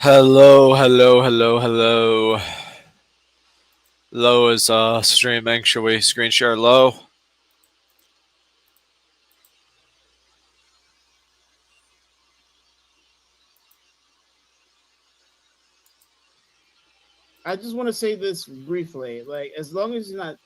Hello, hello, hello, hello. Low is streaming. Should we screen share low? I just want to say this briefly. Like, as long as you're not,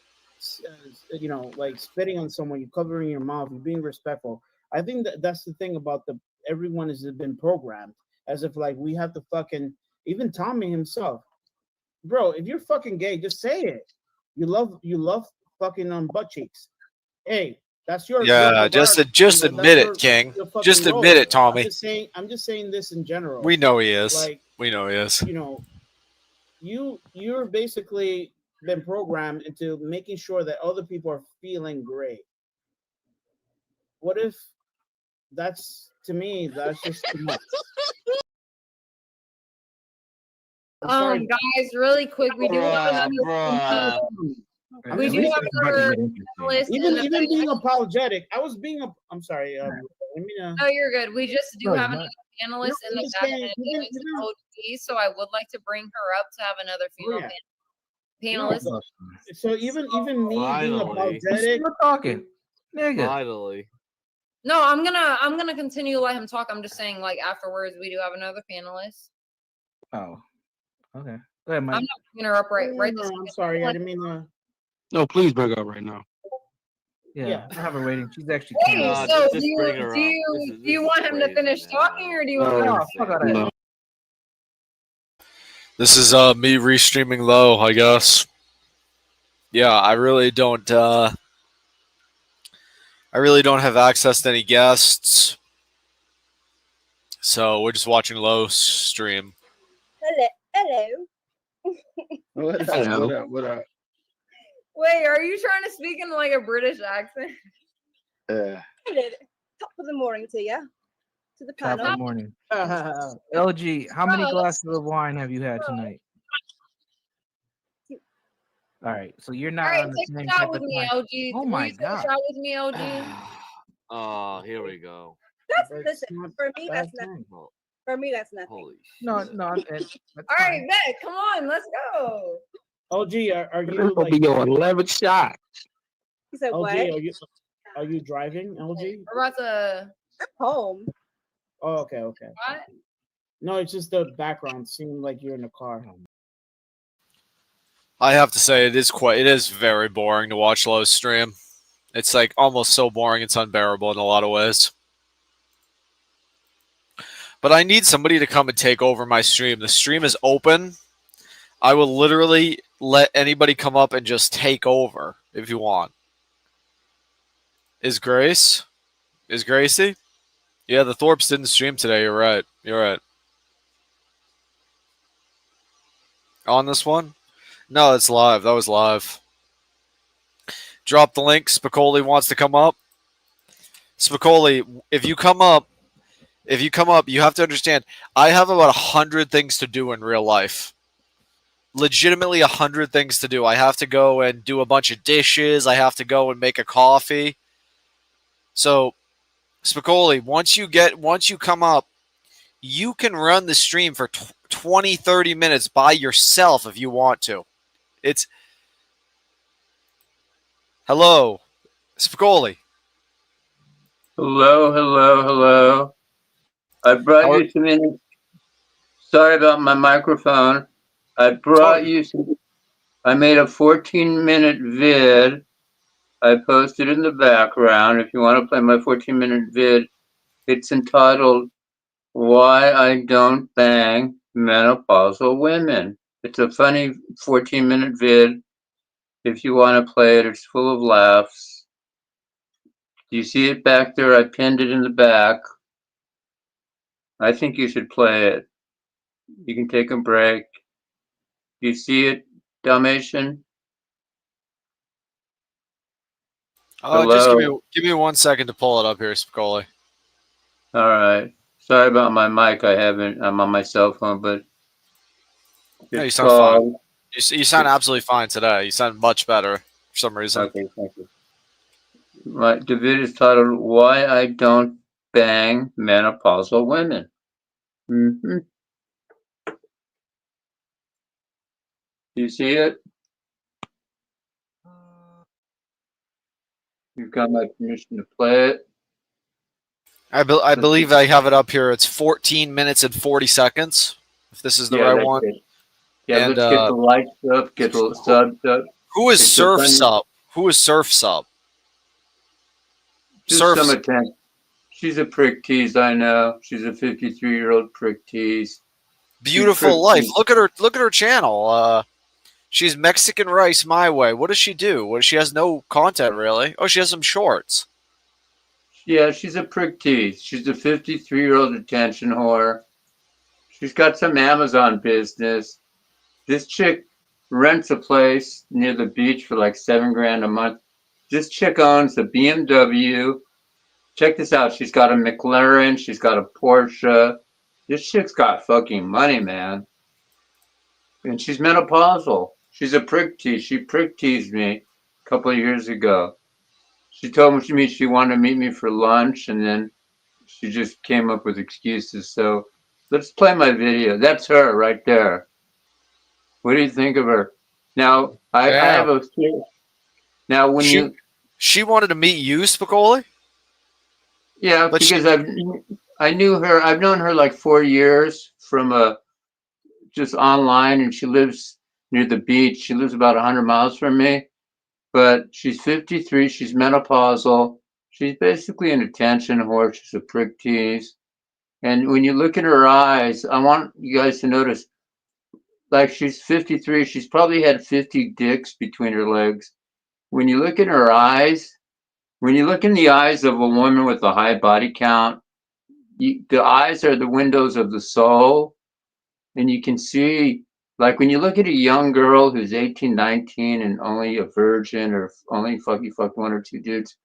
like spitting on someone, you're covering your mouth, you're being respectful. I think that's the thing about the everyone has been programmed as if like we have to fucking even Tommy himself, bro. If you're fucking gay, just say it. You love fucking on butt cheeks. Hey, that's your Yeah, just that's admit it, King. your fucking Just admit role. it, Tommy. I'm just saying this in general. We know he is. Like, We know he is. you know, you're basically been programmed into making sure that other people are feeling great. What if that's to me that's just too much? I'm sorry. Guys, really quick, we do have Bruh. we At do least have everybody's another interesting. panelist in Even the even being back. apologetic, I was being. I'm sorry. Let me. No, you're good. We just do No, have you're another panelist No, in I'm the just back, saying, and even- it's even- OG, so I would like to bring her up to have another female yeah. panelist. No, so even me being Finally. apologetic. Still talking, nigga. Finally. No, I'm gonna continue to let him talk. I'm just saying, like afterwards, we do have another panelist. Oh, okay. Go ahead, Mike. I'm not bringing her up right No, this I'm sorry. I didn't mean to. No, please bring her up right now. Yeah, I have her waiting. She's actually. Hey, No, so just do you bring her do up. you This do you is want him to crazy, finish man. talking, or do you No. want? No, fuck all that. No. This is me restreaming low, I guess. Yeah, I really don't have access to any guests. So we're just watching low stream. Hello. What up? Hello. What up? What up? Wait, are you trying to speak in like a British accent? Uh, Top of the morning to you. To the Top panel. of the morning. LG, how many Oh, glasses of wine have you had tonight? All right, so you're All not right, on the take same a shot type with of me, time. LG. Oh Will my you take God. a shot with me, LG? Oh, here we go. Listen, for me that's not Oh, for me that's nothing. holy shit. No, that's All fine. right, bet. Come on, let's go. OG, are this you gonna like? be your 11th shot. He said, OG, what? are you driving? LG? We're about to. I'm home. Oh, okay. What? No, it's just the background seemed like you're in a car. I have to say it is very boring to watch low stream. It's like almost so boring it's unbearable in a lot of ways. But I need somebody to come and take over my stream. The stream is open. I will literally let anybody come up and just take over if you want. Is Grace? Is Gracie? Yeah, the Thorps didn't stream today. You're right. You're right. On this one? No, it's live. That was live. Drop the link. Spicoli wants to come up. Spicoli, if you come up, you have to understand. I have about 100 things to do in real life. Legitimately 100 things to do. I have to go and do a bunch of dishes. I have to go and make a coffee. So, Spicoli, once you come up, you can run the stream for 20, 30 minutes by yourself if you want to. It's hello, Spicoli. Hello. I brought you some in. Sorry about my microphone. I brought you some. I made a 14-minute vid. I posted in the background. If you want to play my 14-minute vid, it's entitled "Why I Don't Bang Menopausal Women." It's a funny 14-minute vid. If you want to play it, it's full of laughs. Do you see it back there? I pinned it in the back. I think you should play it. You can take a break. You see it, Dalmatian? Just Hello. give me 1 second to pull it up here, Spicoli. All right. Sorry about my mic. I'm on my cell phone, but No, you it's sound fine. called. You sound absolutely fine today. You sound much better for some reason. Okay, thank you. The vid is titled "Why I Don't Bang Menopausal Women." Mm-hmm. Do you see it? You've got my permission to play it. I believe I have it up here. It's 14 minutes and 40 seconds. If this is the right that's one. it. Yeah, And let's get the lights up, get the subs up. who is It's a Surf funny- Sub? Who is Surf Sub? Just Surf. some attention. She's a prick tease, I know. She's a 53-year-old prick tease. Beautiful life. Look at her. Look at her channel. She's Mexican rice my way. What does she do? Well, she has no content really. Oh, she has some shorts. Yeah, she's a prick tease. She's a 53-year-old attention whore. She's got some Amazon business. This chick rents a place near the beach for like $7,000 a month. This chick owns a BMW. Check this out. She's got a McLaren. She's got a Porsche. This chick's got fucking money, man. And she's menopausal. She's a prick tease. She prick teased me a couple of years ago. She told me she wanted to meet me for lunch, and then she just came up with excuses. So let's play my video. That's her right there. What do you think of her? Now, I have a... Now, when She wanted to meet you, Spicoli? Yeah, But because I knew her. I've known her like 4 years from just online, and she lives near the beach. She lives about 100 miles from me, but she's 53. She's menopausal. She's basically an attention whore. She's a prick tease. And when you look in her eyes, I want you guys to notice, like she's 53. She's probably had 50 dicks between her legs. When you look in her eyes, when you look in the eyes of a woman with a high body count, the eyes are the windows of the soul. And you can see, like when you look at a young girl who's 18, 19 and only a virgin or only fucked one or two dudes,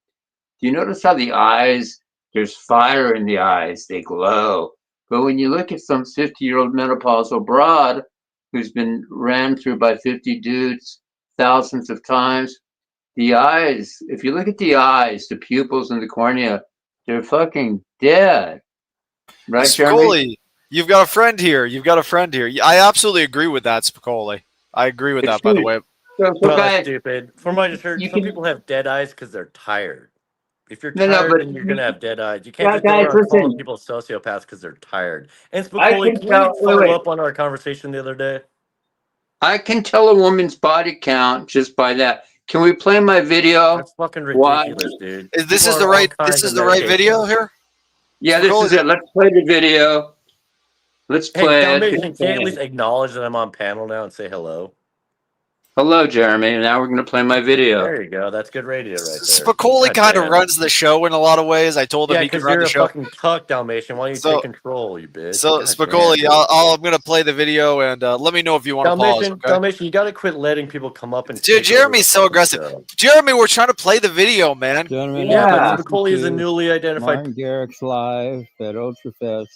do you notice how the eyes, there's fire in the eyes, they glow. But when you look at some 50-year-old menopausal broad who's been ran through by 50 dudes thousands of times, the eyes, if you look at the eyes, the pupils and the cornea, they're fucking dead. Right, Jeremy? Spicoli, you've got a friend here. You've got a friend here. I absolutely agree with that, Spicoli. I agree with that, by the way. Well, that's stupid. From what I just heard, some people have dead eyes because they're tired. If you're tired, then you're gonna have dead eyes. You can't just go around calling people sociopaths because they're tired. And Spicoli, can we follow up on our conversation the other day? I can tell a woman's body count just by that. Can we play my video? That's fucking ridiculous, dude. This is the right video here? Yeah, this is it. Let's play the video. Let's play it. it. Can you at least acknowledge that I'm on panel now and say hello? Hello, Jeremy. And now we're going to play my video. There you go. That's good radio right there. Spicoli kind of runs the show in a lot of ways. I told him he could run the show. Yeah, because you're a fucking cuck, Dalmatian. Why don't you take control, you bitch? So, Spicoli, I'm going to play the video, and let me know if you want to pause. Okay? Dalmatian, you got to quit letting people come up and... Dude, Jeremy's so aggressive. Jeremy, we're trying to play the video, man. Gentlemen, yeah, but Spicoli is a newly identified... Martin Garrix live at Ultrafest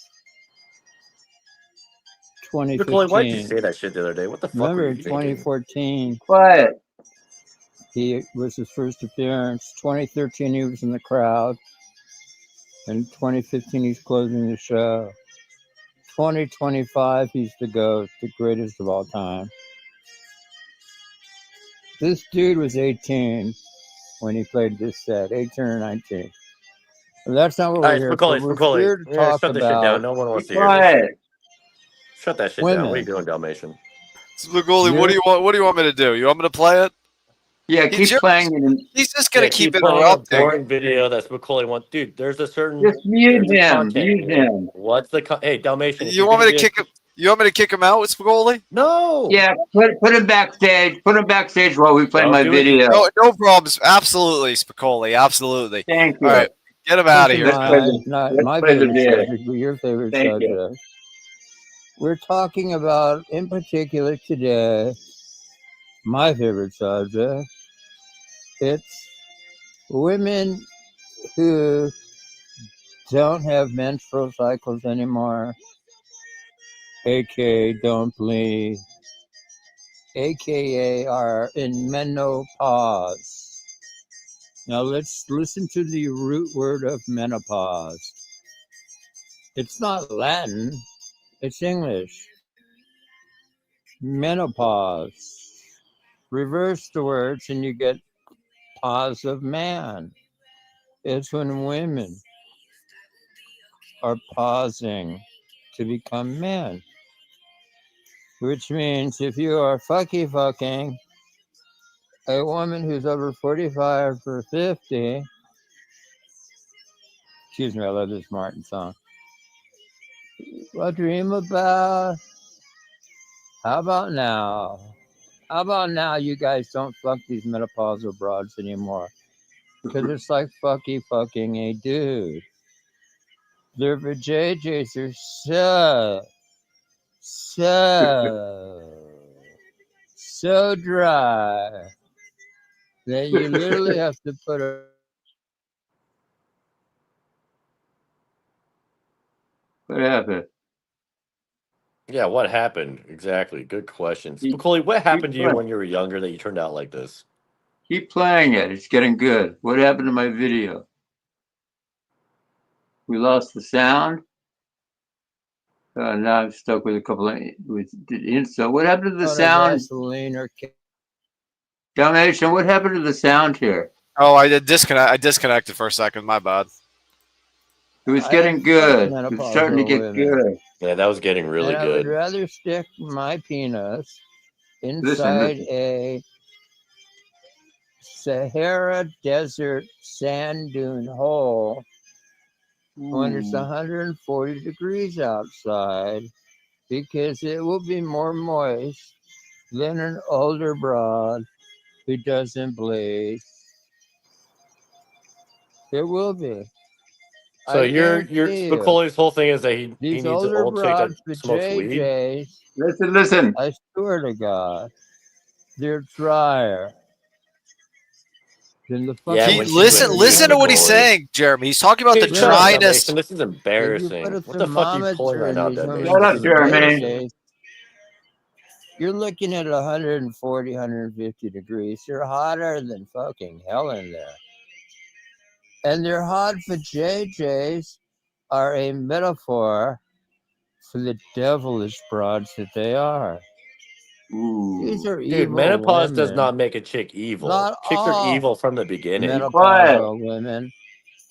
2015. Spicoli, why did you say that shit the other day? What the fuck? Remember in 2014? What? He was his first appearance. 2013, he was in the crowd. In 2015, he's closing the show. 2025, he's the GOAT, the greatest of all time. This dude was 18 when he played this set, 18 or 19. Well, that's not what we're here for. We're here to talk shut about. This shit down. No one wants to hear this. Shut that shit down. What are you doing, Dalmatian? Spicoli, what do you want? What do you want me to do? You want me to play it? Yeah, keep playing it. He's just gonna keep interrupting. Boring video that Spicoli wants, dude. There's a certain. Just mute him. Mute him. What's the? Hey, Dalmatian. You want me to kick him? You want me to kick him out with Spicoli? No. Yeah, put him backstage. Put him backstage while we play my video. No problems. Absolutely, Spicoli. Absolutely. Thank you. All right, get him out of here. Not my favorite subject, but your favorite subject. We're talking about, in particular today, my favorite subject. It's women who don't have menstrual cycles anymore, aka don't bleed, aka are in menopause. Now let's listen to the root word of menopause. It's not Latin, it's English. Menopause. reverse the words and you get pause of man. It's when women are pausing to become men. Which means if you are fucking a woman who's over 45 or 50, excuse me, I love this Martin song. I dream about, how about now? How about now you guys don't fuck these menopausal broads anymore? Because it's like fucking a dude. Their vajayjays are so dry that you literally have to put a What happened? Yeah, what happened? Exactly. Good question. Keep, Spicoli, what happened to you playing. when you were younger that you turned out like this? Keep playing it. It's getting good. What happened to my video? We lost the sound. Now I'm stuck with a couple of so what happened to the sound? gasoline or Dalmatian, what happened to the sound here? Oh, I disconnected for a second. My bad. It was getting good. It was starting to menopausal get women. good. Yeah, that was getting really And I would good. rather stick my penis inside a Sahara Desert sand dune hole when it's 140 degrees outside, because it will be more moist than an older broad who doesn't bleed. It will be. So your guarantee you. Spicoli's whole thing is that he These needs an older old chick that broads, the smokes weed. JJs, Listen. I swear to God, they're drier than the Yeah, fucking. when she's with you, Listen to what he's Spicoli. saying, Jeremy. He's talking about the Hey, shut up, dryness. Dalmatian. This is If you embarrassing. put a What the fuck are you pulling thermometer right in now, these Dalmatian? Shut up, women's Jeremy. JJs, you're looking at 140, 150 degrees. They're hotter than fucking hell in there. And their hot vajayjays are a metaphor for the devilish broads that they are. These are Dude, evil menopause women. does not make a chick evil. Not Chicks are all evil from the beginning. menopausal women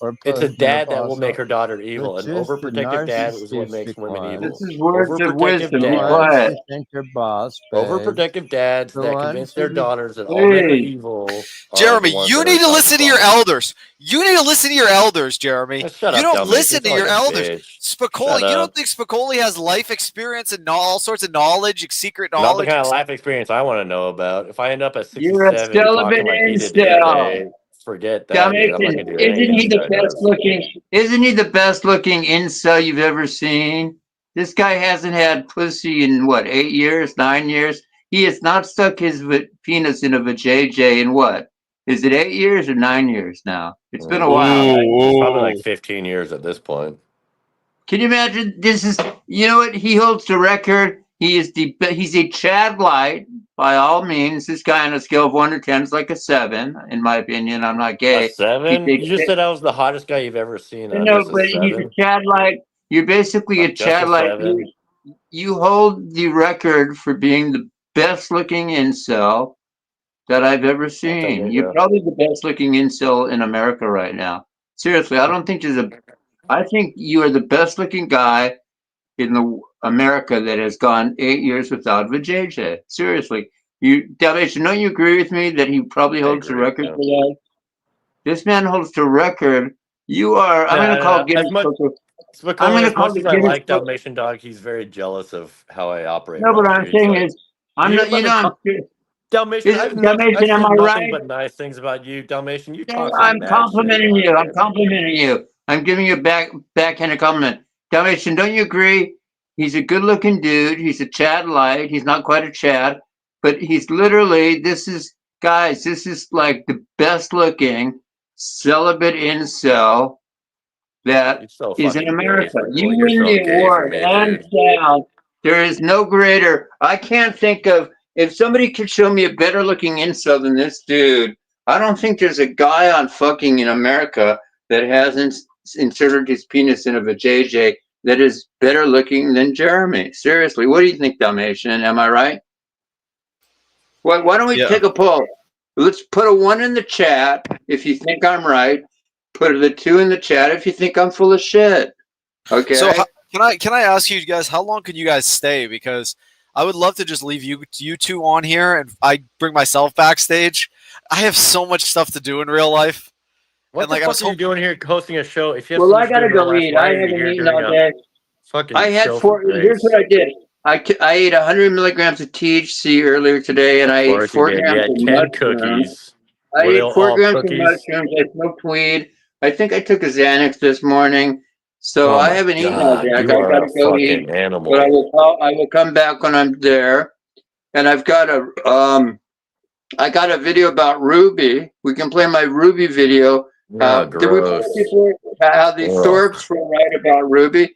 or It's a dad that will make postmenopausal, her daughter but evil. An just the overprotective dad is what makes narcissistic women ones. evil. This is words of Overprotective wisdom. Be The dads. ones quiet. who think they're boss babes. Overprotective dads The that ones convince who their be daughters that all men are evil are the Jeremy, ones you that are need to causing listen to your problems. elders. You need to listen to your elders, Jeremy. Now, shut You up, don't Dalmatian. listen You to sound your like a elders. bitch. Spicoli, Shut you don't up. think Spicoli has life experience and all sorts of knowledge, secret Not the knowledge? kind of life experience I want to know about. If I end up at You're a 67 celibate talking like he did the other incel. day, forget that, dude. I'm not Dalmatian, going to do isn't anything he this the guy best does. looking? Isn't he the best looking incel you've ever seen? This guy hasn't had pussy in what, 8 years, 9 years? He has not stuck his penis in a vajayjay in what? Is it 8 years or 9 years now? It's been a while, right? Probably like 15 years at this point. Can you imagine? This is, you know what? He holds the record. He's a Chad light by all means. This guy on a scale of 1 to 10 is like a 7, in my opinion. I'm not A gay. 7? You just said I was the hottest guy you've ever seen. I'm No, just a but he's a 7. Chad light. You're basically a I'm just a Chad light. 7. You hold the record for being the best looking incel that I've ever I'll take seen. it, You're yeah. probably the best looking incel in America right now. Seriously, I don't think I think you are the best looking guy in the America that has gone 8 years without vajayjay. Seriously, Dalmatian, don't you agree with me that he probably I holds the agree. record Yeah. for that? This man holds the record. You are. I'm going to call Nah, as Guinness much Book. I'm Spicoli, going to as call much the as I Guinness like Book. Dalmatian Dog, he's very jealous of how I operate No, but around what here. I'm He's saying like, is, I'm not. let You me know, talk. Dalmatian, Dalmatian, I've am said I nothing right? but nice things about you. Dalmatian, you No, talk some I'm mad shit complimenting around you. I'm here. complimenting you. I'm giving you a backhanded compliment. Dalmatian, don't you agree? He's a good-looking dude. He's a Chad light. He's not quite a Chad, but he's literally. This is like the best-looking celibate incel that You're so is in fucking gay, America. You Spicoli. You're win so the gay for award, me, hands dude. down. There is no greater. I can't think of, if somebody could show me a better looking incel than this dude. I don't think there's a guy on fucking in America that hasn't inserted his penis in a vajayjay that is better looking than Jeremy. Seriously, what do you think, Dalmatian? Am I right? Why don't we Yeah. take a poll? Let's put a 1 in the chat if you think I'm right. Put the 2 in the chat if you think I'm full of shit. Okay. So can I ask you guys, how long could you guys stay? Because I would love to just leave you two on here, and I bring myself backstage. I have so much stuff to do in real life. What And the like I fuck was are you hoping, doing here hosting a show? If you have Well, so I much to do gotta in real go life, eat. why I are you haven't here eaten doing all a day. fucking I had show 4. for Here's grace? what I did. I ate 100 milligrams of THC earlier today, and I Of ate course you 4 did. You grams had of 10 mushrooms. cookies. I Were they ate 4 all grams of cookies? mushrooms. I smoked weed. I think I took a Xanax this morning, so Oh I my haven't eaten all god, day. I you are a gotta go eat, fucking but I animal. will come back when I'm there. And I've got I got a video about Ruby. We can play my Ruby video. Oh, Did we play it gross. before? How the Ugh. Thorps were right about Ruby.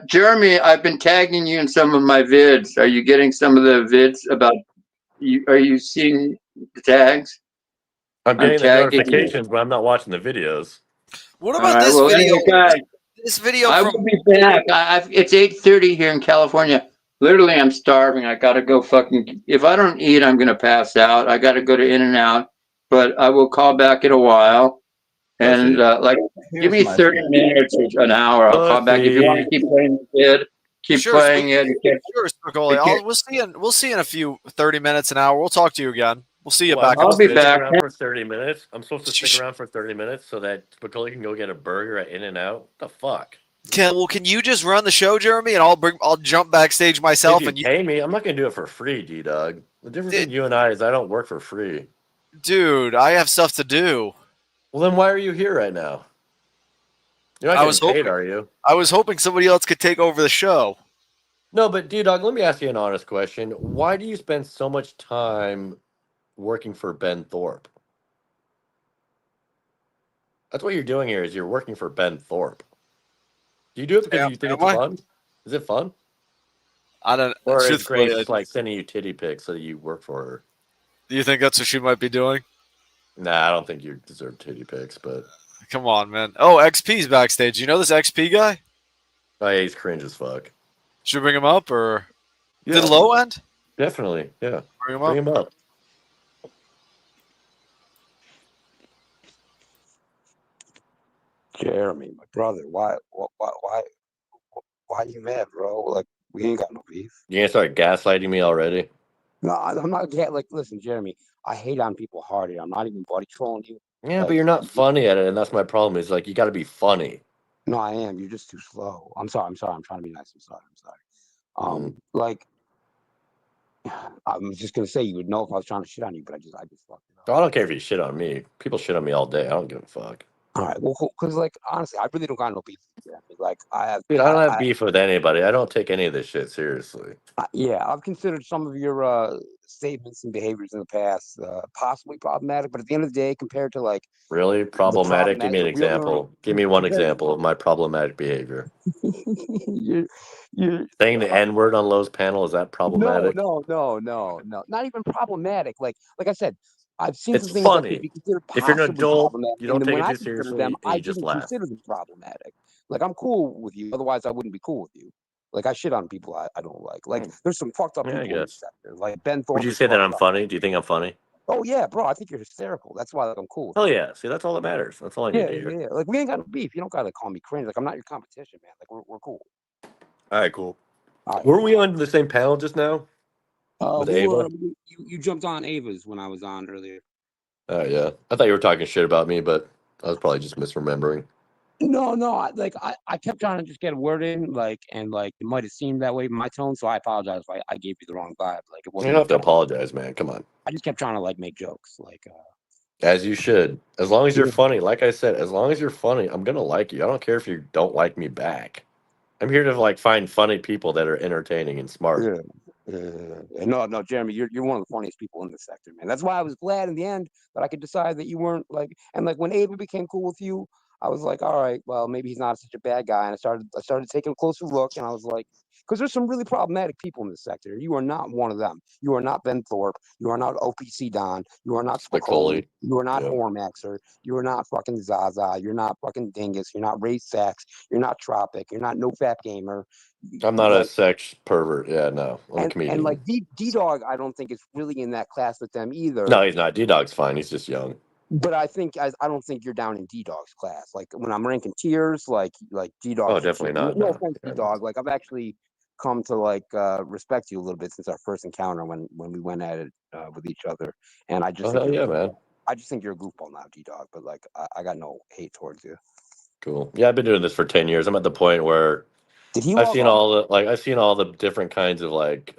Jeremy, I've been tagging you in some of my vids. Are you getting some of the vids about you? Are you seeing the tags? I'm I'm getting the tagging you. notifications, but I'm not watching the videos. what All about right. this Well, video? anyway, guys, This video I from will be back. It's 8:30 here in California. Literally, I'm starving. I gotta go fucking. If I don't eat, I'm gonna pass out. I gotta go to In-N-Out, but I will call back in a while. And give Here's me my 30 thing. minutes or an hour. I'll call back. If you want to Pussy. keep playing the kid, keep sure, playing it. sure, Spicoli. We'll see in a few 30 minutes, an hour. We'll talk to you again. We'll see you What, I'm back on I'll supposed be to stage. stick back. around for 30 minutes? I'm supposed to stick Sh- around for 30 minutes so that Spicoli can go get a burger at In-N-Out? What the fuck? Can you just run the show, Jeremy, and I'll jump backstage If myself, you and you, pay me, I'm not going to do it for free, D-Dog. The difference between you and I is I don't work for free. dude, I have stuff to do. Well, then why are you here right now? You're not I getting was paid, hoping are you? I was hoping somebody else could take over the show. No, but D-Dog, let me ask you an honest question. Why do you spend so much time working for Ben Thorp? That's what you're doing here is you're working for Ben Thorp. Do you do it because you think Am it's I? fun? Is it fun? I don't. Or is Truthfully, Grace just like sending you titty pics so that you work for her? do you think that's what she might be doing? Nah, I don't think you deserve titty pics, but Come on, man. Oh, XP's backstage. You know this XP guy? oh, yeah, he's cringe as fuck. Should we bring him up, or Yeah, did low end? definitely. Yeah, Bring him up. bring him up. Jeremy, my brother, why you mad, bro? Like, we ain't got no beef. You gonna start gaslighting me already? No, I'm not like. Listen, Jeremy, I hate on people hard. I'm not even body trolling you. Yeah, but Like, you're not funny at it, and that's my problem. Is like you got to be funny. no, I am. You're just too slow. I'm sorry. I'm trying to be nice. I'm sorry. Like, I was just gonna say you would know if I was trying to shit on you, but I just fucked it up. I don't care if you shit on me. People shit on me all day. I don't give a fuck. All right, well, because like honestly, I really don't got no beef with you. Like Dude, I don't have beef with anybody. I don't take any of this shit seriously. Yeah, I've considered some of your statements and behaviors in the past possibly problematic, but at the end of the day, compared to like Really problematic? Give me an the real, example. Give me one compared example of my problematic behavior. you're Saying the N word on Lowe's panel, is that problematic? no, not even problematic. Like I said, I've seen It's some things that could funny. be considered If you're an possibly adult, problematic, you and don't then take when it I too considered seriously, them, and I you just didn't laugh. consider them problematic. Like I'm cool with you, otherwise I wouldn't be cool with you. Like I shit on people I don't like. Like there's some fucked up Yeah, I people in the guess. sector. Like Ben Would Thorpe you is say that fucked I'm up. funny? Do you think I'm funny? Oh yeah, bro, I think you're hysterical. That's why like, I'm cool with Hell you. yeah. See, that's all that matters. That's all I need to hear. Yeah. Like we ain't got no beef. You don't gotta call me cringe. Like I'm not your competition, man. Like we're cool. All right, cool. All right. Were we on the same panel just now? With Ava? You jumped on Ava's when I was on earlier. Oh yeah. I thought you were talking shit about me, but I was probably just misremembering. No, I kept trying to just get a word in, and it might have seemed that way in my tone, so I apologize if I gave you the wrong vibe. Like it You wasn't. don't have to apologize, man. Come on. I just kept trying to make jokes, As you should. As long as you're Yeah. funny. Like I said, as long as you're funny, I'm gonna like you. I don't care if you don't like me back. I'm here to find funny people that are entertaining and smart. No, Jeremy, you're one of the funniest people in the sector, man. That's why I was glad in the end that I could decide that you weren't and when Ava became cool with you, I was like, all right, well, maybe he's not such a bad guy. And I started taking a closer look, and I was like, because there's some really problematic people in this sector. You are not one of them. You are not Ben Thorp. You are not OPC Don. You are not Spicoli. You are not Hormaxer. You are not fucking Zaza. You're not fucking Dingus. You're not Ray Sachs. You're not Tropic. You're not No Fat Gamer. I'm not a sex pervert. Yeah, no. I'm a comedian. And like D-Dog, I don't think is really in that class with them either. No, he's not. D-Dog's fine. He's just young. But I don't think you're down in D-Dog's class. Like when I'm ranking tiers, like D-Dog. Oh, definitely not. No offense, D-Dog. Like I've actually come to like respect you a little bit since our first encounter when we went at it with each other. And I just think man. I just think you're a goofball now, D-Dog. But like I got no hate towards you. Cool. Yeah, I've been doing this for 10 years. I'm at the point where I've seen all the different kinds of like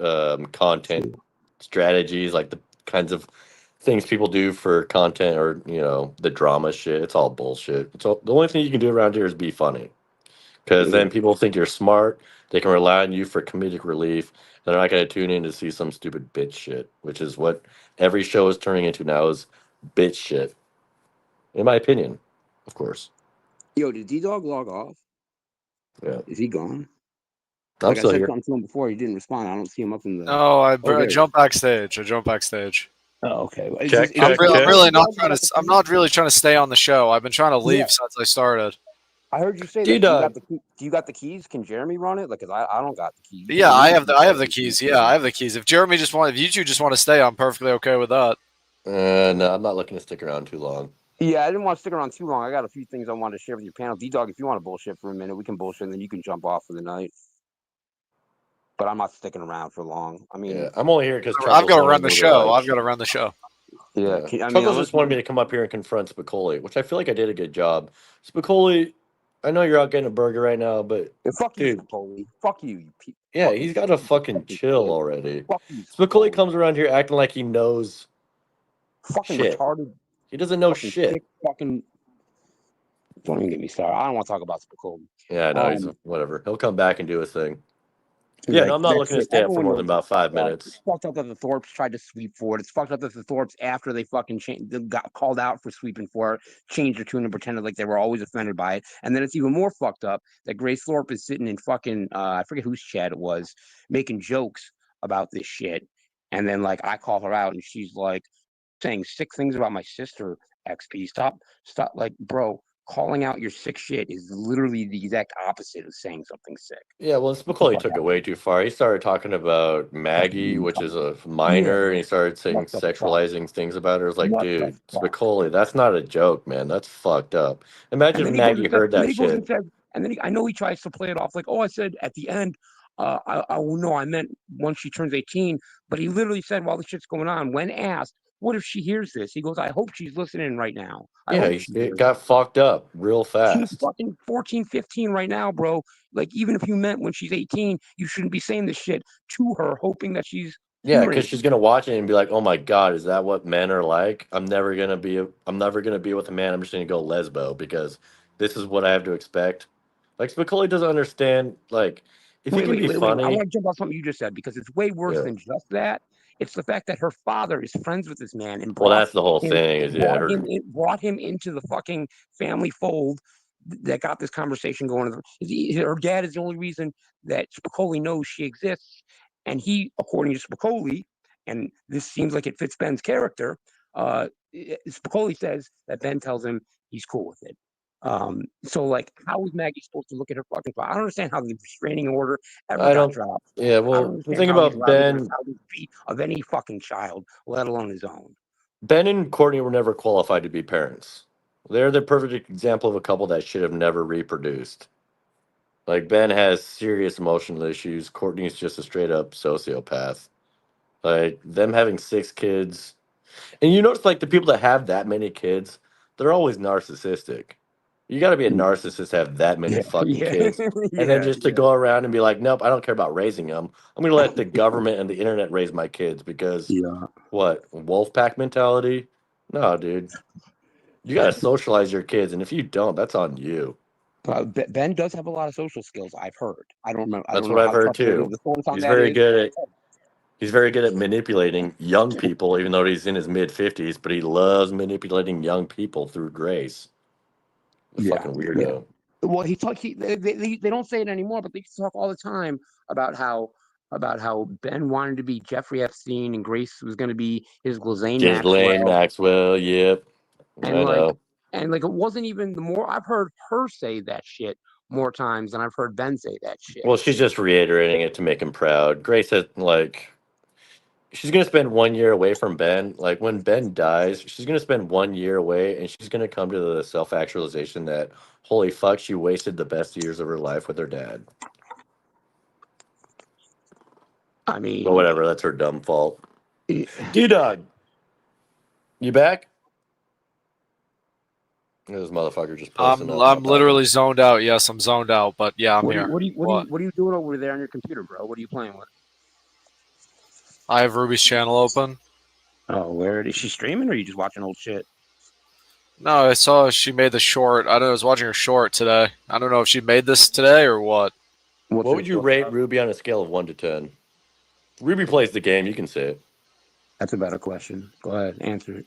content strategies, like the kinds of things people do for content, or the drama shit. It's all bullshit. So the only thing you can do around here is be funny, because then people think you're smart. They can rely on you for comedic relief. They're not going to tune in to see some stupid bitch shit, which is what every show is turning into now, is bitch shit, in my opinion, of course. Yo, did D-Dog log off? Yeah. Is he gone? I'm still I said here. something to him before. He didn't respond. I don't see him up in the. No, I jumped backstage. Oh, okay. I'm really not trying to. I'm not really trying to stay on the show. I've been trying to leave since I started. I heard you say that. Do you got the keys? Can Jeremy run it? Like, cause I don't got the keys. Yeah, I have the keys. Yeah, I have the keys. If Jeremy if you two just want to stay, I'm perfectly okay with that. No, I'm not looking to stick around too long. Yeah, I didn't want to stick around too long. I got a few things I wanted to share with your panel. D-Dog, if you want to bullshit for a minute, we can bullshit, and then you can jump off for the night. But I'm not sticking around for long. I mean, I'm only here because I've got to run the show. Yeah, Chuckles just wanted me to come up here and confront Spicoli, which I feel like I did a good job. Spicoli, I know you're out getting a burger right now, but fuck you, Spicoli. Fuck you. Yeah, he's got to fucking chill already. Spicoli comes around here acting like he knows fucking shit. Retarded. He doesn't know shit. Fucking. Don't even get me started. I don't want to talk about Spicoli. Yeah, no, he's whatever. He'll come back and do his thing. Yeah, no, I'm not looking to stay up for more than about 5 minutes. It's fucked up that the Thorps tried to sweep for it. It's fucked up that the Thorps, after they fucking got called out for sweeping for it, changed their tune and pretended like they were always offended by it. And then it's even more fucked up that Grace Thorp is sitting in fucking, I forget whose chat it was, making jokes about this shit. And then, like, I call her out and she's like saying sick things about my sister, XP. Stop, like, bro. Calling out your sick shit is literally the exact opposite of saying something sick. Yeah, well, Spicoli took it way too far. He started talking about Maggie, which is a minor, and he started saying sexualizing things about her. It was like, dude, Spicoli, that's not a joke, man. That's fucked up. Imagine if Maggie heard that shit. And then I know he tries to play it off like, oh, I said at the end, I meant once she turns 18. But he literally said while the shit's going on, when asked, what if she hears this? He goes, I hope she's listening right now. It got fucked up real fast. She's fucking 14, 15 right now, bro. Like, even if you meant when she's 18, you shouldn't be saying this shit to her, hoping that she's because she's gonna watch it and be like, oh my god, is that what men are like? I'm never gonna be with a man. I'm just gonna go lesbo because this is what I have to expect. Like, Spicoli doesn't understand, like, if you can be funny. I want to jump on something you just said because it's way worse than just that. It's the fact that her father is friends with this man and that's the whole thing. Brought him into the fucking family fold that got this conversation going. Her dad is the only reason that Spicoli knows she exists, and he, according to Spicoli, and this seems like it fits Ben's character. Spicoli says that Ben tells him he's cool with it. So, like, how is Maggie supposed to look at her fucking father? I don't understand how the restraining order ever got dropped. Yeah, well, the thing about Ben of any fucking child, let alone his own. Ben and Courtney were never qualified to be parents. They're the perfect example of a couple that should have never reproduced. Like, Ben has serious emotional issues. Courtney's just a straight up sociopath. Like, them having 6 kids, and you notice, like, the people that have that many kids, they're always narcissistic. You got to be a narcissist to have that many fucking kids. And then just to go around and be like, nope, I don't care about raising them. I'm going to let the government and the internet raise my kids because, what, wolf pack mentality? No, dude. You got to socialize your kids. And if you don't, that's on you. Ben does have a lot of social skills, I've heard. I don't know. That's what I've heard, too. He's very good at manipulating young people, even though he's in his mid-50s. But he loves manipulating young people through Grace. Fucking weirdo. Well, they don't say it anymore, but they talk all the time about how Ben wanted to be Jeffrey Epstein and Grace was going to be his Ghislaine Maxwell. Yep. And I know. It wasn't even the more I've heard her say that shit more times than I've heard Ben say that shit. Well, she's just reiterating it to make him proud. Grace said, she's going to spend 1 year away from Ben. Like, when Ben dies, she's going to spend 1 year away, and she's going to come to the self-actualization that, holy fuck, she wasted the best years of her life with her dad. I mean... But whatever, that's her dumb fault. D-Dog, you back? This motherfucker just posting up. I'm literally zoned out. Yes, I'm zoned out, but yeah, I'm here. What are you doing over there on your computer, bro? What are you playing with? I have Ruby's channel open. Oh, where is she streaming, or are you just watching old shit? No, I saw she made the short. I was watching her short today. I don't know if she made this today or what. What would you rate Ruby on a scale of 1 to 10? Ruby plays the game. You can say it. That's a better question. Go ahead, answer it.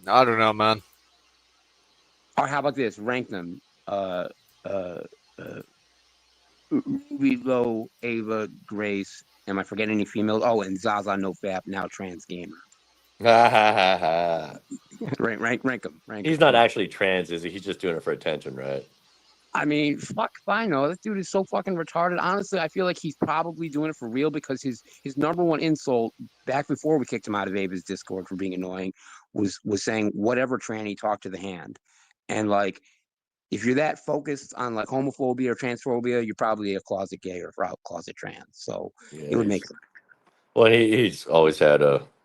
I don't know, man. Or how about this? Rank them. Ruby, Low, Ava, Grace. Am I forgetting any females? Oh, and Zaza No Fap, now trans gamer. rank them. He's not actually trans, is he? He's just doing it for attention, right? I mean, fuck, I know. This dude is so fucking retarded. Honestly, I feel like he's probably doing it for real because his number one insult back before we kicked him out of Ava's Discord for being annoying was saying whatever tranny talk to the hand. And if you're that focused on homophobia or transphobia, you're probably a closet gay or closet trans. So it would make sense. Well, he's always had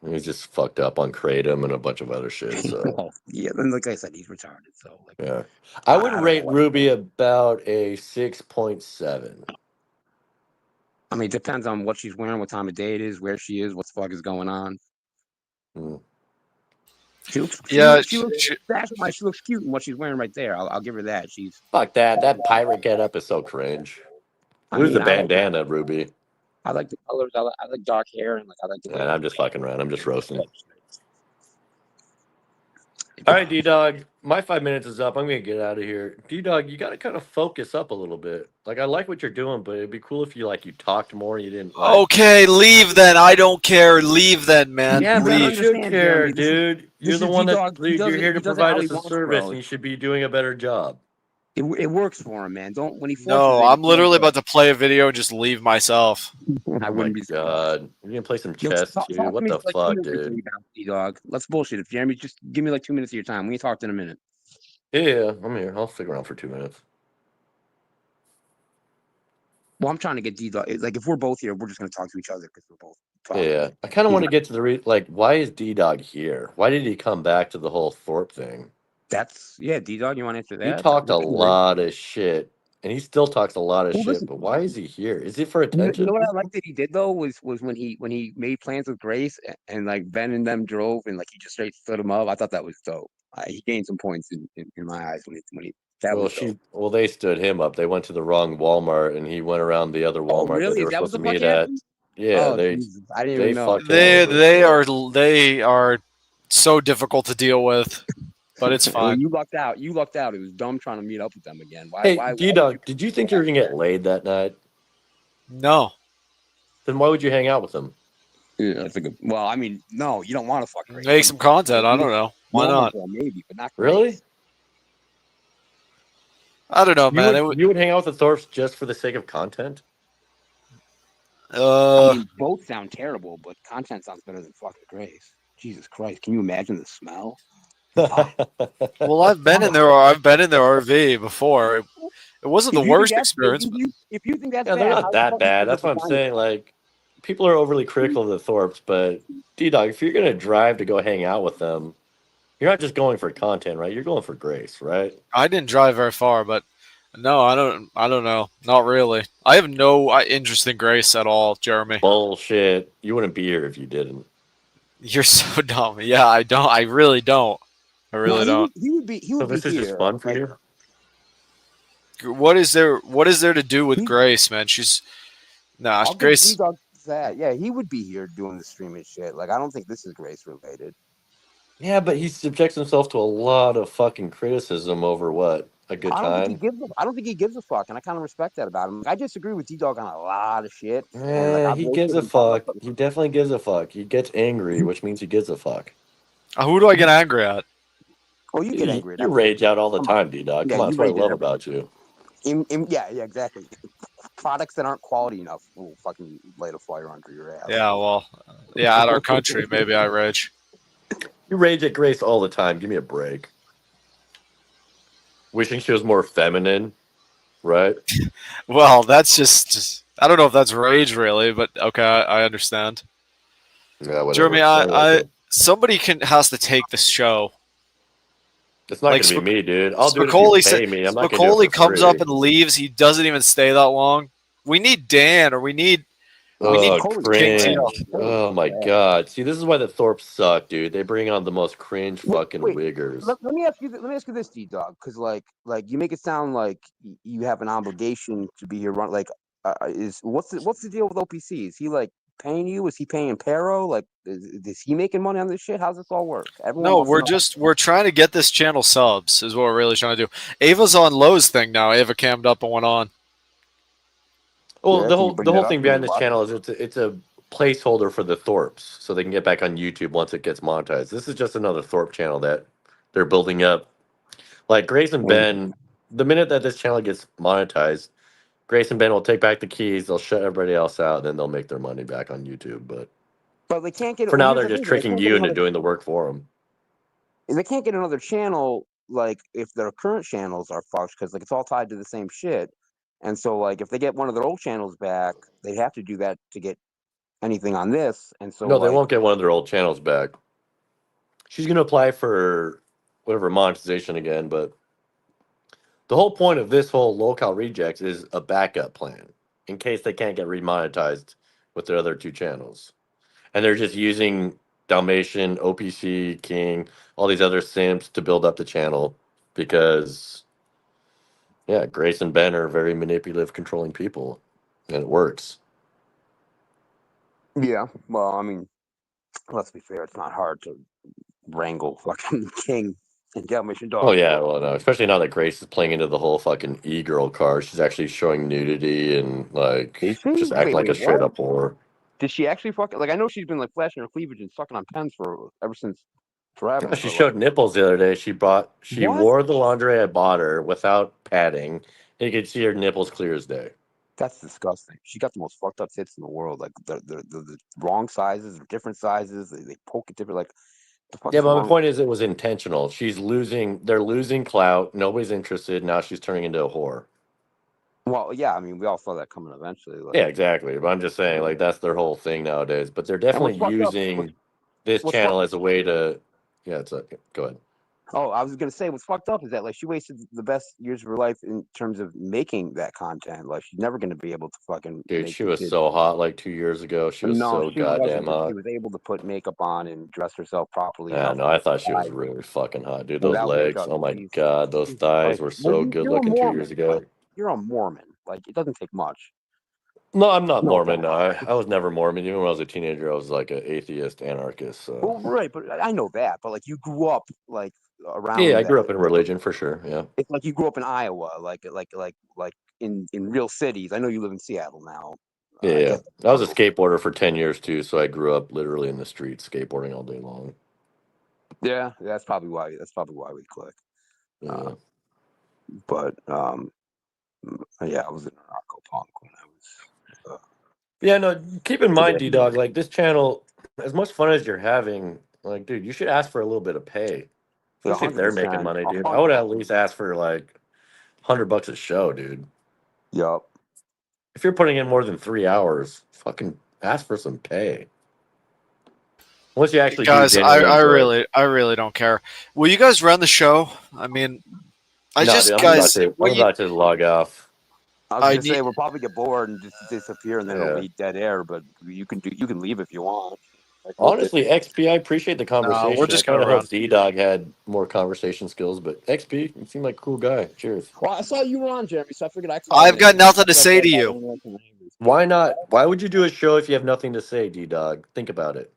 he's just fucked up on Kratom and a bunch of other shit. So yeah, and like I said, he's retarded. So yeah, I would rate Ruby about a 6.7. I mean, it depends on what she's wearing, what time of day it is, where she is, what the fuck is going on. She looks cute in what she's wearing right there. I'll give her that. She's fuck that. That pirate getup is so cringe. Who's the bandana, Ruby? I like the colors. I like dark hair, and I like the. And I'm just fucking around. I'm just roasting. All right, D-Dog. My 5 minutes is up. I'm gonna get out of here. D-Dog, you gotta kind of focus up a little bit. I like what you're doing, but it'd be cool if you talked more. You didn't. Okay, leave then. I don't care. Leave then, man. Yeah, but you leave. should care, dude. You're the one you're here to provide us a service, and you should be doing a better job. It works for him, man. Don't when he. No, I'm literally about to play a video and just leave myself. I wouldn't be. God, you're gonna play some chess too. What the fuck, dude? D-Dog, let's bullshit it. Jeremy, just give me 2 minutes of your time. We can talk in a minute. Yeah, I'm here. I'll stick around for 2 minutes. Well, I'm trying to get D-Dog. If we're both here, we're just gonna talk to each other because we're both. Talking. Yeah, I kind of want to get to the why is D-Dog here? Why did he come back to the whole Thorp thing? D-Dog, you want to answer that? He talked a lot of shit, and he still talks a lot of shit. But why is he here? Is it for attention? You know what I liked that he did though was when he made plans with Grace and Ben and them drove and he just straight stood him up. I thought that was dope. He gained some points in my eyes when he. Well, they stood him up. They went to the wrong Walmart, and he went around the other Walmart that they were supposed to meet at. Yeah, I didn't even know. They are so difficult to deal with. But it's fine. Well, you lucked out. It was dumb trying to meet up with them again. Why D-Dog, did you think you were going to get laid that night? No. Then why would you hang out with them? Yeah, well, I mean, no, you don't want to fuck Grace. Make some content. I don't know. Why not? Maybe, but not Grace. Really? I don't know, man. You would hang out with the Thorps just for the sake of content? I mean, both sound terrible, but content sounds better than fucking Grace. Jesus Christ, can you imagine the smell? Well, I've been in their RV before. It wasn't the worst experience. If you think that's bad, they're not that bad. That's what I'm saying. People are overly critical of the Thorps, but D-Dog, if you're gonna drive to go hang out with them, you're not just going for content, right? You're going for Grace, right? I didn't drive very far, but no, I don't know. Not really. I have no interest in Grace at all, Jeremy. Bullshit. You wouldn't be here if you didn't. You're so dumb. Yeah, I don't. I really don't. I really don't. He would be. So this is just fun for you. What is there to do with Grace, man? She's Grace. That. Yeah, he would be here doing the streaming shit. I don't think this is Grace related. Yeah, but he subjects himself to a lot of fucking criticism over what? A good I don't think he time? gives. I don't think he gives a fuck, and I kind of respect that about him. I disagree with D-Dog on a lot of shit, and like I've He gives roasted a him talking fuck. about He definitely gies a fuck. He gets angry, which means he gives a fuck. Who do I get angry at? Oh, you get angry at You everything. rage out all the Come on. time, D-Dog. Yeah, Come on, you that's what I rage at love everything. about you. Yeah, exactly. Products that aren't quality enough will fucking light a fire under your ass. Yeah, well, yeah, at our country, maybe I rage. You rage at Grace all the time. Give me a break. Wishing she was more feminine, right? Well, that's just I don't know if that's rage really, but okay, I understand. Yeah, whatever. Jeremy, Whatever that I is. somebody has to take this show. It's not Like going to be me, dude. I'll do it if you Spicoli said, pay me. I'm not going to do it Spicoli for comes up free. and leaves. He doesn't even stay that long. We need Dan, or we need Oh, King Tito. cringe. Oh, my God. See, this is why the Thorps suck, dude. They bring on the most cringe fucking Wait, wiggers. let me ask you. Let me ask you this, D-Dog, because like you make it sound like you have an obligation to be here. Run like what's the deal with OPC? Is he like paying you? Is he paying Pero? Like, is he making money on this shit? How's this all work? Everyone No, wants to know. we're trying to get this channel subs is what we're really trying to do. Ava's on Lowe's thing now. Ava cammed up and went on. Well, Yeah, can you bring the that whole up? thing Can we behind this watch channel it? is it's a placeholder for the Thorps, so they can get back on YouTube once it gets monetized. This is just another Thorp channel that they're building up. Like Grace and Ben, the minute that this channel gets monetized, Grace and Ben will take back the keys. They'll shut everybody else out, and then they'll make their money back on YouTube. But But they can't get. for Well, now, here's they're the just thing: though, they tricking can't get you into another. doing the work for them. They can't get another channel. Like if their current channels are fucked, because like it's all tied to the same shit. And so like if they get one of their old channels back, they have to do that to get anything on this. And so No, they like won't get one of their old channels back. She's going to apply for whatever monetization again, but the whole point of this whole local rejects is a backup plan in case they can't get remonetized with their other two channels. And they're just using Dalmatian, OPC, King, all these other simps to build up the channel because, yeah, Grace and Ben are very manipulative, controlling people, and it works. yeah, well, I mean, let's be fair, it's not hard to wrangle fucking King and Dalmatian Oh, dog. yeah, well, no, especially now that Grace is playing into the whole fucking e-girl card. She's actually showing nudity and, like, Is she? just acting like a Wait, what? straight-up whore. Did she actually fucking like? I know she's been like flashing her cleavage and sucking on pens for ever since forever. Yeah, she But showed like, nipples the other day. She what? wore the lingerie I bought her without padding. And you could see her nipples clear as day. That's disgusting. She got the most fucked up tits in the world. Like the wrong sizes, different sizes. They poke it different. Like the fuck Yeah, is but my wrong? point is it was intentional. They're losing clout. Nobody's interested. Now she's turning into a whore. Well, yeah. I mean, we all saw that coming eventually. Like, Yeah, exactly. But I'm just saying, like, that's their whole thing nowadays. But they're and what's definitely fucked up? using this What's channel fucked? as a way to. Yeah, go ahead. Oh, I was gonna say what's fucked up is that like she wasted the best years of her life in terms of making that content. Like she's never gonna be able to fucking Dude, make she the was shit. so hot like 2 years ago. She was No, so she goddamn wasn't. But she hot. was able to put makeup on and dress herself properly Yeah, enough no, I thought she was without really fucking hot, dude. Those legs, makeup. oh my god, those thighs Like, were well, so good you're a looking 2 years Mormon. ago. Like, you're a Mormon. Like, it doesn't take much. No, I'm not No Mormon. offense. No, I was never Mormon. Even when I was a teenager, I was like an atheist, anarchist. So Well, right, but I know that. But like, you grew up like yeah, around I that. grew up in religion for sure. Yeah, It's like you grew up in Iowa, like in real cities. I know you live in Seattle now. yeah, I yeah. get I was a that. skateboarder for 10 years too, so I grew up literally in the streets, skateboarding all day long. Yeah, that's probably why. That's probably why we click. Yeah. But yeah, I was an anarcho punk when I was. Yeah, no, keep in mind, D-Dog, like this channel, as much fun as you're having, like, dude, you should ask for a little bit of pay. Yeah, Especially if they're making 100%. money, dude. I would at least ask for like $100 a show, dude. Yup. If you're putting in more than 3 hours, fucking ask for some pay. Unless you actually do Guys, genuinely enjoy it. I really don't care. Will you guys run the show? I mean, No, dude, I'm about to log off. I was gonna say we'll probably get bored and just disappear, and then it'll be dead air. But you can leave if you want. Like, Honestly, XP, I appreciate the conversation. we're just I kind of gonna hope D-Dog had more conversation skills, but XP, you seem like a cool guy. Cheers. Well, I saw you were on, Jeremy, so I figured I've got nothing to say to you. Why not? Why would you do a show if you have nothing to say, D-Dog? Think about it.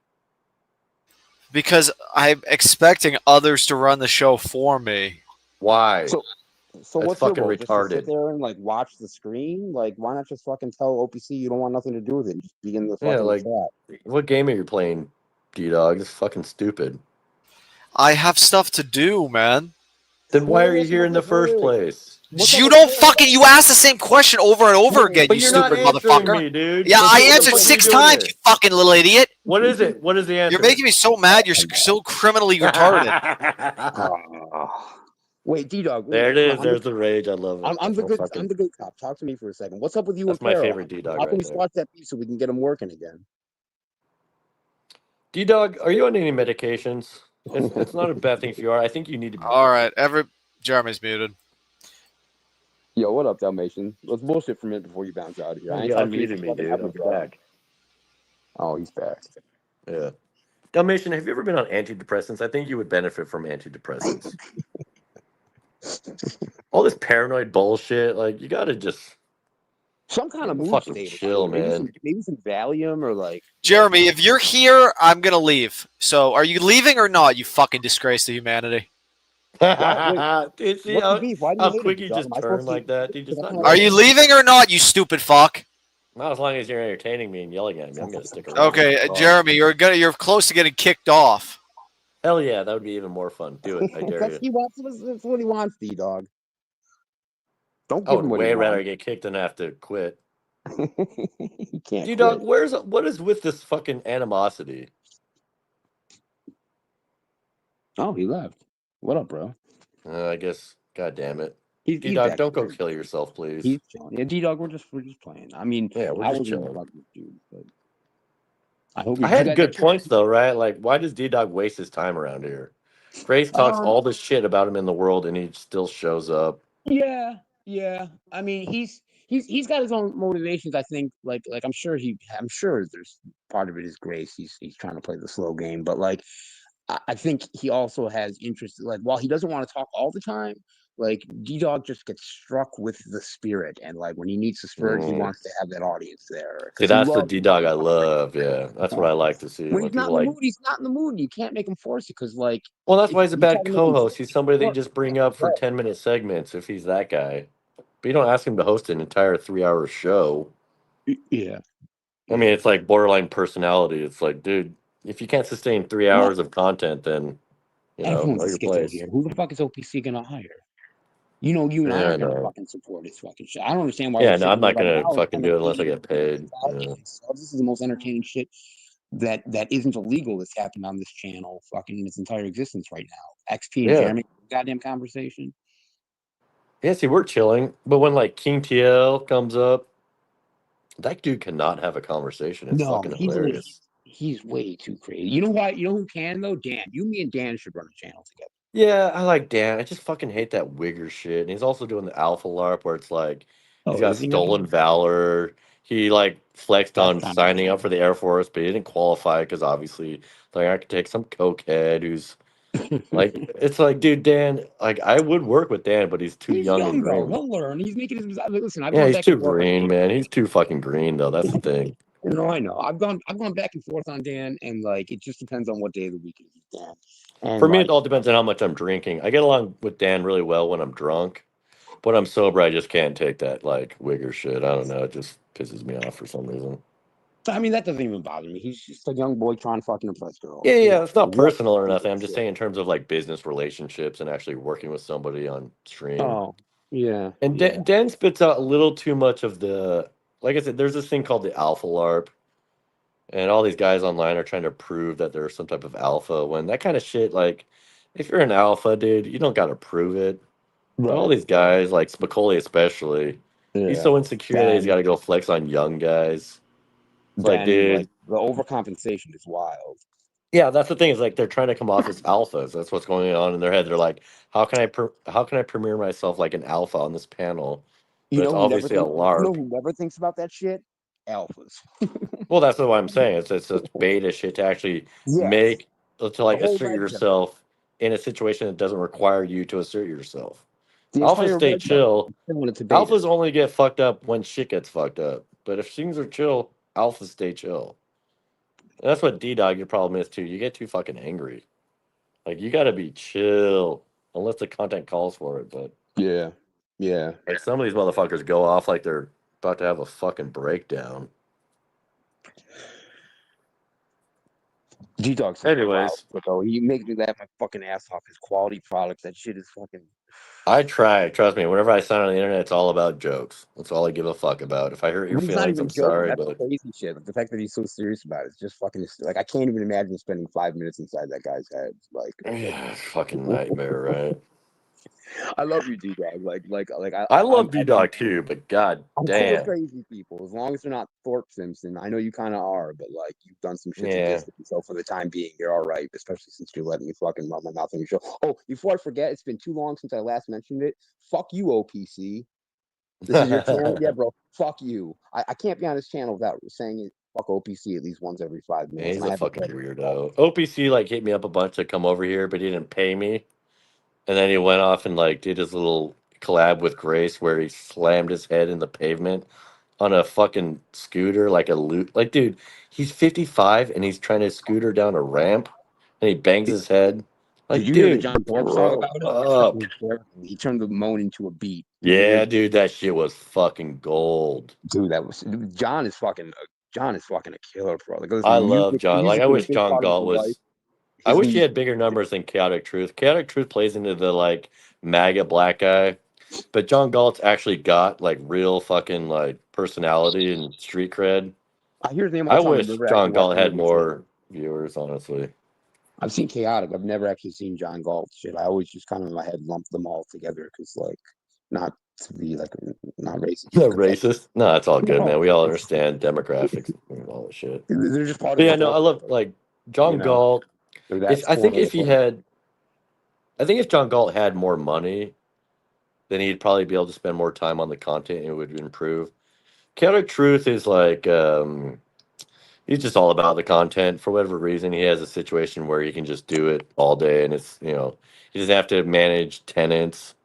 Because I'm expecting others to run the show for me. Why? So That's what's your fucking role? Just to sit retarded. there and like watch the screen? Like, why not just fucking tell OPC you don't want nothing to do with it? Just be in the Yeah, fucking like, chat. what game are you playing, D-Dog? It's fucking stupid. I have stuff to do, man. Then why are you here in the first place? You don't fucking. You ask the same question over and over again, But you you're not stupid answering motherfucker. me, dude. Yeah, So I what the answered fuck are you 6 doing times, here? you fucking little idiot. What is it? What is the answer? You're making me so mad. You're so criminally retarded. Wait, D-Dog. There it come on, is. There's the rage. I love it. I'm That's the my good. I'm the good cop. Talk to me for a second. What's up with you That's and my Carol? favorite D-Dog How can right we there. start that beef so we can get him working again? D-Dog, are you on any medications? It's not a bad thing if you are. I think you need to be. All right, Jeremy's muted. Yo, what up, Dalmatian? Let's bullshit for a minute before you bounce out of here. I ain't You trying to be unmuted me, dude. I'm back. Oh, he's back. Yeah. Dalmatian, have you ever been on antidepressants? I think you would benefit from antidepressants. All this paranoid bullshit, like, you gotta just some kind of mood fucking stabilizer. chill, man. Maybe some Valium or like. Jeremy, if you're here, I'm gonna leave. So, are you leaving or not? You fucking disgrace to humanity. Dude, see What's the beef? Why do you how hate quick him, you dog? just Am I turn supposed to- like that? Dude, just not Are you leaving or not? You stupid fuck. Not as long as you're entertaining me and yelling at me. I'm gonna stick around. Okay, Jeremy, you're close to getting kicked off. Hell yeah, that would be even more fun. Do it. I dare That's, you. he wants, that's what he wants, D-Dog. Don't I give would him what way he rather wants. get kicked than have to quit. He can't D-Dog, quit. what is with this fucking animosity? Oh, he left. What up, bro? I guess, god damn it. He's D-Dog, back don't go there. kill yourself, please. He's chilling. Yeah, D-Dog, we're just playing. I mean, Yeah, we're I just wasn't chilling. fucking with dude, but I hope I had good points though, right? Like, why does D-Dog waste his time around here? Grace talks all this shit about him in the world, and he still shows up. Yeah. I mean, he's got his own motivations. I think, like I'm sure there's part of it is Grace. He's trying to play the slow game, but like I think he also has interest. Like while he doesn't want to talk all the time, like D-Dog just gets struck with the spirit, and like when he needs the spirit, he wants to have that audience there. See, that's the D-Dog I love. Yeah, that's what I like to see. When When he's not people in the like, mood, he's not in the mood. You can't make him force it because, like, well, that's why he's a if you try bad to make him co-host. force He's it, somebody they look, just bring up for 10-minute segments if he's that guy. But you don't ask him to host an entire 3-hour show. Yeah. I mean, it's like borderline personality. It's like, dude, if you can't sustain 3 hours of content, then everyone's know a your schizo place. here. Who the fuck is OPC gonna hire? You know, you and I Yeah, I aren't gonna know. fucking support this fucking shit. I don't understand why Yeah, we're no, I'm sitting here not right gonna now. fucking do it unless I get paid. Yeah. This is the most entertaining shit that isn't illegal that's happened on this channel fucking in its entire existence right now. XP and Yeah. Jeremy, goddamn conversation. Yeah, see, we're chilling, but when like King TL comes up, that dude cannot have a conversation. It's fucking hilarious. He's way too crazy. You know why? You know who can though? Dan. Me and Dan should run a channel together. Yeah, I like Dan. I just fucking hate that wigger shit. And he's also doing the Alpha LARP where it's like he's got is he now? stolen valor. He like flexed That's on kinda signing up for the Air Force, but he didn't qualify because obviously, like, I could take some cokehead who's like, it's like, dude, Dan, like, I would work with Dan, but he's too He's young young and though. green. He'll learn. He's making his. Listen, I've Yeah, gone he's back too and forth. green, man. He's too fucking green, though. That's the thing. No, I know. I've gone back and forth on Dan, and like it just depends on what day of the week it is, Dan. And For me, like, it all depends on how much I'm drinking. I get along with Dan really well when I'm drunk. When I'm sober, I just can't take that like wigger shit. I don't know. It just pisses me off for some reason. I mean, that doesn't even bother me. He's just a young boy trying to fucking impress girls. Yeah, You yeah. know, It's not what- personal or nothing. I'm just saying in terms of like business relationships and actually working with somebody on stream. Oh, yeah. And yeah. Dan spits out a little too much of the, like I said, there's this thing called the alpha LARP. And all these guys online are trying to prove that they're some type of alpha when that kind of shit, like, if you're an alpha, dude, you don't got to prove it. But all these guys, like Spicoli especially, he's Yeah. so insecure that he's Dan- got to go flex on young guys. It's like, Dan, dude. like, the overcompensation is wild. Yeah, that's the thing. Is like they're trying to come off as alphas. That's what's going on in their head. They're like, how can I premiere myself like an alpha on this panel? But You it's know, who never obviously a thinks, LARP. who never thinks about that shit? Alphas. Well, that's what I'm saying. It's a beta shit to actually make to like The whole assert red yourself in a situation that doesn't require you to assert yourself. The Alphas entire stay red chill. when it's a beta. Alphas only get fucked up when shit gets fucked up. But if things are chill, alphas stay chill. That's what D-Dog, your problem is too. You get too fucking angry. Like, you gotta be chill. Unless the content calls for it, but... Yeah. Yeah. Like, some of these motherfuckers go off like they're about to have a fucking breakdown. G-Dog's Anyways. though. He makes me laugh my fucking ass off. His quality products, that shit is fucking... I try. Trust me. Whenever I sign on the internet, it's all about jokes. That's all I give a fuck about. If I hurt your He's not feelings, even I'm joking. sorry, That's but crazy shit. Like, the fact that he's so serious about it is just fucking... Like, I can't even imagine spending 5 minutes inside that guy's head. Like... yeah, fucking nightmare, right? I love you, D-Dog. I love D-Dog too, but god I'm cool with damn. crazy people, as long as they're not Thorp Simpson. I know you kind of are, but like you've done some shit Yeah. sadistic, so for the time being, you're all right. Especially since you're letting me fucking run my mouth on your show. Oh, before I forget, it's been too long since I last mentioned it. Fuck you, OPC. This is your channel, yeah, bro. Fuck you. I can't be on this channel without saying it. Fuck OPC at least once every 5 minutes. Yeah, he's and I a have fucking weirdo. OPC like hit me up a bunch to come over here, but he didn't pay me. And then he went off and like did his little collab with Grace where he slammed his head in the pavement on a fucking scooter, like a loot. Like, dude, he's 55 and he's trying to scooter down a ramp, and he bangs his head. Like, Did you hear the dude, John Thorpe song about it? up. He turned the moan into a beat. Yeah, dude, that shit was fucking gold. Dude, John is fucking a killer, bro. Like, listen, I love John. Like, I wish John Galt was. I wish he had bigger numbers than Chaotic Truth. Chaotic Truth plays into the like MAGA black guy, but John Galt's actually got like real fucking like personality and street cred. I hear his name all I the time. wish John Galt had more viewers, honestly. I've seen Chaotic. I've never actually seen John Galt shit. I always just kind of in my head lump them all together because, like, not to be like not racist. Racist? No, it's all good, man. We all understand demographics and all that shit. They're just part But of yeah, the no, I love like John Galt. I think if John Galt had more money, then he'd probably be able to spend more time on the content and it would improve. Chaotic Truth is like he's just all about the content. For whatever reason, he has a situation where he can just do it all day, and it's he doesn't have to manage tenants.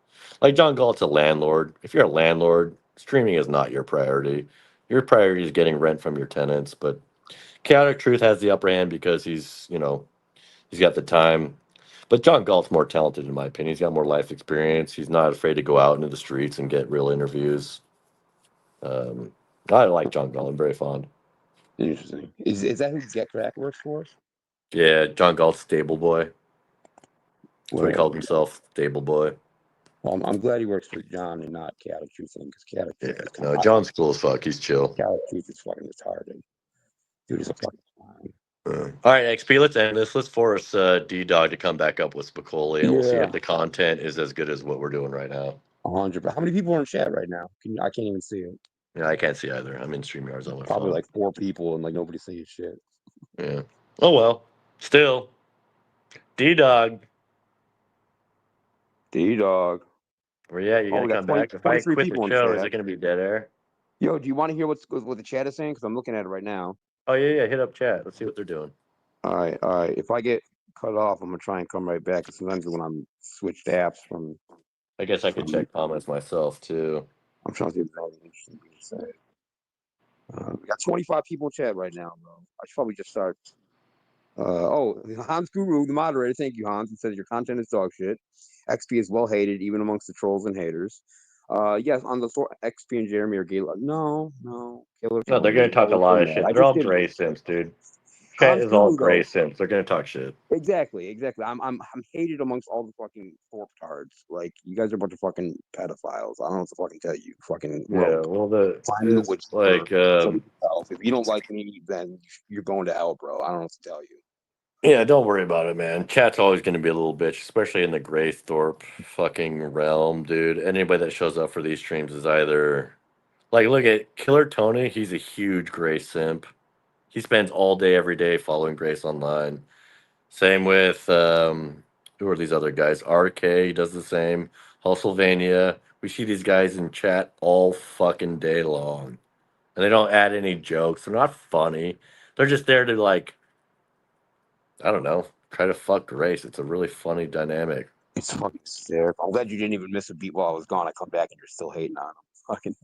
Like John Galt's a landlord. If you're a landlord, streaming is not your priority. Your priority is getting rent from your tenants. But Chaotic Truth has the upper hand because he's got the time. But John Galt's more talented, in my opinion. He's got more life experience. He's not afraid to go out into the streets and get real interviews. I like John Galt. I'm very fond. Interesting. Is that who Get Crack works for? Yeah, John Galt's stable boy. That's what he called himself, stable boy. Well, I'm glad he works for John and not Chaotic Truth, because Chaotic Truth is no, John's cool as fuck. He's chill. Chaotic Truth is fucking retarded. Dude is a fucking all right, XP, let's end this. Let's force D-Dog to come back up with Spicoli, and we'll see if the content is as good as what we're doing right now. 100. How many people are in chat right now? I can't even see it. Yeah, I can't see either. I'm in StreamYards on my Probably phone. like 4 people, and like nobody sees shit. Yeah. Oh well. Still, D-Dog. D-Dog. Where you at? You gotta come back. If I quit the show, is it gonna be dead air? Yo, do you want to hear what the chat is saying? Because I'm looking at it right now. Oh yeah. Hit up chat. Let's see what they're doing. All right. If I get cut off, I'm gonna try and come right back. Because sometimes when I'm switched apps from, I guess I could check comments myself too. I'm trying to see if there's anything interesting being said. We got 25 people in chat right now, bro. I should probably just start. Hans Guru, the moderator. Thank you, Hans. He says your content is dog shit. XP is well hated, even amongst the trolls and haters. Yes, on the XP and Jeremy are gay. No, Killer. No, they're gonna talk a lot of shit. They're all gray simps, dude. Chat is all gray simps. They're gonna talk shit. Exactly. I'm hated amongst all the fucking Thorp tards. Like, you guys are a bunch of fucking pedophiles. I don't know what to fucking tell you. Fucking if you don't like me, then you're going to hell, bro. I don't know what to tell you. Yeah, don't worry about it, man. Chat's always going to be a little bitch, especially in the Gray Thorp fucking realm, dude. Anybody that shows up for these streams is either... Like, look at Killer Tony. He's a huge Gray simp. He spends all day, every day following Grace online. Same with... who are these other guys? RK does the same. Hustlevania. We see these guys in chat all fucking day long. And they don't add any jokes. They're not funny. They're just there to, like... I don't know. Try to fuck Grace. It's a really funny dynamic. It's fucking sick. I'm glad you didn't even miss a beat while I was gone. I come back and you're still hating on him. Fucking.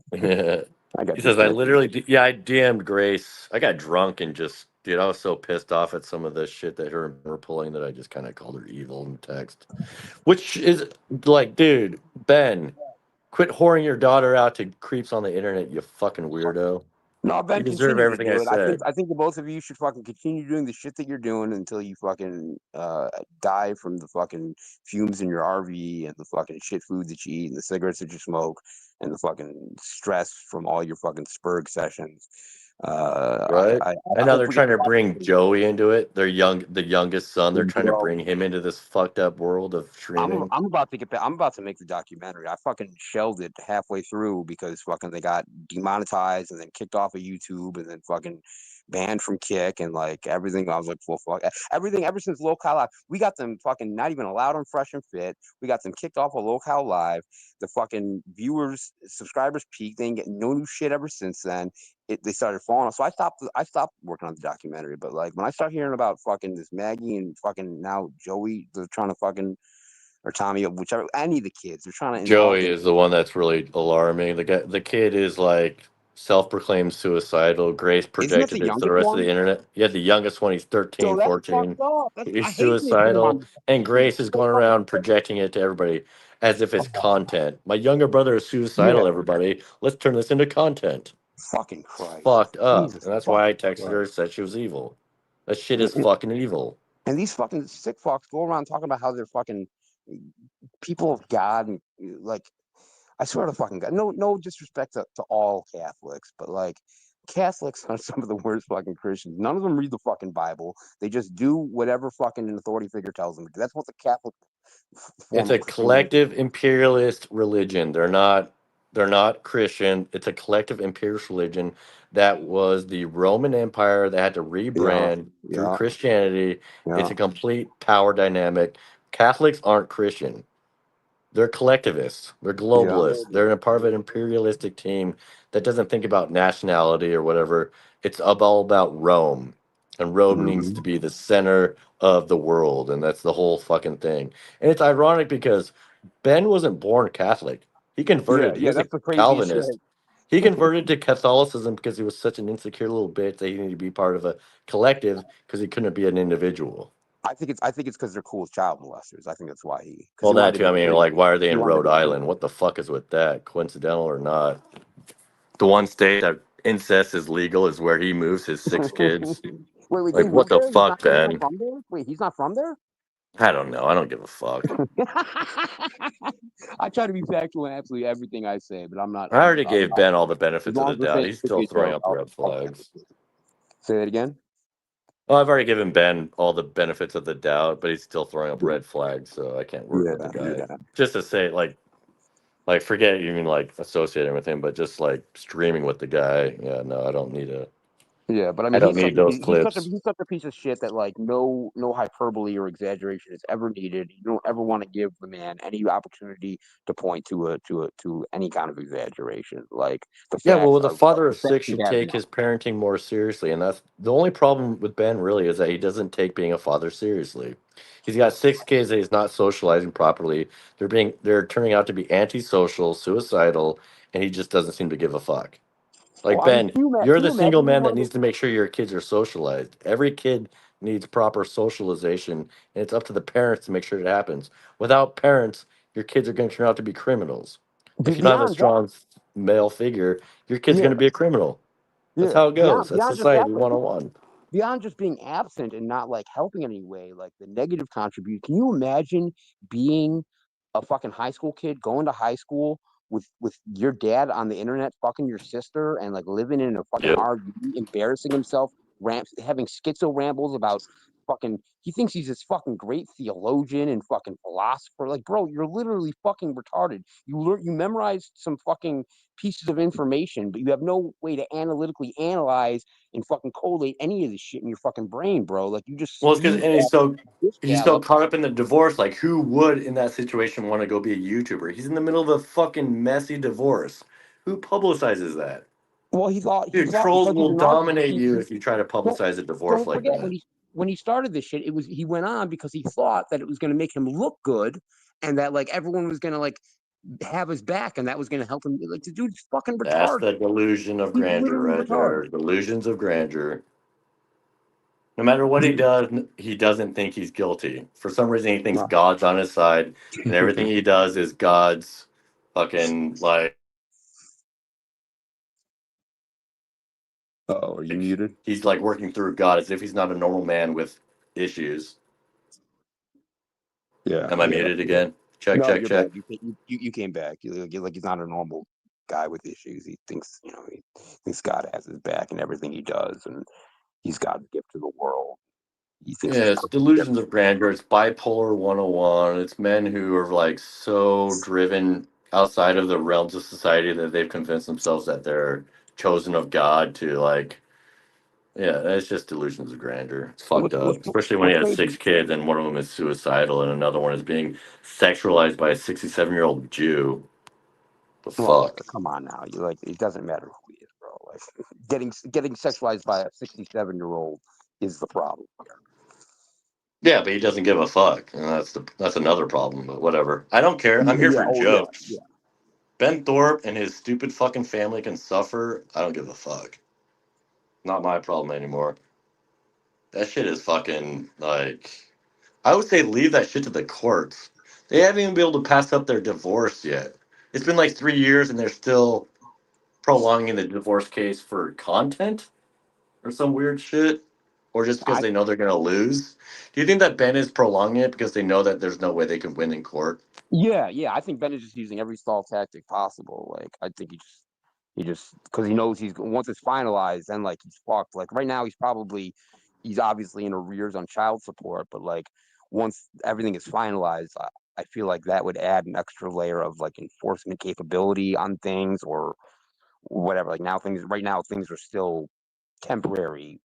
He says, I literally, I DM'd Grace. I got drunk and just Dude, I was so pissed off at some of the shit that her and Ben were pulling that I just kind of called her evil in text. Which is like, dude, Ben, quit whoring your daughter out to creeps on the internet, you fucking weirdo. No, Ben, You deserve continue to everything I do it. said. I think the both of you should fucking continue doing the shit that you're doing until you fucking die from the fucking fumes in your RV and the fucking shit food that you eat and the cigarettes that you smoke and the fucking stress from all your fucking Spurg sessions. Right? I And now hope they're we get trying to bring Joey into it. The youngest son. They're trying to bro. bring him into this fucked up world of streaming. I'm about to get back. I'm about to make the documentary. I fucking shelved it halfway through because fucking they got demonetized and then kicked off of YouTube and then fucking banned from Kick and like everything. I was like, well, fuck everything. Ever since Locale Live, we got them fucking not even allowed on Fresh and Fit. We got them kicked off of Locale Live. The fucking viewers, subscribers peaked. They ain't getting no new shit ever since then. They started falling off. So I stopped working on the documentary. But like when I start hearing about fucking this Maggie and fucking now Joey, they're trying to fucking or Tommy, whichever, any of the kids. They're trying to involve Joey them. is the one that's really alarming. The kid is like self-proclaimed suicidal. Grace Isn't that projected the it to the youngest rest of the one? internet. Yeah, the youngest one, he's So 13, that's 14. fucked up. I He's hate when they put them suicidal. on. And Grace is So going fucking, around projecting it to everybody as if it's content. My younger brother is suicidal, yeah, everybody. Let's turn this into content. fucking It's Christ, fucked up. Jesus And that's why I fucking texted her, Christ. said she was evil. That shit is fucking evil. And these fucking sick fucks go around talking about how they're fucking people of God and like I swear to fucking God, no disrespect to all Catholics, but like Catholics are some of the worst fucking Christians. None of them read the fucking Bible. They just do whatever fucking an authority figure tells them. That's what the Catholic It's form of a Christianity. collective imperialist religion. They're not Christian. It's a collective imperialist religion that was the Roman Empire that had to Yeah, rebrand through yeah, Christianity. yeah, It's a complete power dynamic. Catholics aren't Christian. They're collectivists. They're yeah. globalists. They're a part of an imperialistic team that doesn't think about nationality or whatever. It's all about Rome. And Rome needs to Mm-hmm. be the center of the world. And that's the whole fucking thing. And it's ironic because Ben wasn't born Catholic. He Yeah, converted. He yeah. was a That's the craziest Calvinist. shit. He converted to Catholicism because he was such an insecure little bitch that he needed to be part of a collective because he couldn't be an individual. I think it's because they're cool as child molesters. I think that's why because Well, he that wanted too. I to mean, be like, why are they he in wanted Rhode to be Island? What the fuck is with that? Coincidental or not? The one state that incest is legal is where he moves his 6 kids. wait, they Like, what live the there? fuck, He's not Ben? from there? Wait, he's not from there? I don't know. I don't give a fuck. I try to be factual in absolutely everything I say, but I'm not. I already gave Ben all the As benefits of long the as we're doubt. saying He's still stupid throwing joke, up red flags. say that again. Well, I've already given Ben all the benefits of the doubt, but he's still throwing up Yeah, red flags, so I can't work with the guy. yeah. Just to say, like forget even like associating with him, but just like streaming with the guy. Yeah, no, I don't need a. Yeah, but I I mean, don't need those clips. he's such a piece of shit that like no hyperbole or exaggeration is ever needed. You don't ever want to give the man any opportunity to point to any kind of exaggeration. Like the Yeah, well, facts the are father the of facts six we should have take now. his parenting more seriously, and that's the only problem with Ben. Really, is that he doesn't take being a father seriously. He's got 6 kids that he's not socializing properly. They're turning out to be antisocial, suicidal, and he just doesn't seem to give a fuck. Well, Like I mean, Ben, you're can the you single imagine being man one that of those? needs to make sure your kids are socialized. Every kid needs proper socialization, and it's up to the parents to make sure it happens. Without parents, your kids are going to turn out to be criminals. If you don't have a Beyond that, strong male figure, your kid's going yeah, to be a criminal. That's yeah. how it goes. That's Beyond just society that, 101. beyond just being absent and not like helping in any way, like the negative contribute. Can you imagine being a fucking high school kid, going to high school with your dad on the internet fucking your sister and like living in a fucking Yep. RV, embarrassing himself, having schizo rambles about fucking he thinks he's this fucking great theologian and fucking philosopher. Like, bro, you're literally fucking retarded. You memorized some fucking pieces of information, but you have no way to analytically analyze and fucking collate any of this shit in your fucking brain, bro. Like you just Well, it's because spew and he's so gallop. caught up in the divorce. Like, who would in that situation want to go be a YouTuber? He's in the middle of a fucking messy divorce. Who publicizes that? Well, he Dude, thought trolls because he's will a narcissist. dominate you if you try to Don't publicize a divorce don't like forget that. when he started this shit, he went on because he thought that it was going to make him look good, and that like everyone was going to like have his back, and that was going to help him. Like the dude's fucking That's retarded. the delusion of He's grandeur literally right retarded. there. Delusions of grandeur. No matter what he does, he doesn't think he's guilty. For some reason, he thinks No. God's on his side, and everything he does is God's fucking like. Oh, are you muted? He's like working through God as if he's not a normal man with issues. Yeah. Am I Yeah. muted again? Check, No, check, you're check. back. You came back. You're like he's not a normal guy with issues. He thinks he thinks God has his back in everything he does, and he's God's gift to the world. He thinks Yeah, he's it's delusions of grandeur. It's bipolar 101. It's men who are like so driven outside of the realms of society that they've convinced themselves that they're chosen of God to like. Yeah, it's just delusions of grandeur. It's fucked up, especially when he what's has crazy. 6 kids and one of them is suicidal and another one is being sexualized by a 67-year-old Jew. The Well, fuck? come on now. You like it doesn't matter who he is, bro. Like getting sexualized by a 67-year-old is the problem. Yeah, but he doesn't give a fuck, and that's another problem. But whatever. I don't care. I'm here Yeah. for Oh yeah. jokes. Ben Thorpe and his stupid fucking family can suffer. I don't give a fuck. Not my problem anymore. That shit is fucking like. I would say leave that shit to the courts. They haven't even been able to pass up their divorce yet. It's been like 3 years and they're still prolonging the divorce case for content or some weird shit, or just because I they know they're gonna lose. Do you think that Ben is prolonging it because they know that there's no way they can win in court? Yeah. I think Ben is just using every stall tactic possible. Like I think he just because he knows he's once it's finalized, then like he's fucked. Like right now, he's obviously in arrears on child support, but like once everything is finalized, I feel like that would add an extra layer of like enforcement capability on things or whatever. Like right now things are still temporary,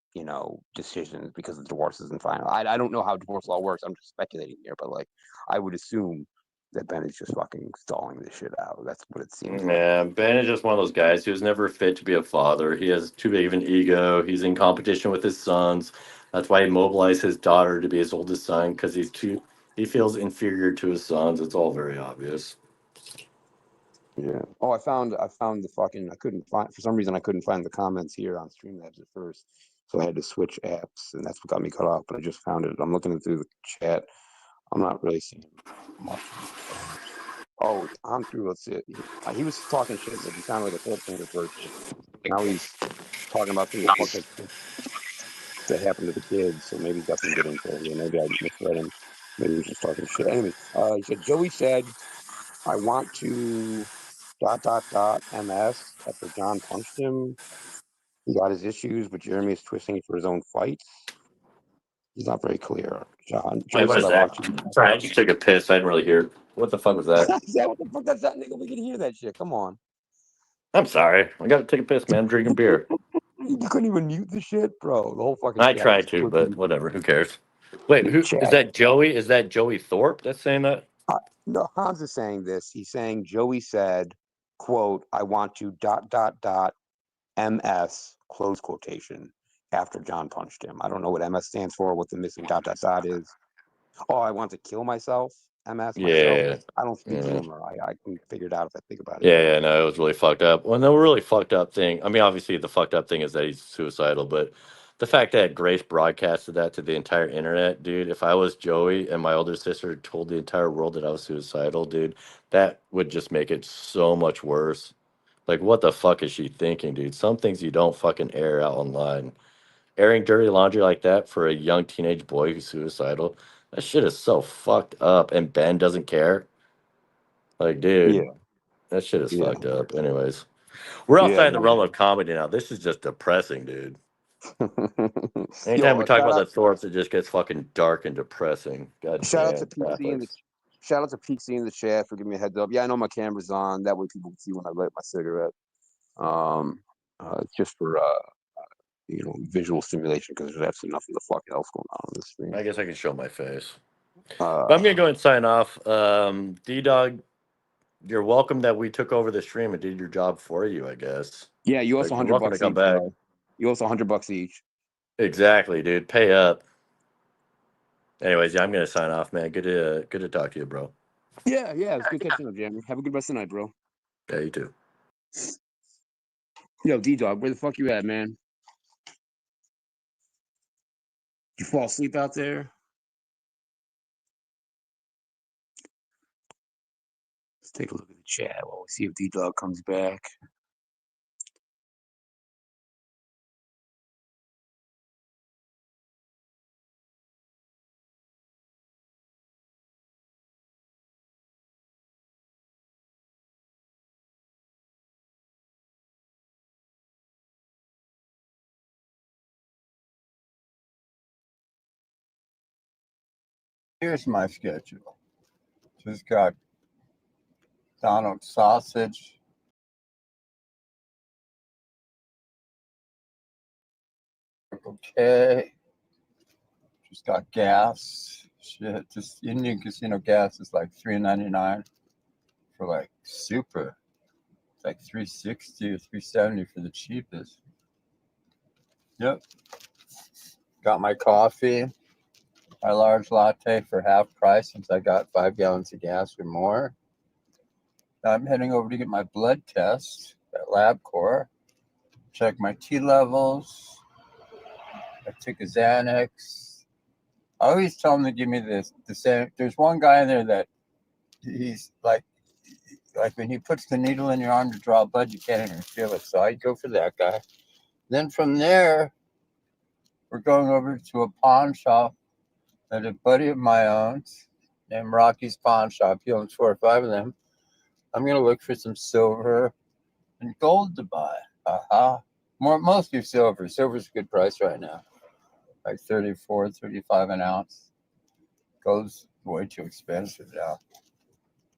decisions because the divorce isn't final. I don't know how divorce law works. I'm just speculating here, but like I would assume that Ben is just fucking stalling this shit out. That's what it seems like. Yeah, Ben is just one of those guys who's never fit to be a father. He has too big of an ego. He's in competition with his sons. That's why he mobilized his daughter to be his oldest son because he feels inferior to his sons. It's all very obvious. Yeah. Oh, I found the fucking. I couldn't find for some reason. I couldn't find the comments here on Streamlabs at first, so I had to switch apps, and that's what got me cut off. But I just found it. I'm looking through the chat. I'm not really seeing much. Oh, it's on through. Let's see. He was talking shit. Like he sounded like a Thorpe Sanders person. Now he's talking about some of the fucked up shit that happened to the kids. So maybe he's got some good info here. Maybe I misread him. Maybe he was just talking shit. Anyways, he said Joey said, "I want to MS after John punched him. He got his issues, but Jeremy is twisting it for his own fights. He's not very clear. Wait, Joey what said, is I that? want to." Sorry, I just took a piss. I didn't really hear. What the fuck was that? Is that what the fuck? That's that nigga. We can hear that shit. Come on. I'm sorry. I got to take a piss, man. I'm drinking beer. You couldn't even mute the shit, bro. The whole fucking I chat was tried to, but flipping. whatever. Who cares? Wait, The who is chat. that? Joey? Is that Joey Thorpe that's saying that? No, Hans is saying this. He's saying Joey said, "quote I want to MS close quotation after John punched him." I don't know what MS stands for. What the missing dot is. Oh, I want to kill myself. MS myself. Yeah. I don't speak Yeah. Zoomer. I can figure it out if I think about it. Yeah, no, it was really fucked up. Well, the really fucked up thing. I mean, obviously, the fucked up thing is that he's suicidal, but the fact that Grace broadcasted that to the entire internet, dude. If I was Joey and my older sister told the entire world that I was suicidal, dude, that would just make it so much worse. Like, what the fuck is she thinking, dude? Some things you don't fucking air out online. Airing dirty laundry like that for a young teenage boy who's suicidal, that shit is so fucked up. And Ben doesn't care. Like, dude. Yeah, That shit is yeah, fucked up. Anyways, we're yeah, outside the man. realm of comedy now. This is just depressing, dude. Anytime Yo, we talk about the Thorps, it just gets fucking dark and depressing. God shout out to damn, PC in the Catholics. shout out to PC in the chat for giving me a heads up. Yeah, I know my camera's on. That way people can see when I light my cigarette. Um, it's just for visual stimulation because there's absolutely nothing the fuck else going on this stream. I guess I can show my face. Uh, But I'm gonna go and sign off. D Dog, you're welcome that we took over the stream and did your job for you. I guess. yeah, you Like, also you're $100 welcome to come each, back. bro. You also $100 each. Exactly, dude. Pay up. Anyways, yeah, I'm gonna sign off, man. Good to talk to you, bro. Yeah, it's good catching up, Jeremy. Have a good rest of the night, bro. Yeah, you too. Yo, D Dog, where the fuck you at, man? You fall asleep out there? Let's take a look at the chat while we see if D-Dog comes back. Here's my schedule. Just got Donald sausage. Okay. Just got gas. Shit. Just Indian casino gas is like $3.99 for like super. It's like $3.60 or $3.70 for the cheapest. Yep. Got my coffee. My large latte for half price since I got 5 gallons of gas or more. Now I'm heading over to get my blood test at LabCorp. Check my T levels. I took a Xanax. I always tell them to give me the same. There's one guy in there that he's like when he puts the needle in your arm to draw blood, you can't even feel it. So I go for that guy. Then from there, we're going over to a pawn shop that a buddy of mine owns, named Rocky's Pawn Shop. He owns 4 or 5 of them. I'm gonna look for some silver and gold to buy. Mostly silver. Silver's a good price right now. Like 34, 35 an ounce. Gold's way too expensive now.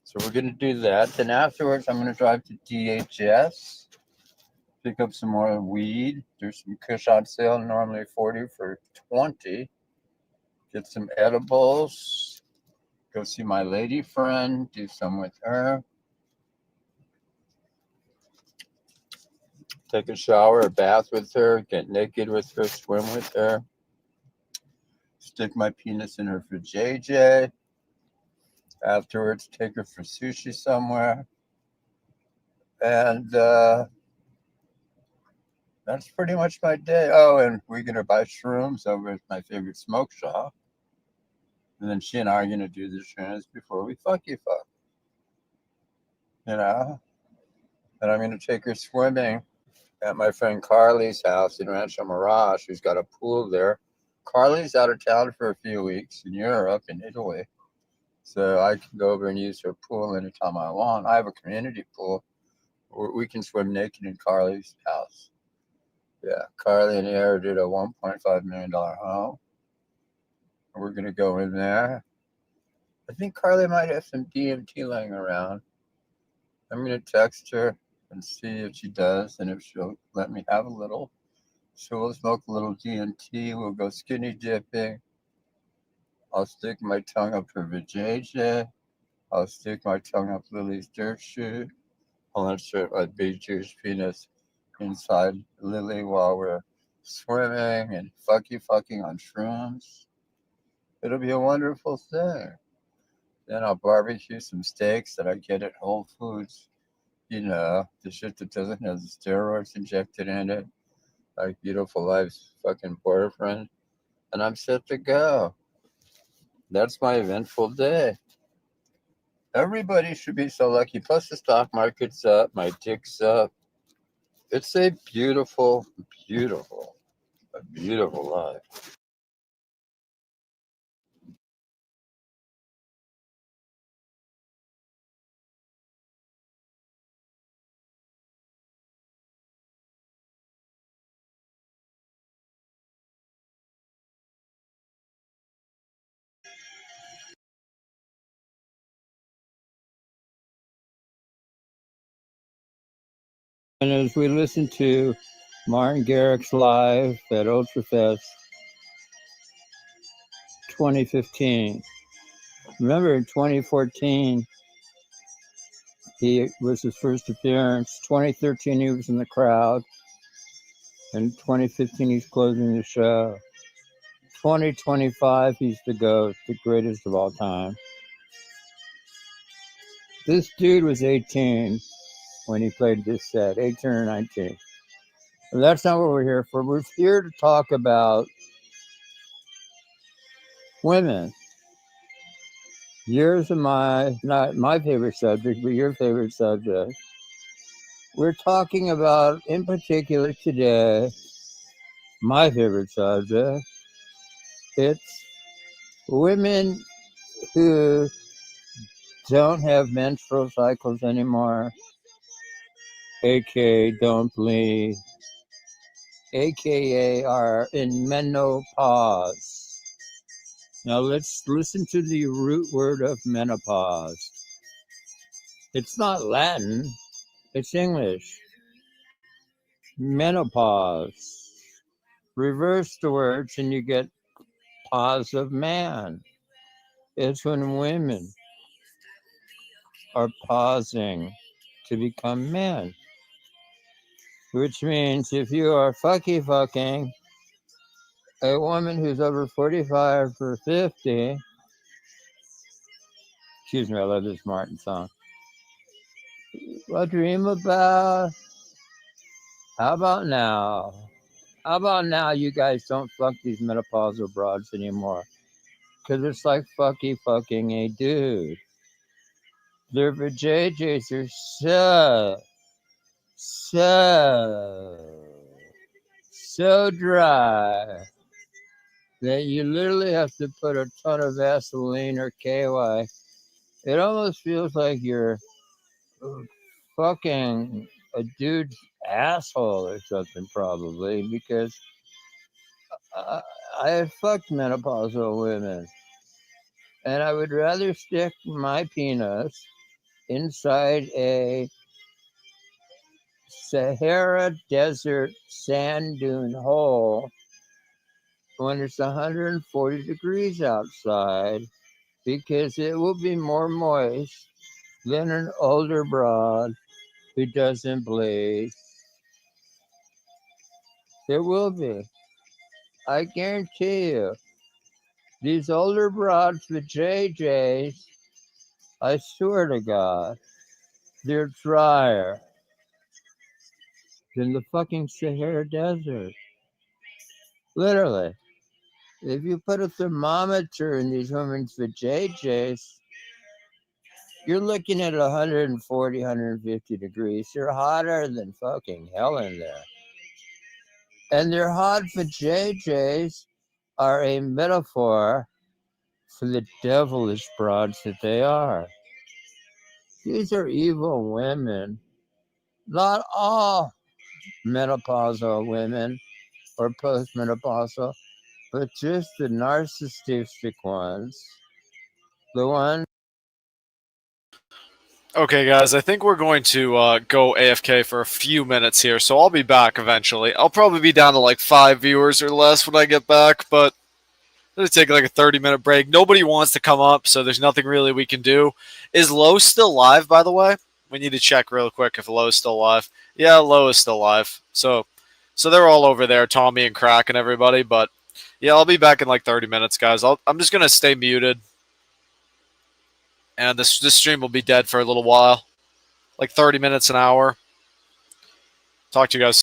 So we're gonna do that. Then afterwards, I'm gonna drive to DHS, pick up some more weed. There's some kush on sale, normally 40 for 20. Get some edibles. Go see my lady friend, do some with her. Take a shower, a bath with her, get naked with her, swim with her. Stick my penis in her for JJ. Afterwards, take her for sushi somewhere. And that's pretty much my day. Oh, and we're going to buy shrooms over at my favorite smoke shop. And then she and I are going to do the shrooms before we fuck. You know? And I'm going to take her swimming at my friend Carly's house in Rancho Mirage, who's got a pool there. Carly's out of town for a few weeks in Europe, in Italy. So I can go over and use her pool anytime I want. I have a community pool where we can swim naked in Carly's house. Yeah, Carly inherited a $1.5 million home. We're going to go in there. I think Carly might have some DMT laying around. I'm going to text her and see if she does, and if she'll let me have a little. So we'll smoke a little DMT. We'll go skinny dipping. I'll stick my tongue up her vajayjay. I'll stick my tongue up Lily's dirt chute. I'll insert my big Jewish penis inside Lily while we're swimming and fucking on shrooms. It'll be a wonderful thing. Then I'll barbecue some steaks that I get at Whole Foods. You know, the shit that doesn't have the steroids injected in it. Like Beautiful Life's fucking boyfriend. And I'm set to go. That's my eventful day. Everybody should be so lucky. Plus the stock market's up. My dick's up. It's a beautiful, beautiful life. And as we listen to Martin Garrix live at Ultrafest 2015, remember in 2014, he was his first appearance. 2013, he was in the crowd. In 2015, he's closing the show. 2025, he's the GOAT, the greatest of all time. This dude was 18 when he played this set, 18 or 19. But that's not what we're here for. We're here to talk about women. Yours and not my favorite subject, but your favorite subject. We're talking about, in particular today, my favorite subject. It's women who don't have menstrual cycles anymore, aka don't bleed, aka are in menopause. Now let's listen to the root word of menopause. It's not Latin, it's English. Menopause. Reverse the words and you get pause of man. It's when women are pausing to become men. Which means if you are fucking a woman who's over 45 or 50, excuse me, I love this Martin song. Well, dream about, how about now? How about now you guys don't fuck these menopausal broads anymore? Because it's like fucking a dude. Their vajayjays are so dry that you literally have to put a ton of Vaseline or KY. It almost feels like you're fucking a dude's asshole or something, probably, because I have fucked menopausal women, and I would rather stick my penis inside a Sahara Desert sand dune hole when it's 140 degrees outside, because it will be more moist than an older broad who doesn't bleed. It will be. I guarantee you. These older broads with JJs, I swear to God, they're drier than the fucking Sahara Desert. Literally. If you put a thermometer in these women's vajayjays, you're looking at 140, 150 degrees. They're hotter than fucking hell in there. And their hot vajayjays are a metaphor for the devilish broads that they are. These are evil women. Not all menopausal women or postmenopausal, but just the narcissistic ones. The one. Okay, guys, I think we're going to go AFK for a few minutes here, so I'll be back eventually. I'll probably be down to like 5 viewers or less when I get back, but I'm going to take like a 30-minute break. Nobody wants to come up, so there's nothing really we can do. Is Lowe still live, by the way? We need to check real quick if Lowe's still live. Yeah, Lowe is still live. So they're all over there, Tommy and Crack and everybody, but yeah, I'll be back in like 30 minutes, guys. I'm just going to stay muted, and this stream will be dead for a little while. Like 30 minutes, an hour. Talk to you guys.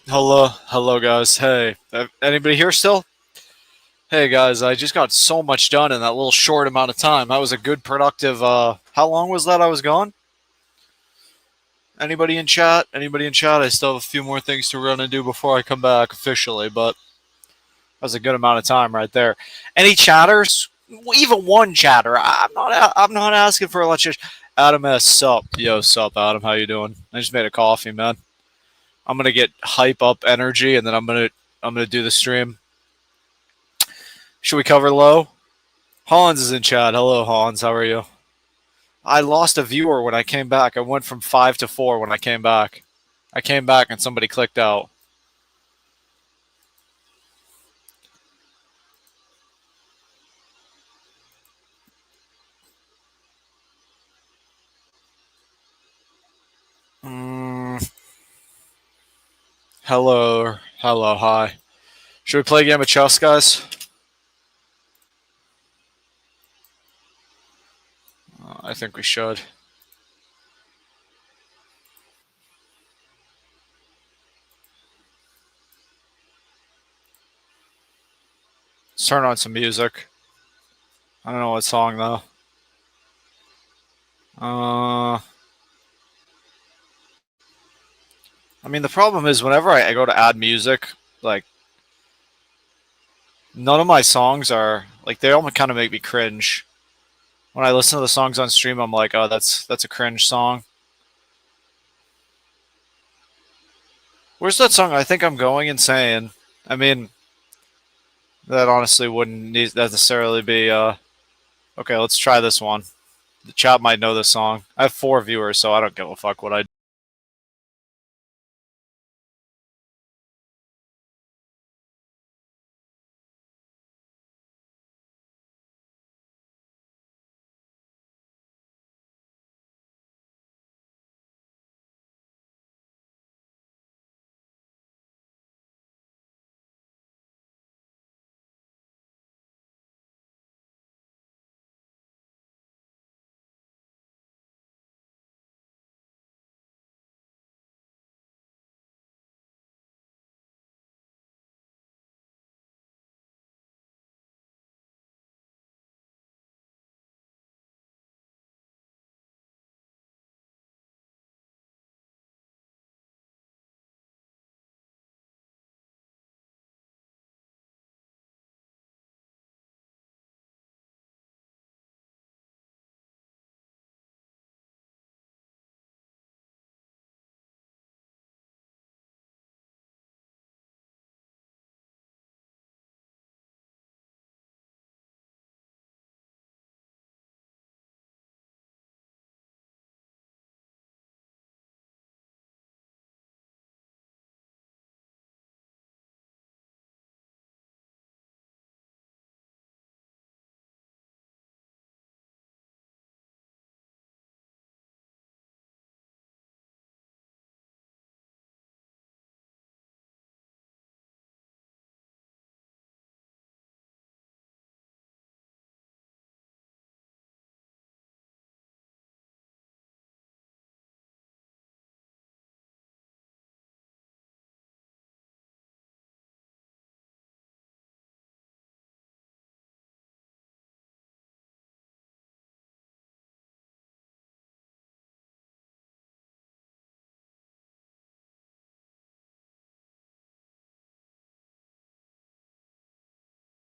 Hello, guys. Hey, anybody here still? Hey, guys. I just got so much done in that little short amount of time. That was a good, productive. How long was that? I was gone. Anybody in chat? Anybody in chat? I still have a few more things to run and do before I come back officially, but that was a good amount of time right there. Any chatters? Even one chatter. I'm not. I'm not asking for a lot of. Adam S. Sup? Yo, sup, Adam? How you doing? I just made a coffee, man. I'm gonna get hype up energy, and then I'm gonna do the stream. Should we cover low? Hans is in chat. Hello, Hans. How are you? I lost a viewer when I came back. I went from 5 to 4 when I came back. I came back and somebody clicked out. Hello, hi. Should we play a game of chess, guys? I think we should. Let's turn on some music. I don't know what song though. I mean, the problem is whenever I go to add music, like none of my songs are like they almost kind of make me cringe. When I listen to the songs on stream, I'm like, oh, that's a cringe song. Where's that song? I think I'm going insane. I mean, that honestly wouldn't necessarily be. Okay, let's try this one. The chat might know this song. I have 4 viewers, so I don't give a fuck what I.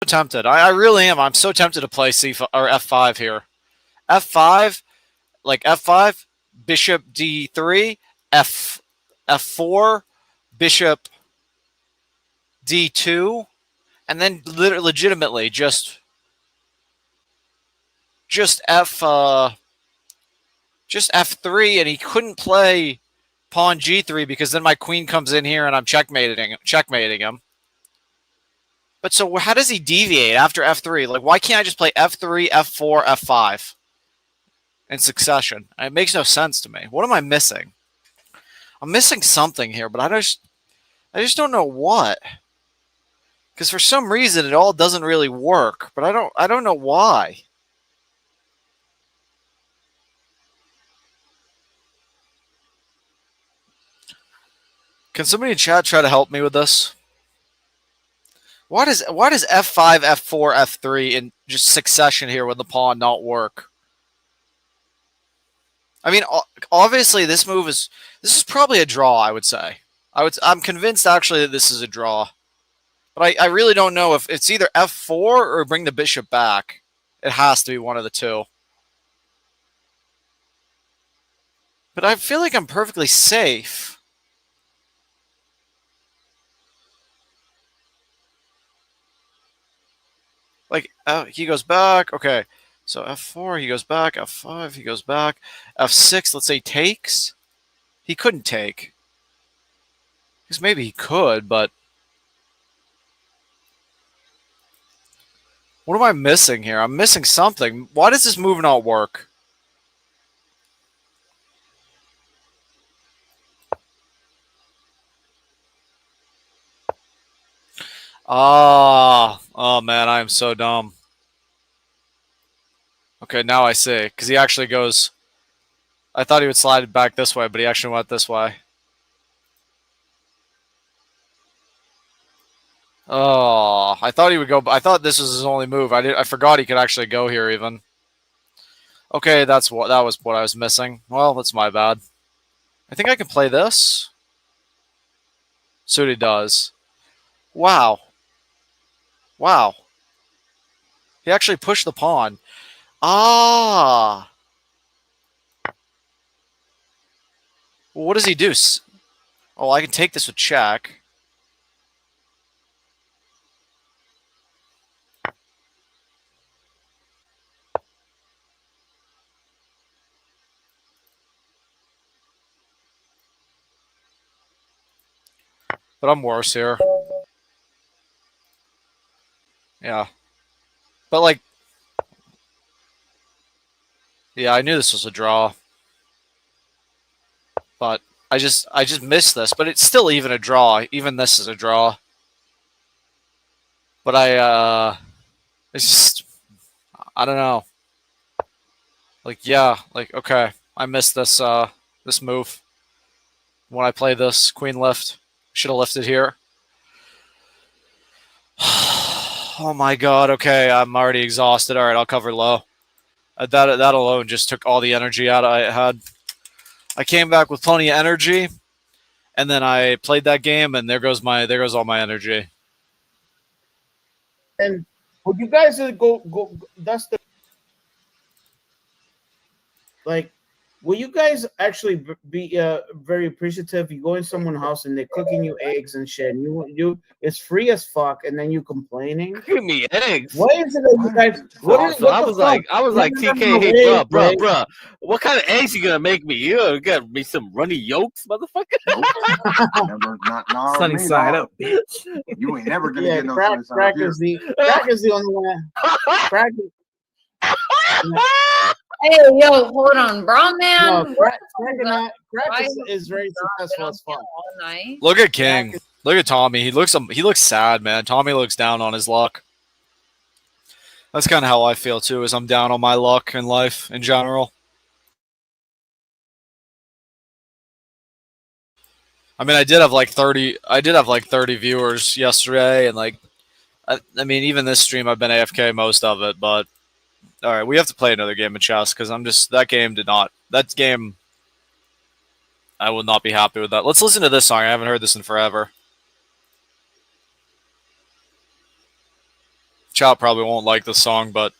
Tempted. I really am. I'm so tempted to play C5 or F5 here. F5, like F5, Bishop D3, F4, Bishop D2, and then legitimately just just F3, and he couldn't play pawn G3 because then my queen comes in here and I'm checkmating him. But so how does he deviate after F3? Like, why can't I just play F3, F4, F5 in succession? It makes no sense to me. What am I missing? I'm missing something here, but I just don't know what. Because for some reason it all doesn't really work, but I don't know why. Can somebody in chat try to help me with this? Why does F5, F4, F3 in just succession here with the pawn not work? I mean, obviously this is probably a draw. I would say. I'm convinced actually that this is a draw, but I really don't know if it's either F4 or bring the bishop back. It has to be one of the two. But I feel like I'm perfectly safe. Like, he goes back. Okay. So F4, he goes back. F5, he goes back. F6, let's say takes. He couldn't take. Because maybe he could, but... What am I missing here? I'm missing something. Why does this move not work? Oh man, I am so dumb. Okay, now I see. Because he actually goes... I thought he would slide it back this way, but he actually went this way. Oh, I thought he would go... I thought this was his only move. I forgot he could actually go here even. Okay, that was what I was missing. Well, that's my bad. I think I can play this. So he does. Wow. Wow. He actually pushed the pawn. Ah. Well, what does he do? Oh, I can take this with check. But I'm worse here. Yeah. But like... Yeah, I knew this was a draw. But I just missed this. But it's still even a draw. Even this is a draw. But it's just... I don't know. Like, yeah. Like, okay. I missed this, this move. When I play this queen lift. Should have lifted here. Oh my god, okay, I'm already exhausted. Alright, I'll cover low. That alone just took all the energy out I had. I came back with plenty of energy, and then I played that game, and there goes all my energy. And would you guys go? That's the like. Will you guys actually be very appreciative? You go in someone's house and they're cooking you eggs and shit. And you it's free as fuck, and then you complaining. Give me eggs. What is it that you guys? I was like, TK, hey, bro, what kind of eggs you gonna make me? You gonna make some runny yolks, motherfucker? Sunny side up, bitch. You ain't never gonna get no sunny side up. Crack is the only one. Crack is. Hey, yo, hold on, bro, man. No, Crack is very successful as fuck. Look at King. Look at Tommy. He looks sad, man. Tommy looks down on his luck. That's kind of how I feel too. Is I'm down on my luck in life in general. I mean, I did have like 30 viewers yesterday, and like, I mean, even this stream I've been AFK most of it, but. All right, we have to play another game of chess because that game I will not be happy with that. Let's listen to this song. I haven't heard this in forever. Chat probably won't like this song, but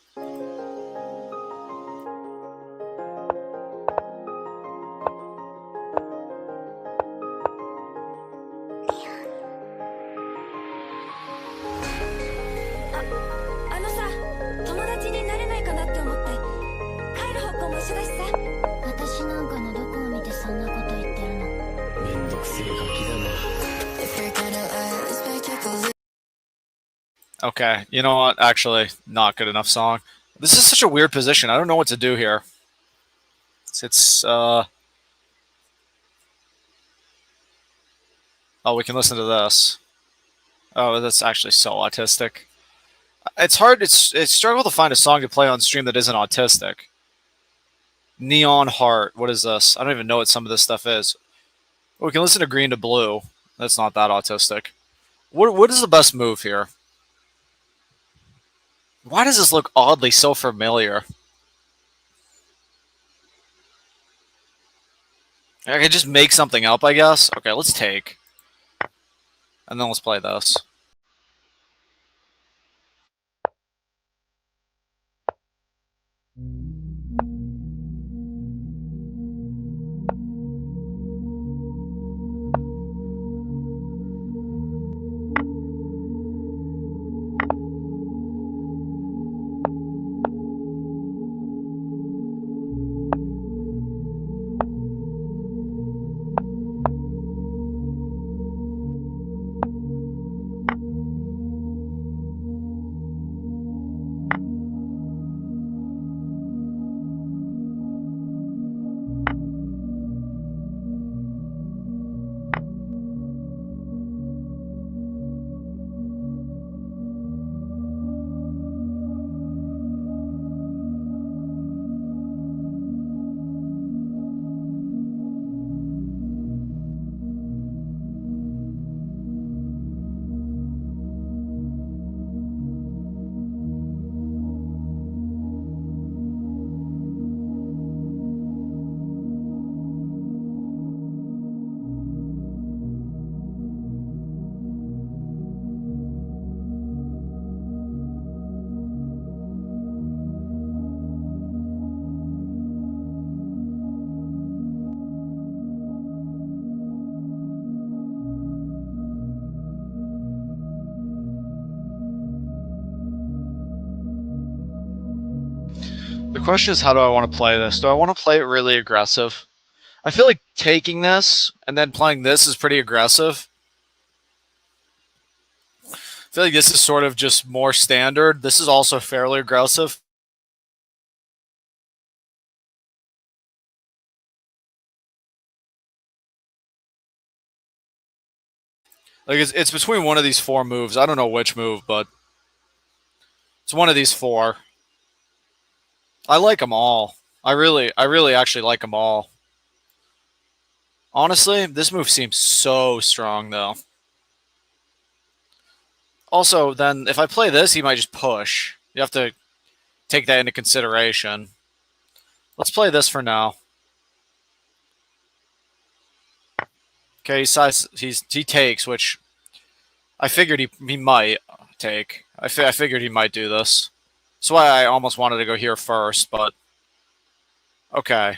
okay, you know what? Actually, not good enough song. This is such a weird position. I don't know what to do here. Oh, we can listen to this. Oh, that's actually so autistic. It's hard. It's struggle to find a song to play on stream that isn't autistic. Neon Heart. What is this? I don't even know what some of this stuff is. We can listen to Green to Blue. That's not that autistic. What is the best move here? Why does this look oddly so familiar? I could just make something up, I guess. Okay, let's take. And then let's play this. The question is, how do I want to play this? Do I want to play it really aggressive? I feel like taking this and then playing this is pretty aggressive. I feel like this is sort of just more standard. This is also fairly aggressive. Like it's between one of these four moves. I don't know which move, but it's one of these four. I like them all. I really actually like them all. Honestly, this move seems so strong, though. Also, then, if I play this, he might just push. You have to take that into consideration. Let's play this for now. Okay, he takes, which I figured he might take. I figured he might do this. That's why I almost wanted to go here first, but okay.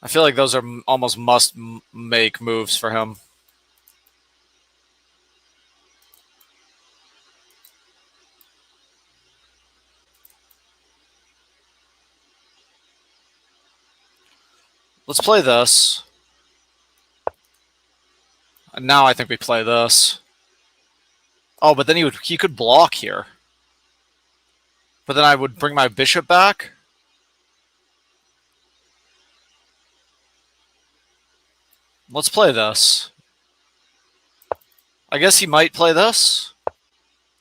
I feel like those are almost must-make moves for him. Let's play this. And now I think we play this. Oh, but then he could block here. But then I would bring my bishop back. Let's play this. I guess he might play this.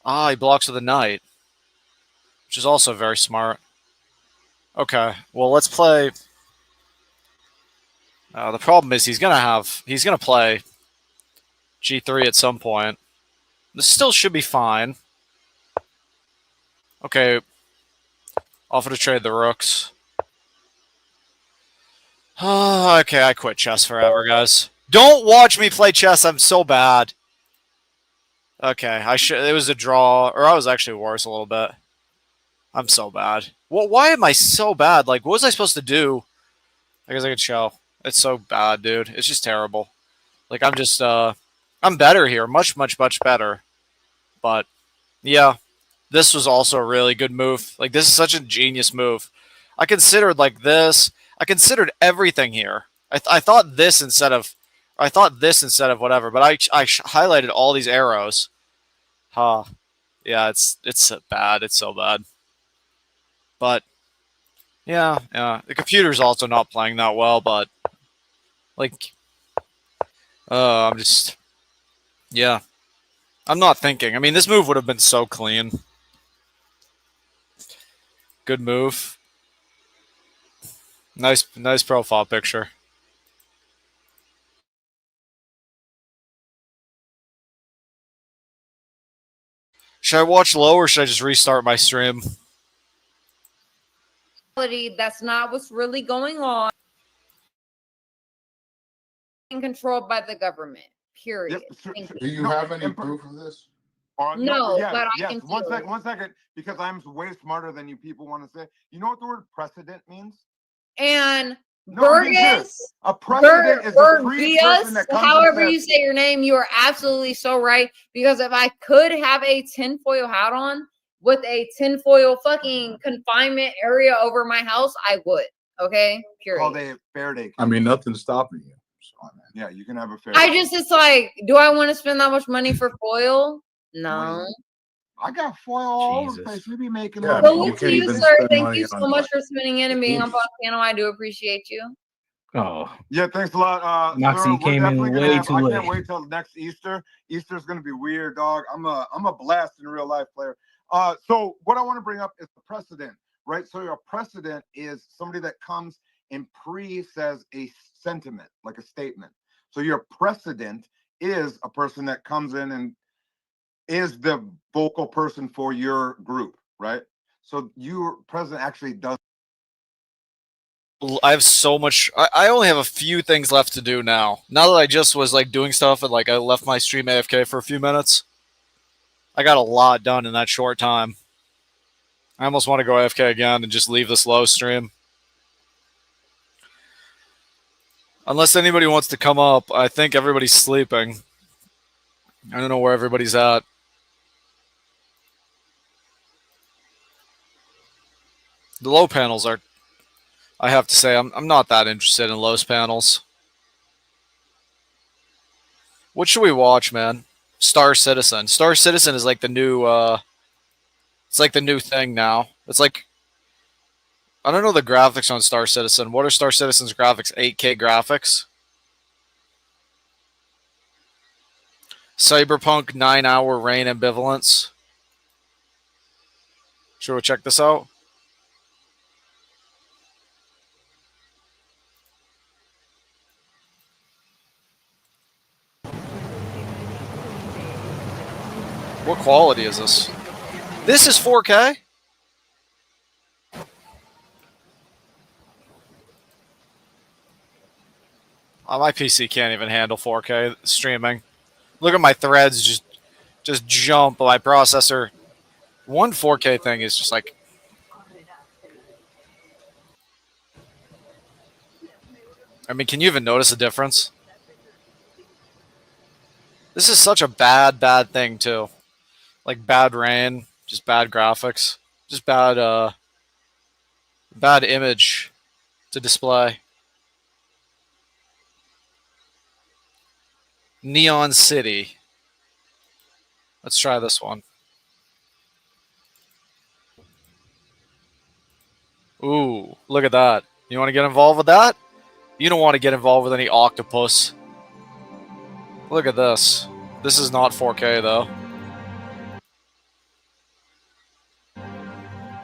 Ah, he blocks with a knight, which is also very smart. Okay, well, let's play. The problem is he's gonna play g3 at some point. This still should be fine. Okay, offer to trade the rooks. Okay, I quit chess forever, guys. Don't watch me play chess. I'm so bad. Okay, it was a draw, or I was actually worse a little bit. I'm so bad. Well, why am I so bad? Like, what was I supposed to do? I guess I could show. It's so bad, dude. It's just terrible. Like, I'm better here. Much, much, much better. But, yeah, this was also a really good move. Like, this is such a genius move. I considered, like, this. I considered everything here. I thought this instead of whatever, but I highlighted all these arrows. Huh. Yeah, it's bad. It's so bad. But, yeah. The computer's also not playing that well, but, like, I'm just, yeah. I'm not thinking. I mean, this move would have been so clean. Good move. Nice profile picture. Should I watch low or should I just restart my stream? That's not what's really going on. Controlled by the government. Period. Do you have any proof of this? No, yes, but I yes. can One feel second, it. one second, because I'm way smarter than you people want to say. You know what the word precedent means? And No, it means Burgess, this. A precedent is a free person that comes however and you says, say your name, you are absolutely so right. Because if I could have a tinfoil hat on with a tinfoil fucking confinement area over my house, I would. Okay? Period. called a Faraday. I mean, nothing's stopping you. So, yeah, you can have a I just, it's like, do I want to spend that much money for foil? No. I got foil all over the place. We be making Yeah, money. I mean, you Salute to can't you, even sir. spend Thank money you on so much like for spinning in and being on channel. I do appreciate you. Oh, Yeah, thanks a lot. Moxie Sir, we're came in definitely gonna way have, too I late. can't wait till next Easter. Easter's gonna be weird, dog. I'm a blast in real life player. So what I want to bring up is the precedent, right? So your precedent is somebody that comes and says a sentiment, like a statement. So your precedent is a person that comes in and is the vocal person for your group, right? So your president actually does. I have so much. I only have a few things left to do now. Now that I just was like doing stuff and like I left my stream AFK for a few minutes, I got a lot done in that short time. I almost want to go AFK again and just leave this low stream. Unless anybody wants to come up, I think everybody's sleeping. I don't know where everybody's at. The low panels are, I have to say, I'm not that interested in Lowe's panels. What should we watch, man? Star Citizen. Star Citizen is like the new, it's like the new thing now. It's like, I don't know the graphics on Star Citizen. What are Star Citizen's graphics? 8K graphics? Cyberpunk 9-hour rain ambivalence. Should we check this out? What quality is this? This is 4K? My PC can't even handle 4K streaming. Look at my threads just jump. My processor. One 4K thing is just like. I mean, can you even notice a difference? This is such a bad thing too. Like bad rain, just bad graphics, just bad image to display. Neon City. Let's try this one. Ooh, look at that. You want to get involved with that? You don't want to get involved with any octopus. Look at this. This is not 4K though.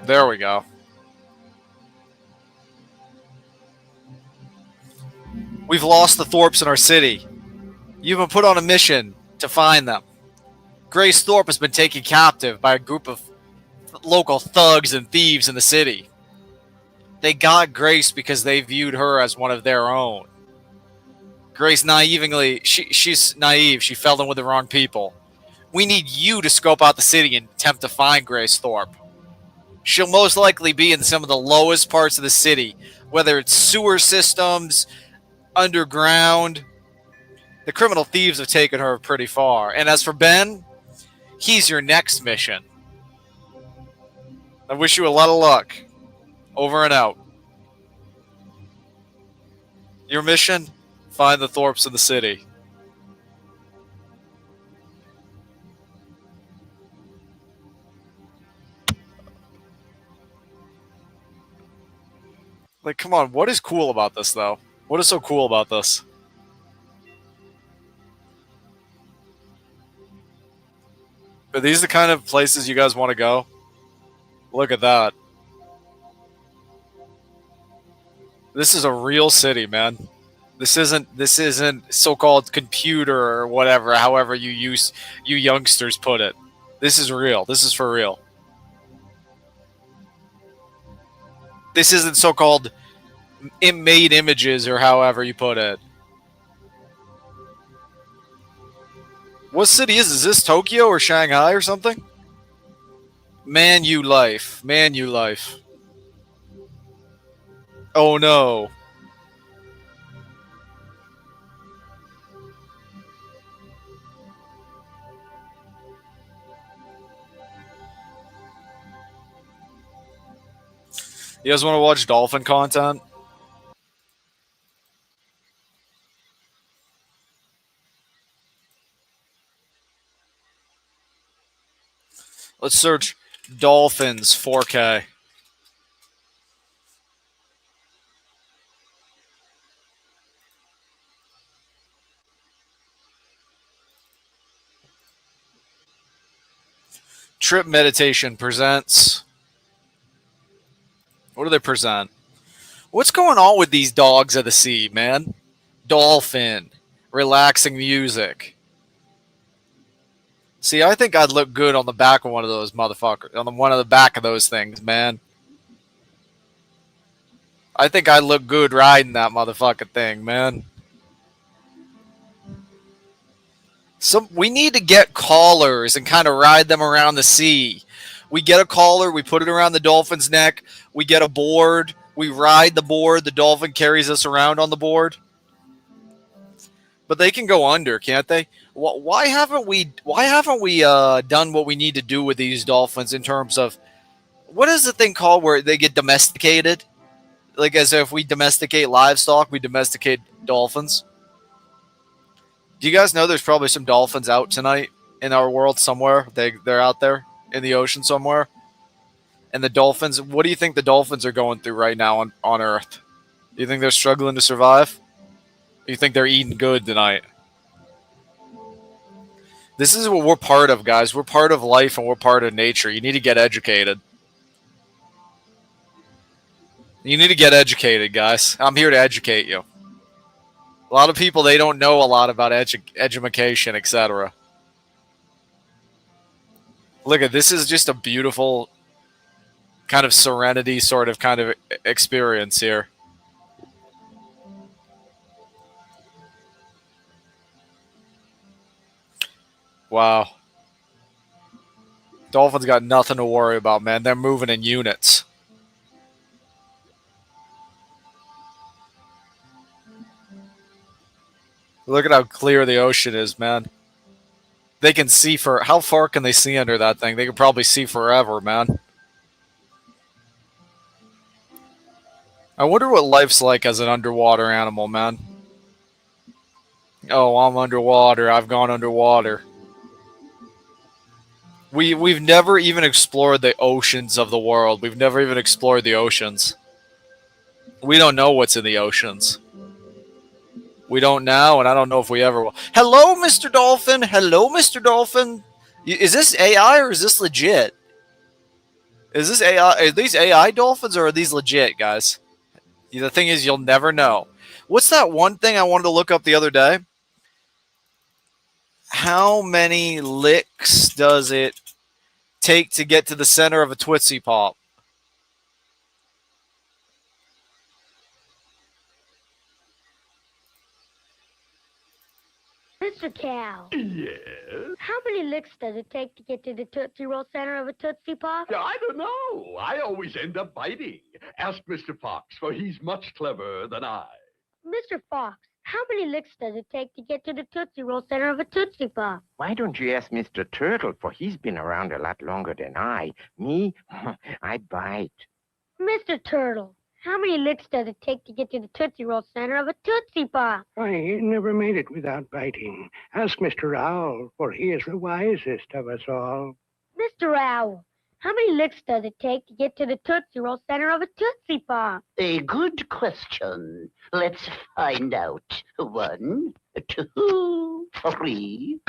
There we go. We've lost the Thorps in our city. You've been put on a mission to find them. Grace Thorpe has been taken captive by a group of local thugs and thieves in the city. They got Grace because they viewed her as one of their own. Grace naively, she's naive. She fell in with the wrong people. We need you to scope out the city and attempt to find Grace Thorpe. She'll most likely be in some of the lowest parts of the city, whether it's sewer systems, underground. The criminal thieves have taken her pretty far. And as for Ben, he's your next mission. I wish you a lot of luck. Over and out. Your mission? Find the Thorps in the city. Like, come on, what is cool about this, though? What is so cool about this? Are these the kind of places you guys want to go? Look at that. This is a real city, man. This isn't so-called computer or whatever, however you youngsters put it. This is real. This is for real. This isn't so-called made images or however you put it. What city is this? Is this Tokyo or Shanghai or something? Man, you life. Man, you life. Oh no. You guys want to watch dolphin content? Let's search dolphins 4K. Trip Meditation presents. What do they present? What's going on with these dogs of the sea, man? Dolphin. Relaxing music. See, I think I'd look good on the back of one of those motherfuckers. On one of the back of those things, man. I think I'd look good riding that motherfucking thing, man. We need to get collars and kind of ride them around the sea. We get a collar, we put it around the dolphin's neck, we get a board, we ride the board, the dolphin carries us around on the board. But they can go under, can't they? Why haven't we done what we need to do with these dolphins in terms of what is the thing called where they get domesticated? Like as if we domesticate livestock, we domesticate dolphins. Do you guys know there's probably some dolphins out tonight in our world somewhere? They're out there in the ocean somewhere. And the dolphins, what do you think the dolphins are going through right now on Earth? Do you think they're struggling to survive? Do you think they're eating good tonight? This is what we're part of, guys. We're part of life and we're part of nature. You need to get educated. You need to get educated, guys. I'm here to educate you. A lot of people, they don't know a lot about education, etc. Look at this is just a beautiful kind of serenity sort of kind of experience here. Wow. Dolphins got nothing to worry about, man. They're moving in units. Look at how clear the ocean is, man. They can see for... How far can they see under that thing? They can probably see forever, man. I wonder what life's like as an underwater animal, man. Oh, I'm underwater. I've gone underwater. We've never even explored the oceans of the world. We've never even explored the oceans. We don't know what's in the oceans. We don't now, and I don't know if we ever will. Hello, Mr. Dolphin. Hello, Mr. Dolphin. Is this AI or is this legit? Is this AI? Are these AI dolphins or are these legit, guys? The thing is, you'll never know. What's that one thing I wanted to look up the other day? How many licks does it take to get to the center of a Tootsie Pop? Mr. Cow. Yes? How many licks does it take to get to the Tootsie Roll center of a Tootsie Pop? I don't know. I always end up biting. Ask Mr. Fox, for he's much cleverer than I. Mr. Fox, how many licks does it take to get to the Tootsie Roll center of a Tootsie Pop? Why don't you ask Mr. Turtle, for he's been around a lot longer than I. Me, I bite. Mr. Turtle, how many licks does it take to get to the Tootsie Roll center of a Tootsie Pop? I never made it without biting. Ask Mr. Owl, for he is the wisest of us all. Mr. Owl, how many licks does it take to get to the Tootsie Roll center of a Tootsie Pop? A good question. Let's find out. 1, 2, 3.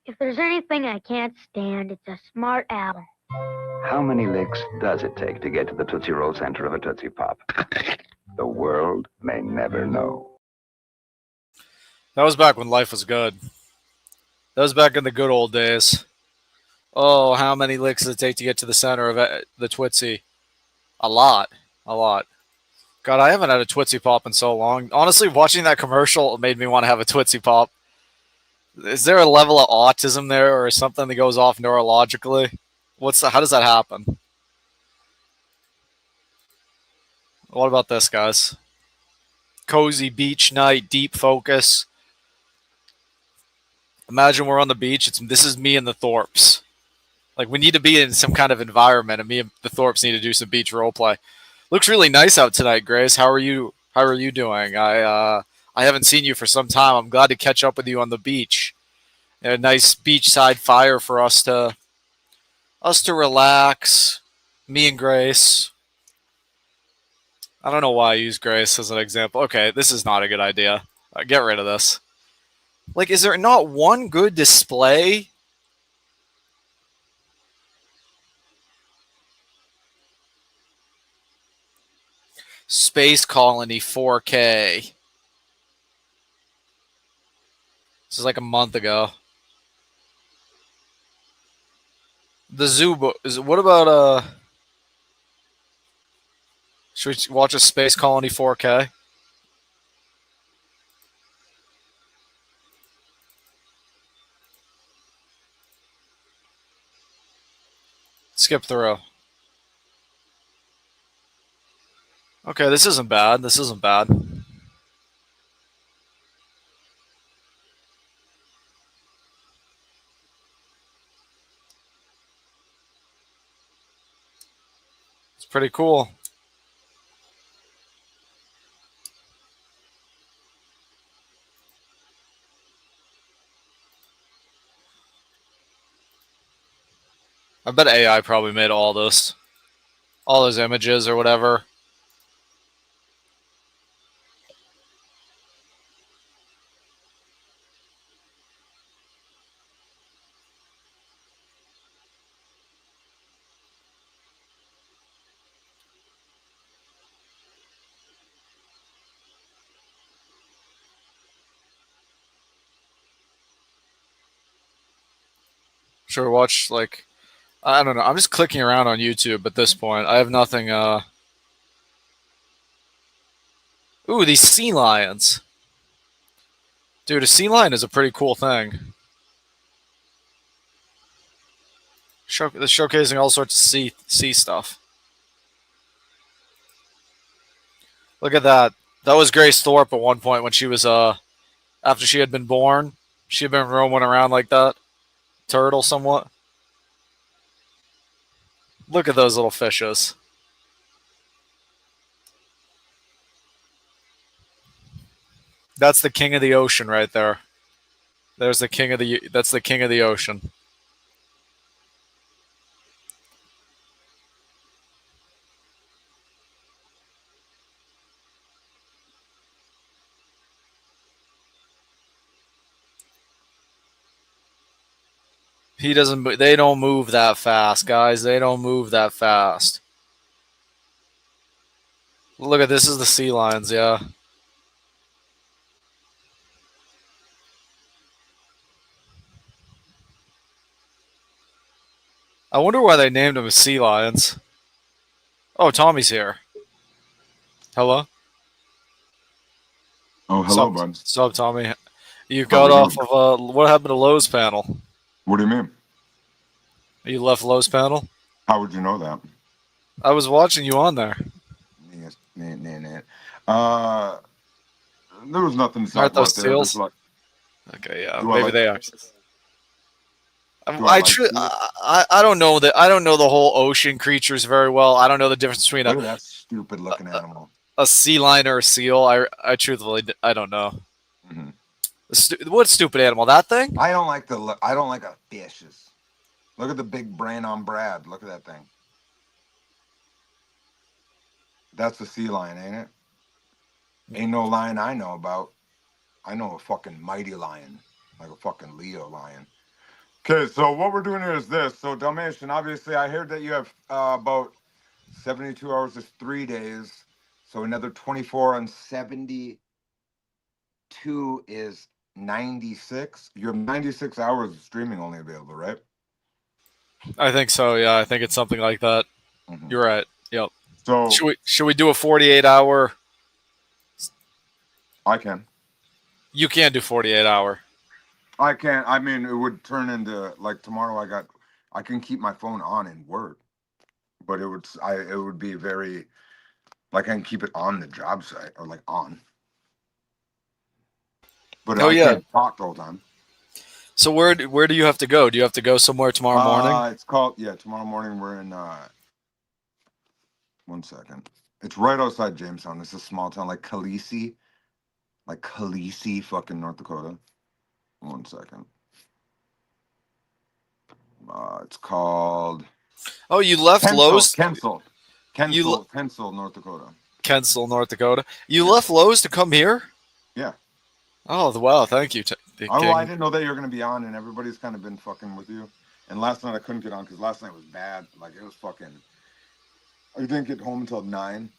If there's anything I can't stand, it's a smart owl. How many licks does it take to get to the Tootsie Roll center of a Tootsie Pop? The world may never know. That was back when life was good. That was back in the good old days. Oh, how many licks does it take to get to the center of the Twitsie? A lot. A lot. God, I haven't had a Twitsie Pop in so long. Honestly, watching that commercial made me want to have a Twitsie Pop. Is there a level of autism there or something that goes off neurologically? How does that happen? What about this, guys? Cozy beach night, deep focus. Imagine we're on the beach. This is me and the Thorps. Like, we need to be in some kind of environment, and me and the Thorps need to do some beach roleplay. Looks really nice out tonight, Grace. How are you? How are you doing? I haven't seen you for some time. I'm glad to catch up with you on the beach. A nice beachside fire for us to relax. Me and Grace. I don't know why I use Grace as an example. Okay, this is not a good idea. Get rid of this. Like, is there not one good display? Space Colony 4K. This is like a month ago. The zoo is what about should we watch a Space Colony 4K? Skip through. Okay, this isn't bad. This isn't bad. It's pretty cool. I bet AI probably made all this. All those images or whatever. Should we watch, like, I don't know. I'm just clicking around on YouTube at this point. I have nothing. Ooh, these sea lions. Dude, a sea lion is a pretty cool thing. They're showcasing all sorts of sea stuff. Look at that. That was Grace Thorp at one point when she was after she had been born. She had been roaming around like that. Turtle somewhat. Look at those little fishes. That's the king of the ocean right there. That's the king of the ocean. They don't move that fast, guys. They don't move that fast. Look at this is the sea lions, yeah. I wonder why they named them as sea lions. Oh, Tommy's here. Hello? Oh, hello, bud. What's up, Tommy? You got off of what happened to Lowe's panel? What do you mean? You left Lowe's panel? How would you know that? I was watching you on there. There was nothing to Aren't talk those about there. seals? Okay, yeah, Do I maybe like- they are. I I don't know that. I don't know the whole ocean creatures very well. I don't know the difference between Look at that stupid looking animal. a sea lion or a seal. I truthfully I don't know. Mm-hmm. What stupid animal? That thing? I don't like a fishes. Look at the big brain on Brad. Look at that thing. That's the sea lion, ain't it? Ain't no lion I know about. I know a fucking mighty lion, like a fucking Leo lion. Okay, so what we're doing here is this. So Dalmatian, obviously, I heard that you have about 72 hours is 3 days. So another 24 on 72 is 96. You have 96 hours of streaming only available, right? I think so. Yeah, I think it's something like that. You're right. Yep. So Should we do a 48-hour? I can. You can't do 48-hour. I can't. I mean, it would turn into like tomorrow. I can keep my phone on and work, but it would be very, like I can keep it on the job site or like on, but Oh I yeah. can't talk the whole time. So where do you have to go? Do you have to go somewhere tomorrow morning? It's called tomorrow morning we're in. 1 second. It's right outside Jamestown. It's a small town like Khaleesi, fucking North Dakota. 1 second. It's called. Oh, you left Lowe's. Kensel, North Dakota. Kensel, North Dakota. You left Lowe's to come here? Yeah. Oh, wow. Thank you, Oh, I King. didn't know that you were going to be on, and everybody's kind of been fucking with you. And last night I couldn't get on because last night was bad. Like it was fucking. I didn't get home until 9,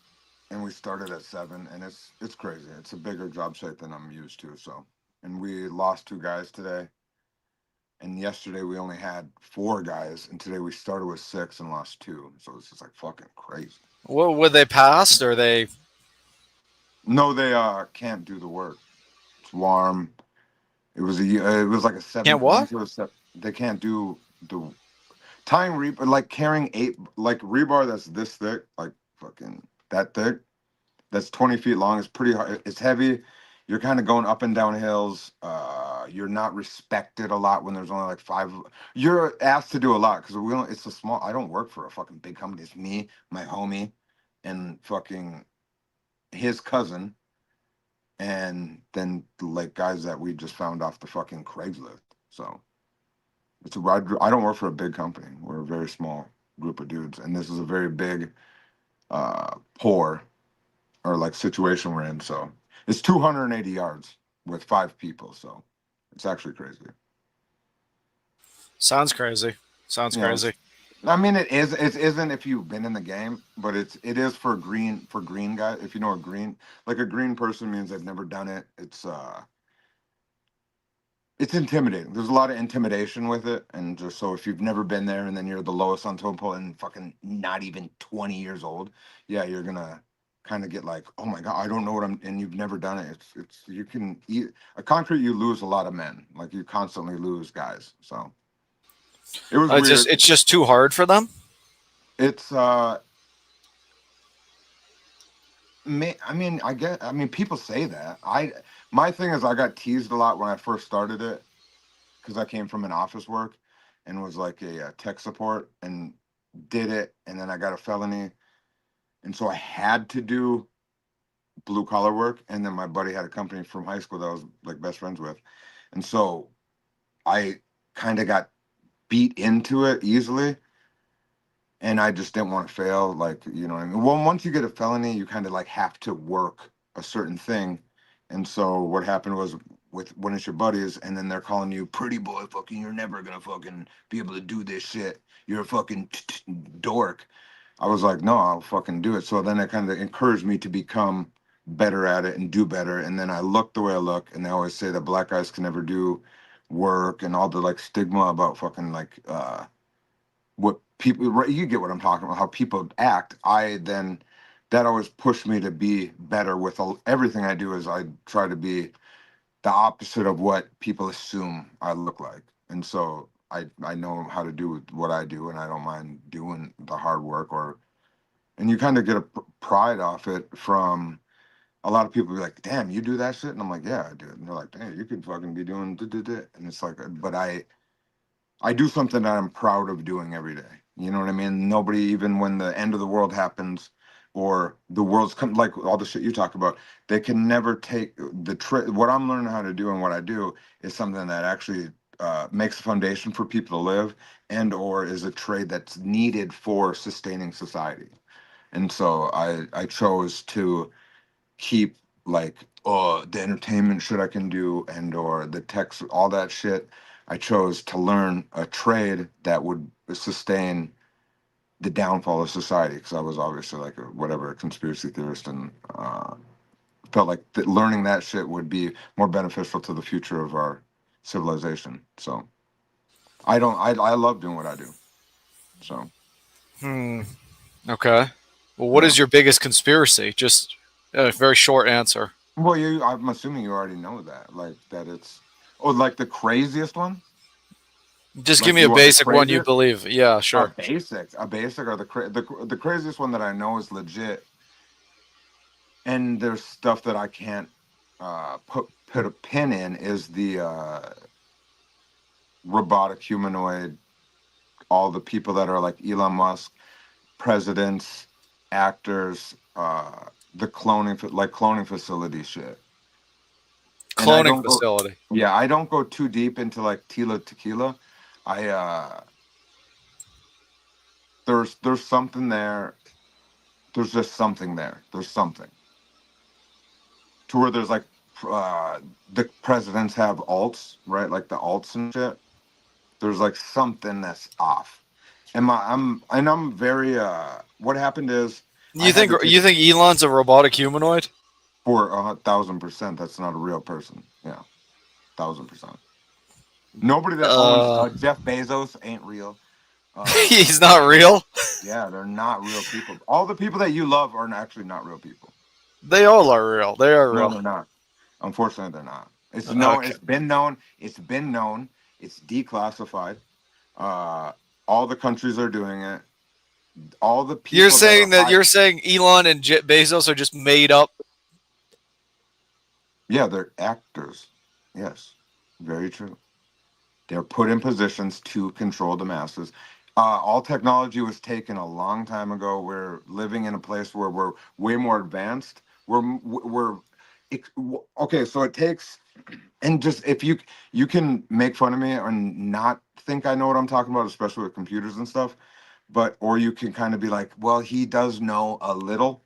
and we started at 7, and it's crazy. It's a bigger job site than I'm used to. So, and we lost 2 guys today. And yesterday we only had 4 guys, and today we started with 6 and lost 2. So it's just like fucking crazy. Well, were they passed or they? No, they can't do the work. It's warm. It was like a 7. Can't what? They can't do the tying rebar, like carrying 8 like rebar that's this thick, like fucking that thick. That's 20 feet long. It's pretty hard. It's heavy. You're kind of going up and down hills. You're not respected a lot when there's only like 5. You're asked to do a lot because we don't. It's a small. I don't work for a fucking big company. It's me, my homie, and fucking his cousin, and then like guys that we just found off the fucking Craigslist. So I don't work for a big company. We're a very small group of dudes, and this is a very big, poor or like situation we're in. So it's 280 yards with 5 people. So it's actually crazy. Sounds crazy. Sounds crazy. I mean, it is. It isn't if you've been in the game, but it is for green guys. If you know a green person means they've never done it. It's intimidating. There's a lot of intimidation with it, and just so if you've never been there, and then you're the lowest on totem pole and fucking not even 20 years old, yeah, you're gonna kind of get like, oh my god, I don't know what and you've never done it. It's you can eat a concrete. You lose a lot of men. Like you constantly lose guys. So it was weird. It's just too hard for them. It's I mean, people say that. My thing is, I got teased a lot when I first started it because I came from an office work and was like a tech support and did it, and then I got a felony, and so I had to do blue collar work. And then my buddy had a company from high school that I was like best friends with, and so I kind of got beat into it easily. And I just didn't want to fail, like, you know what I mean? Well, once you get a felony, you kind of like have to work a certain thing. And so what happened was when it's your buddies and then they're calling you pretty boy, fucking, you're never gonna fucking be able to do this shit. You're a fucking dork. I was like, no, I'll fucking do it. So then it kind of encouraged me to become better at it and do better. And then I look the way I look, and they always say that black guys can never do work and all the like stigma about fucking like what people, you get what I'm talking about, how people act. That always pushed me to be better with everything I do. Is I try to be the opposite of what people assume I look like, and so I know how to do what I do, and I don't mind doing the hard work. And you kind of get a pride off it from a lot of people. Be like, damn, you do that shit, and I'm like, yeah, I do it. And they're like, damn, you could fucking be doing and it's like, but I do something that I'm proud of doing every day. You know what I mean? Nobody, even when the end of the world happens or the world's come, like all the shit you talk about, they can never take what I'm learning how to do and what I do is something that actually makes a foundation for people to live and or is a trade that's needed for sustaining society. And so I chose to keep like the entertainment shit I can do and or the text, all that shit. I chose to learn a trade that would sustain the downfall of society, because I was obviously like a conspiracy theorist, and felt like learning that shit would be more beneficial to the future of our civilization. So I love doing what I do. So Okay. Well, what is your biggest conspiracy? Just a very short answer. Well, I'm assuming you already know that, like that it's like the craziest one. Just Like, give me a basic one you believe. Yeah, sure. A basic, or the craziest one that I know is legit. And there's stuff that I can't put a pin in, is the robotic humanoid, all the people that are like Elon Musk, presidents, actors, the cloning facility shit. Cloning facility. Yeah, I don't go too deep into like Tila Tequila. There's something there. There's just something there. There's something to where there's like the presidents have alts, right? Like the alts and shit. There's like something that's off. I'm very what happened is You think Elon's a robotic humanoid? For 1,000%, that's not a real person. Yeah, 1,000%. Nobody that owns Jeff Bezos ain't real. He's not real? Yeah, they're not real people. All the people that you love are actually not real people. They all are real. They are real. No, they're not. Unfortunately, they're not. It's known. Okay. It's been known. It's been known. It's declassified. All the countries are doing it. All the people. You're saying Elon and Jeff Bezos are just made up? Yeah, they're actors. Yes, very true. They're put in positions to control the masses. All technology was taken a long time ago. We're living in a place where we're way more advanced. Okay, so it takes, and just if you can make fun of me and not think I know what I'm talking about, especially with computers and stuff, or you can kind of be like, well, he does know a little,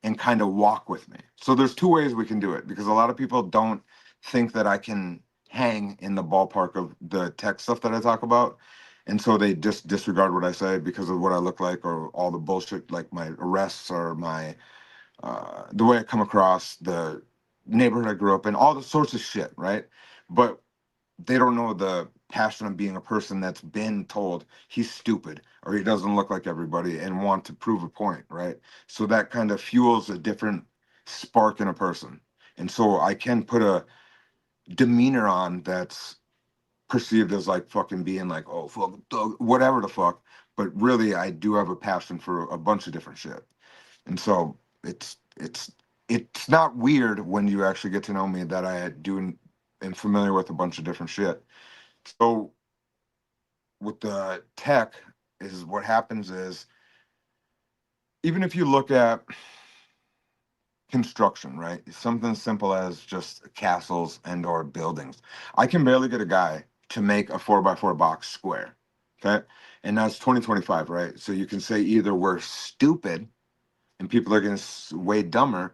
and kind of walk with me. So there's two ways we can do it, because a lot of people don't think that I can hang in the ballpark of the tech stuff that I talk about. And so they just disregard what I say because of what I look like, or all the bullshit, like my arrests, or my the way I come across, the neighborhood I grew up in, all the sorts of shit, right? But they don't know the passion of being a person that's been told he's stupid or he doesn't look like everybody, and want to prove a point, right? So that kind of fuels a different spark in a person. And so I can put a demeanor on that's perceived as like fucking being like, oh fuck, whatever the fuck, but really I do have a passion for a bunch of different shit. And so it's not weird when you actually get to know me that I do am familiar with a bunch of different shit. So with the tech, is what happens is, even if you look at construction, right? Something simple as just castles and or buildings. I can barely get a guy to make a 4x4 box square. Okay. And that's 2025, right? So you can say either we're stupid and people are getting way dumber,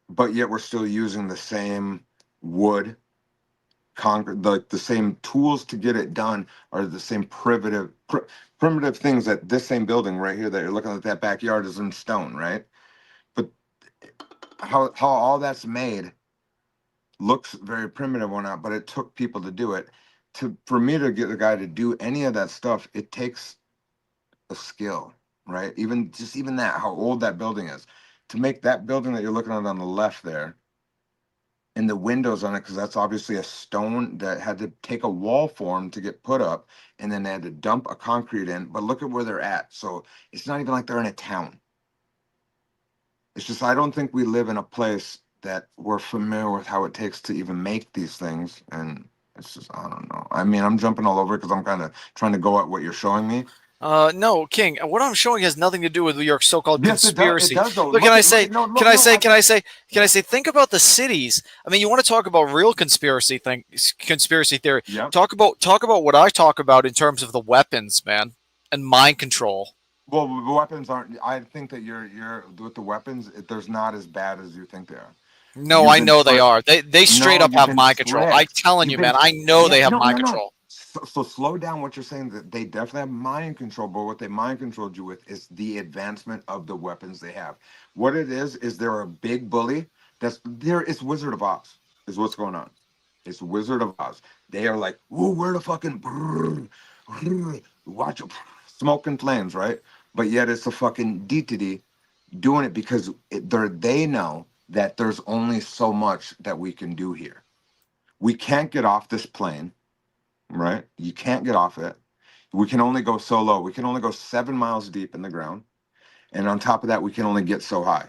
but yet we're still using the same wood, concrete, the same tools to get it done are the same primitive things. That this same building right here that you're looking at, that backyard, is in stone, right? But how all that's made looks very primitive or not, but it took people to do it. For me to get a guy to do any of that stuff, it takes a skill, right? Even that, how old that building is, to make that building that you're looking at on the left there, and the windows on it, because that's obviously a stone that had to take a wall form to get put up, and then they had to dump a concrete in. But look at where they're at. So it's not even like they're in a town. It's just, I don't think we live in a place that we're familiar with how it takes to even make these things. And it's just, I don't know. I mean, I'm jumping all over because I'm kind of trying to go at what you're showing me. No, King. What I'm showing has nothing to do with your so-called conspiracy. It does, though. Look, can I say? Think about the cities. I mean, you want to talk about real conspiracy theory. Yep. Talk about what I talk about in terms of the weapons, man, and mind control. Well, the weapons aren't. I think that you're with the weapons. There's not as bad as you think they are. No, You've I been know they tricked. are. They straight No, up you've have been mind control. I'm tricked. telling You've you, been man. I know yeah, they have no, mind no, no. control. So slow down what you're saying. That they definitely have mind control, but what they mind controlled you with is the advancement of the weapons they have. What it is they're a big bully. That's there. It's Wizard of Oz. Is what's going on. It's Wizard of Oz. They are like, ooh, we're the fucking watch it, smoke and flames, right? But yet it's a fucking deity doing it because they know that there's only so much that we can do here. We can't get off this plane, right? You can't get off it. We can only go so low. We can only go 7 miles deep in the ground. And on top of that, we can only get so high.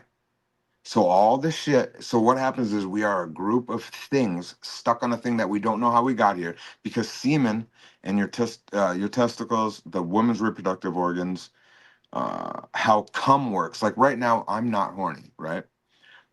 So all this shit. So what happens is we are a group of things stuck on a thing that we don't know how we got here because semen and your testicles, the woman's reproductive organs, how cum works. Like right now, I'm not horny, right?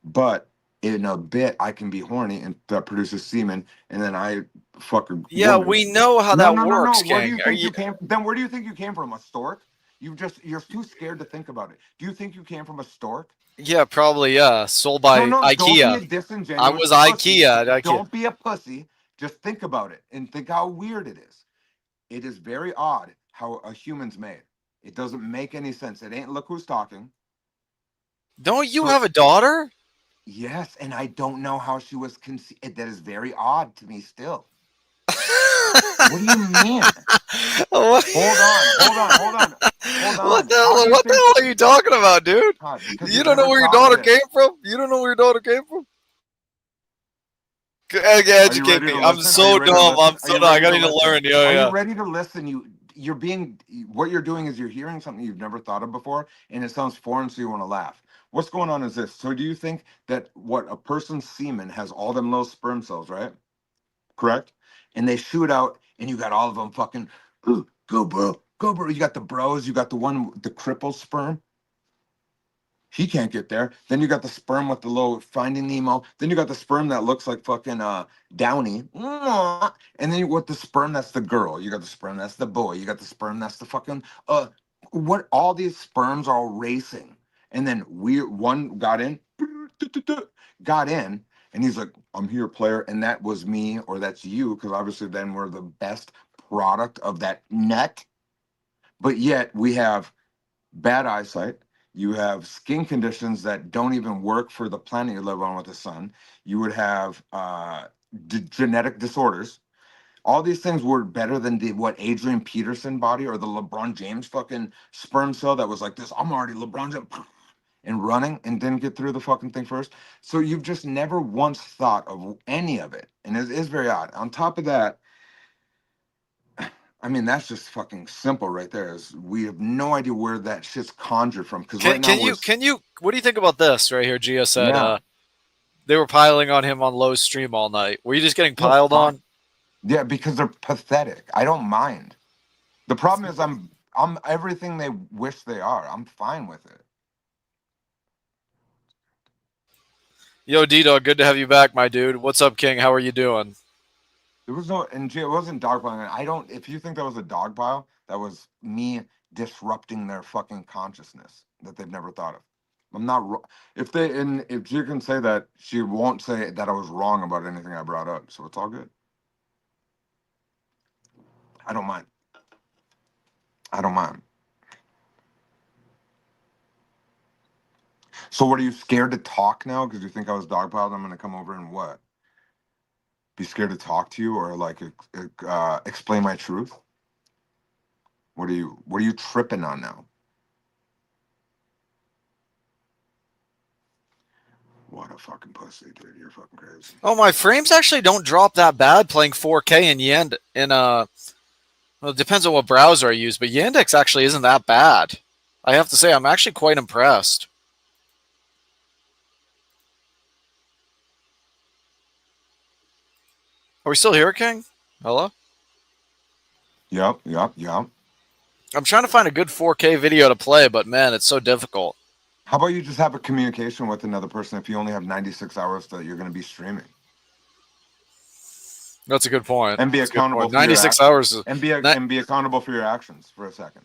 But in a bit, I can be horny and that produces semen, and then I fuck a Yeah, woman. we know how No, that no, no, no. works, Where do gang. you think you came? Then where do you think you came from? A stork? You're too scared to think about it. Do you think you came from a stork? Yeah, probably. Yeah, sold No, by no. Don't be IKEA. a I disingenuous was pussy. IKEA at IKEA. Don't be a pussy. Just think about it and think how weird it is. It is very odd how a human's made. It doesn't make any sense. It ain't look who's talking. Don't you have a daughter? Yes, and I don't know how she was conceived. That is very odd to me still. What do you mean? What? Hold on. What the How hell? do you What the think? hell are you talking about, dude? Because You you've don't know never where your thought of daughter it. came from? You don't know where your daughter came from? Are you Educate ready me. to I'm listen? Are you so ready to dumb. listen? I'm Are so you dumb. I ready gotta to need to listen? learn. Yeah, Are you yeah. ready to listen? You're being what you're doing is you're hearing something you've never thought of before, and it sounds foreign, so you want to laugh. What's going on is this. So do you think that what a person's semen has all them little sperm cells, right? Correct? And they shoot out, and you got all of them fucking, "Ooh, go bro, go bro. You got the bros, you got the one, the crippled sperm. He can't get there. Then you got the sperm with the low Finding Nemo. Then you got the sperm that looks like fucking Downey. And then you with the sperm that's the girl. You got the sperm that's the boy. You got the sperm that's the fucking what all these sperms are all racing. And then one got in, and he's like, I'm here, player, and that was me, or that's you, because obviously then we're the best product of that nut. But yet we have bad eyesight. You have skin conditions that don't even work for the planet you live on with the sun. You would have genetic disorders. All these things were better than what Adrian Peterson body or the LeBron James fucking sperm cell that was like this. I'm already LeBron James and running and didn't get through the fucking thing first. So you've just never once thought of any of it, and it is very odd. On top of that, I mean, that's just fucking simple right there. Is we have no idea where that shit's conjured from. Because right now Can you what do you think about this right here? Gia said yeah, they were piling on him on Lowe's stream all night. Were you just getting no, piled fine. on? Yeah, because they're pathetic. I don't mind. The problem is I'm everything they wish they are. I'm fine with it. Yo, D-Dog, good to have you back, my dude. What's up, King? How are you doing? There was no, and it wasn't dogpiling. I don't. If you think that was a dog pile, that was me disrupting their fucking consciousness that they've never thought of. I'm not. If they and if you can say that, she won't say that I was wrong about anything I brought up. So it's all good. I don't mind. I don't mind. So what are you scared to talk now? Because you think I was dogpiled? I'm gonna come over and what? Be scared to talk to you or like explain my truth? What are you tripping on now? What a fucking pussy, dude. You're fucking crazy. Oh, my frames actually don't drop that bad playing 4K in well, it depends on what browser I use, but Yandex actually isn't that bad. I have to say, I'm actually quite impressed. Are we still here, King? Hello? Yep. I'm trying to find a good 4K video to play, but man, it's so difficult. How about you just have a communication with another person if you only have 96 hours that you're going to be streaming? That's a good point. And be That's a good accountable point. for your 96 actions. hours is... And be accountable for your actions for a second.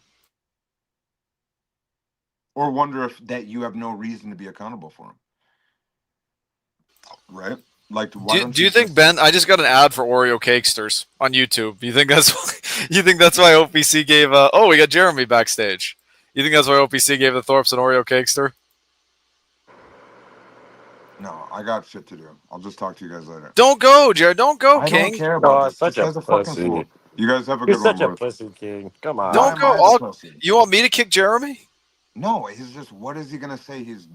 Or wonder if that you have no reason to be accountable for them. right? Like, why don't Do you think Ben? I just got an ad for Oreo Cakesters on YouTube. You think that's you think that's why OPC gave? Oh, we got Jeremy backstage. You think that's why OPC gave the Thorps an Oreo Cakester? No, I got shit to do. I'll just talk to you guys later. Don't go, Jared. Don't go, I King. don't care about this. Such This a guy's a fucking pussy. fool. You guys have a You're good one, such a boys. pussy, King. Come on. Don't go. Why am I the pussy? You want me to kick Jeremy? No, he's just. What is he gonna say? He's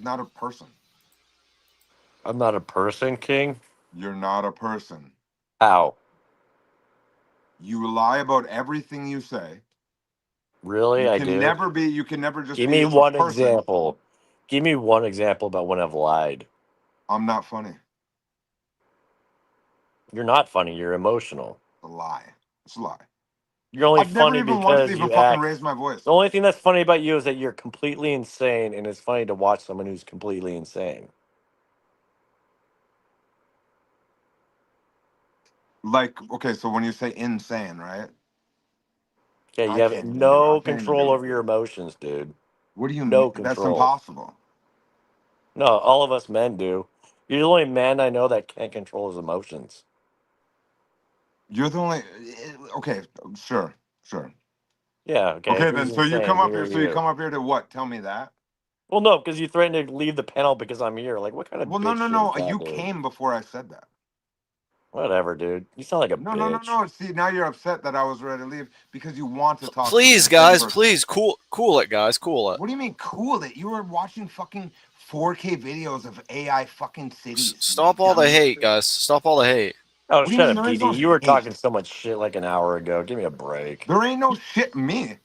not a person. I'm not a person, King. You're not a person. How? You lie about everything you say. Really? I do. You can never just Give be me a one person. example. Give me one example about when I've lied. I'm not funny. You're not funny. You're emotional. It's a lie. It's a lie. You're only I've never funny even once because even you fucking act. raised my voice. The only thing that's funny about you is that you're completely insane, and it's funny to watch someone who's completely insane. Like, okay, so when you say insane, right? Yeah, I you have can't even no do it. I can't even control do it. over your emotions, dude. What do you No mean? That's control. impossible. No, all of us men do. You're the only man I know that can't control his emotions. You're the only. Okay, sure. Yeah, okay. Okay, Who's then. So you insane? come up Me or here. So you you? come up here to what? Tell me that. Well, no, because you threatened to leave the panel because I'm here. Like, what kind of Well, bitch shit no. is that, You dude? came before I said that. Whatever, dude. You sound like a bitch. No. See, now you're upset that I was ready to leave because you want to talk. Please, to me. guys. Please, cool it, guys. Cool it. What do you mean cool it? You were watching fucking 4K videos of AI fucking cities. Stop all the hate, guys. Stop all the hate. Oh, What do you shut mean up, there is DD. no You were hate? talking so much shit like an hour ago. Give me a break. There ain't no shit me.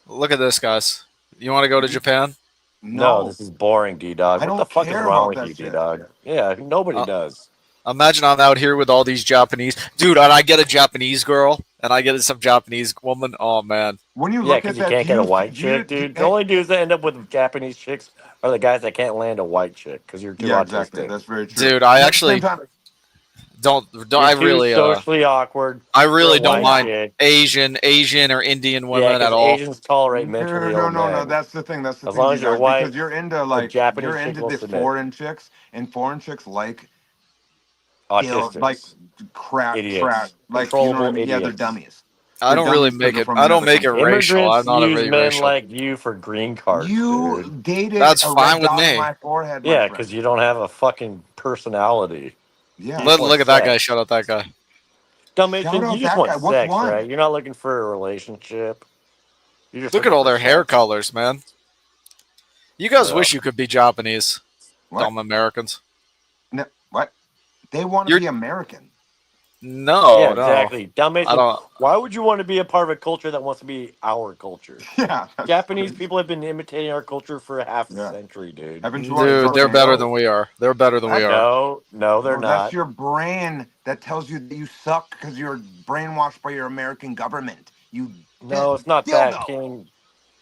Look at this, guys. You want to go to Japan? No, this is boring, D-Dog. I What the don't fuck is care wrong about with that you, shit. D-Dog? Yeah, nobody does. Imagine I'm out here with all these Japanese dude, and I get a Japanese girl, and I get some Japanese woman. Oh man. When you Yeah, look because at you that, can't get a white chick, dude. The only dudes that end up with Japanese chicks are the guys that can't land a white chick because you're too Yeah, autistic. exactly. That's very true. Dude, I But at the actually same time, don't You're I too really socially awkward. I for really a don't white mind chick. Asian or Indian Yeah, women at because all. Asians tolerate mentally ill no. men. That's the thing. That's the As thing, long as you're D-Dog, white, because you're into a Japanese you're chick into will the submit. foreign chicks, and foreign chicks like ill, like Autistics. crap, Idiots. like you know what I Controllable mean? Yeah, they're idiots. dummies. I They're don't really dummies 'cause make they're it. from I don't another make it country. racial. I'm Immigrants not a use very men racial. like you for green cards, You dude. dated That's a fine red with dot on me. my forehead, my Yeah, friend. because you don't have a fucking personality. Yeah. You just want Look at that guy. sex. Shout out that guy. Shout Dalmatian, you out just that want guy. Which sex, one? right? You're not looking for a relationship. You're just Look at looking all for their hair sex. colors, man. You guys Yeah. wish you could be Japanese. What? Dumb Americans. No, what? They want to You're be American. no, Yeah, no. exactly. I Dalmatian, don't. why would you want to be a part of a culture that wants to be our culture? Yeah. That's Japanese crazy. people have been imitating our culture for half a Yeah. century, dude. Haven't you watched Dude, they're fucking better Thorp? than we are. They're better than we are. No, they're Bro, that's not. your brain that tells you that you suck because you're brainwashed by your American government. You No, it's not that, dildo. King.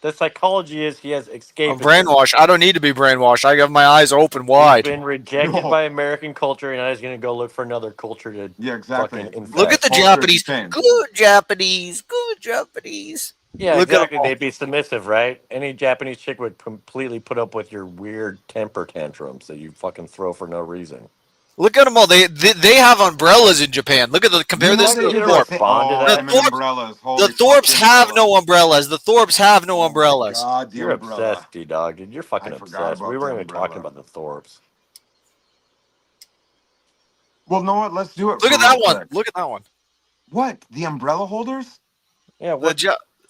The psychology is he has I'm escapism. brainwashed. I don't need to be brainwashed. I have my eyes open He's wide. been rejected No. by American culture, and now he's going to go look for another culture to Yeah, exactly. fucking infect. Look at the Culture Japanese. change. Good Japanese. Good Japanese. Yeah, Look at exactly. them all. They'd be submissive, right? Any Japanese chick would completely put up with your weird temper tantrums that you fucking throw for no reason. Look at them all. They have umbrellas in Japan. Look at the compare You this know to they the did Thorp. respond to oh, that? them and umbrellas. The Holy Thorps fucking have umbrellas. no umbrellas. The Thorps have no Oh my umbrellas. God, the You're umbrella. obsessed, D-Dog, dude. You're fucking I forgot obsessed. We about weren't the even talking umbrella. about the Thorps. Well, know what? Let's do it. Look for at that real one. quick. Look at that one. What? The umbrella holders? Yeah, The what?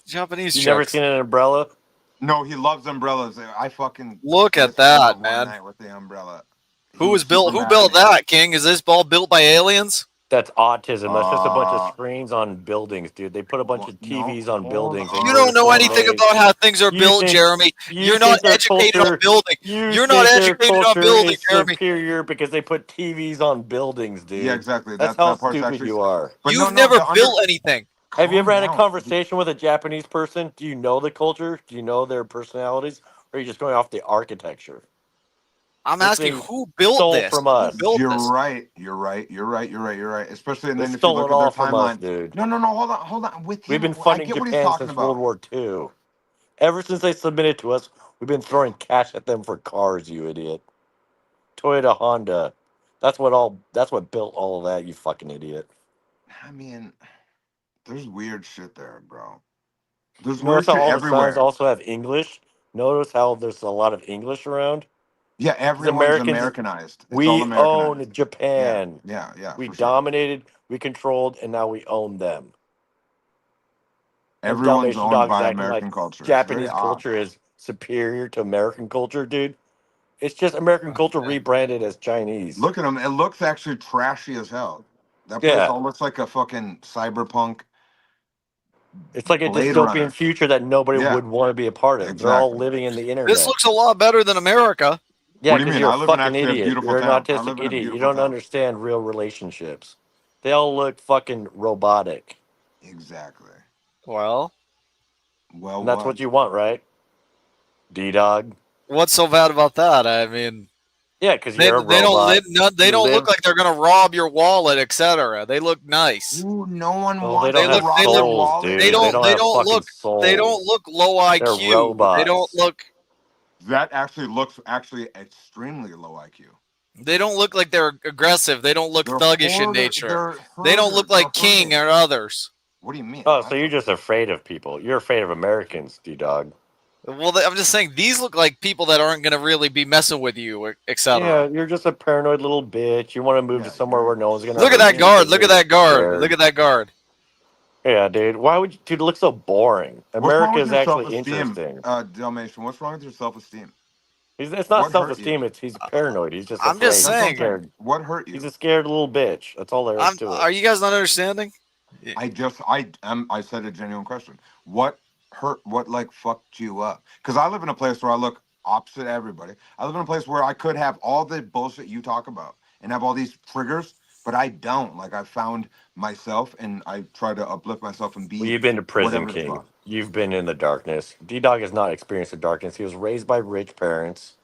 Japanese You never chicks. seen an umbrella? No, he loves umbrellas. I fucking Look at pissed him off that, one man. night with the umbrella. He Who was was built? super Who mad built at me. that, King? Is this ball built by aliens? That's autism. That's just a bunch of Uh, screens on buildings, dude. They put a bunch of no, TVs on hold buildings. And You on. don't know uniform anything made. about how things are You built, think Jeremy. you You're not think their educated on culture? building. You You're not think their educated on culture building, is Jeremy. superior because they put TVs on buildings, dude. Yeah, exactly. That's That how part's stupid actually. you are. But You've no, never the built anything. Have you ever had a down. conversation with a Japanese person? Do you know the culture? Do you know their personalities? Or are you just going off the architecture? I'm This asking thing who built stole this? from Who us. built You're this? right. You're right. Especially, and They then if you stole look it at their all from us, timeline. dude. No. Hold on. With him, We've been I funding get what he's Japan talking since about. World War II. Ever since they submitted to us, we've been throwing cash at them for cars, you idiot. Toyota, Honda. That's what built all of that. You fucking idiot. I mean, there's weird shit there, bro. There's Notice weird how shit all the signs everywhere. also have English. Notice how there's a lot of English around. Yeah, Because everyone's Americans, Americanized. It's all we Americanized. own Japan. Yeah, We for sure. dominated, we controlled, and now we own them. And Everyone's Dalmatian owned dogs by acting like American culture. It's very Japanese odd. culture is superior to American culture, dude. It's just American culture rebranded as Chinese. Look at them. It looks actually trashy as hell. That place Yeah. all looks like a fucking cyberpunk. It's like a Blade dystopian Runner. future that nobody Yeah, would want to be a part of. They're all exactly. living in the internet. This looks a lot better than America. Yeah, What do you because mean? you're I a live in fucking actually a idiot. beautiful You're an town. I autistic live in a idiot. You beautiful don't town. understand real relationships. They all look fucking robotic. Exactly. Well, And that's what you want, right? D-Dog. what's so bad about that? I mean, Yeah, because they you're a don't robot. live. No, they You don't look live- like they're gonna rob your wallet, etc. They look nice. Ooh, no one Well, wants they don't to have rob your souls, wallet. dude. They don't. They have don't fucking look. souls. They don't look low IQ. They're robots. They don't look. That actually looks extremely low IQ. They don't look like they're aggressive. They don't look They're thuggish in hoarder- nature. they're They don't look herders. like They're King herding. or others. What do you mean? Oh, so you're just afraid of people. You're afraid of Americans, D-Dog. Well, I'm just saying these look like people that aren't going to really be messing with you, etc. Yeah, you're just a paranoid little bitch. You want to move to somewhere where no one's gonna. Look at hurt that you guard. because Look at you're that guard. scared. Look at that guard. Yeah, dude. Why would you? Dude, it looks so boring. What's wrong America with is your actually self-esteem, interesting. Dalmatian? What's wrong with your self-esteem? It's not What hurt self-esteem. you? He's paranoid. He's just I'm afraid. just He's saying. scared. What hurt you? He's a scared little bitch. That's all there is to it. Are you guys not understanding? I said a genuine question. What hurt? What like fucked you up? Because I live in a place where I look opposite everybody. I live in a place where I could have all the bullshit you talk about and have all these triggers, but I don't. Like I found myself and I try to uplift myself and be. Well, you've been to prison, whatever the King. fuck. You've been in the darkness. D-Dog has not experienced the darkness. He was raised by rich parents.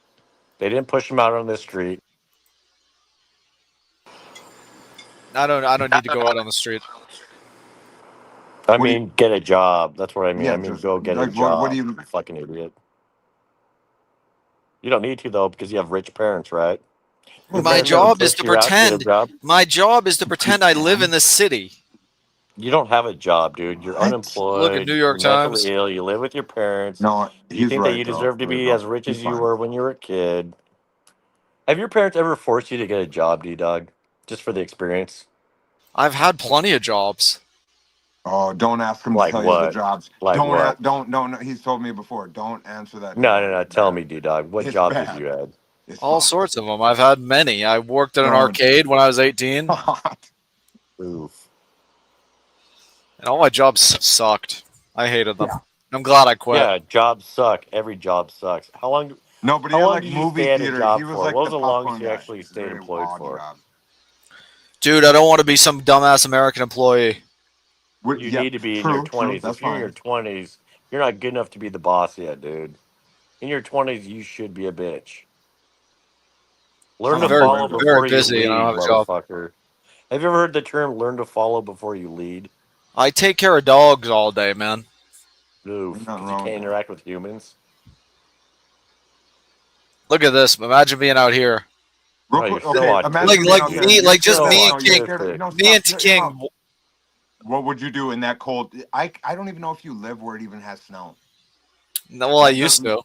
They didn't push him out on the street. I don't need to go out on the street. I mean, get a job. That's what I mean. Yeah, I mean, just, go get a like, job. what do you? Fucking idiot. You don't need to though because you have rich parents, right? Your My parents never job is pushed to you out to get a pretend. job? My job is to pretend I live in the city. You don't have a job, dude. You're Look at unemployed. New York You're mentally Times. ill. You live with your parents. No, You he's think that right, you though. deserve to There you be go. as rich He's as you fine. were when you were a kid. Have your parents ever forced you to get a job, D-Dog? Just for the experience? I've had plenty of jobs. Oh, don't ask him Like to tell you the what? jobs. Like don't, what? don't. He's told me before. Don't answer that. No. Tell me, D-Dog. What It's jobs bad. have you had? It's All sorts of them. I've had many. I worked at an No. arcade when I was 18. Oof. And all my jobs sucked. I hated them. I'm glad I quit. Yeah, jobs suck. Every job sucks. How long? No, but he How had long like did you movie stay at a theater. job He was for? like What was the the longest popcorn you guy. actually It's stayed very employed odd for? job. Dude, I don't want to be some dumbass American employee. You need to be in your 20s. That's If you're in your 20s, you're not good enough to be the boss yet, dude. In your 20s, you should be a bitch. Learn I'm to very, follow very before you busy lead, and I don't have a job. motherfucker. Have you ever heard the term "learn to follow before you lead"? I take care of dogs all day, man. Oof, because you can't interact with humans. Look at this. Imagine being out here. Oh, you're so like me, like just me and King. Me and King. What would you do in that cold? I don't even know if you live where it even has snow. No, well, I used to.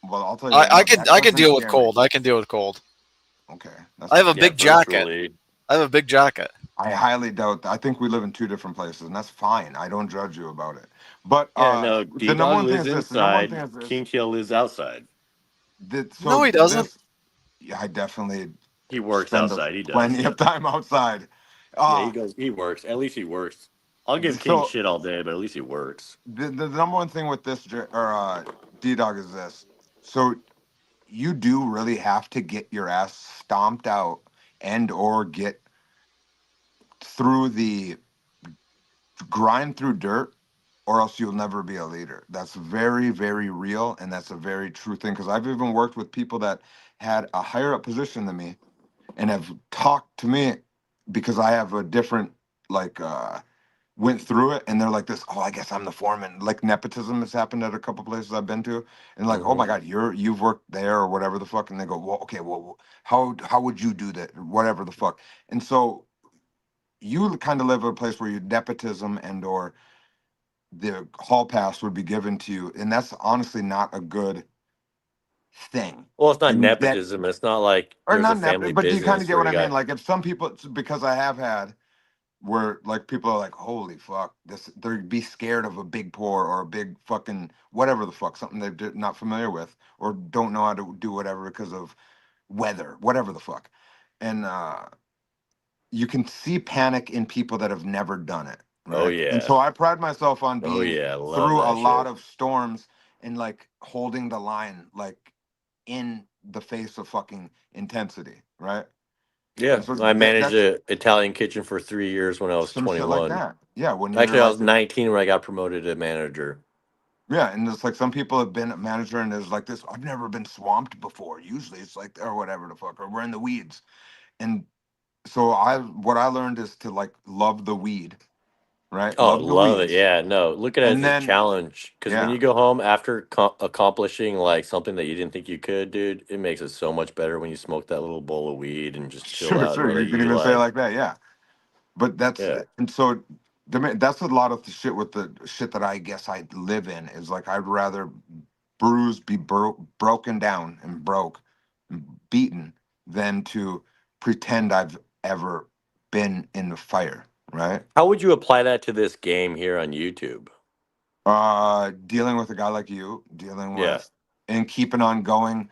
Well, I'll tell you. I can deal with cold. I can deal with cold. Okay. I have a big jacket. I have a big jacket. I highly doubt that. I think we live in two different places, and that's fine. I don't judge you about it. But Yeah, no, the number D-Dog one thing lives is this. The number one thing inside. is this. King Tail lives outside. No, he doesn't. Yeah, I definitely. He works spend outside. He does. plenty of time outside. Yeah, he goes. He works. At least he works. I'll give King So- shit all day, but at least he works. The number one thing with this D-Dog is this. So you do really have to get your ass stomped out and or get through the grind through dirt, or else you'll never be a leader. That's very, very real, and that's a very true thing, because I've even worked with people that had a higher up position than me and have talked to me because I have a different went through it and they're like this, oh, I guess I'm the foreman. Like nepotism has happened at a couple places I've been to, and like, oh my God, you've worked there or whatever the fuck, and they go, well, okay, well, how would you do that? Whatever the fuck. And so you kind of live in a place where your nepotism and or the hall pass would be given to you, and that's honestly not a good thing. Well, it's not And that, nepotism. It's not like or there's a not family but do you kind of business get where what you I mean? got. Like if some people, because I have had where like people are like, holy fuck, this, they'd be scared of a big pour or a big fucking whatever the fuck, something they're not familiar with or don't know how to do whatever because of weather, whatever the fuck. And you can see panic in people that have never done it, Oh right? And yeah. so I pride myself on Oh being yeah. Love through a that lot shit. of storms and like holding the line, like in the face of fucking intensity, right? Yeah, And so I managed that's an Italian kitchen for 3 years when I was some shit like 21. that. Yeah, when you're Actually, I like, was 19 when I got promoted to manager. yeah, and it's like some people have been a manager and there's like this, I've never been swamped before. Usually it's like, or whatever the fuck, or we're in the weeds. And so what I learned is to like love the weed, right? Oh, Love the love it. weeds. Yeah, no, look at it And as a then, challenge. Because when yeah, you go home after accomplishing like something that you didn't think you could, dude, it makes it so much better when you smoke that little bowl of weed and just chill sure, out and sure. let You can you even say it like, like that, yeah. But that's, yeah. and so that's a lot of the shit with the shit that I guess I live in is like, I'd rather bruised, be broken down and broke, and beaten than to pretend I've ever been in the fire, right? How would you apply that to this game here on YouTube? Dealing with a guy like you, dealing Yeah, with and keeping on going.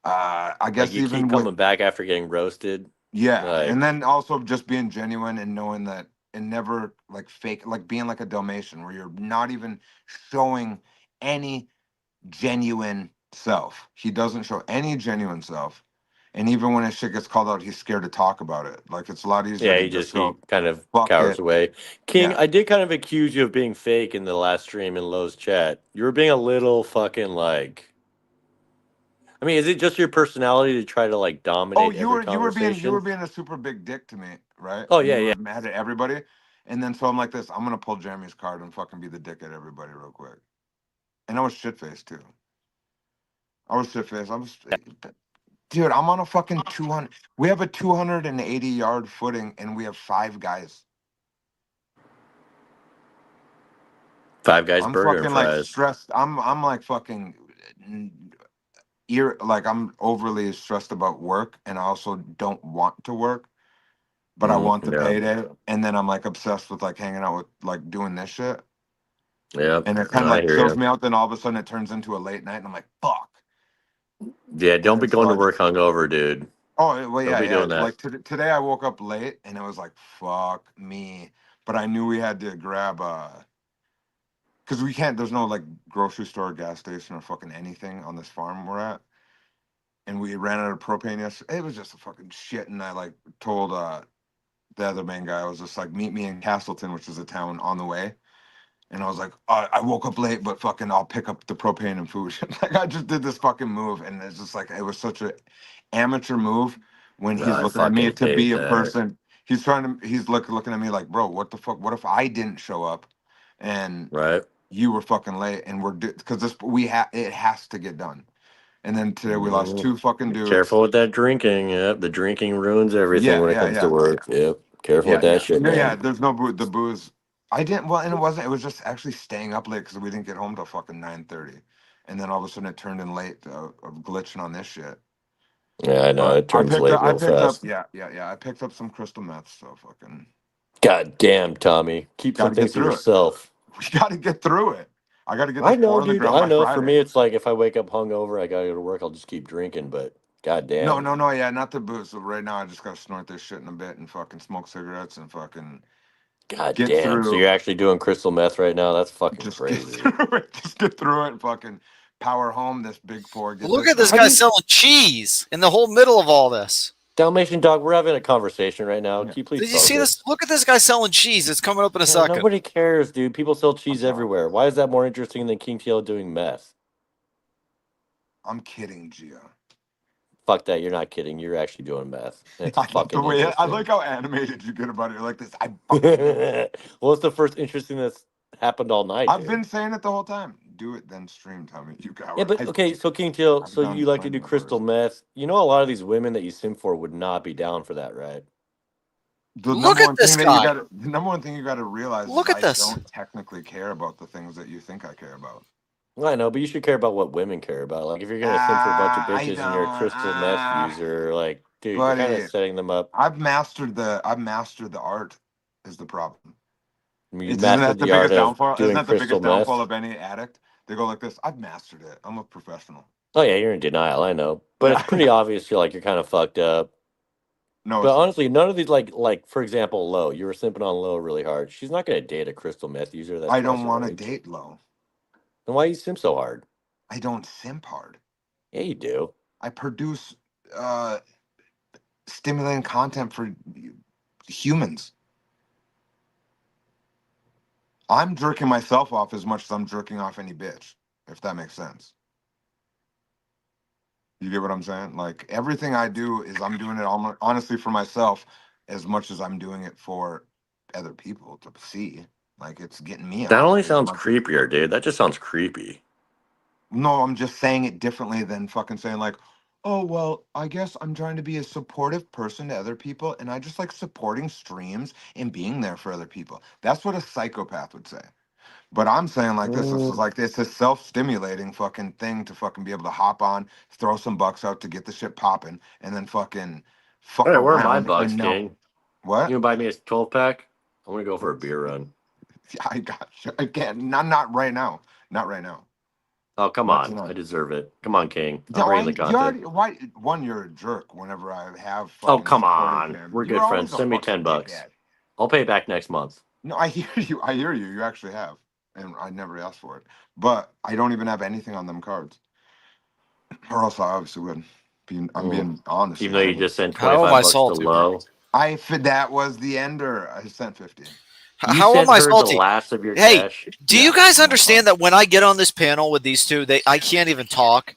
I like guess you keep even with coming back after getting roasted. yeah, Like, and then also just being genuine and knowing that and never like fake, like being like a Dalmatian where you're not even showing any genuine self. He doesn't show any genuine self. And even when his shit gets called out, he's scared to talk about it. Like it's a lot easier yeah, to he just just he go, kind of fuck cowers it. away. King, Yeah. I did kind of accuse you of being fake in the last stream in Lowe's chat. You were being a little fucking like. I mean, is it just your personality to try to like Oh, dominate you every were you were conversation? being a super big dick to me, right? Oh You yeah, were yeah. mad at everybody. And then so I'm like this, I'm gonna pull Jeremy's card and fucking be the dick at everybody real quick. And I was shit faced too. I was shit faced. I was dude, I'm on a fucking 200. We have a 280-yard footing and we have 5 guys. Five Guys I'm burger and fucking like fries. stressed. I'm like fucking like I'm overly stressed about work and I also don't want to work, but I want the Yeah, payday. And then I'm like obsessed with like hanging out with like doing this shit. yeah. And it kind No, of I like hear chills you. me out. Then all of a sudden it turns into a late night and I'm like, fuck. Yeah, And don't be then so going to I work just, hungover, dude. oh, well, Don't yeah, be yeah. doing that. Like today I woke up late and it was like, fuck me. But I knew we had to grab, because we can't, there's no like grocery store, gas station, or fucking anything on this farm we're at. And we ran out of propane yesterday. It was just a fucking shit. And I like told the other main guy, I was just like, meet me in Castleton, which is a town on the way. And I was like, I woke up late, but fucking I'll pick up the propane and food. Like I just did this fucking move, and it's just like it was such a amateur move when No, he's I looking at me fucking to hate be a that. person. He's looking at me like, bro, what the fuck? What if I didn't show up, and Right? you were fucking late, and because this it has to get done. And then today we lost Mhm. 2 fucking Be dudes. careful with that drinking. Yep, the drinking ruins everything Yeah, when it yeah, comes to yeah. work. Yep, careful with Yeah, that yeah. shit, No, yeah, man. there's no the booze. I didn't, well, and it wasn't, it was just actually staying up late because we didn't get home till fucking 9:30. And then all of a sudden it turned in late of glitching on this shit. Yeah, I know But it turns late I real picked up, fast. yeah, yeah, yeah. I picked up some crystal meth, so fucking God damn, Tommy, keep got some to things get to through it. yourself. We got to get through it. I got to get I this know, pour on the dude. ground I by know. For Friday. me, it's like if I wake up hungover, I gotta go to work. I'll just keep drinking. But god No, damn, no, no, yeah, not the booze. So right now I just got to snort this shit in a bit and fucking smoke cigarettes and fucking god get damn. So through. you're actually doing crystal meth right now? That's fucking Just get crazy. through it. Just get through it and fucking power home this big pour. Get Look this at this How done. do guy you, selling cheese in the whole middle of all this. Dalmatian dog? We're having a conversation right now. Yeah. Can you please Did you see focus? this? Look at this guy selling cheese. It's coming up in a Yeah, second. nobody cares, dude. People sell cheese sorry. everywhere. Why is that more interesting than King TL doing meth? I'm kidding, Gia. fuck that. You're not kidding. You're actually doing meth. It's I love fucking the way I interesting. like how animated you get about it. You're like this. Well, it's the first interesting that's happened all night, I've dude. been saying it the whole time. Do it, then stream. Tommy, you got Yeah, it. but okay, so King Teal, so done you like to playing do with crystal meth. You know, a lot of these women that you sim for would not be down for that, right? The Look number at one this thing that you guy. got the number one thing you got to realize Look is at I this. don't technically care about the things that you think I care about. I know, but you should care about what women care about. Like, if you're gonna sim for a bunch of bitches and you're a crystal meth user, like, dude, you're kind of Buddy, setting them up. I've mastered the art. Is the problem? You Isn't mastered that the the art biggest of downfall? Isn't doing that the crystal biggest downfall meth. of any addict? They go like this. I've mastered it. I'm a professional. Oh yeah, you're in denial. I know, but it's pretty obvious you're kind of fucked up. No, but honestly, none of these like for example, Lo. You were simping on Lo really hard. She's not gonna date a crystal meth user. That's I twice don't her want to age. date Low. Then why you simp so hard? I don't simp hard. Yeah, you do. I produce stimulating content for humans. I'm jerking myself off as much as I'm jerking off any bitch, if that makes sense. You get what I'm saying? Like, everything I do is I'm doing it honestly for myself as much as I'm doing it for other people to see. Like, it's getting me That off only as sounds much. creepier, dude. That just sounds creepy. No, I'm just saying it differently than fucking saying like, oh, well, I guess I'm trying to be a supportive person to other people, and I just like supporting streams and being there for other people. That's what a psychopath would say. But I'm saying like this is like it's a self-stimulating fucking thing to fucking be able to hop on, throw some bucks out to get the shit popping, and then fucking fuck All right, where are my around bucks, and know King? what? You gonna buy me a 12-pack? I want to go for a beer run. I got you. I can't. Not right now. Not right now. Oh, come Not on. tonight. I deserve it. Come on, King. I'm No, bringing the you content. already, why? One, you're a jerk. Whenever I have Oh, fucking come supported on. him, We're you're good friends. always a Send me fucking 10 bucks. dickhead. I'll pay back next month. No, I hear you. I hear you. You actually have, and I never asked for it. But I don't even have anything on them cards, or else I obviously would. I'm being honest. Even though you just sent How am 25 I bucks salty? to Low. That was the ender. I sent 50. You How sent am I her the salty? last of your Hey, cash. do you guys understand that when I get on this panel with these two, I can't even talk.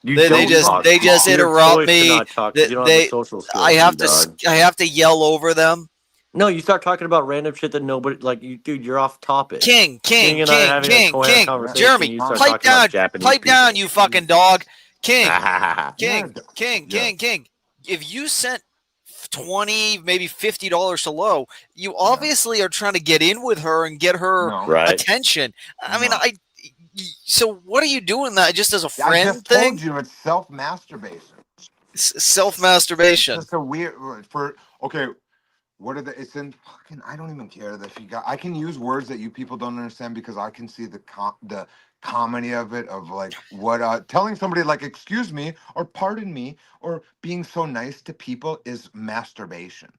You They don't just talk. interrupt Your choice to me. not talk 'cause you don't have the social skills, I have to dog. I have to yell over them. No, you start talking about random shit that nobody like. You, dude, you're off topic. King, and I are having a conversation. Jeremy, You start pipe talking about down, Japanese pipe people. down, you fucking dog. King, Yeah. King. If you sent $20, maybe $50 to Low, you obviously are trying to get in with her and get her Right. attention. I mean, so what are you doing that just as a I friend just thing? told you it's self-masturbation. Self-masturbation. It's just a weird okay. What are the? It's in fucking. I don't even care that you got. I can use words that you people don't understand because I can see the comedy of it. Of like what telling somebody like excuse me or pardon me or being so nice to people is masturbation.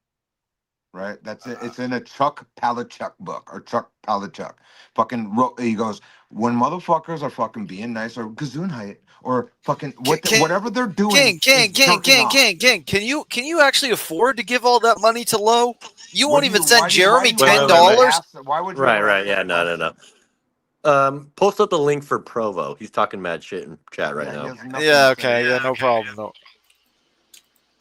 Right? That's it. It's in a Chuck Palahniuk book or Chuck Palahniuk. Fucking he goes when motherfuckers are fucking being nice or Gesundheit or fucking whatever they're doing. King. Can you actually afford to give all that money to Low? You won't even send Jeremy $10. Why would you? Right. Yeah. No. Post up the link for Provo. He's talking mad shit in chat right now. Yeah. Okay. Yeah. No problem. No.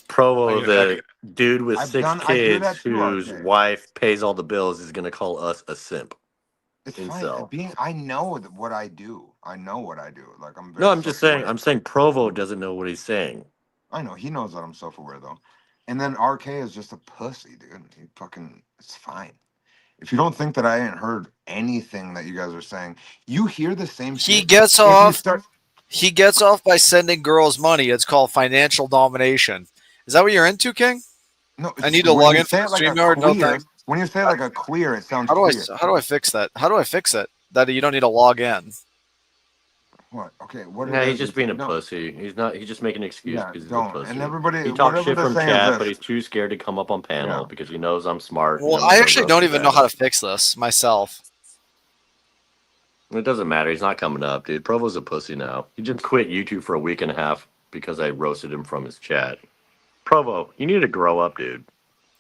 Provo, the dude with I've 6 I do kids that too, whose RJ. wife pays all the bills is gonna call us a simp. It's Incel. fine. I know what I do. I know what I do. Like I'm. No, I'm just saying. I'm saying Provo doesn't know what he's saying. I know he knows that I'm self-aware though, and then RK is just a pussy, dude. He fucking. It's fine. If you don't think that I ain't heard anything that you guys are saying, you hear the same shit. He gets off. He gets off by sending girls money. It's called financial domination. Is that what you're into, King? No, I need to when log you in say for it like a StreamYard. No queer, thanks. when you say like a queer, it sounds How queer. do I fix that? How do I fix it? That you don't need to log in. What? Okay. What? No, it he's is, just being a pussy. He's not. He's just making an excuse Yeah, because he's don't. a pussy. And everybody- he talks whatever shit they're from saying is chat, this. but he's too scared to come up on panel because he knows I'm smart. Well, I actually don't even know how to fix this myself. It doesn't matter. He's not coming up, dude. Provo's a pussy now. He just quit YouTube for a week and a half because I roasted him from his chat. Provo, you need to grow up, dude.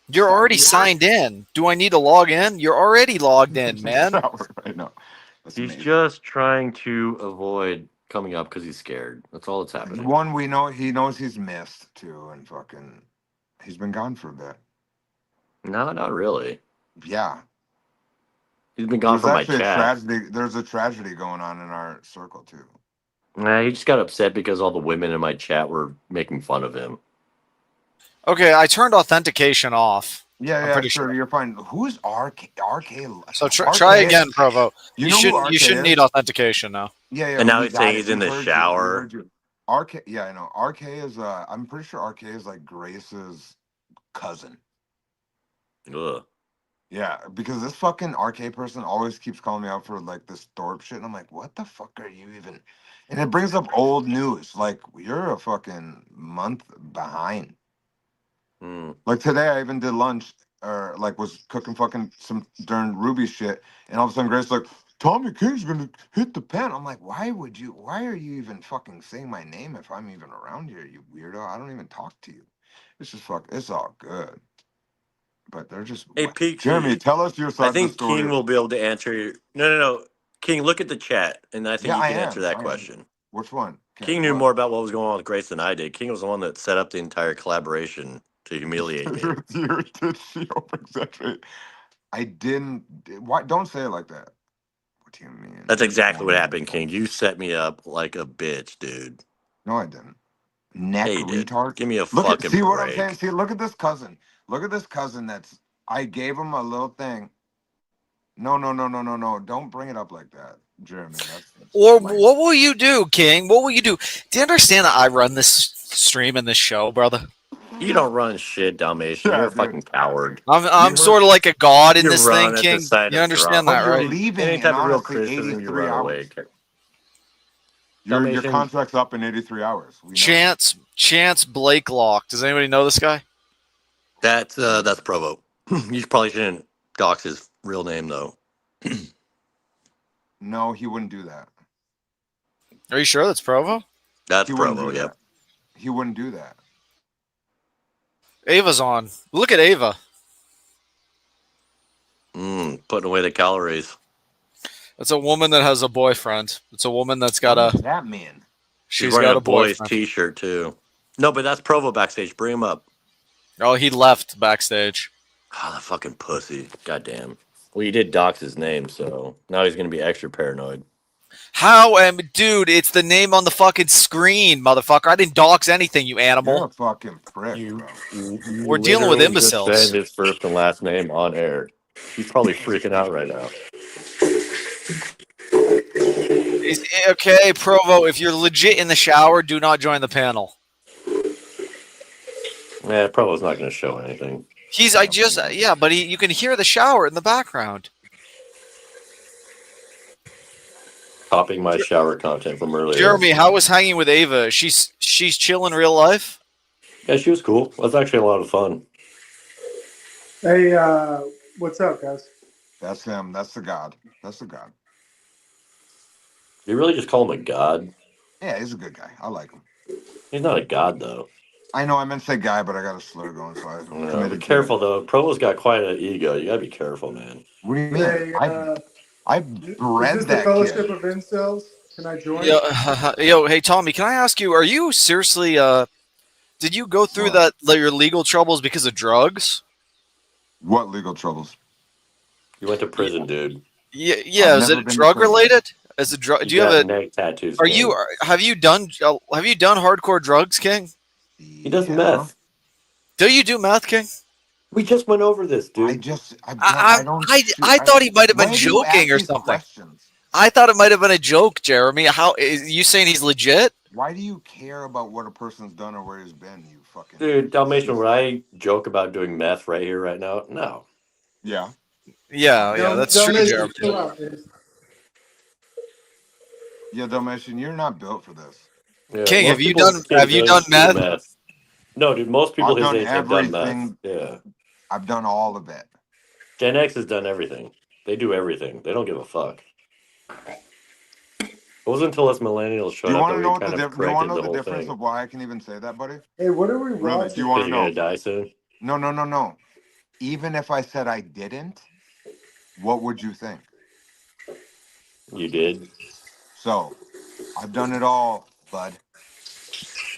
You're already signed in. Do I need to log in? You're already logged in, man. Right now. He's just trying to avoid coming up because he's scared. That's all that's happening. One, we know he knows he's missed too, and fucking, he's been gone for a bit. No, not really. Yeah, He's been gone there's from my actually a chat. tragedy. There's a tragedy going on in our circle too. Nah, he just got upset because all the women in my chat were making fun of him. Okay, I turned authentication off. Yeah, I'm yeah, pretty sure. You're fine. Who's RK? So RK? try again, Provo. You know who RK You shouldn't is? need authentication now. Yeah, yeah. And now we he's got saying it. he's in We the heard you. We shower. heard you. RK. Yeah, I know. RK is. I'm pretty sure RK is like Grace's cousin. Ugh. Yeah, because this fucking RK person always keeps calling me out for like this Thorp shit, and I'm like, what the fuck are you even? And it brings up old news. Like you're a fucking month behind. Like today, I even did lunch, or like was cooking fucking some darn Ruby shit, and all of a sudden Grace's like, Tommy King's gonna hit the pen. I'm like, why are you even fucking saying my name if I'm even around here, you weirdo? I don't even talk to you. It's just it's all good. But they're just Hey, Peaksy, Jeremy, tell us your side I of the think story. King will be able to answer your. No. King, look at the chat, and I think Yeah, you I can answer am. that I am. question. Which one? King knew more about what was going on with Grace than I did. King was the one that set up the entire collaboration to humiliate me. Did she over-exaggerate? I didn't. Why? Don't say it like that. What do you mean? That's exactly what happened, King. You set me up like a bitch, dude. No, I didn't. Neck Hey, you did. retard. Give me a Look at fucking see break. what I'm saying. See, look at this cousin. Look at this cousin. That's I gave him a little thing. No. Don't bring it up like that, Jeremy. That's Or what will you do, King? What will you do? Do you understand that I run this stream and this show, brother? You don't run shit, Dalmatian. You're a fucking coward. I'm sort of like a god in You this run thing, at King. the sight You of understand drama. that, right? leaving Any in type of real honestly criticism, you 83 run away. hours. Your Dalmatian- contract's up in 83 hours. We know. Chance Blakelock. Does anybody know this guy? That's Provo. You probably shouldn't dox his real name though. No, he wouldn't do that. Are you sure that's Provo? That's He wouldn't Provo. do Yep. that. He wouldn't do that. Ava's on. Look at Ava. Putting away the calories. It's a woman that has a boyfriend. It's a woman that's got What a. does that mean? She's She's wearing got a a boy's boyfriend. T-shirt too. No, but that's Provo backstage. Bring him up. Oh, he left backstage. Oh, the fucking pussy. Goddamn. Well, you did dox his name, so now he's gonna be extra paranoid. How am dude? It's the name on the fucking screen, motherfucker. I didn't dox anything, you animal. You're a fucking prick, bro. We're dealing with Literally just imbeciles. said his first and last name on air. He's probably freaking out right now. Okay, Provo, if you're legit in the shower, do not join the panel. Yeah, Provo's not gonna show anything. But you can hear the shower in the background. Copying my shower content from earlier. Jeremy, how was hanging with Ava? She's chill in real life? Yeah, she was cool. It was actually a lot of fun. Hey, what's up, guys? That's him. That's the god. That's the god. You really just call him a god? Yeah, he's a good guy. I like him. He's not a god, though. I know I meant to say guy, but I got a slur going, so I No, committed be to careful, though. Provo's got quite an ego. You gotta be careful, man. What do you mean? Hey, I is bred this the that Fellowship kid. of Incels? Can I join? Yo, hey Tommy, can I ask you? Are you seriously? Did you go through your legal troubles because of drugs? What legal troubles? You went to prison, dude. Yeah. Is it drug related? Is it drug? Do you have a neck tattoos? Are you? Have you done hardcore drugs, King? He does meth. Do you do meth, King? We just went over this, dude. I thought he might have been joking or something. I thought it might have been a joke, Jeremy. How is you saying he's legit? Why do you care about what a person's done or where he's been? You fucking Dude, Dalmatian, would I joke about doing meth right here, right now? No. Yeah. Yeah, that's true, Jeremy. Yeah, Dalmatian, you're not built for this. Yeah, King, most have you people's done kids do meth? No, dude, most people I've his done age have done meth. everything. Yeah. I've done all of it. Gen X has done everything. They do everything. They don't give a fuck. It wasn't until us millennials showed Do you up want that to we know what kind the of do you want corrected to know the the whole difference thing. of why I can even say that, buddy? Hey, what are we Really? watching? Do you want to You're gonna know? die soon? No. Even if I said I didn't, what would you think? You did. So, I've done it all, bud.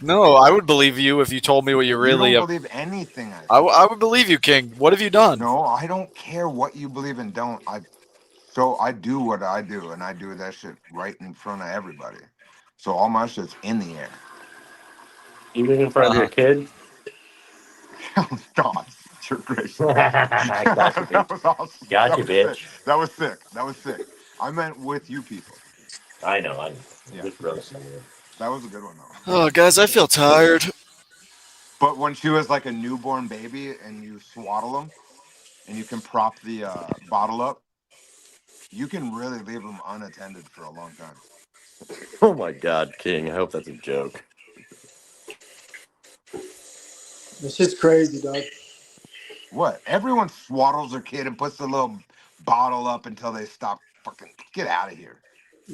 No, I would believe you if you told me what you really. You don't believe anything I say. I would believe you, King. What have you done? No, I don't care what you believe and don't. I do what I do, and I do that shit right in front of everybody. So all my shit's in the air. Even in front of your kid? God, you're gracious. Gotcha, bitch. That was awesome. Gotcha, that was bitch. sick. That was sick. That was sick. I meant with you people. I know. I'm Yeah. just roasting you. That was a good one though. Oh, guys, I feel tired. But when she was like a newborn baby, and you swaddle them, and you can prop the bottle up, you can really leave them unattended for a long time. Oh my God, King. I hope that's a joke. This shit's crazy, dog. What? Everyone swaddles their kid and puts the little bottle up until they stop. Fucking get out of here.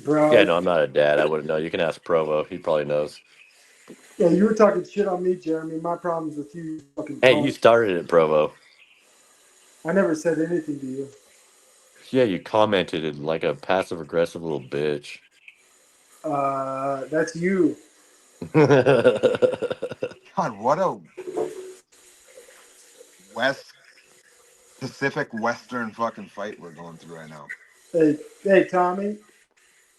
Bro. Yeah, no, I'm not a dad. I wouldn't know. You can ask Provo. He probably knows. Yeah, you were talking shit on me, Jeremy. My problem's with you, fucking Hey, punk. you started it, Provo. I never said anything to you. Yeah, you commented it like a passive-aggressive little bitch. That's you. God, what a Pacific Western fucking fight we're going through right now. Hey, Tommy.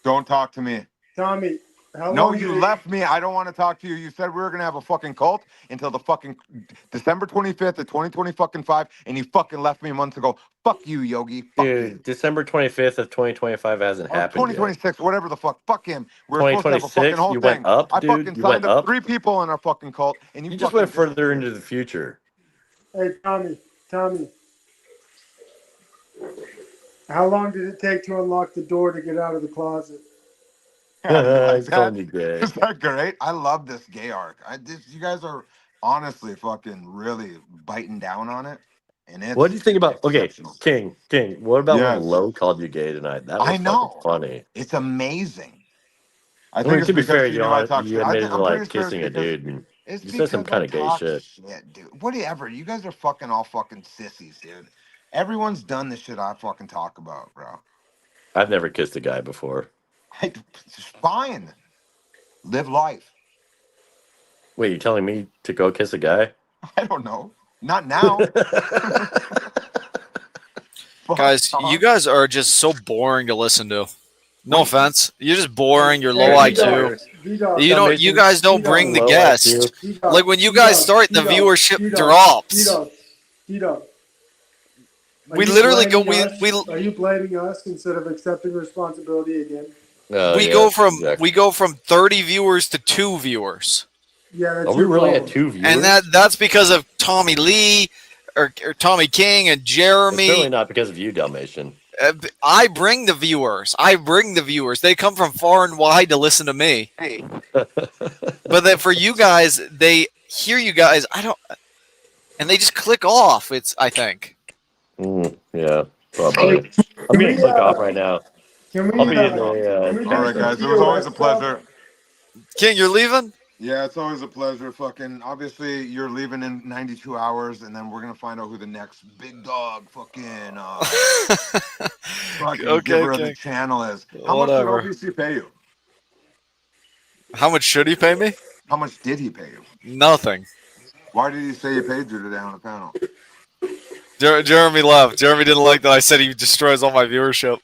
Don't talk to me. Tommy, how No, long you did it- left me. I don't want to talk to you. You said we were gonna have a fucking cult until the fucking December 25th of 2025, and you fucking left me months ago. Fuck you, Yogi. Fuck you. Dude, December 25th of 2025 hasn't Or happened yet. 2026, whatever the fuck. Fuck him. We were supposed to have a fucking 2026, whole you thing. went up, I dude. fucking You signed went up up. 3 people in our fucking cult, and You just fucking went further into the future. Hey, Tommy. How long did it take to unlock the door to get out of the closet? Yeah, you like He's calling that? you gay. Is that great? I love this gay arc. You guys are honestly fucking really biting down on it, and it's What do you think about? Okay, exceptional. King. What about when Yes. Lowe called you gay tonight? That was I know. fucking funny. It's amazing. I I think mean, it's to be because fair, he knew I talk you shit. admitted to I'm like pretty sure it's kissing a because dude, and it's you said some because kind I of gay talk shit. shit, dude. Whatever. You guys are fucking all fucking sissies, dude. Everyone's done the shit I fucking talk about, bro. I've never kissed a guy before. It's fine. Live life. Wait, you telling me to go kiss a guy? I don't know. Not now. Guys, you guys are just so boring to listen to. No offense, you're just boring. You're low IQ. You guys don't bring the guest. Like when you guys start, the viewership drops. We literally go. Are you blaming us instead of accepting responsibility again? We go from 30 viewers to 2 viewers. Yeah, that's Are we your really problem. at 2 viewers? And that's because of Tommy Lee or Tommy King and Jeremy. It's certainly not because of you, Dalmatian. I bring the viewers. They come from far and wide to listen to me. But then for you guys, they hear you guys. And they just click off. I think. Yeah, probably. I'm gonna click off right now. I'll be in the. All right, guys. It was always a pleasure. King, you're leaving? Yeah, it's always a pleasure. Fucking, obviously, you're leaving in 92 hours, and then we're gonna find out who the next big dog fucking giver of the channel is. How much did OBC pay you? How much should he pay me? How much did he pay you? Nothing. Why did he say he paid you today on the panel? Jeremy left. Jeremy didn't like that I said he destroys all my viewership.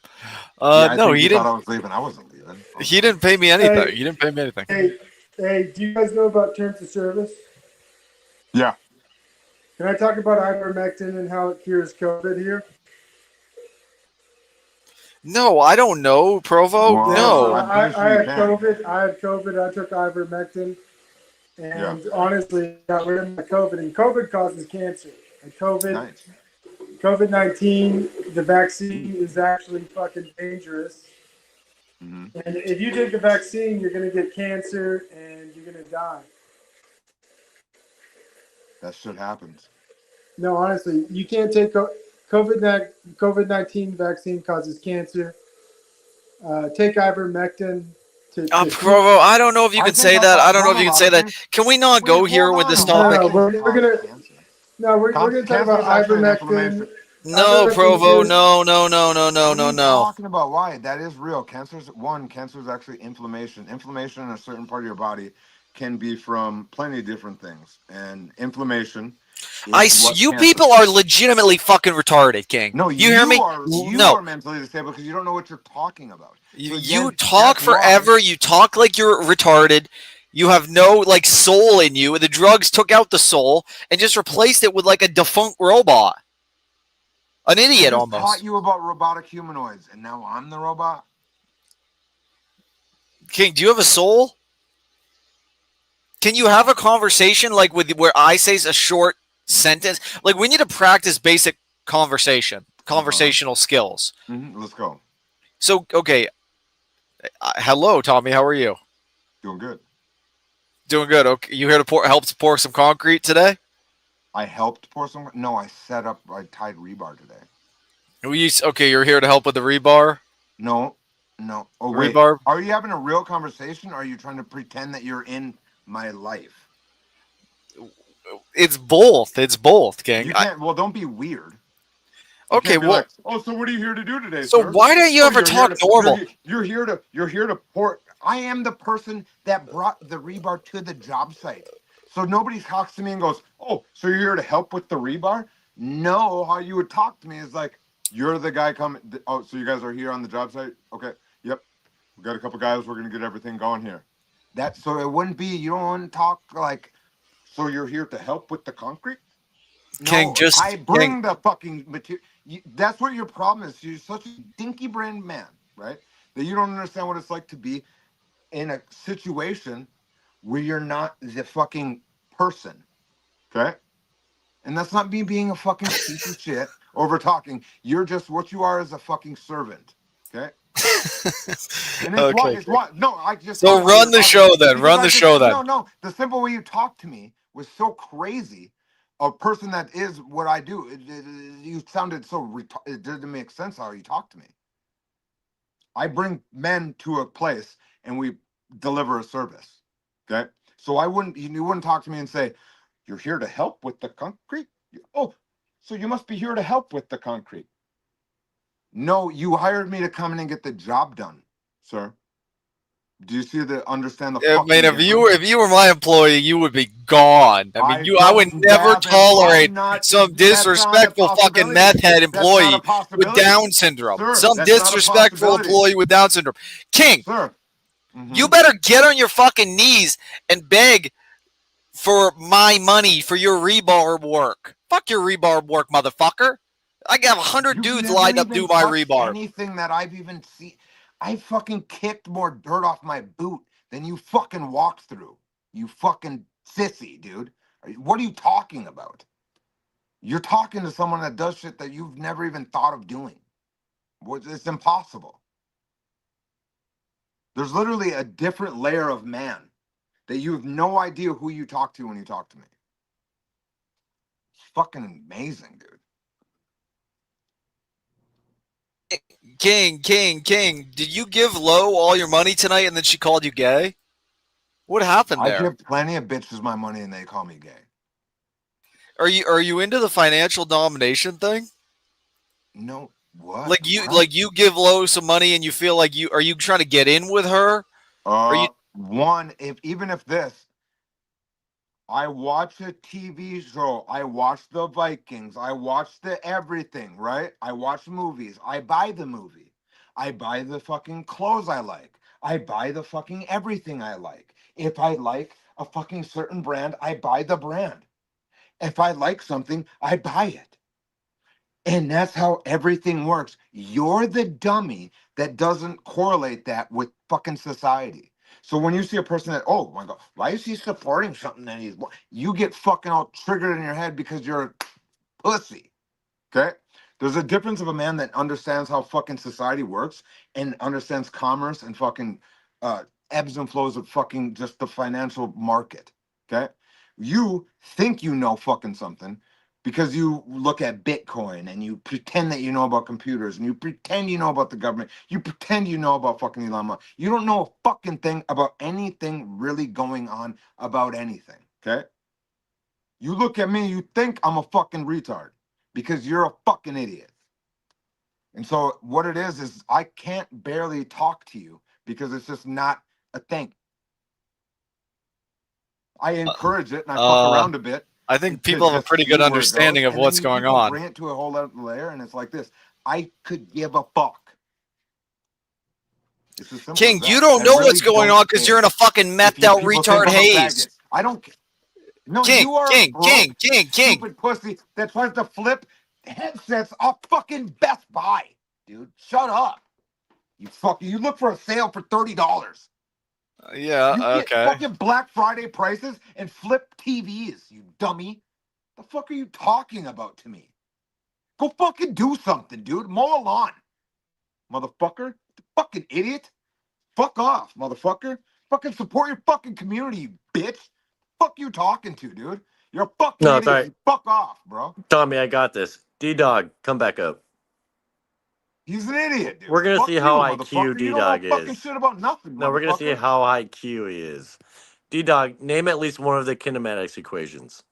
No, he didn't. Thought I was leaving. I wasn't leaving. He didn't pay me anything. He didn't pay me anything. Hey, do you guys know about terms of service? Yeah. Can I talk about ivermectin and how it cures COVID here? No, I don't know, Provo. Well, no. I had COVID. I took ivermectin, and honestly, got rid of my COVID. And COVID causes cancer. And COVID-19, the vaccine is actually fucking dangerous. Mm-hmm. And if you take the vaccine, you're going to get cancer and you're going to die. That shit happens. No, honestly, you can't take COVID-19 vaccine causes cancer. Take ivermectin. Provo, I don't know if you can say that. I don't know if you can say that. Can we not go here with this topic? No, we're gonna talk about ivermectin. No, Provo. No. What are you talking about? Why? That is real. Cancer is actually inflammation. Inflammation in a certain part of your body can be from plenty of different things. And inflammation is what You cancer. people are legitimately fucking retarded, King. No, you hear me? You are mentally disabled because you don't know what you're talking about. So You again, talk that's why. forever. You talk like you're retarded. You have no like soul in you. The drugs took out the soul and just replaced it with like a defunct robot. An I idiot just almost. taught you about robotic humanoids, and now I'm the robot. King, do you have a soul? Can you have a conversation like with where I say a short sentence? Like we need to practice basic conversational skills. Let's go. So okay, hello, Tommy. How are you? Doing good. Doing good. Okay, you here to help to pour some concrete today? I helped pour some. No, I tied rebar today. Okay, you're here to help with the rebar? No. Oh, wait. Rebar? Are you having a real conversation or are you trying to pretend that you're in my life? It's both. It's both, King. You can't. Well, don't be weird. Okay, well. Like, oh, so what are you here to do today, so sir? why don't you ever talk normal? You're here to pour. I am the person that brought the rebar to the job site. So nobody talks to me and goes, oh, so you're here to help with the rebar? No, how you would talk to me is like, you're the guy coming. Oh, so you guys are here on the job site? Okay. Yep. We got a couple guys. We're going to get everything going here. So it wouldn't be, you don't want to talk like, so you're here to help with the concrete? King, No, I bring the fucking material. That's what your problem is. You're such a dinky brained man, right? That you don't understand what it's like to be in a situation where you're not the fucking person. Okay? And that's not me being a fucking piece of shit over talking. You're just what you are as a fucking servant. Okay? And it's what? No, I just. So run the show then. Run the show then. No. The simple way you talk to me was so crazy. A person that is what I do. You sounded so it didn't make sense how you talk to me. I bring men to a place and we deliver a service. Okay, so you wouldn't talk to me and say, "You're here to help with the concrete." Oh, so you must be here to help with the concrete. No, you hired me to come in and get the job done, sir. Do you understand the? I mean, if you were my employee, you would be gone. I mean, I would never tolerate some disrespectful fucking meth head employee with Down syndrome. Sir, some disrespectful employee with Down syndrome. King, sir, you better get on your fucking knees and beg for my money for your rebar work. Fuck your rebar work, motherfucker. I got 100 dudes lined up to do my rebar. Anything that I've even seen. I fucking kicked more dirt off my boot than you fucking walked through. You fucking sissy, dude. What are you talking about? You're talking to someone that does shit that you've never even thought of doing. It's impossible. There's literally a different layer of man that you have no idea who you talk to when you talk to me. It's fucking amazing, dude. King, did you give Lo all your money tonight and then she called you gay? What happened there? I give plenty of bitches my money and they call me gay. Are you into the financial domination thing? No. What? Like you give Lo some money and you feel like are you trying to get in with her? Even if this, I watch a TV show. I watch the Vikings. I watch the everything, right? I watch movies. I buy the movie. I buy the fucking clothes I like. I buy the fucking everything I like. If I like a fucking certain brand, I buy the brand. If I like something, I buy it. And that's how everything works. You're the dummy that doesn't correlate that with fucking society. So when you see a person that, oh my God, why is he supporting something that you get fucking all triggered in your head because you're a pussy. Okay? There's a difference of a man that understands how fucking society works and understands commerce and fucking ebbs and flows of fucking just the financial market. Okay? You think you know fucking something because you look at Bitcoin and you pretend that you know about computers and you pretend you know about the government. You pretend you know about fucking Elon Musk. You don't know a fucking thing about anything really going on about anything, okay? You look at me, you think I'm a fucking retard. because you're a fucking idiot. And so what it is I can't barely talk to you because it's just not a thing. I encourage it and I fuck around a bit. I think people have a pretty good understanding of what's going on. Bring it to a whole other layer, and it's like this. I could give a fuck. It's as simple King, as that. you don't I know really what's going don't on because you're in a fucking methed If you out people think retard I'm a haze. faggot. I don't care. No, King, you are King, a broke, King. stupid pussy that tries to flip headsets off fucking Best Buy, dude. Shut up. You look for a sale for $30. Yeah, You get okay. fucking Black Friday prices and flip TVs, you dummy. The fuck are you talking about to me? Go fucking do something, dude. Mow a lawn. Motherfucker. Fucking idiot. Fuck off, motherfucker. Fucking support your fucking community, you bitch. Fuck you talking to, dude. You're a fucking No, it's idiot. all right. You fuck off, bro. Tommy, I got this. D-Dog, come back up. He's an idiot, dude. We're gonna Fuck see you, how motherfucker. IQ You D-Dog don't know fucking is. shit about nothing, No, we're gonna see motherfucker. how IQ he is. D-Dog, name at least one of the kinematics equations.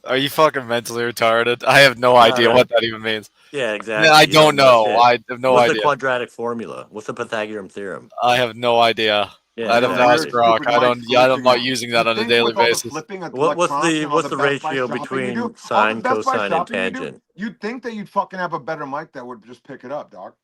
Are you fucking mentally retarded? I have no idea what that even means. Yeah, exactly. I You don't know. shit. I have no What's idea. the quadratic formula? What's the Pythagorean theorem? I have no idea. Yeah, I'd have to ask Rock. I'm not using that on a daily basis. What's the Best Buy ratio shopping you between do, all the sine, Best Buy cosine, and shopping you do, tangent? you'd think that you'd fucking have a better mic that would just pick it up, dog.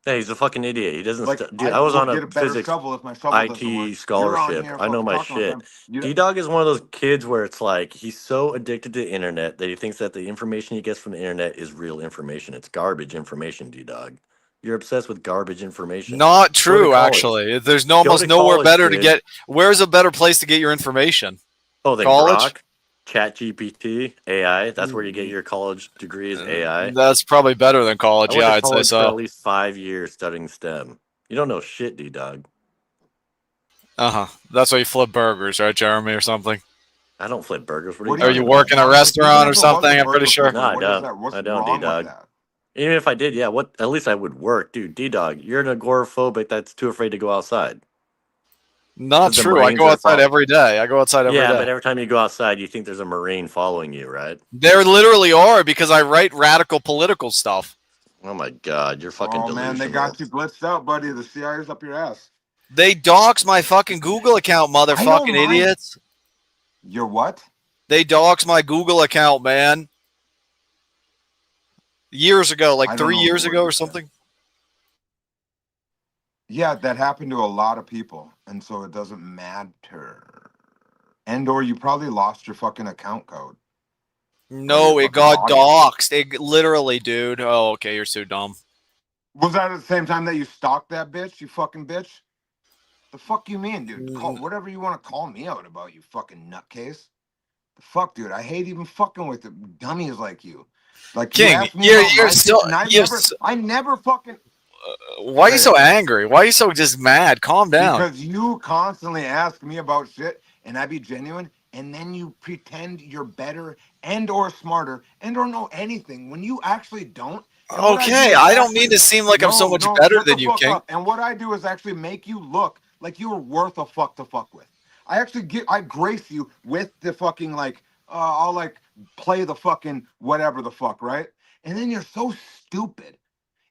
Hey, he's a fucking idiot. He doesn't. Like, Dude, I I was would on a get a better physics shovel if my shovel doesn't work. IT You're on scholarship. here I know fucking my talking all the shit. time. You- D-Dog is one of those kids where it's like he's so addicted to the internet that he thinks that the information he gets from the internet is real information. It's garbage information, D-Dog. You're obsessed with garbage information. Not Go to true, college. actually. There's Go almost to nowhere college, better to kid. get. Where's a better place to get your information? Oh, then College? Grok, Chat GPT, AI. That's where you get your college degree is AI. That's probably better than college. I went Yeah, to I'd say college for at so. least 5 years studying STEM. You don't know shit, D-Dog. That's why you flip burgers, right, Jeremy, or something? I don't flip burgers. What What are Are you you talking working about? a restaurant or something? I'm pretty sure. No, I don't. What's I don't, wrong with D-Dog. that? Even if I did, yeah, what? At least I would work, dude. D-Dog, you're an agoraphobic that's too afraid to go outside. Not 'Cause the true. I Marines go are outside every day. I go outside every Yeah, day. but every time you go outside, you think there's a Marine following you, right? There literally are because I write radical political stuff. Oh my God, you're fucking Oh delusional. man, they got you blitzed out, buddy. The CIA's up your ass. They dox my fucking Google account, motherfucking mind. idiots. Your what? They dox my Google account, man. Years ago, I like don't 3 know years what ago you or said. something. Yeah, that happened to a lot of people, and so it doesn't matter. And or you probably lost your fucking account code. No, it got doxed. It literally, dude. Oh, okay, you're so dumb. Was that at the same time that you stalked that bitch? You fucking bitch. The fuck you mean, dude? Call whatever you want to call me out about, you fucking nutcase. The fuck, dude. I hate even fucking with dummies like you. Like you King, asked me you're about my still. shit, and You're I never fucking. Why are you so angry? Why are you so just mad? Calm down. Because you constantly ask me about shit, and I be genuine, and then you pretend you're better and or smarter and or know anything when you actually don't. And what I do Okay, is I don't actually- mean to seem like I'm so much No, better shut than the you, fuck King. up. And what I do is actually make you look like you're worth a fuck to fuck with. I actually I grace you with the fucking like I'll like play the fucking whatever the fuck, right? And then you're so stupid.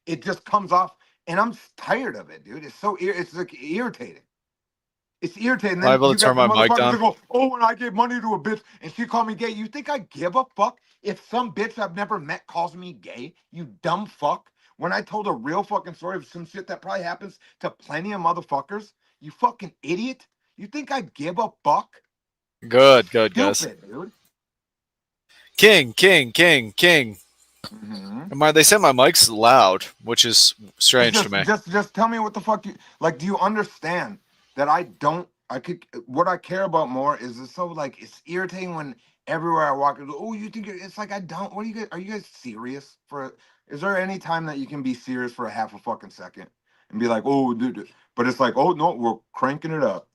It just comes off, and I'm tired of it, dude. It's so it's like irritating. It's irritating. Am I Then able you to turn got the my mic motherfuckers down? that go, oh, when I gave money to a bitch and she called me gay, you think I give a fuck if some bitch I've never met calls me gay? You dumb fuck. When I told a real fucking story of some shit that probably happens to plenty of motherfuckers, you fucking idiot. You think I give a fuck? Good, guys. Stupid, dude. King. Mm-hmm. They say my mic's loud, which is strange to me. Just tell me what the fuck you like. Do you understand that what I care about more is it's so like it's irritating when everywhere I walk, oh, you think it's like I don't. What are you guys serious for? Is there any time that you can be serious for a half a fucking second and be like, oh, dude, but it's like, oh no, we're cranking it up.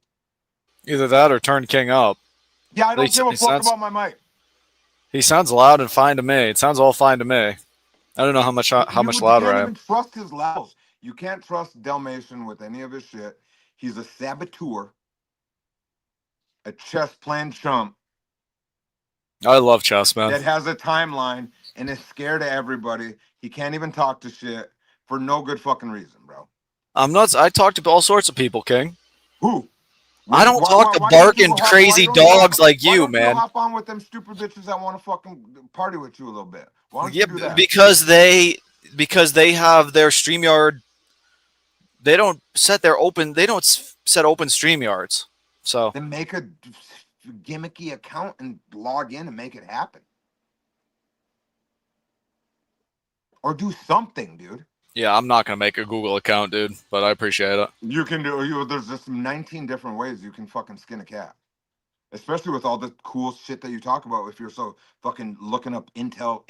Either that or turn King up. Yeah, I don't give a fuck about my mic. He sounds loud and fine to me. It sounds all fine to me. I don't know how much louder I You am. can't even trust his levels. You can't trust Dalmatian with any of his shit. He's a saboteur, a chess playing chump I love chess, man. that has a timeline and is scared of everybody. He can't even talk to shit for no good fucking reason, bro. I'm nuts. I talk to all sorts of people, King. Who? I don't talk to barking crazy dogs like you, man. Hop on with them stupid bitches that want to fucking party with you a little bit. Why don't Yeah, you do that? because they have their StreamYard. They don't set their open. They don't set open StreamYards. So then make a gimmicky account and log in and make it happen, or do something, dude. Yeah, I'm not gonna make a Google account, dude. But I appreciate it. You can do. There's just 19 different ways you can fucking skin a cat. Especially with all the cool shit that you talk about, if you're so fucking looking up Intel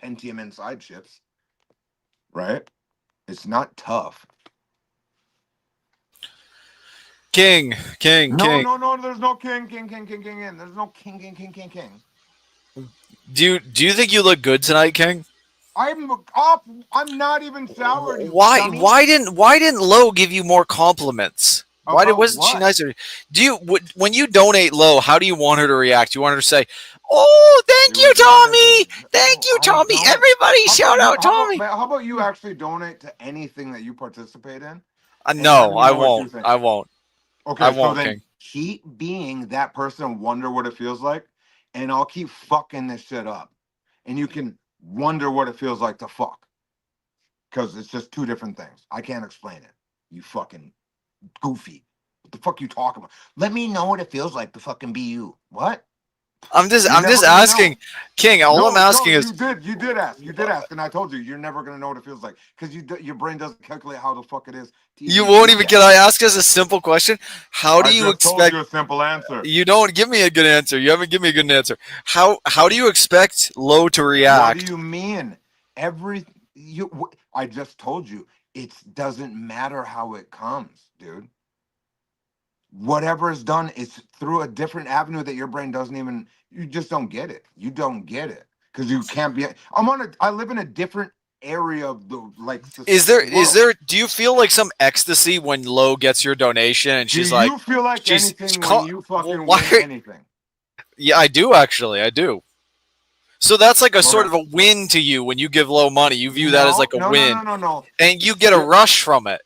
Pentium inside chips, right? It's not tough. King. No. There's no king in. There's no king. Do you think you look good tonight, King? I'm up. I'm not even showered. Why didn't Lo give you more compliments? Wasn't she nicer? When you donate Lo, how do you want her to react? You want her to say, "Oh, thank you, Tommy. Thank you, Tommy. Everybody shout out Tommy." How about you actually donate to anything that you participate in? No, I won't. I won't. Okay, I won't, so then King. keep being that person, wonder what it feels like, and I'll keep fucking this shit up. And you can wonder what it feels like to fuck. Because it's just two different things. I can't explain it. You fucking goofy. What the fuck you talking about? Let me know what it feels like to fucking be you. What? I'm just asking, King. All I'm asking is you did ask, and I told you you're never gonna know what it feels like because your brain doesn't calculate how the fuck it is. You won't even. Can I ask us a simple question? How do you expect? Told you a simple answer. You don't give me a good answer. You haven't given me a good answer. How do you expect Lo to react? What do you mean? I just told you it doesn't matter how it comes, dude. Whatever is done is through a different avenue that your brain doesn't even. You just don't get it. You don't get it because you can't be. I live in a different area of the Is there? Do you feel like some ecstasy when Lo gets your donation and she's like? Do you feel like anything when you fucking win anything? Yeah, I do actually. I do. So that's like a sort of a win to you when you give Lo money. You view that as like a win. No. And you get a rush from it.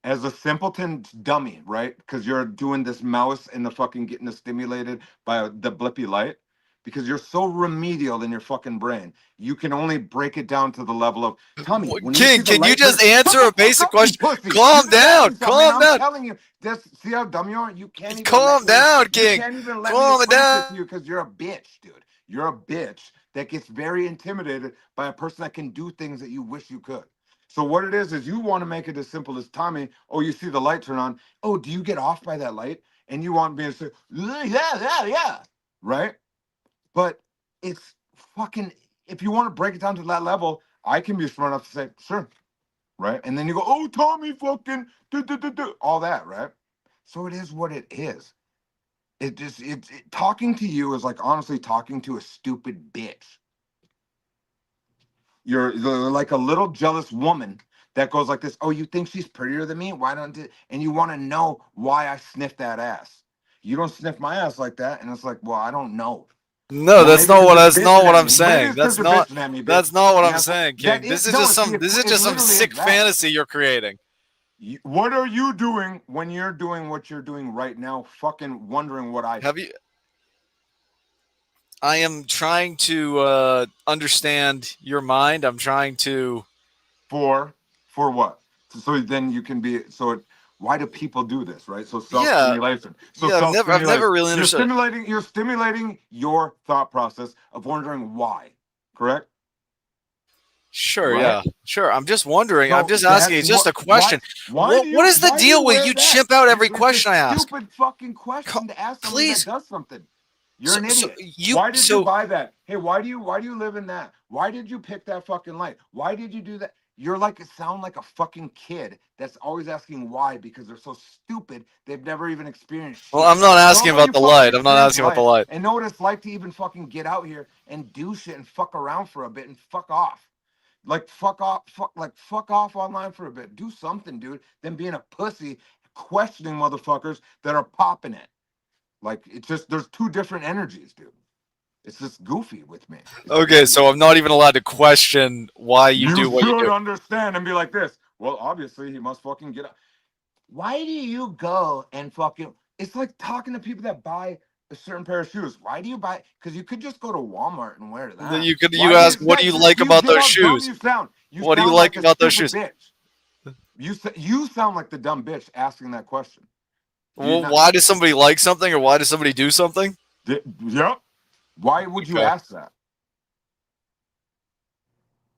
As a simpleton dummy, right? Because you're doing this mouse and the fucking getting stimulated by the blippy light. Because you're so remedial in your fucking brain, you can only break it down to the level of Tommy. King, can you just answer a basic question? Calm down. Calm down. I'm telling you, see how dumb you are. You can't even calm down, King. You can't even let calm me down. to you because you're a bitch, dude. You're a bitch that gets very intimidated by a person that can do things that you wish you could. So what it is you want to make it as simple as Tommy. Oh, you see the light turn on. Oh, do you get off by that light? And you want me to say, yeah, right? But it's fucking, if you want to break it down to that level, I can be smart enough to say, sure, right? And then you go, oh, Tommy fucking, all that, right? So it is what it is. Talking to you is like honestly talking to a stupid bitch. You're like a little jealous woman that goes like this. Oh, you think she's prettier than me? Why don't you? And you want to know why I sniff that ass. You don't sniff my ass like that. And it's like, well, I don't know. No, that's not what I'm saying. That's not what I'm saying, King. This is just some sick fantasy you're creating. What are you doing when you're doing what you're doing right now? Fucking wondering what I have you. I am trying to understand your mind. I'm trying to. For what? So then you can be why do people do this, right? So self-stimulation. I've never really understood. You're stimulating your thought process of wondering why, correct? Sure, right? Yeah, sure. I'm just wondering. I'm just asking. It's just a question. What is the deal with you chimp out every question I ask? Stupid fucking question to ask somebody that does something. You're an idiot. Why did you buy that? Hey, why do you live in that? Why did you pick that fucking light? Why did you do that? You're sound like a fucking kid that's always asking why because they're so stupid they've never even experienced shit. Well, I'm not asking about the light. I'm not asking about the light. And know what it's like to even fucking get out here and do shit and fuck around for a bit and fuck off. Fuck off online for a bit. Do something, dude. Than being a pussy questioning motherfuckers that are popping it. It's just there's two different energies, dude. It's just goofy with me. Okay, so I'm not even allowed to question why you do what you should do. understand and be like this. Well, obviously he must fucking get up. Why do you go and fucking? It's like talking to people that buy a certain pair of shoes. Why do you buy? Because you could just go to Walmart and wear that. You ask, what do you like about those shoes? You sound. What do you like like about a those stupid shoes? Bitch. You sound like the dumb bitch asking that question. Well, why does somebody like something, or why does somebody do something? Yep. Why would you ask that?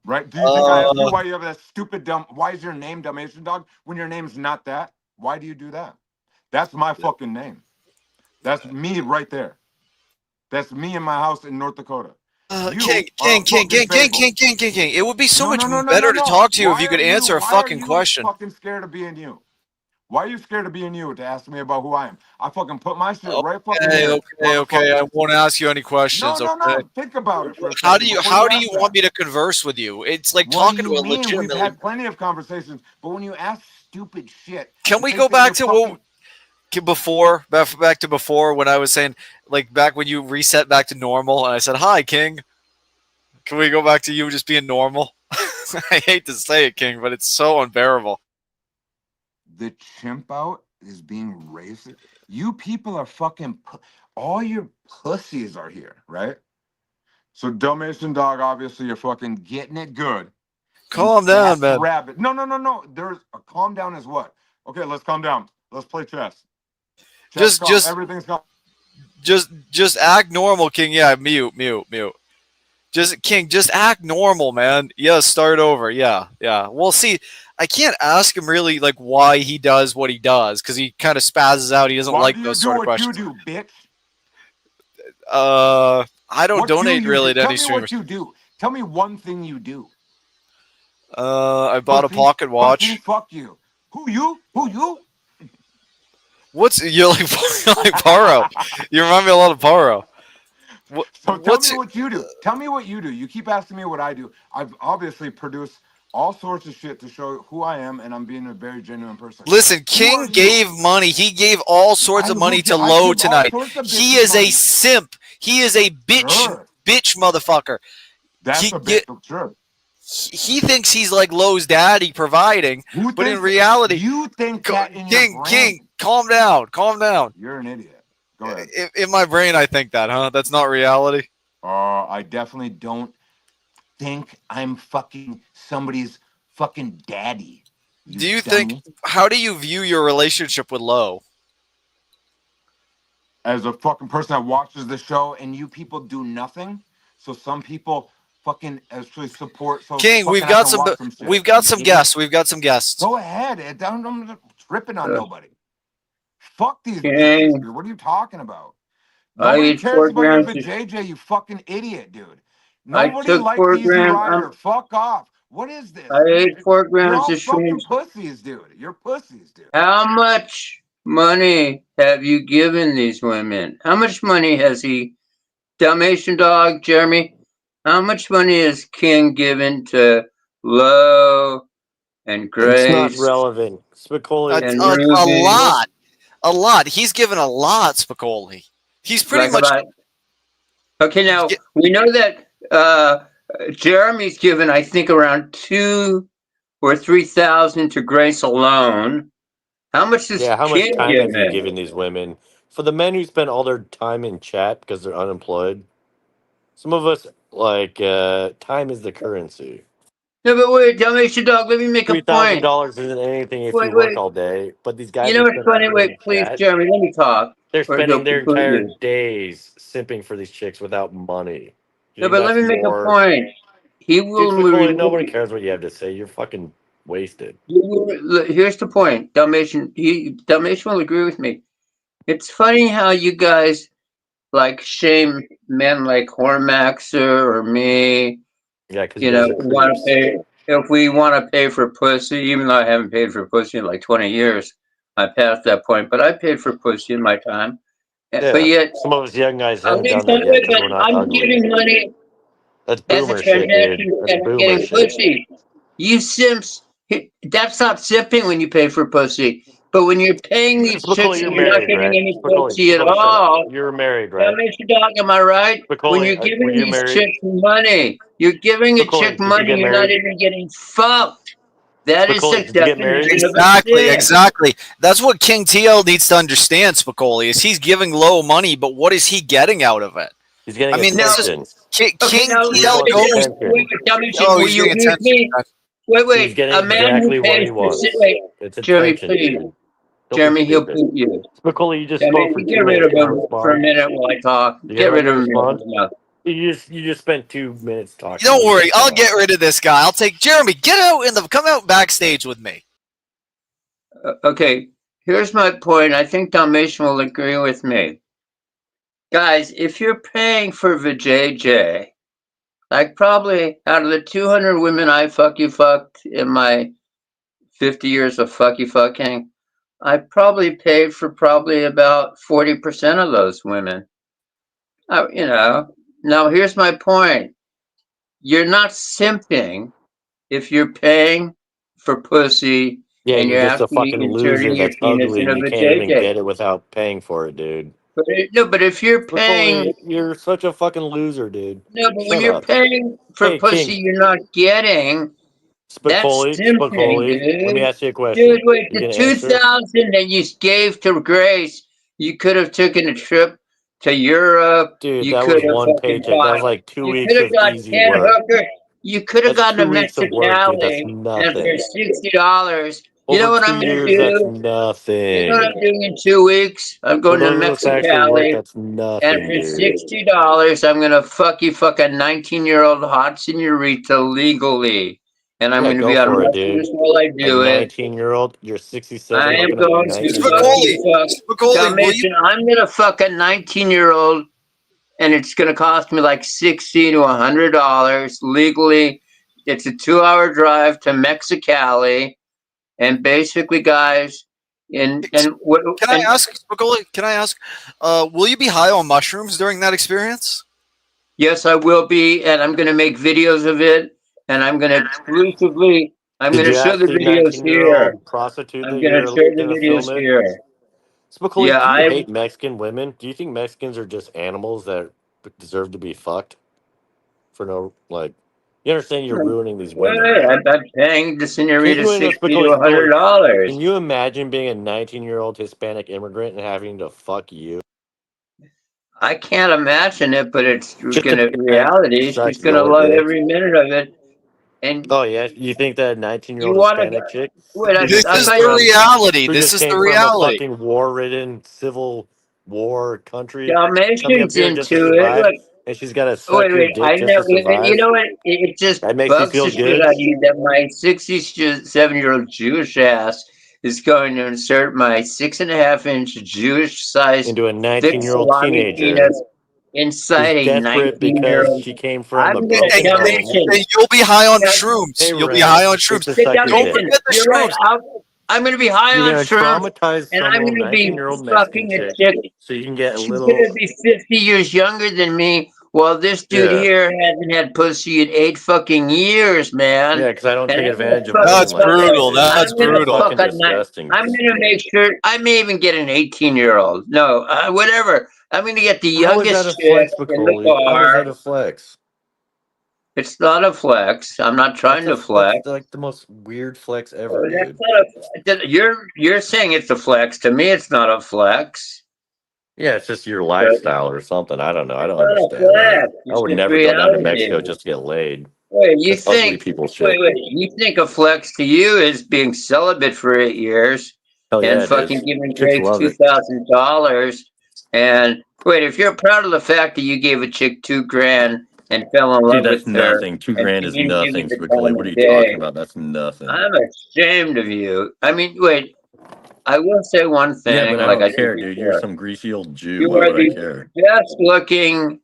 Right? Do you think I asked you why you have that stupid dumb? Why is your name Dalmatian Dog when your name's not that? Why do you do that? That's my fucking name. That's me right there. That's me in my house in North Dakota. King. It would be so much better to talk to you if you could answer a fucking question. Why are you fucking scared of being you? Why are you scared of being you to ask me about who I am? I fucking put my shit right fucking here. Okay. I won't ask you any questions. No. Think about it for a second. How do you want me to converse with you? It's like talking to a legitimately. We've had plenty of conversations, but when you ask stupid shit, can we go back to what? Back to before when I was saying, like, back when you reset back to normal and I said, hi, King. Can we go back to you just being normal? I hate to say it, King, but it's so unbearable. The chimp out is being racist. You people are fucking, all your pussies are here, right? So Dalmatian Dog, obviously you're fucking getting it good. Calm down, man. Rabbit. No. There's a calm down is what? Okay, let's calm down. Let's play chess. Everything's calm. Just act normal, King. Yeah, mute. Just act normal, man. Yeah, start over. Yeah. Well, see, I can't ask him really like why he does what he does because he kind of spazzes out. He doesn't like those sort of questions. Why do you do what you do, bitch? I don't donate really to any streamers. Tell me what you do. Tell me one thing you do. I bought a pocket watch. Fuck you. Who you? You're like Paro. You remind me a lot of Paro. So tell me what you do. Tell me what you do. You keep asking me what I do. I've obviously produced all sorts of shit to show who I am, and I'm being a very genuine person. Listen, King gave money. He gave all sorts of money to Low tonight. He is a simp. He is a bitch motherfucker. That's a bitch, sure. He thinks he's like Low's daddy providing, but in reality, you think that in King, calm down. You're an idiot. Go ahead. In my brain, I think that, huh? That's not reality. I definitely don't think I'm fucking somebody's fucking daddy. Do you think? How do you view your relationship with Low? As a fucking person that watches the show, and you people do nothing. So some people fucking actually support. So King, we've got some guests. We've got some guests. Go ahead. I'm tripping on nobody. Fuck these bitches, dude. What are you talking about? Nobody cares about you, JJ, you fucking idiot, dude. Nobody likes Easy Rider. Fuck off. What is this? I ate 4 grams of fucking shrooms. Pussies, dude. You're pussies, dude. How much money have you given these women? How much money has he, Dalmatian Dog, Jeremy? How much money has King given to Low and Grace? It's not relevant. Spicoli. A lot. He's given a lot, Spicoli. He's pretty much. Okay, now we know that Jeremy's given, I think, around 2,000 or 3,000 to Grace alone. How much is how much King time have you given? given these women? For the men who spend all their time in chat because they're unemployed, some of us time is the currency. No, but wait, Dalmatian Dog, let me make a point. $3,000 isn't anything if you work all day. But these guys, You know what's funny? Wait, please, Jeremy, let me talk. They're spending their entire days simping for these chicks without money. No, but let me make a point. He will. Nobody cares what you have to say. You're fucking wasted. Here's the point. Dalmatian will agree with me. It's funny how you guys like shame men like Hormaxer or me. Yeah, because want to pay if we want to pay for pussy. Even though I haven't paid for pussy in like 20 years, I passed that point. But I paid for pussy in my time. Yeah, but yet, some of us young guys haven't done that yet because we're not ugly. Giving money. That's boomer shit, dude. That's boomer shit. Pussy. You simps. That's not simping when you pay for pussy. But when you're paying these Spicoli, chicks you're and you're not married, getting right? any Spicoli, pussy at shut up. all, You're married, that right? makes you dog. Am I right? When you're Spicoli, were giving you these married? chicks money, you're giving a chick Spicoli, did you money. get You're not married? even getting fucked. That is the Spicoli, did you get married? definition of a Exactly, simp. exactly. That's what King TL needs to understand, Spicoli, is he's giving low money, but what is he getting out of it? He's getting I mean, this is attention. King Okay, now He just TL wants goes. attention. Dalmatian, Oh, will he's you getting use attention. me? He's Wait, getting a man who exactly what pays he for wants. wait, It's Jeremy, attention, please. dude. Don't be Jeremy, he'll stupid. boot you. Spicoli, you just Jeremy, spoke for get 2 rid minutes. of Can I him for a respond? minute while I talk. You Get let rid me of him. respond? No. You just spent 2 minutes talking. Don't worry, I'll get rid of this guy. I'll take Jeremy. Come out backstage with me. Okay, here's my point. I think Dalmatian will agree with me. Guys, if you're paying for vajayjay, like probably out of the 200 women I fucked in my 50 years of fucking, I probably paid for probably about 40% of those women. Now here's my point. You're not simping if you're paying for pussy Yeah, and you're you're just a actually fucking loser inserting your that's penis ugly in and a you can't even vajayjay. get it without paying for it, dude. But if you're paying, Spicoli, you're such a fucking loser, dude. no, but when Shut you're up. paying for Hey, pussy King. you're not getting, that's simping, Spicoli, let me dude. ask you a question. Dude, wait, You the gonna answer? 2000 that you gave to Grace, you could have taken a trip to Europe. Dude, You that could was have one fucking paycheck. That bought. was like 2 You weeks could have of got easy 10 work. hookers. You could have That's gotten to 2 weeks of work, dude. That's Mexicali, and for nothing. $60, you know Over what 2 I'm gonna years, that's do? You know what nothing. I'm doing in 2 weeks? I'm For going to those of us that actually work, Mexicali, that's and nothing, for dude. $60, I'm gonna fuck a 19-year-old hot senorita legally, and I'm Yeah, gonna go be on for it, dude. mushrooms while I A do it. 19-year-old, you're 67 I am hooking up going to 19-year-old. fuck Spicoli, will you? Dalmatian. I'm gonna fuck a 19-year-old, and it's gonna cost me like $60 to $100 legally. It's a 2-hour drive to Mexicali, and basically, guys, and what? Can I ask, Spicoli? Can I ask? Will you be high on mushrooms during that experience? Yes, I will be, and I'm gonna make videos of it, and I'm gonna exclusively. I'm Did gonna you show ask the the videos here. 19-year-old prostitute I'm that gonna you're show the gonna videos film it? here. Spicoli, Yeah, do you I. hate Mexican women? Do you think Mexicans are just animals that deserve to be fucked for no like? You understand you're ruining these women, Wait, right? I'm paying the senorita Spicoli, $60 to Spicoli, $100. can you imagine being a 19-year-old Hispanic immigrant and having to fuck you? I can't imagine it, but it's Just gonna imagine reality. suck She's gonna your love dick. every minute of it. And Oh yeah, you think that a you 19-year-old want to Hispanic chick wait? who just I'll came tell you what, from Reality. who This just is the came from a reality. fucking war-ridden civil war country coming up Dalmatian's here just to into it. survive, Look, and she's got to suck your wait. dick I just know. to You survive? know what? It just That makes you bugs feel the shit good? out of you that my 67-year-old Jewish ass is going to insert my 6.5-inch Jewish-sized Into a thick 19-year-old salami teenager penis inside who's a desperate because 19-year-old. she came from a I'm gonna broken home. Dalmatian. You'll be high on Yeah, shrooms. Hey, You'll be high on Rance, get shrooms. to Sit suck down, your Don't dick. forget the You're right. shrooms. I'm going to be high You're on gonna shrooms, traumatize and some I'm little going to be 19-year-old Mexican fucking a chick chick. so you can get a She's going little. to be 50 years younger than me, while this dude Yeah. here hasn't had pussy in 8 fucking years, man. Yeah, because I don't And take I'm going advantage to of fucking women That's like fuck that, brutal. dude. That's I'm going You're to brutal. fuck fucking a night. disgusting. I'm going to make sure I may even get an 18-year-old. No, whatever. I'm going to get the How is that youngest a chick flex, in the Spicoli? How is bar. that a flex? It's not a flex. I'm not trying to That's flex. like the most weird flex ever, That's dude. not a. You're saying it's a flex. To me, it's not a flex. Yeah, it's just your But lifestyle or something. I don't know. I it's don't not a understand that. flex. I It's would just never go down to reality. Mexico just to get laid. Wait, you That's ugly think? people shit. You think a flex to you is being celibate for 8 years Hell yeah, and it fucking is. giving Chicks Grace love it. $2,000? And wait, if you're proud of the fact that you gave a chick $2,000 and fell in Dude, love that's with her, nothing. Two and grand she is didn't give you nothing, the Spicoli. time What are of you talking day, about? That's nothing. I'm ashamed of you. I mean, wait. I will say one Yeah, but thing, I like don't I did care, dude. You're before. some greasy old Jew. You Why are would I the care? best looking.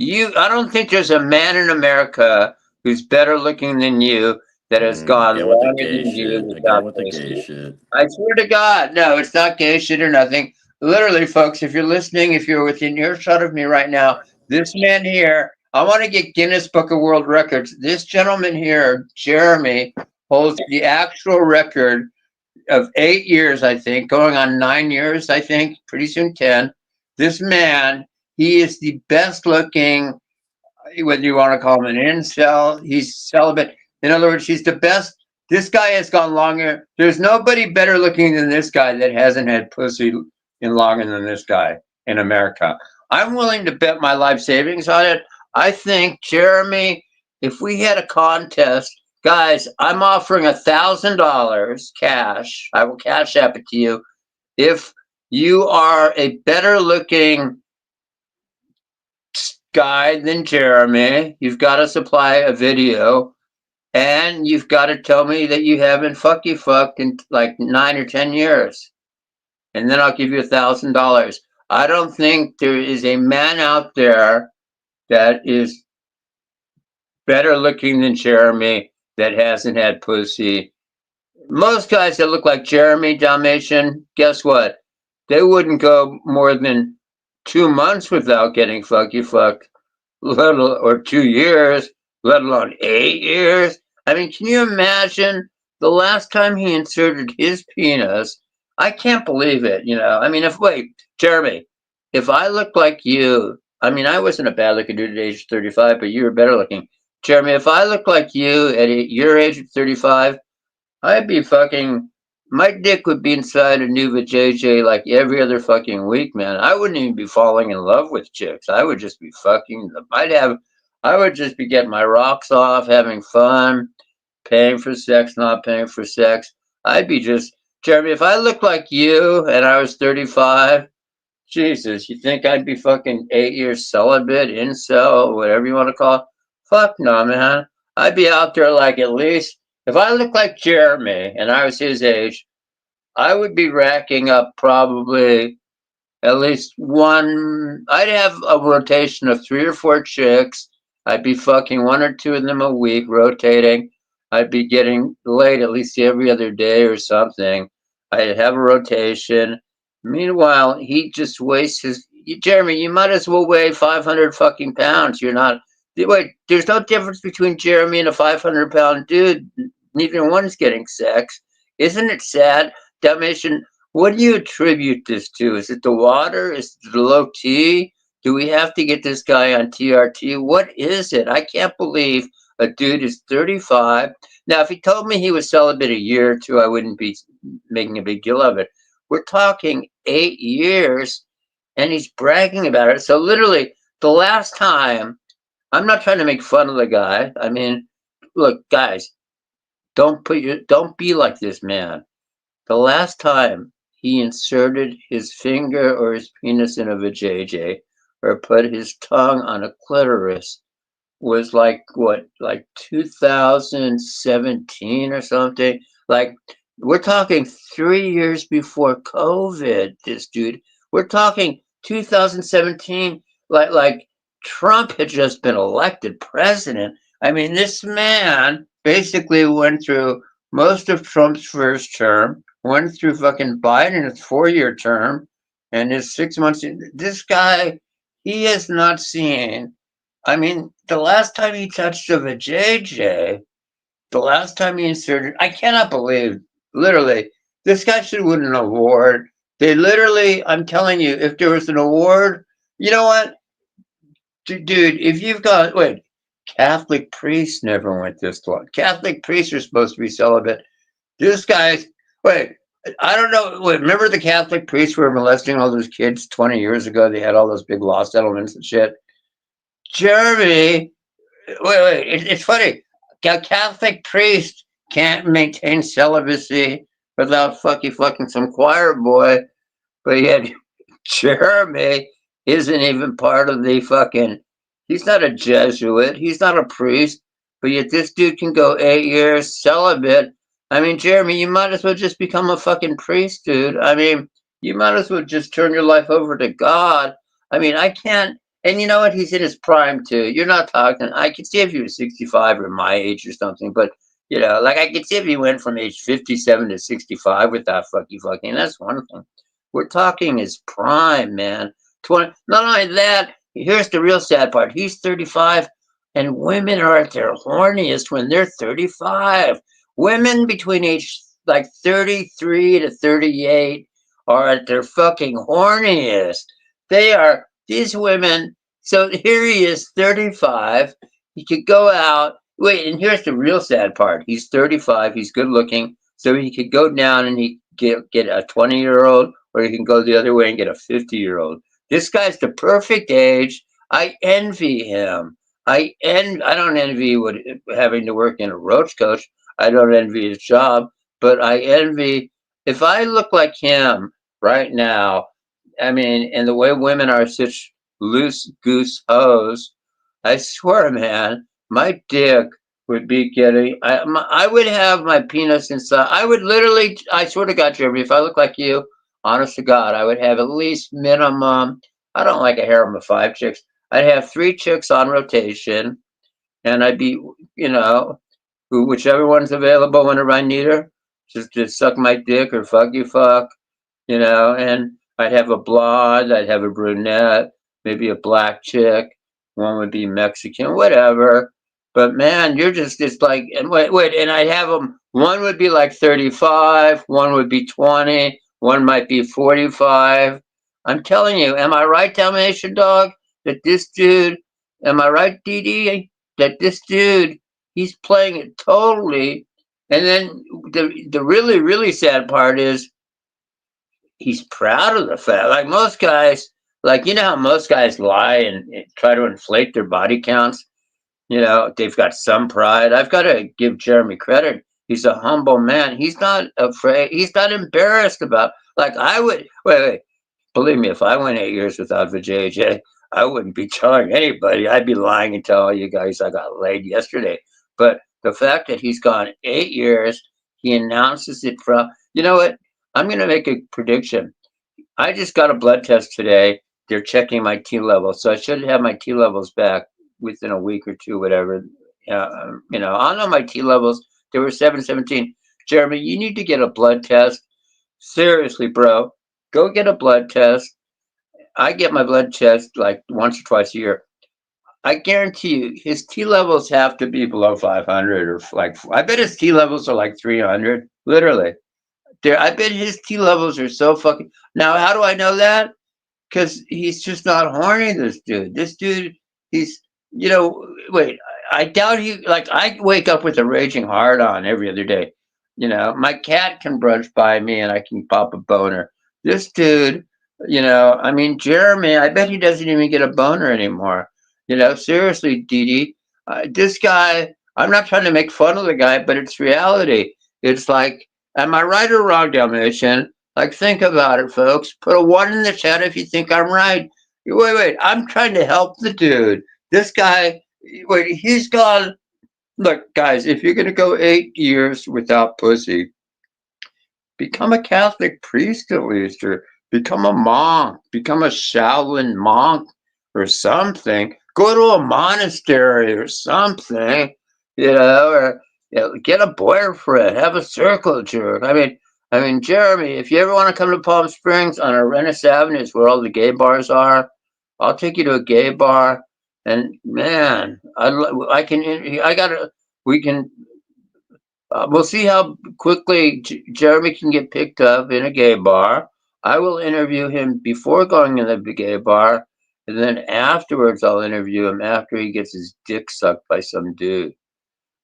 I don't think there's a man in America who's better looking than you that has gone Again with the longer gay than you shit. Again without with the gay pussy. shit. I swear to God, no, it's not gay shit or nothing. Literally, folks, if you're listening, if you're within earshot of me right now, this man here, I want to get Guinness Book of World Records. This gentleman here, Jeremy, holds the actual record of 8 years, I think, going on 9 years, I think, pretty soon 10. This man, he is the best looking, whether you want to call him an incel, he's celibate. In other words, he's the best. This guy has gone longer. There's nobody better looking than this guy that hasn't had pussy in longer than this guy in America. I'm willing to bet my life savings on it. I think, Jeremy, if we had a contest, guys, I'm offering $1,000 cash. I will cash app it to you. If you are a better looking guy than Jeremy, you've got to supply a video, and you've got to tell me that you haven't fucked in like 9 or 10 years, and then I'll give you $1,000. I don't think there is a man out there that is better looking than Jeremy that hasn't had pussy. Most guys that look like Jeremy Dalmatian, guess what? They wouldn't go more than 2 months without getting fucked, or 2 years, let alone 8 years. I mean, can you imagine the last time he inserted his penis? I can't believe it, you know. I mean, Jeremy, if I look like you, I mean, I wasn't a bad looking dude at age 35, but you were better looking. Jeremy, if I look like you at your age of 35, I'd be fucking, my dick would be inside a new vajayjay like every other fucking week, man. I wouldn't even be falling in love with chicks. I would just be fucking them. I would just be getting my rocks off, having fun, paying for sex, not paying for sex. I'd be just, Jeremy, if I looked like you and I was 35, Jesus, you think I'd be fucking 8 years celibate, incel, whatever you want to call it? Fuck no, man. I'd be out there like at least, if I looked like Jeremy and I was his age, I would be racking up probably at least one. I'd have a rotation of 3 or 4 chicks. I'd be fucking 1 or 2 of them a week, rotating. I'd be getting laid at least every other day or something. I'd have a rotation. Meanwhile, he just wastes his. Jeremy, you might as well weigh 500 fucking pounds. You're not. Wait, there's no difference between Jeremy and a 500-pound dude. Neither one's getting sex. Isn't it sad? Dalmatian, what do you attribute this to? Is it the water? Is it the low T? Do we have to get this guy on TRT? What is it? I can't believe a dude is 35. Now, if he told me he was celibate a year or 2, I wouldn't be making a big deal of it. We're talking 8 years, and he's bragging about it. So literally, the last time, I'm not trying to make fun of the guy. I mean, look, guys, don't be like this man. The last time he inserted his finger or his penis in a vajayjay or put his tongue on a clitoris was like 2017 or something. Like, we're talking 3 years before COVID, this dude. We're talking 2017, like Trump had just been elected president. I mean, this man basically went through most of Trump's first term, went through fucking Biden's 4-year term, and his 6 months. This guy, he has not seen. I mean, the last time he touched a vajayjay, the last time he inserted, I cannot believe, literally, this guy should win an award. They literally, I'm telling you, if there was an award, you know what? Dude, if you've got, Catholic priests never went this long. Catholic priests are supposed to be celibate. This guy's, I don't know. Remember the Catholic priests were molesting all those kids 20 years ago? They had all those big law settlements and shit. Jeremy, it's funny. A Catholic priest can't maintain celibacy without fucking some choir boy, but yet Jeremy isn't even part of the fucking. He's not a Jesuit. He's not a priest, but yet this dude can go 8 years celibate. I mean, Jeremy, you might as well just become a fucking priest, dude. I mean, you might as well just turn your life over to God. I mean, I can't. And you know what? He's in his prime too. You're not talking. I could see if he was 65 or my age or something, but you know, like I could see if he went from age 57 to 65 without fucking. That's one thing. We're talking his prime, man. 20. Not only that, here's the real sad part. He's 35, and women are at their horniest when they're 35. Women between age like 33 to 38 are at their fucking horniest. These women. So here he is, 35. He could go out. Wait, and here's the real sad part. He's 35. He's good looking. So he could go down and he get a 20-year-old, or he can go the other way and get a 50-year-old. This guy's the perfect age. I envy him. I don't envy having to work in a roach coach. I don't envy his job, but I envy if I look like him right now. I mean, and the way women are such loose goose hoes, I swear, man, my dick would be getting. I would have my penis inside. I would literally. I swear to God, Jeremy, if I look like you, honest to God, I would have at least minimum. I don't like a harem of 5 chicks. I'd have 3 chicks on rotation, and I'd be, whichever one's available whenever I need her, just to suck my dick or fuck you, and I'd have a blonde, I'd have a brunette, maybe a black chick, one would be Mexican, whatever. But man, it's like, and wait, and I'd have them, one would be like 35, one would be 20, one might be 45. I'm telling you, am I right, Dalmatian Dog, that this dude, am I right, Dee, that this dude, he's playing it totally. And then the really, really sad part is, he's proud of the fact. Like most guys, how most guys lie and try to inflate their body counts. They've got some pride. I've got to give Jeremy credit. He's a humble man. He's not afraid. He's not embarrassed about. Like I would. Wait. Believe me, if I went 8 years without vajayjay, I wouldn't be telling anybody. I'd be lying and telling you guys I got laid yesterday. But the fact that he's gone 8 years, he announces it from. You know what? I'm going to make a prediction. I just got a blood test today. They're checking my T levels, so I should have my T levels back within a week or two, whatever. I'll know my T levels. They were 717. Jeremy, you need to get a blood test. Seriously, bro, go get a blood test. I get my blood test like once or twice a year. I guarantee you, his T levels have to be below 500 or I bet his T levels are like 300, literally. I bet his T levels are so fucking. Now, how do I know that? Because he's just not horny. This dude, he's. Wait. I doubt he. I wake up with a raging hard on every other day. My cat can brush by me and I can pop a boner. This dude, I mean, Jeremy, I bet he doesn't even get a boner anymore. Seriously, Dee, this guy. I'm not trying to make fun of the guy, but it's reality. It's like. Am I right or wrong, Dalmatian? Think about it, folks. Put a 1 in the chat if you think I'm right. Wait. I'm trying to help the dude. This guy, he's gone. Look, guys, if you're going to go 8 years without pussy, become a Catholic priest at least, or become a monk, become a Shaolin monk or something. Go to a monastery or something, or get a boyfriend, have a circle jerk. I mean, Jeremy, if you ever want to come to Palm Springs on Arenas Avenue, is where all the gay bars are. I'll take you to a gay bar, and man, we can. We'll see how quickly Jeremy can get picked up in a gay bar. I will interview him before going in the gay bar, and then afterwards I'll interview him after he gets his dick sucked by some dude.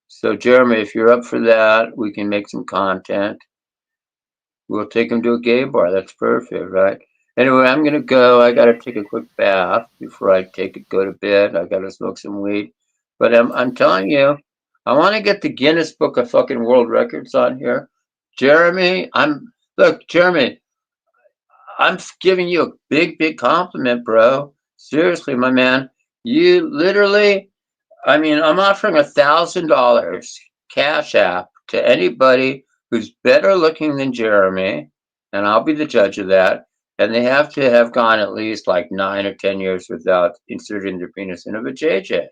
So, Jeremy, if you're up for that, we can make some content. We'll take him to a gay bar. That's perfect, right? Anyway, I'm going to go. I got to take a quick bath before I go to bed. I got to smoke some weed. But I'm telling you, I want to get the Guinness Book of fucking World Records on here. Jeremy, Jeremy, I'm giving you a big, big compliment, bro. Seriously, my man. You literally, I'm offering $1,000 cash app to anybody who's better looking than Jeremy, and I'll be the judge of that. And they have to have gone at least 9 or 10 years without inserting their penis in a vajayjay.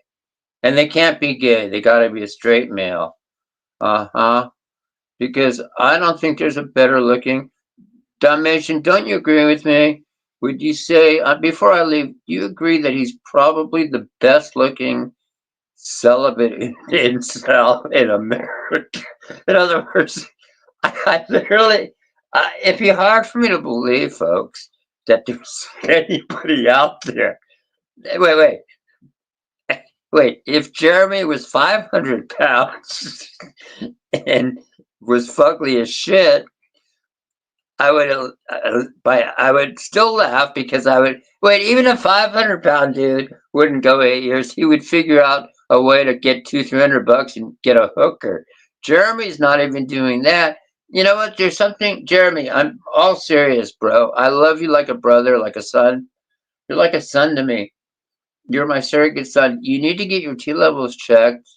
And they can't be gay. They got to be a straight male. Because I don't think there's a better looking. Dalmatian, don't you agree with me? Would you say, before I leave, do you agree that he's probably the best looking celibate incel in America? In other words, I literally, it'd be hard for me to believe, folks, that there's anybody out there. Wait. If Jeremy was 500 pounds and was fugly as shit, I would still laugh because I would wait. Even a 500-pound dude wouldn't go 8 years. He would figure out a way to get $200-300 and get a hooker. Jeremy's not even doing that. You know what? There's something, Jeremy. I'm all serious, bro. I love you like a brother, like a son. You're like a son to me. You're my surrogate son. You need to get your T levels checked.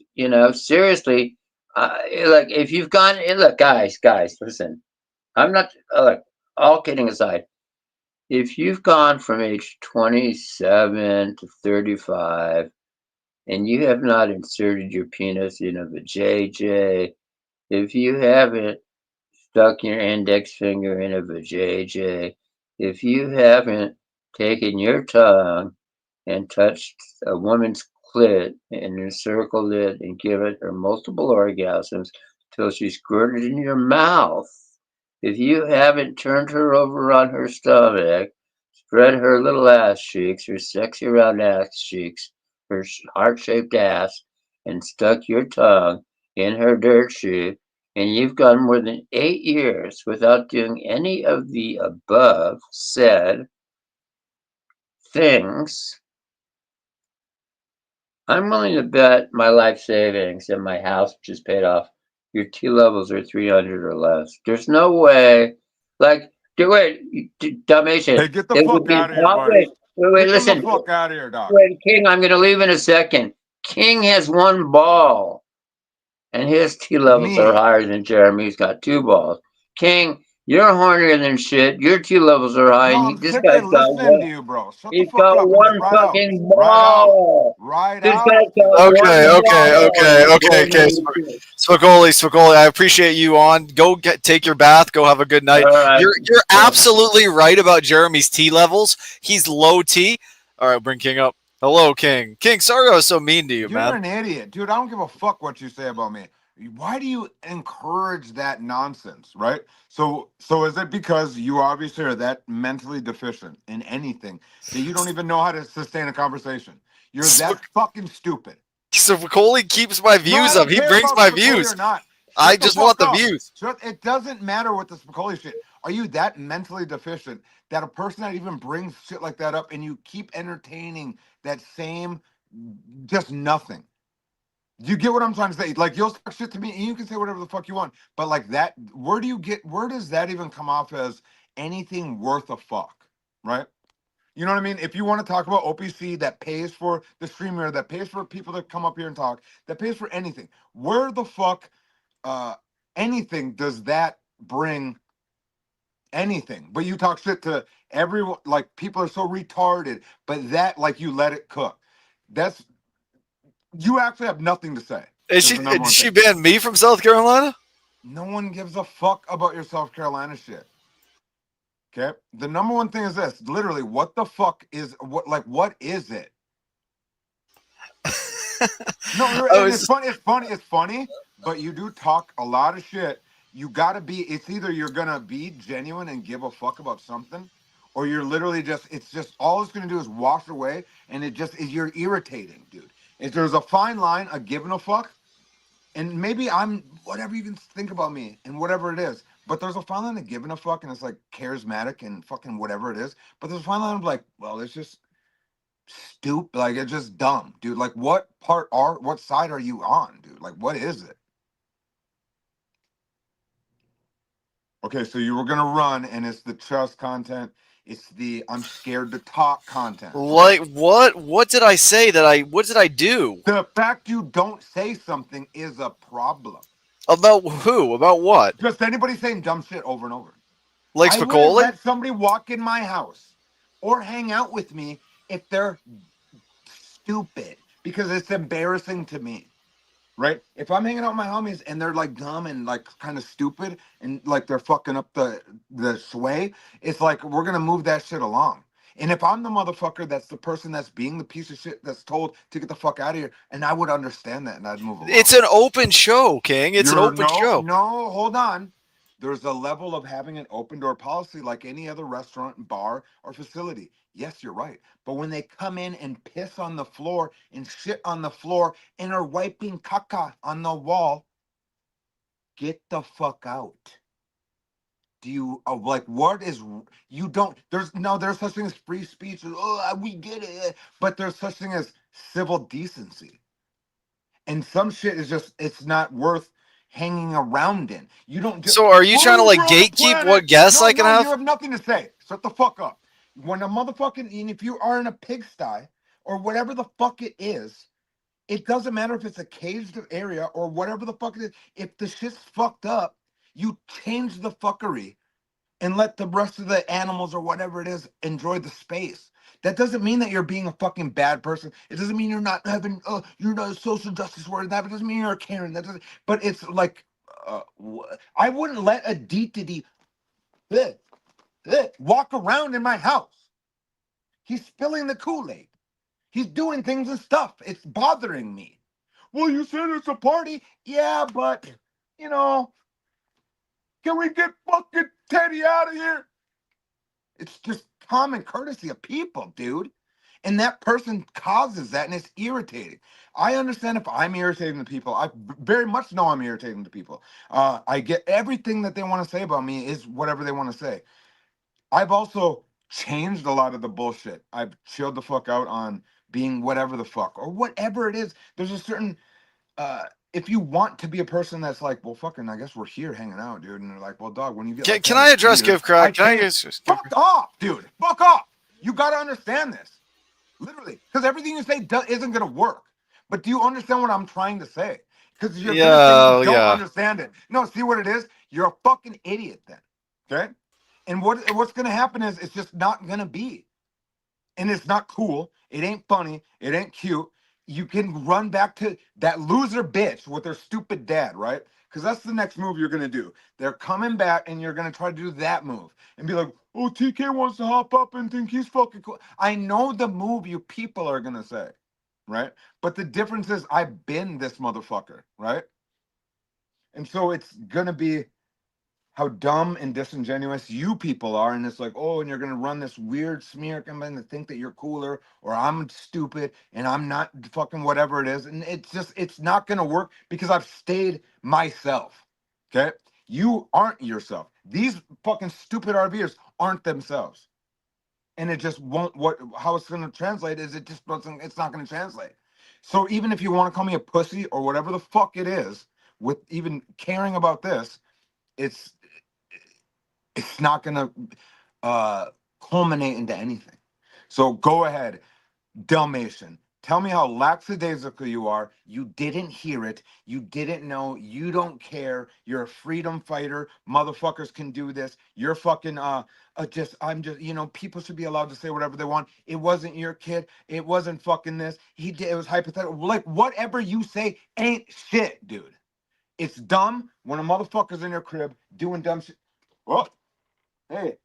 Seriously. Look, if you've gone, look, guys, listen. I'm not, look, all kidding aside, if you've gone from age 27 to 35 and you have not inserted your penis in a vajayjay, if you haven't stuck your index finger in a vajayjay, if you haven't taken your tongue and touched a woman's clit and encircled it and given her multiple orgasms till she squirted in your mouth, if you haven't turned her over on her stomach, spread her little ass cheeks, her sexy round ass cheeks, her heart-shaped ass, and stuck your tongue in her dirt chute, and you've gone more than 8 years without doing any of the above said things, I'm willing to bet my life savings and my house, which is paid off, your T levels are 300 or less. There's no way. Like, Dalmatian. Hey, get the It would fuck be out of here, buddy. wait, Get them the listen. fuck out of here, Doc. Wait, King, I'm going to leave in a second. King has 1 ball, and his T levels are higher than Jeremy's got 2 balls. King, you're hornier than shit. Your T levels are high, No, and I'm this sick guy's of got listening one. to you, bro. Shut the He's fuck got up and just 1 ride out. fucking Ride out. ball. Ride This out. guy's got Okay. 1 ball. Okay. Spicoli, I appreciate you on. Go take your bath. Go have a good night. All right. You're absolutely right about Jeremy's T levels. He's low T. All right, bring King up. Hello, King. King, sorry I was so mean to you, You're man. an idiot, dude. I don't give a fuck what you say about me. Why do you encourage that nonsense, right? So is it because you obviously are that mentally deficient in anything that you don't even know how to sustain a conversation? You're that fucking stupid. Spicoli keeps my views No, I up. don't He care brings about my Spicoli views. or not. I Shut the just want fuck the up. views. It doesn't matter with the Spicoli shit. Are you that mentally deficient that a person that even brings shit like that up and you keep entertaining that same just nothing? You get what I'm trying to say? Like, you'll talk shit to me and you can say whatever the fuck you want, but like that, where does that even come off as anything worth a fuck, right? You know what I mean? If you want to talk about OPC that pays for the streamer, that pays for people that come up here and talk, that pays for anything, where the fuck anything does that bring anything? But you talk shit to everyone, like people are so retarded, but that, like, you let it cook. You actually have nothing to say. Did she ban me from South Carolina? No one gives a fuck about your South Carolina shit. Okay? The number one thing is this. Literally, what the fuck is what is it? No, it's funny, but you do talk a lot of shit. You gotta be, it's either you're gonna be genuine and give a fuck about something, or you're literally it's just all it's gonna do is wash away, and you're irritating, dude. If there's a fine line of giving a fuck, and maybe I'm whatever you can think about me and whatever it is, but there's a fine line of giving a fuck, and it's like charismatic and fucking whatever it is. But there's a fine line of like, well, it's just stupid, like it's just dumb, dude. Like, what side are you on, dude? Like, what is it? Okay, so you were gonna run, and it's the trust content. It's the I'm scared to talk content. Like what? What did I say? What did I do? The fact you don't say something is a problem. About who? About what? Just anybody saying dumb shit over and over. Like I wouldn't Spicoli? let somebody walk in my house or hang out with me if they're stupid, because it's embarrassing to me. Right? If I'm hanging out with my homies and they're like dumb and like kind of stupid and like they're fucking up the sway, it's like we're gonna move that shit along. And if I'm the motherfucker that's the person that's being the piece of shit that's told to get the fuck out of here, and I would understand that and I'd move along. It's an open show, King. It's an open show. No, hold on. There's a level of having an open door policy like any other restaurant, bar, or facility. Yes, you're right. But when they come in and piss on the floor and shit on the floor and are wiping caca on the wall, get the fuck out. Do you like what is you don't there's such thing as free speech. Oh, we get it, but there's such thing as civil decency. And some shit is just it's not worth hanging around in. You don't just So are you trying to like gatekeep what guests I can have? You have nothing to say. Shut the fuck up. When a motherfucking and if you are in a pigsty or whatever the fuck it is, it doesn't matter if it's a caged area or whatever the fuck it is. If the shit's fucked up, you change the fuckery and let the rest of the animals or whatever it is enjoy the space. That doesn't mean that you're being a fucking bad person. It doesn't mean you're not having, you're not a social justice warrior. That doesn't mean you're a Karen. That doesn't. But it's like, I wouldn't let a deity walk around in my house. He's spilling the Kool-Aid. He's doing things and stuff. It's bothering me. Well, you said it's a party. Yeah, but you know, can we get fucking Teddy out of here? It's just common courtesy of people, dude. And that person causes that, and it's irritating. I understand if I'm irritating to people. I very much know I'm irritating to people. I get everything that they want to say about me is whatever they want to say. I've also changed a lot of the bullshit. I've chilled the fuck out on being whatever the fuck or whatever it is. There's a certain if you want to be a person that's like, well, fucking, I guess we're here hanging out, dude. And they're like, well, dog, when you get Can I address Give Crack? Can I just fuck off, dude? Fuck off. You got to understand this, literally, because everything you say isn't gonna work. But do you understand what I'm trying to say? Because you're gonna say you don't understand it. No, see what it is? You're a fucking idiot then. Okay? And what's gonna happen is it's just not gonna be. And it's not cool. It ain't funny. It ain't cute. You can run back to that loser bitch with her stupid dad, right? Because that's the next move you're gonna do. They're coming back and you're gonna try to do that move and be like, oh, TK wants to hop up and think he's fucking cool. I know the move you people are gonna say, right? But the difference is I've been this motherfucker, right? And so it's gonna be how dumb and disingenuous you people are, and it's like, oh, and you're gonna run this weird smear campaign to think that you're cooler, or I'm stupid and I'm not fucking whatever it is, and it's not gonna work because I've stayed myself. Okay, you aren't yourself. These fucking stupid RVers aren't themselves, and it just won't. How it's gonna translate is it just doesn't. It's not gonna translate. So even if you want to call me a pussy or whatever the fuck it is, with even caring about this, it's not going to culminate into anything. So go ahead, Dalmatian. Tell me how lackadaisical you are. You didn't hear it. You didn't know. You don't care. You're a freedom fighter. Motherfuckers can do this. You're fucking people should be allowed to say whatever they want. It wasn't your kid. It wasn't fucking this. He did. It was hypothetical. Like whatever you say ain't shit, dude. It's dumb when a motherfucker's in your crib doing dumb shit. Well, hey,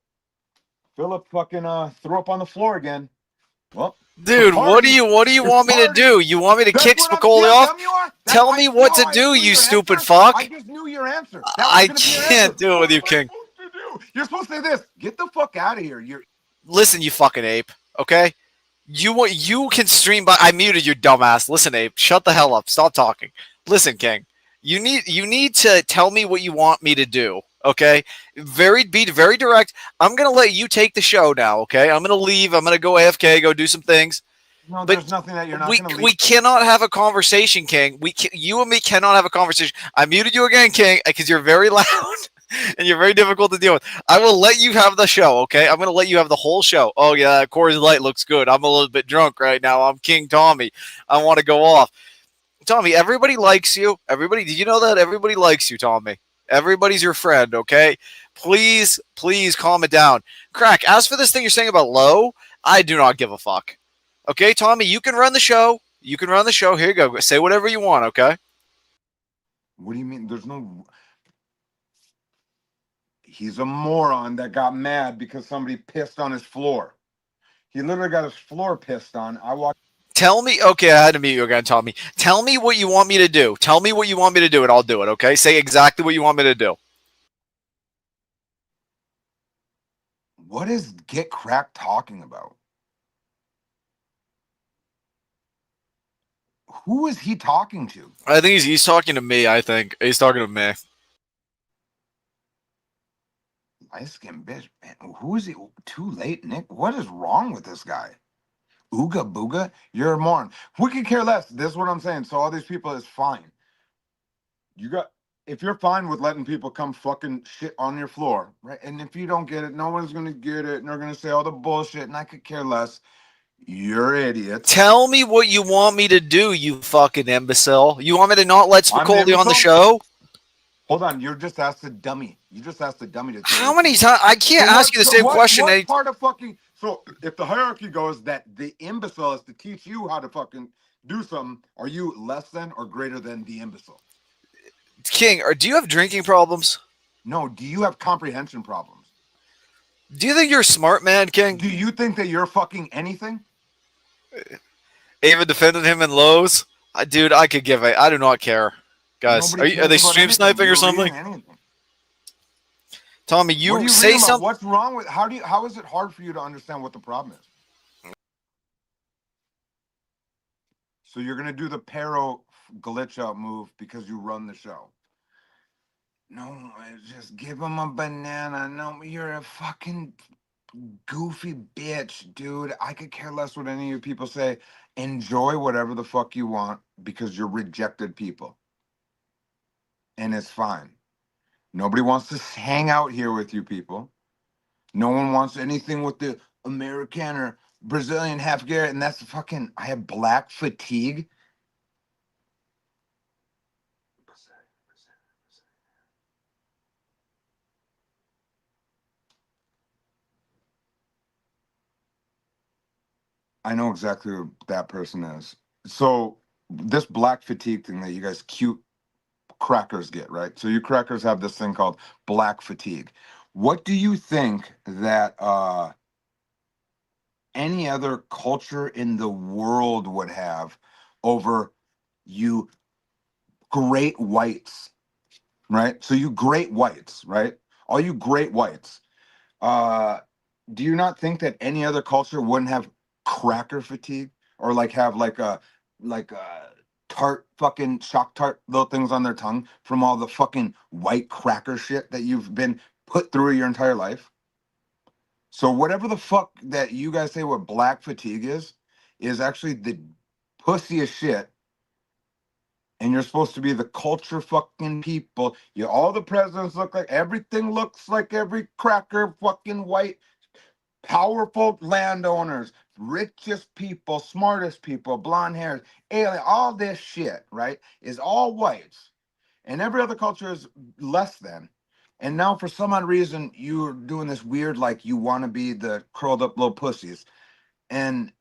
Philip fucking threw up on the floor again. Well, dude, what do you want me to do? You want me to kick Spicoli off? Tell me what to do, you stupid fuck. I just knew your answer. I can't do it with you, King. You're supposed to say this. Get the fuck out of here. Listen, you fucking ape. Okay, you can stream, but I muted you, dumbass. Listen, ape, shut the hell up. Stop talking. Listen, King. You need to tell me what you want me to do. Okay, be very direct. I'm gonna let you take the show now. Okay, I'm gonna leave. I'm gonna go AFK, go do some things. No, there's nothing that you're not gonna leave. We cannot have a conversation, King. You and me cannot have a conversation. I muted you again, King, because you're very loud and you're very difficult to deal with. I will let you have the show. Okay, I'm gonna let you have the whole show. Oh yeah, Coors Light looks good. I'm a little bit drunk right now. I'm King Tommy. I want to go off. Tommy, everybody likes you. Everybody, did you know that? Everybody likes you, Tommy. Everybody's your friend, okay? Please calm it down. Crack, as for this thing you're saying about low, I do not give a fuck. Okay, Tommy, you can run the show. You can run the show. Here you go. Say whatever you want, okay? What do you mean? There's no... He's a moron that got mad because somebody pissed on his floor. He literally got his floor pissed on. I walked... Tell me, okay, I had to mute you again, Tommy. Tell me what you want me to do. Tell me what you want me to do, and I'll do it, okay? Say exactly what you want me to do. What is Get Cracked talking about? Who is he talking to? I think he's talking to me. I think he's talking to me. Light skin bitch, man. Who is he? Too late, Nick. What is wrong with this guy? Ooga booga, you're a moron. We could care less. This is what I'm saying. So all these people is fine. If you're fine with letting people come fucking shit on your floor, right? And if you don't get it, no one's gonna get it, and they're gonna say all the bullshit, and I could care less. You're idiots. Tell me what you want me to do, you fucking imbecile. You want me to not let I'm the Spicoli on the imbecile? show? Hold on, you're just asked the dummy. You just asked the dummy to tell How you. many times? I can't ask you the same question. What part of fucking? So if the hierarchy goes that the imbecile is to teach you how to fucking do something, are you less than or greater than the imbecile? King, do you have drinking problems? No. Do you have comprehension problems? Do you think you're a smart man, King? Do you think that you're fucking anything? Even defending him in lows? Dude, I could give a. I do not care. Guys, Nobody are they cares about stream anything. sniping or You're something? reading anything. Tommy, What are you you say reading about? something. What's wrong with how is it hard for you to understand what the problem is? So you're gonna do the Pero glitch out move because you run the show. No, just give him a banana. No, you're a fucking goofy bitch, dude. I could care less what any of you people say. Enjoy whatever the fuck you want because you're rejected people. And it's fine. Nobody wants to hang out here with you people. No one wants anything with the American or Brazilian half Garrett, and that's fucking. I have black fatigue. I know exactly who that person is. So this black fatigue thing that you guys cute crackers get, right? So you crackers have this thing called black fatigue. What do you think that any other culture in the world would have over you great whites, right? So you great whites, right? All you great whites. Do you not think that any other culture wouldn't have cracker fatigue or like have like a tart fucking shock tart little things on their tongue from all the fucking white cracker shit that you've been put through your entire life? So whatever the fuck that you guys say what black fatigue is actually the pussiest shit. And you're supposed to be the culture fucking people. You all the presidents look like everything looks like every cracker fucking white, powerful landowners, richest people, smartest people, blonde hairs, alien, all this shit, right? Is all whites. And every other culture is less than. And now for some odd reason you're doing this weird like you want to be the curled up little pussies. And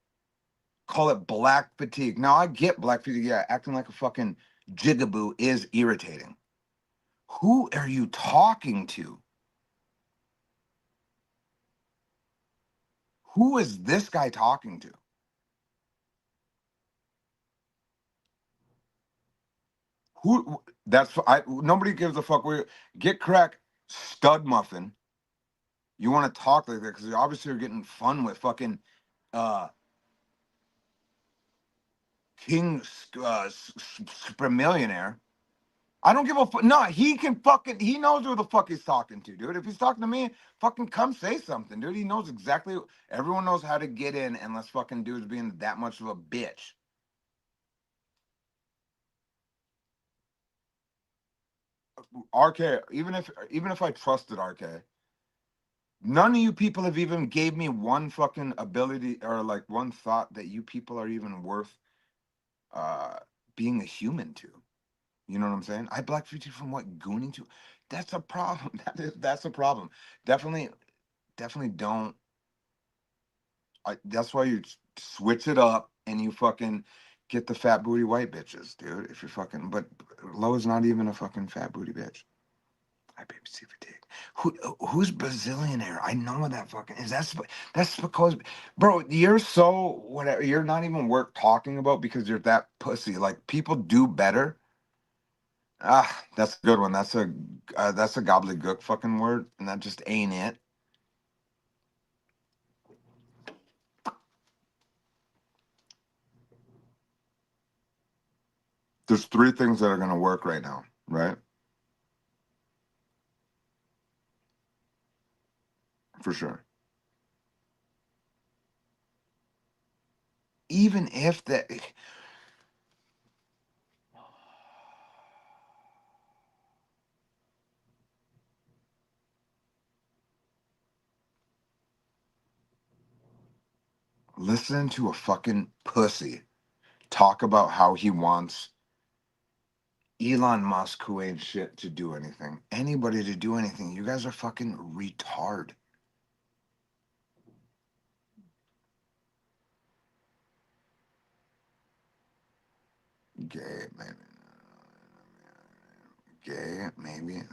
call it black fatigue. Now I get black fatigue. Yeah, acting like a fucking jigaboo is irritating. Who are you talking to? Who is this guy talking to? Who? That's nobody gives a fuck. We get crack, stud muffin. You want to talk like that because obviously you're getting fun with fucking King Millionaire. I don't give a fuck. No, he can fucking. He knows who the fuck he's talking to, dude. If he's talking to me, fucking come say something, dude. He knows exactly. Everyone knows how to get in, unless fucking dude's being that much of a bitch. RK, even if I trusted RK, none of you people have even gave me one fucking ability or like one thought that you people are even worth being a human to. You know what I'm saying? I black fatigue from what gooning to. That's a problem. That's a problem. Definitely don't. That's why you switch it up and you fucking get the fat booty white bitches, dude. If you're fucking, but Lo's not even a fucking fat booty bitch. I BBC fatigue. Who's Brazilianaire? I know what that fucking is. That's because, bro, you're so whatever. You're not even worth talking about because you're that pussy. Like people do better. That's a good one. That's a gobbledygook fucking word, and that just ain't it. There's three things that are going to work right now, right? For sure. Even if that, listen to a fucking pussy talk about how he wants Elon Musk, who ain't shit, to do anything. Anybody to do anything. You guys are fucking retard. Gay, maybe. Gay, maybe.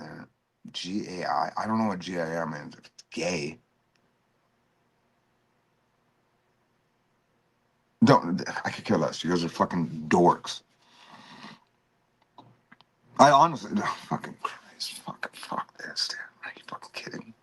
GAI. I don't know what GAI means. If it's gay. Don't. I could care less. You guys are fucking dorks. I honestly. Oh, fucking Christ. Fuck this, dude. Are you fucking kidding?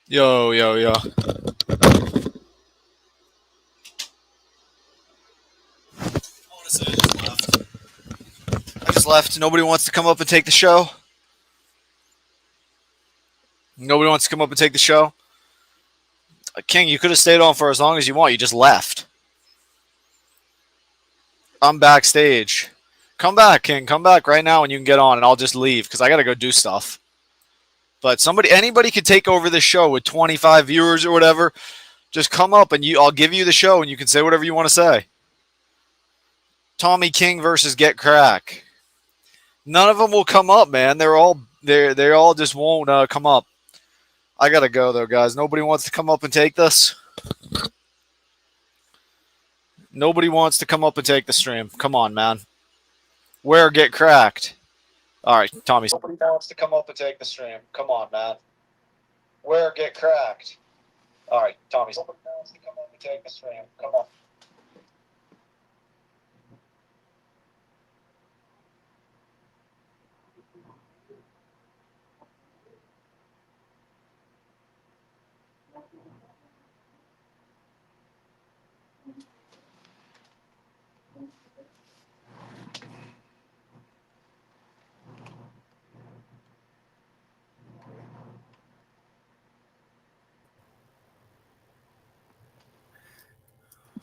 Yo, yo, yo. I just left. Nobody wants to come up and take the show. Nobody wants to come up and take the show. King, you could have stayed on for as long as you want. You just left. I'm backstage. Come back, King. Come back right now and you can get on and I'll just leave because I got to go do stuff. But anybody could take over this show with 25 viewers or whatever. Just come up and I'll give you the show and you can say whatever you want to say. Tommy King versus Get Crack. None of them will come up, man. They all just won't come up. I gotta go though, guys. Nobody wants to come up and take this. Nobody wants to come up and take the stream. Come on, man. Where Get Cracked? All right, Tommy. Nobody wants to come up and take the stream. Come on, man. Where Get Cracked? All right, Tommy. Nobody wants to come up and take the stream. Come on.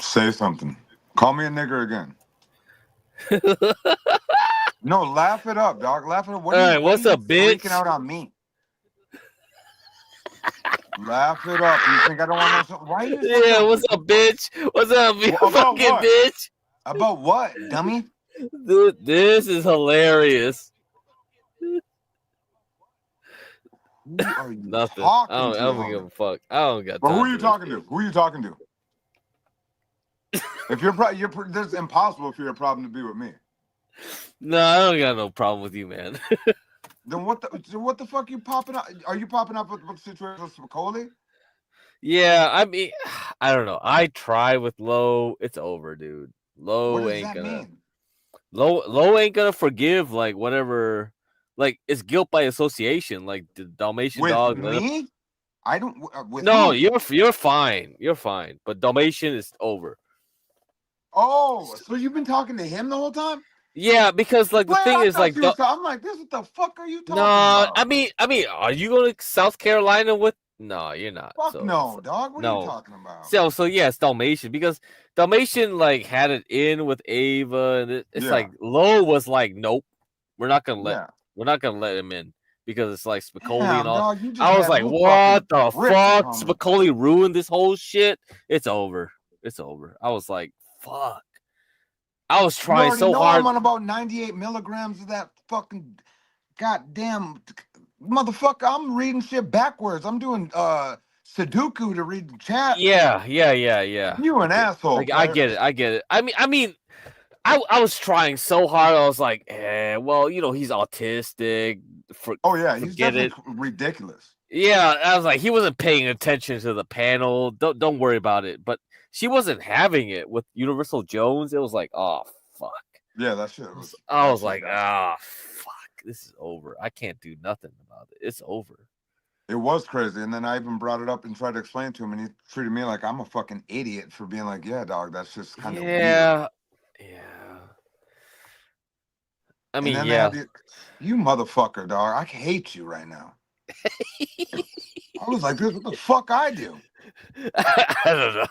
Say something. Call me a nigger again. No, laugh it up, dog. Laugh it up. What All are right, you, what's up, bitch? Freaking out on me. Laugh it up. You think I don't want to? Why are you? Yeah, what's up, bitch? What's up, you About fucking what? bitch? About what, dummy? Dude, this is hilarious. Who are you Nothing. talking I to, don't give a fuck. I don't got But time who are you for talking to? Who are you talking to? If this is impossible for your problem to be with me. No, I don't got no problem with you, man. Then what the fuck you popping up? Are you popping up with the situation with Spicoli? Yeah, I mean, I don't know. I try with Low. It's over, dude. Low What does ain't that gonna. mean? Low ain't gonna forgive like whatever. Like it's guilt by association. Like the Dalmatian With dog. me? I don't. With No, who? you're fine. You're fine. But Dalmatian is over. Oh, so you've been talking to him the whole time? Yeah, because like the Wait, thing I is thought like you was, I'm like, this. What the fuck are you talking no, about? I mean, are you going to South Carolina with? No, you're not. Fuck no, dog. What are you no. talking about? So yeah, it's Dalmatian because Dalmatian like had it in with Ava, and it's Yeah. like Low was like, nope, we're not gonna Yeah. let him in because it's like Spicoli Damn, and all. dog, you just I was had like, Lou what the fucking ripped it, fuck? homie. Spicoli ruined this whole shit. It's over. It's over. I was like, fuck. I was You trying already so know hard. I'm on about 98 milligrams of that fucking goddamn motherfucker. I'm reading shit backwards. I'm doing Sudoku to read the chat. Yeah. You an asshole. Like, I player. get it. I mean, I was trying so hard. I was like, well, he's autistic. Oh yeah, he's forget it. definitely ridiculous. Yeah, I was like, he wasn't paying attention to the panel. Don't worry about it. But she wasn't having it with Universal Jones. It was like, oh fuck. Yeah, that shit was. I was like, fuck. This is over. I can't do nothing about it. It's over. It was crazy, and then I even brought it up and tried to explain to him, and he treated me like I'm a fucking idiot for being like, yeah, dog, that's just kind of weird. Yeah. I And mean, then yeah. You motherfucker, dog. I hate you right now. I was like, this what the fuck I do? I don't know.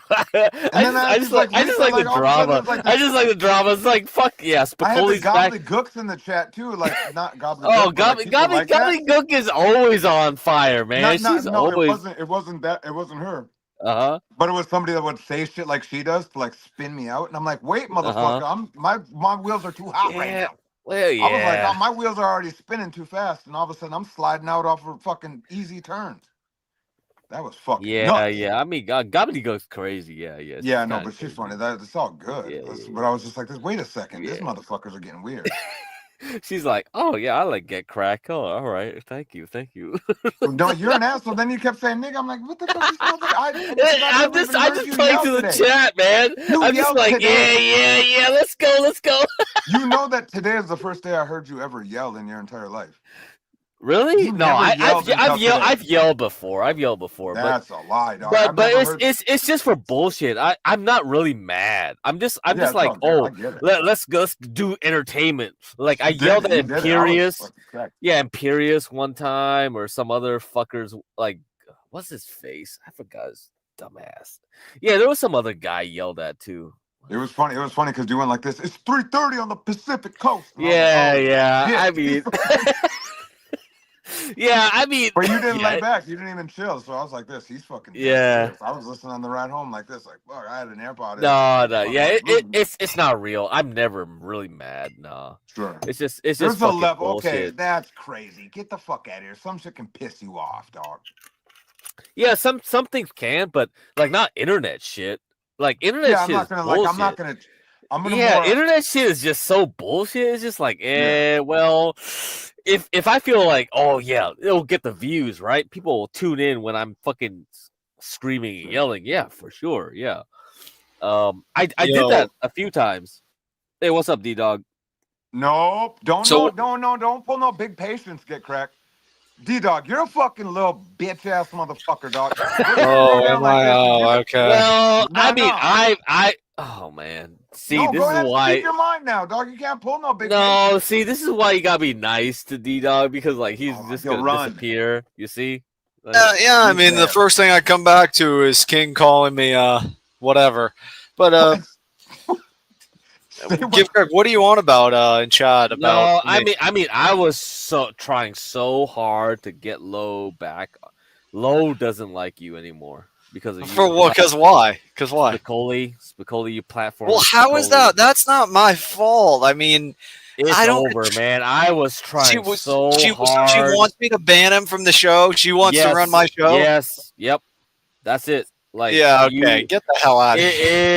I just like the drama. I just like the drama. It's like fuck yeah, I had the Spicoli's back. gobbledygooks in the chat too, like not gobbledygook. Oh, but, like, people like that. Gobbledygook is always on fire, man. She's always. It wasn't that. It wasn't her. Uh-huh. But it was somebody that would say shit like she does to like spin me out, and I'm like, wait, motherfucker, my wheels are too hot right now. Well, yeah. I was like, oh, my wheels are already spinning too fast, and all of a sudden I'm sliding out off of fucking easy turns. That was fucking nuts. Yeah. I mean, Gobbledygook's crazy. Yeah. Yeah, no, but she's funny. It's all good. But I was just like, wait a second, these motherfuckers are getting weird. She's like, oh yeah, I like Get Crack. Oh, all right, thank you. No, you're an asshole. Then you kept saying nigga. I'm like, what the fuck is I'm just playing to the chat, man. I'm just like, yeah, let's go. You know that today is the first day I heard you ever yell in your entire life. Really? You No, never I've yelled until today. I've yelled before. I've yelled before. That's a lie, dog. But I've never heard. it's just for bullshit. I'm not really mad. I'm just Yeah, like, it's all good. oh, I get it. let's do entertainment. Like I You did yelled it. at You did it. I was Imperious. fucking correct. Yeah, Imperious one time, or some other fuckers like what's his face? I forgot his dumbass. Yeah, there was some other guy yelled at too. It was funny. It was funny because you went like this. It's 3:30 on the Pacific Coast. And Yeah, I was like, oh, yeah. shit. I mean, yeah, I mean, But you didn't yeah, lay back. You didn't even chill. So I was like this. He's fucking dead Yeah. serious. I was listening on the ride home like this. Like, fuck, I had an AirPod in. No, I'm yeah, like, it's not real. I'm never really mad. No, Sure. it's just There's a fucking level. bullshit. Okay, that's crazy. Get the fuck out of here. Some shit can piss you off, dog. Yeah, some things can, but like not internet shit. Like internet Yeah, I'm shit not is gonna bullshit. like. I'm not gonna. I'm gonna Yeah, more. internet shit is just so bullshit. It's just like, well, if I feel like, oh yeah, it'll get the views, right? People will tune in when I'm fucking screaming and yelling. Yeah, for sure. Yeah. I did that a few times. Hey, what's up, D-Dog? Nope. Don't So- don't pull no big patience. Get cracked. D-Dog, you're a fucking little bitch ass motherfucker, dog. Oh, am I? Oh, okay. Well, No, I mean, no. I oh man. See, No, this go is ahead. why. Speak your mind now, dog. You can't pull no big. No, see, this is why you gotta be nice to D-Dog, because like he's just he'll gonna run. disappear. You see? Like, Yeah, I mean, the first thing I come back to is King calling me whatever. But Greg, what do you want about in chat no, about? I mean, I was trying so hard to get Low back. Low doesn't like you anymore because of you. For what? Because why? Because why? Spicoli, you platform. Well, how is that? That's not my fault. I mean, It's I don't. over, man. I was trying so She hard. wants me to ban him from the show. She wants to run my show. Yes. Yep. That's it. Like, Yeah. Okay. Get the hell out of here.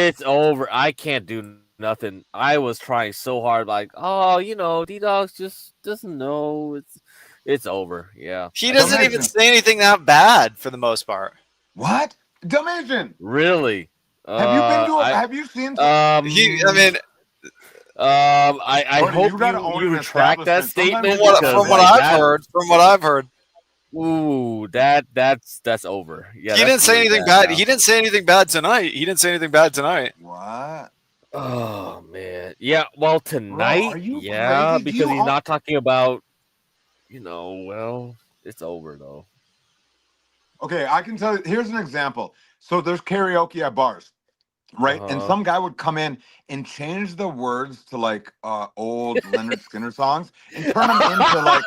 It's over. I can't do nothing. I was trying so hard. Like, oh, D-Dog just doesn't know. It's over. Yeah. He doesn't even say anything that bad for the most part. What? Dalmatian. Really? Have you been to? Have you seen? I mean. I Brody, hope you gotta own you an retract that establishment. statement. From what I've heard. Ooh, that's over. Yeah, he didn't say anything bad. He didn't say anything bad tonight. What? Oh man, yeah. Well, tonight, are you yeah, crazy? Do because you he's own- not talking about. Well, it's over though. Okay, I can tell you. Here's an example. So there's karaoke at bars, right? And some guy would come in and change the words to like old Leonard Skinner songs and turn them into like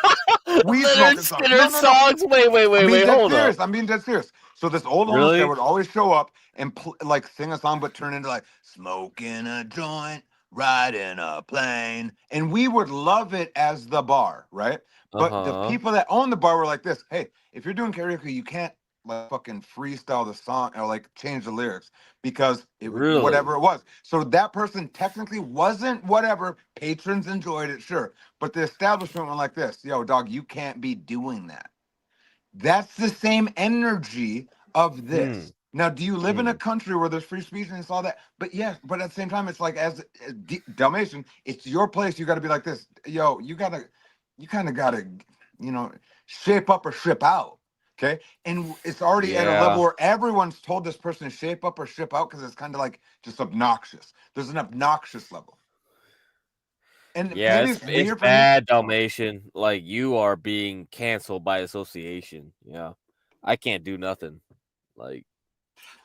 weed Leonard smoking Skinner songs. Wait, hold serious. up. I'm being dead serious. So this old homeless Really? guy would always show up and like sing a song, but turn into like smoking a joint, riding a plane, and we would love it as the bar, right? But the people that own the bar were like this: hey, if you're doing karaoke, you can't like fucking freestyle the song or like change the lyrics because Really? whatever it was. So that person technically wasn't whatever. Patrons enjoyed it, sure, but the establishment went like this: yo, dog, you can't be doing that. That's the same energy of this. Now, do you live in a country where there's free speech and it's all that? But yes, but at the same time, it's like as Dalmatian, it's your place. You got to be like this. Yo, you kind of gotta, shape up or ship out. Okay. And it's already at a Yeah. level where everyone's told this person to shape up or ship out because it's kind of like just obnoxious. There's an obnoxious level. And Yeah, maybe it's weird for me. bad, Dalmatian. Like you are being canceled by association. Yeah, I can't do nothing. Like,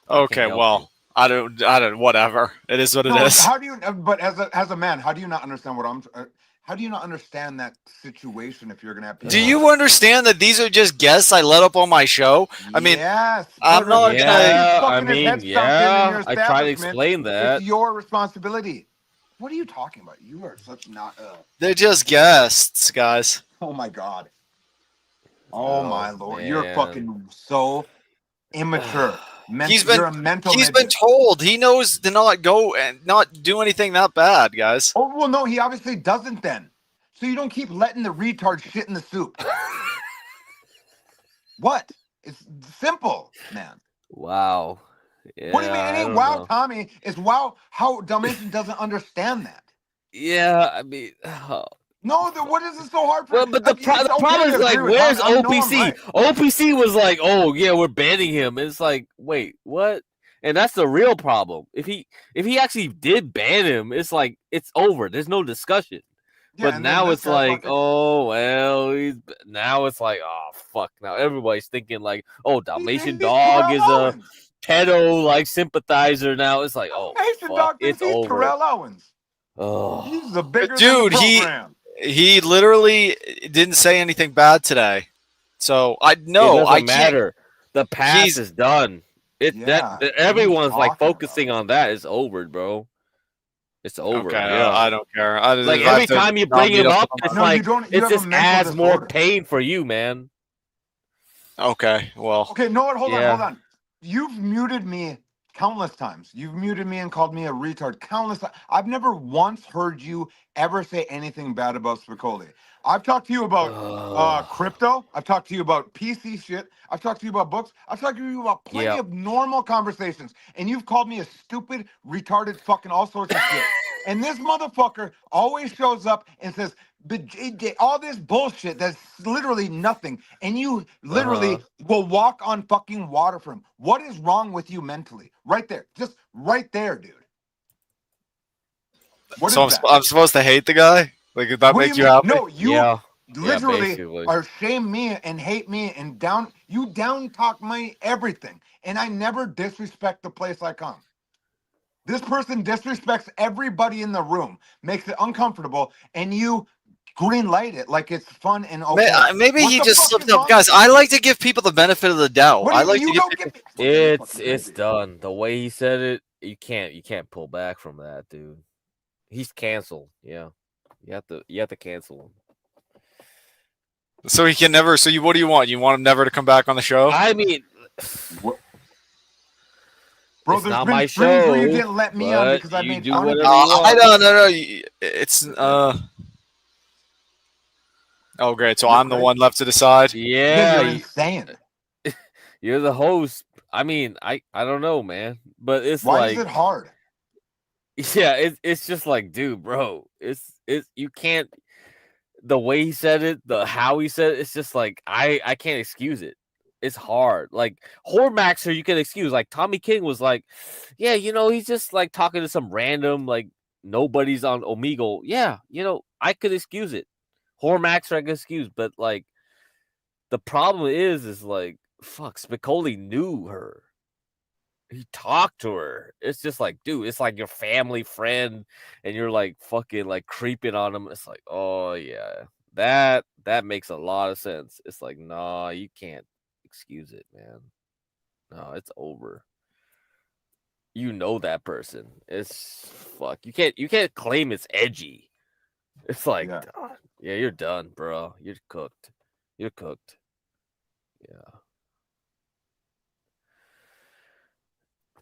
I can't Okay, help well, I don't. Whatever. It is what it No, is. how do you? But as a man, how do you not understand what I'm? How do you not understand that situation if you're gonna have people? Do you understand that these are just guests I let up on my show? I mean, Yes, I'm not. Yeah, fucking I his mean, head stumped in yeah, your I try to establishment. explain that. It's your responsibility. What are you talking about? You are such not. They're just guests, guys. Oh my god. Oh my lord, you're man. fucking so immature. You're a mental. He's been told. He knows to not go and not do anything that bad, guys. Oh well, no, he obviously doesn't. Then, so you don't keep letting the retard shit in the soup. What? It's simple, man. Wow. What do you mean? Yeah, I Any don't wow, know. Tommy is wow. How Dalmatian doesn't understand that. Yeah, I mean, No, what is it so hard for? Well, but the It's okay problem to is like, agree with where's I know I'm OPC? right. OPC was like, oh yeah, we're banning him. It's like, wait, what? And that's the real problem. If he actually did ban him, it's like it's over. There's no discussion. Yeah, But and then now this it's guy like, fucking- oh well, now it's like, oh fuck. Now everybody's thinking like, oh, Dalmatian Dog Terrell is a Owens. pedo like sympathizer. Now it's like, oh Nation fuck, Dog thinks it's he's over. Terrell Owens. Oh, He's the bigger Dude, than the program. he literally didn't say anything bad today. So I it no, doesn't I can't. matter. The past He's is done. It Yeah, that everyone's like talking focusing on that. It's over, bro. It's over. okay. Yeah. I don't care. I Like if I have every to time you not bring meet him up, with it's him, No, you like don't. You it have a just mental adds more disorder. pain for you, man. okay. Well, Okay, no, hold Yeah. on. You've muted me countless times. You've muted me and called me a retard countless times. I've never once heard you ever say anything bad about Spicoli. I've talked to you about crypto. I've talked to you about PC shit. I've talked to you about books. I've talked to you about plenty Yep. of normal conversations. And you've called me a stupid, retarded, fucking all sorts of shit. And this motherfucker always shows up and says, all this bullshit that's literally nothing. And you literally will walk on fucking water for him. What is wrong with you mentally? Right there. Just right there, dude. What so is that? I'm supposed to hate the guy? Like if that What do makes you you mean? happy? No, you Yeah. literally basically. are shame me and hate me and you down talk my everything. And I never disrespect the place I come. This person disrespects everybody in the room, makes it uncomfortable, and you green light it like it's fun and okay. Maybe What he the just fuck slipped is up, wrong guys. with I like to give people the benefit of the doubt. What do I you, like you to give don't people. get It's done. The way he said it, you can't pull back from that, dude. He's canceled. Yeah. You have to cancel him. So he can never. So what do you want? You want him never to come back on the show? I mean, Bro, it's there's not been my streams show. where you didn't let me on but because I you made do fun of whatever you. you want. I don't know. It's Oh, great. So I'm the one left to decide. Yeah, you're insane. You're the host. I mean, I don't know, man. But it's Why like, is it hard? yeah, it's just like, dude, bro, it's you can't. The way he said it, how he said it, it's just like I can't excuse it. It's hard. Like Hormaxer, you can excuse. Like Tommy King was like, yeah, he's just like talking to some random like nobody's on Omegle. Yeah, I could excuse it. Hormaxer I could excuse, but like the problem is like fuck, Spicoli knew her. He talked to her. It's just like, dude, it's like your family friend, and you're like fucking like creeping on him. It's like, oh yeah, that makes a lot of sense. It's like, nah, you can't excuse it, man. No, it's over. You know that person. It's fuck. You can't claim it's edgy. It's like, yeah, you're done, bro. You're cooked. You're cooked. Yeah.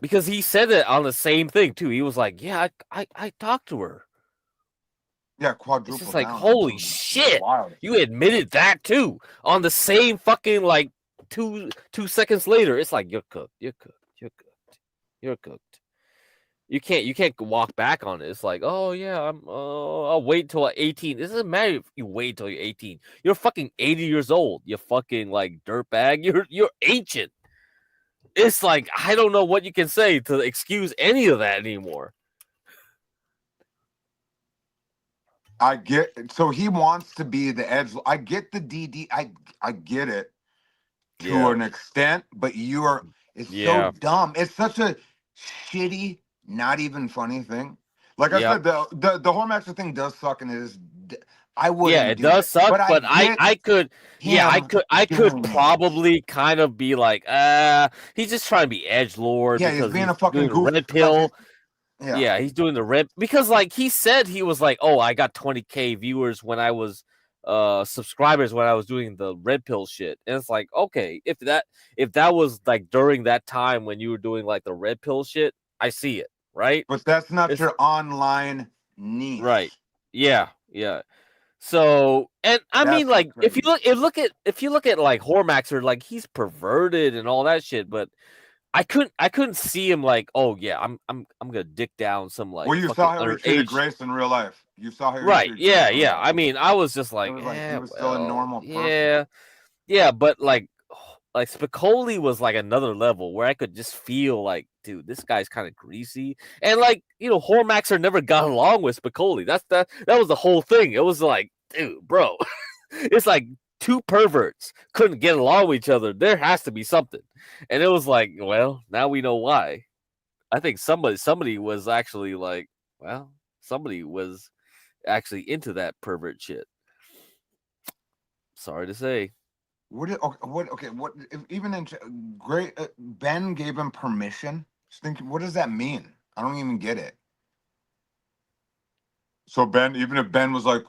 Because he said it on the same thing too. He was like, "Yeah, I talked to her." Yeah, quadruple. It's just like, down. holy shit! You admitted that too on the same fucking like 2 seconds later. It's like you're cooked. You're cooked. You're cooked. You're cooked. You can't walk back on it. It's like, oh yeah, I'll wait till I'm 18. It doesn't matter if you wait till you're 18. You're fucking 80 years old. You fucking like dirtbag. You're ancient. It's like, I don't know what you can say to excuse any of that anymore. I get so he wants to be the edge. I get the DD. I get it to an extent, but it's so dumb. It's such a shitty, not even funny thing. Like I said, the Hormaxer thing does suck, and it is. I wouldn't. Yeah, it does suck, but I could. Yeah, I could probably kind of be like, he's just trying to be edgelord. Yeah, because he's being a fucking doing the red pill. Yeah. He's doing the red because like he said he was like, oh, I got 20K viewers when I was subscribers when I was doing the red pill shit. And it's like, okay, if that was like during that time when you were doing like the red pill shit, I see it, right? But that's not your online niche. Right. Yeah. So, and I mean, like, if you look at like Hormaxer, like he's perverted and all that shit, but I couldn't see him like, oh yeah, I'm gonna dick down some like Well, you fucking saw how he treated underage. Grace in real life. You saw how he Right? treated Grace Yeah, in real yeah. life. I mean, I was just It like, was like he was still a well, normal person. yeah, yeah, but like Spicoli was like another level where I could just feel like, dude, this guy's kind of greasy, and like Hormaxer never got along with Spicoli. That was the whole thing. It was like, dude, bro, it's like two perverts couldn't get along with each other. There has to be something, and it was like, well, now we know why. I think somebody was actually like, well, somebody was actually into that pervert shit. Sorry to say. What? Okay. What? If even in great, Ben gave him permission. Just think, what does that mean? I don't even get it. So Ben, even if Ben was like,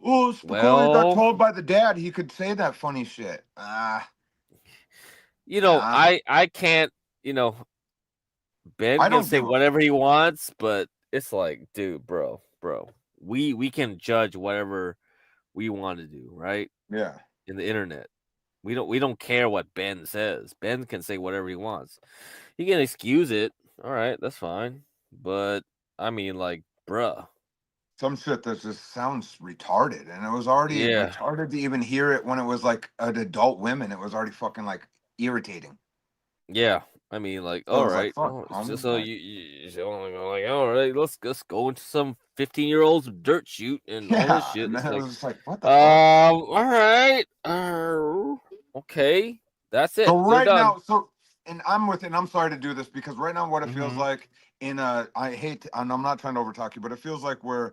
"Oh, Spicoli got told by the dad," he could say that funny shit. I can't. Ben I can don't say give a whatever he wants, but it's like, dude, bro, we can judge whatever we want to do, right? Yeah. In the internet, we don't care what Ben says. Ben can say whatever he wants. He can excuse it. All right, that's fine. But I mean, like, bruh. Some shit that just sounds retarded, and it was already Yeah. retarded to even hear it when it was like an adult women. It was already fucking like irritating. Yeah, I mean, like, So I all was like, right, fuck, oh, it's homie, just so like- like, all right, let's go into some 15-year-olds dirt shoot and all this Yeah, shit. and It's then it like, was just like, what the fuck? all right, okay, that's it. So You're right done. now, and I'm sorry to do this because right now what it feels like and I'm not trying to overtalk you, but it feels like we're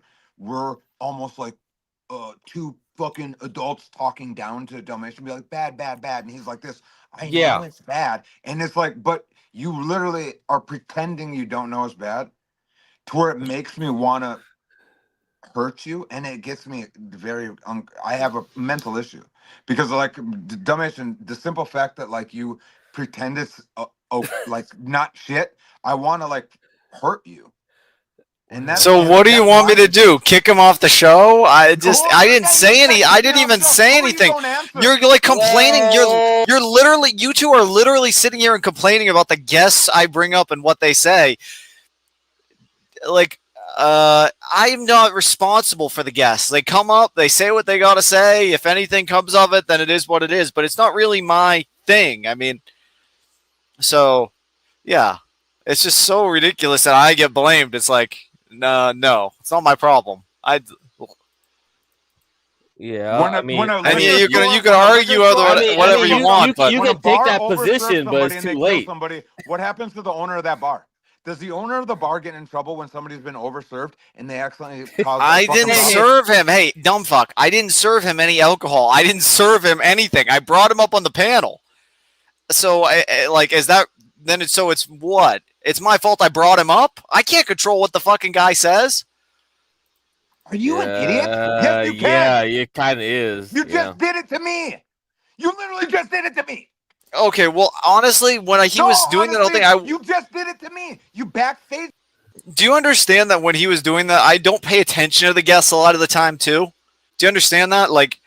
almost like two fucking adults talking down to Dalmatian, be like, bad, and he's like this, I Yeah. know it's bad. And it's like, but you literally are pretending you don't know it's bad to where it makes me wanna hurt you, and it gets me very I have a mental issue because like Dalmatian, the simple fact that like you pretend it's like not shit, I want to like hurt you, and that's So what do you want me to do? Kick him off the show? I didn't say any. I didn't even say anything. You're like complaining. You're literally, you two are literally sitting here and complaining about the guests I bring up and what they say. Like, I'm not responsible for the guests. They come up, they say what they got to say. If anything comes of it, then it is what it is. But it's not really my thing. I mean, so yeah, it's just so ridiculous that I get blamed. It's like, no, it's not my problem. Yeah, I mean, you can argue whatever you want, but you when a can take bar that overserves position, but somebody it's and they too kill late. somebody, what happens to the owner of that bar? Does the owner of the bar get in trouble when somebody's been overserved and they accidentally cause I didn't serve him. Hey, dumb fuck. I didn't serve him any alcohol. I didn't serve him anything. I brought him up on the panel. So, is that then? It's what? It's my fault I brought him up. I can't control what the fucking guy says. Are you an idiot? Yes, you can. Yeah, it kind of is. You just did it to me. You literally just did it to me. Okay, well, honestly, when he was doing that whole thing, you just did it to me. You backfaced. Do you understand that when he was doing that, I don't pay attention to the guests a lot of the time too? Do you understand that? Like,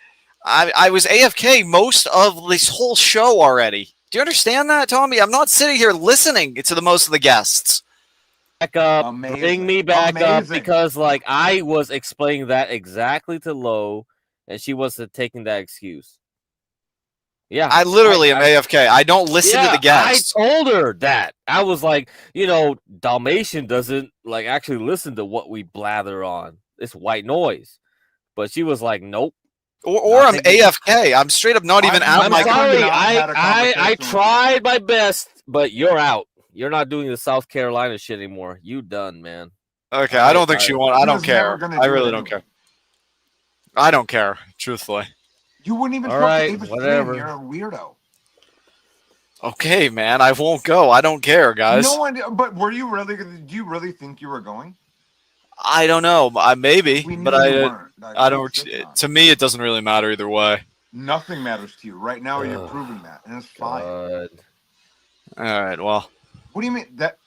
I was AFK most of this whole show already. Do you understand that, Tommy? I'm not sitting here listening to the most of the guests. Back up, bring me back up, because like I was explaining that exactly to Lo, and she wasn't taking that excuse. Yeah, I literally am AFK. I don't listen to the guests. I told her that. I was like, Dalmatian doesn't like actually listen to what we blather on. It's white noise. But she was like, nope. Or I'm AFK. I'm straight up not even out. I'm sorry. I tried my best, but you're out. You're not doing the South Carolina shit anymore. You done, man. Okay, I don't think she wants. I don't care. I really don't care. I don't care, truthfully. You wouldn't even All show up right, to Ava's whatever. stream. You're a weirdo. Okay, man, I won't go. I don't care, guys. No one. But were you really? Do you really think you were going? I don't know. Maybe, but you weren't. I don't. To me, it doesn't really matter either way. Nothing matters to you right now. You're proving that, and it's fine. All right. Well, what do you mean that?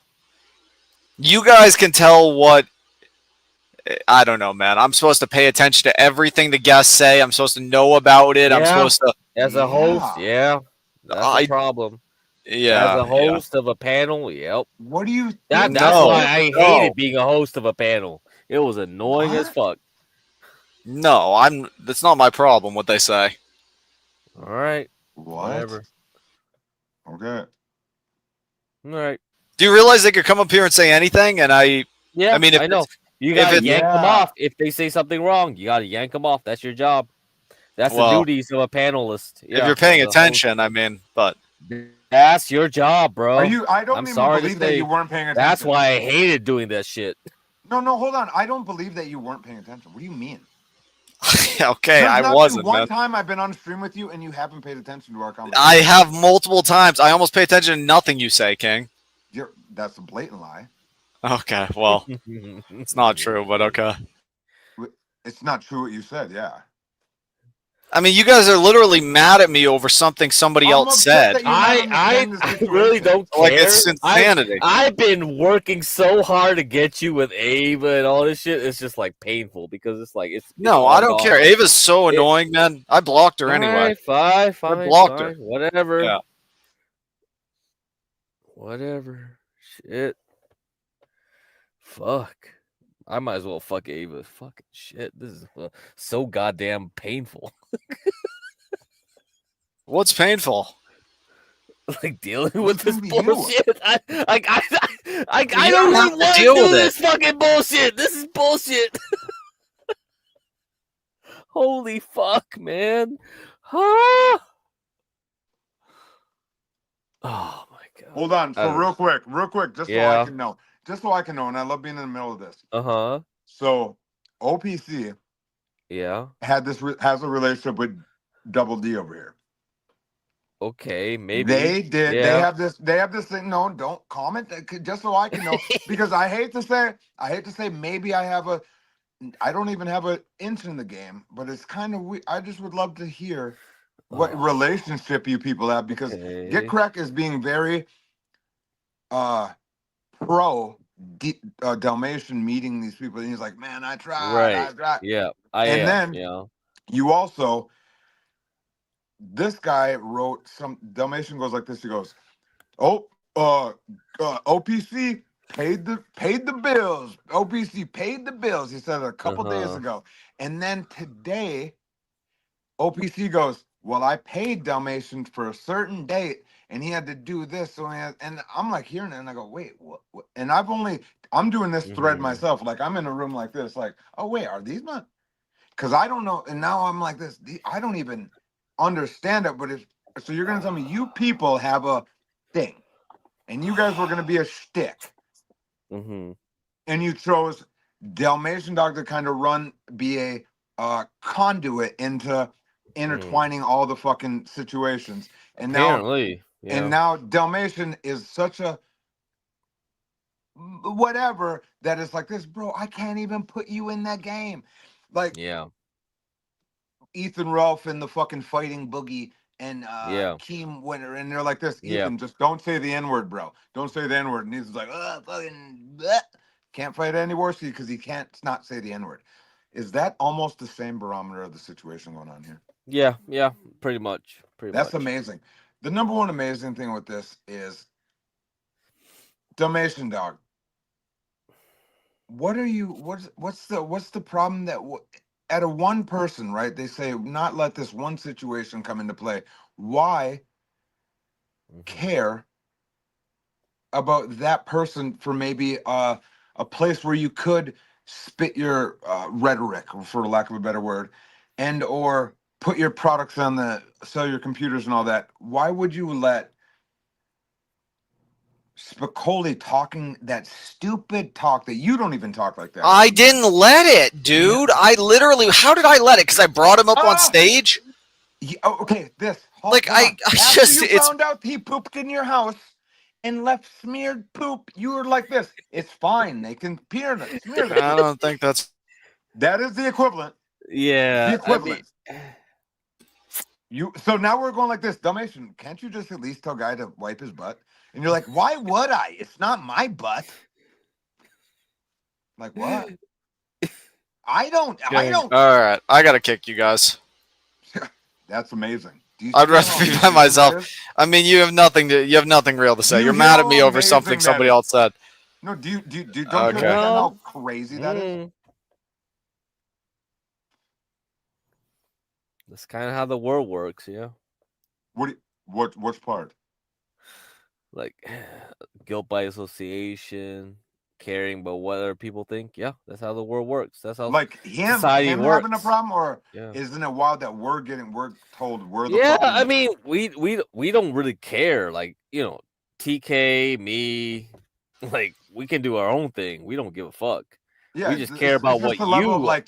You guys can tell what. I don't know, man. I'm supposed to pay attention to everything the guests say. I'm supposed to know about it. I'm supposed to. As a host, that's the problem. Yeah. As a yeah. host of a panel, yep. What do you That's think? why I No. hated being a host of a panel. It was annoying as fuck. No, that's not my problem. What they say. All right. What? Whatever. Okay. All right. Do you realize they could come up here and say anything? And Yeah, I mean, if I know. You if gotta it's yank them Yeah. off if they say something wrong. You gotta yank them off. That's your job. That's the well, duties of a panelist. if Yeah, you're paying as a host. attention, I mean, but That's your job, bro. Are you? I don't I'm even sorry to believe that say. you weren't paying attention. That's why I hated doing that shit. No, hold on. I don't believe that you weren't paying attention. What do you mean? okay, There's I not wasn't, been one man. time I've been on stream with you and you haven't paid attention to our conversation. I have multiple times. I almost pay attention to nothing you say, King. That's a blatant lie. Okay, well, it's not true, but okay. It's not true what you said. Yeah. I mean, you guys are literally mad at me over something somebody I'm else upset said. that you're not understanding the I situation. really don't care. Like, it's insanity. I've been working so hard to get you with Ava and all this shit. It's just like painful because it's like it's No, all I don't gone. care. Ava's so annoying, man. I blocked her anyway. Fine, I blocked her. Whatever. Yeah. Whatever. Shit. Fuck. I might as well fuck Ava. Fucking shit. This is so goddamn painful. What's painful? Like dealing with this gonna be you? bullshit. I You don't don't have even to want to deal do with this it. fucking bullshit. This is bullshit. Holy fuck, man. Ah. Oh my god. Hold on. So real quick, just so Yeah. I can know. Just so I can know, and I love being in the middle of this. Uh-huh. So OPC Yeah. has a relationship with Double D over here. Okay, maybe. They did. Yeah. They have this thing. No, don't comment. Just so I can know, because I hate to say maybe I don't even have an inch in the game, but it's kind of weird. I just would love to hear what relationship you people have, because Get Crack is being very pro Dalmatian meeting these people, and he's like, man, I tried. Yeah. Then yeah. you also, this guy wrote some Dalmatian goes like this. He goes, OPC paid the bills. OPC paid the bills. He said it a couple days ago. And then today, OPC goes, well, I paid Dalmatian for a certain date, and he had to do this. So and I'm like hearing it, and I go, wait, what? And I'm doing this thread myself. Like, I'm in a room like this, like, oh wait, are these not? Because I don't know. And now I'm like this. I don't even understand it. But so you're gonna tell me you people have a thing, and you guys were gonna be a shtick, and you chose Dalmatian Dog to kind of be a conduit into intertwining all the fucking situations. And Apparently, now Dalmatian is such a whatever that is like this, bro. I can't even put you in that game. Like, Ethan Ralph and the fucking Fighting Boogie and Keem Winter, and they're like this. Ethan, just don't say the N-word, bro. Don't say the N-word. And he's like, fucking bleh. Can't fight anymore because he can't not say the N-word. Is that almost the same barometer of the situation going on here? Yeah, pretty much. That's amazing. The number one amazing thing with this is Dalmatian Dog. What's the problem that at a one person, right? They say not let this one situation come into play. Why care about that person for maybe a place where you could spit your rhetoric, for lack of a better word, and or put your products sell your computers and all that? Why would you let Spicoli talking that stupid talk that you don't even talk like that? I didn't let it, dude. I literally, how did I let it? Because I brought him up on stage? Yeah, okay, found out he pooped in your house and left smeared poop, you were like this. It's fine. They can smear that. I don't think that is the equivalent. Yeah. The equivalent. So now we're going like this. Dalmatian, can't you just at least tell Guy to wipe his butt? And you're like, why would I? It's not my butt. Like, what? I don't. All right, I gotta kick you guys. That's amazing. I'd rather be by myself. I mean, you have nothing real to say. You're mad at me over something somebody else said. No, don't you understand how crazy that is? That's kind of how the world works, Which part? Like guilt by association, caring about what other people think. Yeah, that's how the world works. That's how society him works. having a problem, or isn't it wild that we're told we're the I mean, we don't really care. Like, TK, me, like we can do our own thing. We don't give a fuck. Yeah, we just care about what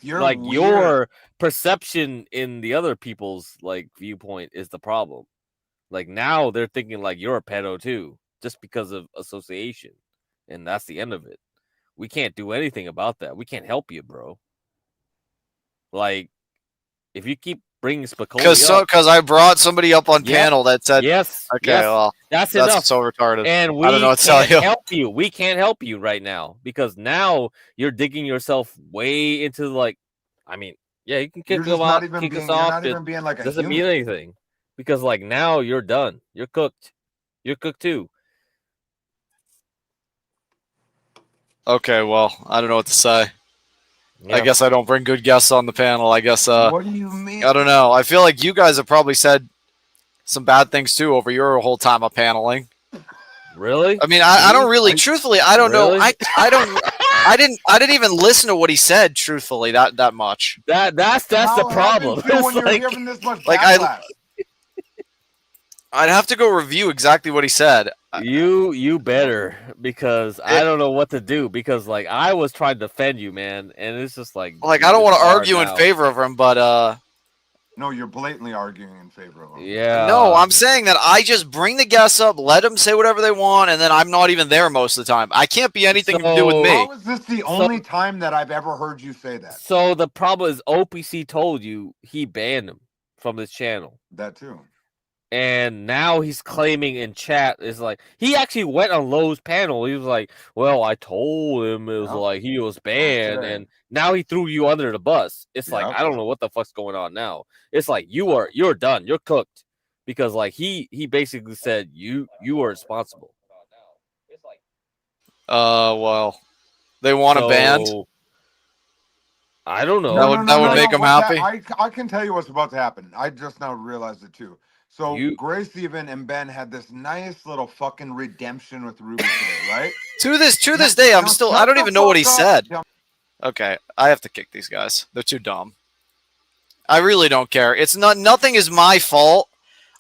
you your perception in the other people's viewpoint is the problem. Like now they're thinking like you're a pedo too, just because of association, and that's the end of it. We can't do anything about that. We can't help you, bro. Like, if you keep bringing Spicoli up, because I brought somebody up on panel that said yes. Okay, yes, well that's enough. So retarded, and we I don't know what to tell can't you. help you. We can't help you right now because now you're digging yourself way into I mean, yeah, you can kick us off. You're not even being like a doesn't human. mean anything because now you're done. You're cooked. You're cooked too. Okay, well, I don't know what to say. Yeah. I guess I don't bring good guests on the panel. I guess. What do you mean? I don't know. I feel like you guys have probably said some bad things too over your whole time of paneling. Really? I mean, I don't really. Truthfully, I don't know. I don't. I didn't even listen to what he said. Truthfully, that much. That's the problem. When you're giving this much backlash? I'd have to go review exactly what he said. You better, because I don't know what to do, because I was trying to defend you, man, and it's just I don't want to argue in favor of him, but no, you're blatantly arguing in favor of him. Yeah. No, I'm saying that I just bring the guests up, let them say whatever they want, and then I'm not even there most of the time. I can't be anything to do with me. How is this the only time that I've ever heard you say that? So the problem is OPC told you he banned him from this channel. That too. And now he's claiming in chat is he actually went on Lowe's panel. He was like, well, I told him it was he was banned, and now he threw you under the bus. It's I don't know what the fuck's going on now. It's you're done. You're cooked. Because he basically said you are responsible. Well, they want a band. I don't know. That would make him happy. I can tell you what's about to happen. I just now realized it too. So Grace, Steven, and Ben had this nice little fucking redemption with Ruby today, right? To this day, I don't even know what he said. Okay, I have to kick these guys. They're too dumb. I really don't care. Nothing is my fault.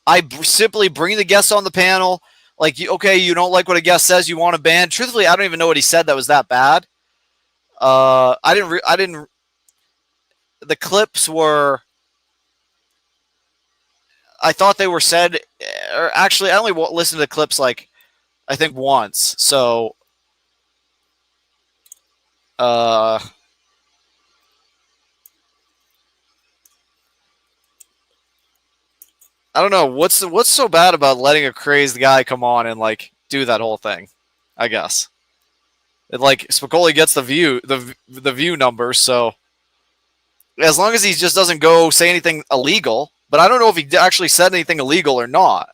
I simply bring the guests on the panel. You don't like what a guest says, you want a ban. Truthfully, I don't even know what he said that was that bad. I didn't. The clips were. I thought they were said, or actually, I only listened to the clips I think once. So, I don't know what's so bad about letting a crazed guy come on and do that whole thing. I guess it Spicoli gets the view numbers, so as long as he just doesn't go say anything illegal. But I don't know if he actually said anything illegal or not.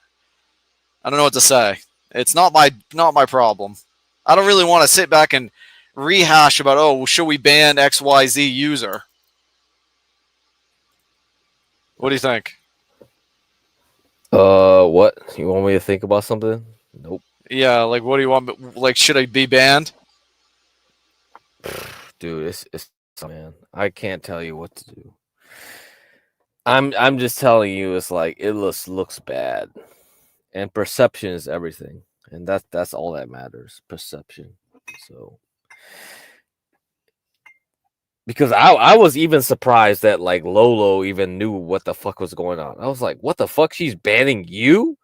I don't know what to say. It's not my problem. I don't really want to sit back and rehash about, should we ban XYZ user? What do you think? What? You want me to think about something? Nope. Yeah, what do you want? Should I be banned? Dude, it's man. I can't tell you what to do. I'm just telling you, it's it looks bad, and perception is everything, and that's all that matters, perception. So, because I was even surprised that Lolo even knew what the fuck was going on. I was like, what the fuck? She's banning you?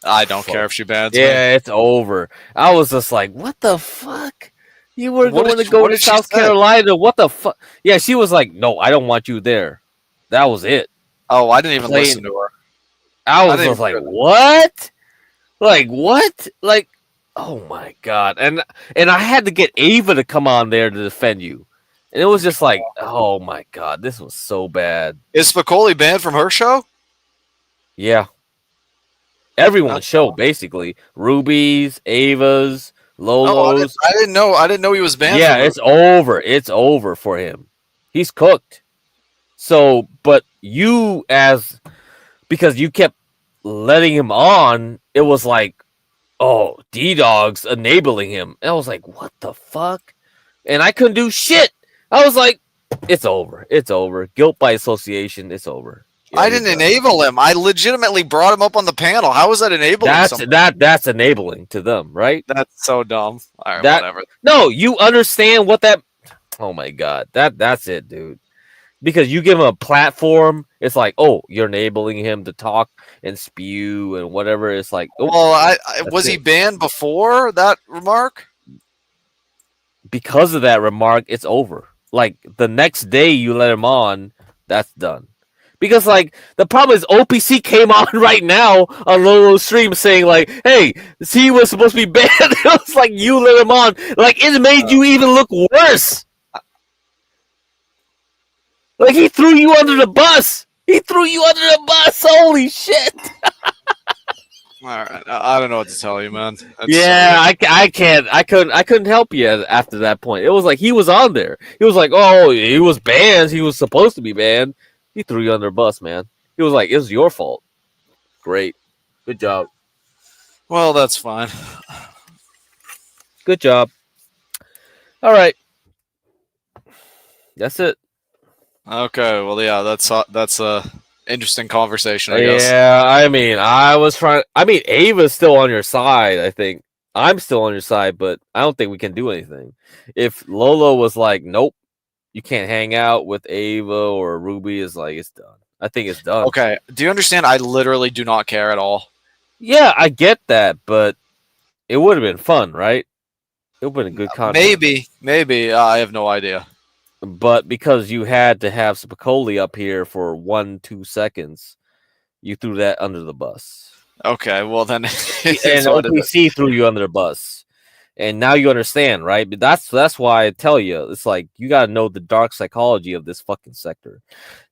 I don't care if she bans me. Yeah, it's over. I was just like, what the fuck? You were going to go to South Carolina. What the fuck? Yeah, she was like, no, I don't want you there. That was it. Oh, I didn't even listen to her. I was just like, what? What? Oh my god. And I had to get Ava to come on there to defend you. And it was just oh my god, this was so bad. Is Spicoli banned from her show? Yeah. Everyone's That's show all. basically. Ruby's, Ava's, Oh, Lolo's. I didn't know. I didn't know he was banned Yeah, from. it's over. It's over for him. He's cooked. So, but you because you kept letting him on, it was like, oh, D-Dog's enabling him. And I was like, what the fuck? And I couldn't do shit. I was like, it's over. It's over. Guilt by association. It's over. Yeah, I you're didn't done. enable him. I legitimately brought him up on the panel. How is that enabling someone? That's enabling to them, right? That's so dumb. All right, That whatever. no, you understand what that. Oh my god, that's it, dude. Because you give him a platform, it's like, oh, you're enabling him to talk and spew and whatever. It's like, oh, Well, that's was he it. banned before that remark? Because of that remark, it's over. Like the next day you let him on, that's done. Because like the problem is OPC came on right now on Lolo's stream saying like, hey, he was supposed to be banned. It was like you let him on. Like it made you even look worse. Like he threw you under the bus. He threw you under the bus. Holy shit. All right, I don't know what to tell you, man. Yeah, I can't. I couldn't help you after that point. It was like he was on there. He was like, oh, he was banned. He was supposed to be banned. He threw you under the bus, man. He was like, it was your fault. Great. Good job. Well, that's fine. Good job. All right. That's it. Okay, well, yeah, that's a interesting conversation, I guess. Yeah, I mean, Ava's still on your side, I think. I'm still on your side, but I don't think we can do anything. If Lolo was like, nope, you can't hang out with Ava or Ruby, is like, it's done. I think it's done. Okay, do you understand? I literally do not care at all. Yeah, I get that, but it would have been fun, right? It would have been good content. Maybe. I have no idea. But because you had to have Spicoli up here for 1-2 seconds, you threw that under the bus. Okay, well then, And OPC threw you under the bus, and now you understand, right? But that's why I tell you, it's like you gotta know the dark psychology of this fucking sector.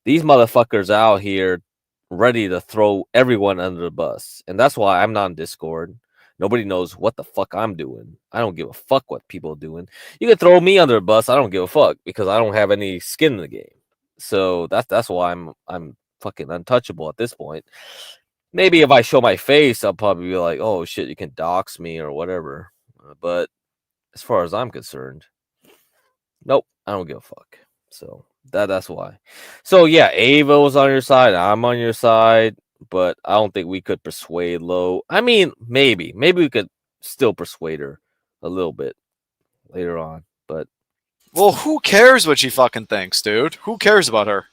These motherfuckers out here ready to throw everyone under the bus, and that's why I'm not on Discord. Nobody knows what the fuck I'm doing. I don't give a fuck what people are doing. You can throw me under the bus. I don't give a fuck because I don't have any skin in the game. So that's why I'm fucking untouchable at this point. Maybe if I show my face, I'll probably be like, "Oh shit, you can dox me or whatever." But as far as I'm concerned, nope, I don't give a fuck. So that's why. So yeah, Ava was on your side. I'm on your side. But I don't think we could persuade Lo. I mean, maybe we could still persuade her a little bit later on. But well, who cares what she fucking thinks, dude? Who cares about her?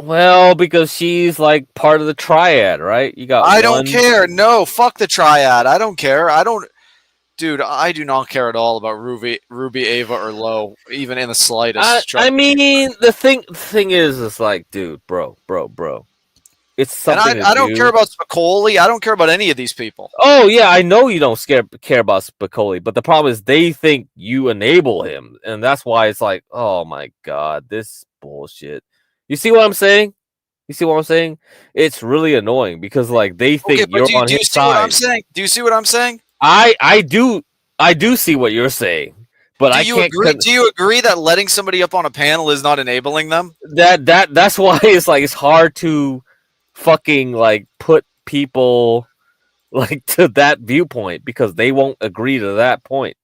Well, because she's like part of the triad, right? You got. I don't care. No, fuck the triad. I don't care. Dude, I do not care at all about Ruby, Ava, or Lo, even in the slightest. I mean, the thing is like, dude, bro. It's something. And I don't care about Spicoli. I don't care about any of these people. Oh yeah, I know you don't care about Spicoli, but the problem is they think you enable him, and that's why it's like, oh my god, this bullshit. You see what I'm saying? It's really annoying because like they think you're on his side. What I'm saying? Do you see what I'm saying? I do see what you're saying, but I can't. Do you agree that letting somebody up on a panel is not enabling them? That's why it's like it's hard to fucking like put people like to that viewpoint because they won't agree to that point.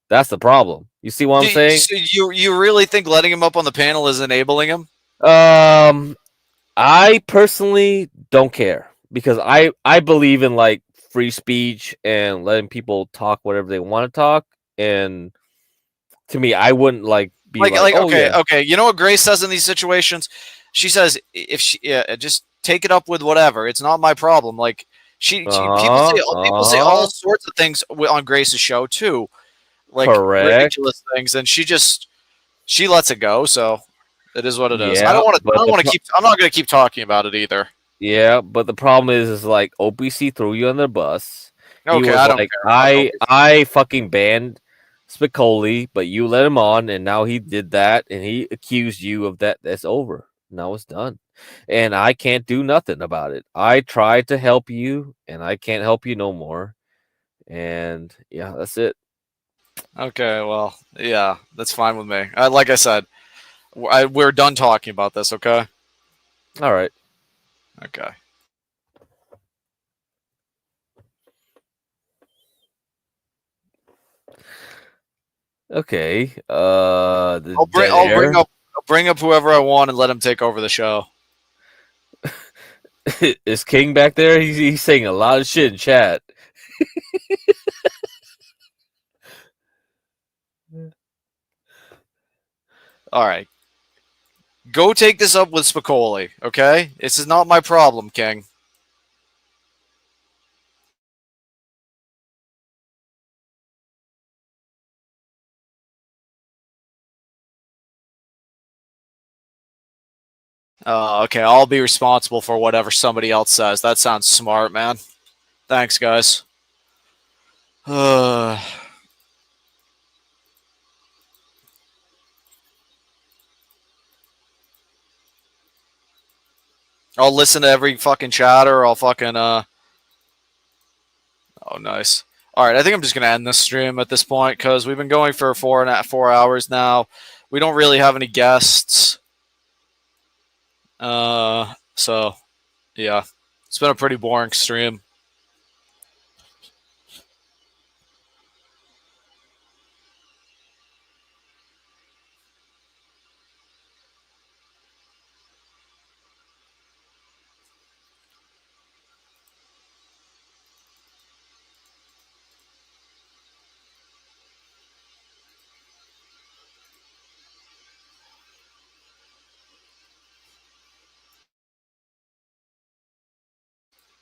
That's the problem. You see what I'm saying? So you really think letting him up on the panel is enabling him? I personally don't care because I believe in like free speech and letting people talk whatever they want to talk. And to me, I wouldn't like be like oh, okay, yeah. okay. You know what Grace says in these situations? She says if she just take it up with whatever. It's not my problem. Like people say all sorts of things on Grace's show too, like ridiculous things, and she lets it go. So it is what it is. Yeah, I don't want to keep. I'm not going to keep talking about it either. Yeah, but the problem is like OPC threw you on the bus. Okay, I don't care. I fucking banned Spicoli, but you let him on, and now he did that, and he accused you of that. That's over. Now it's done. And I can't do nothing about it. I tried to help you, and I can't help you no more. And yeah, that's it. Okay, well, yeah, that's fine with me. Like I said, we're done talking about this, okay? All right. Okay. Okay. The I'll dead bring air. up whoever I want and let him take over the show. Is King back there? He's saying a lot of shit in chat. All right. Go take this up with Spicoli, okay? This is not my problem, King. Okay, I'll be responsible for whatever somebody else says. That sounds smart, man. Thanks, guys. I'll listen to every fucking chatter. I'll fucking Oh, nice. All right, I think I'm just gonna end this stream at this point because we've been going for 4 hours now. We don't really have any guests. So yeah, it's been a pretty boring stream.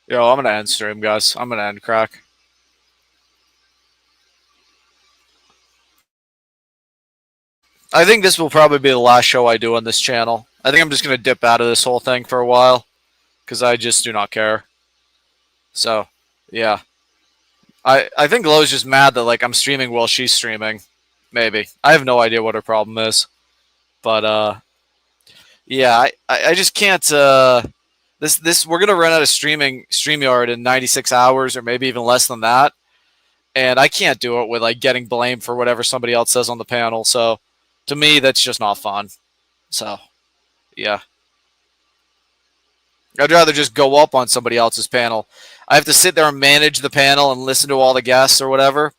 Yo, I'm gonna end stream, guys. I'm gonna end crack. I think this will probably be the last show I do on this channel. I think I'm just gonna dip out of this whole thing for a while because I just do not care. So, yeah. I think Lo's just mad that like I'm streaming while she's streaming. Maybe. I have no idea what her problem is. But yeah, I just can't this we're gonna run out of StreamYard in 96 hours or maybe even less than that. And I can't do it with like getting blamed for whatever somebody else says on the panel. So to me that's just not fun. So yeah. I'd rather just go up on somebody else's panel. I have to sit there and manage the panel and listen to all the guests or whatever.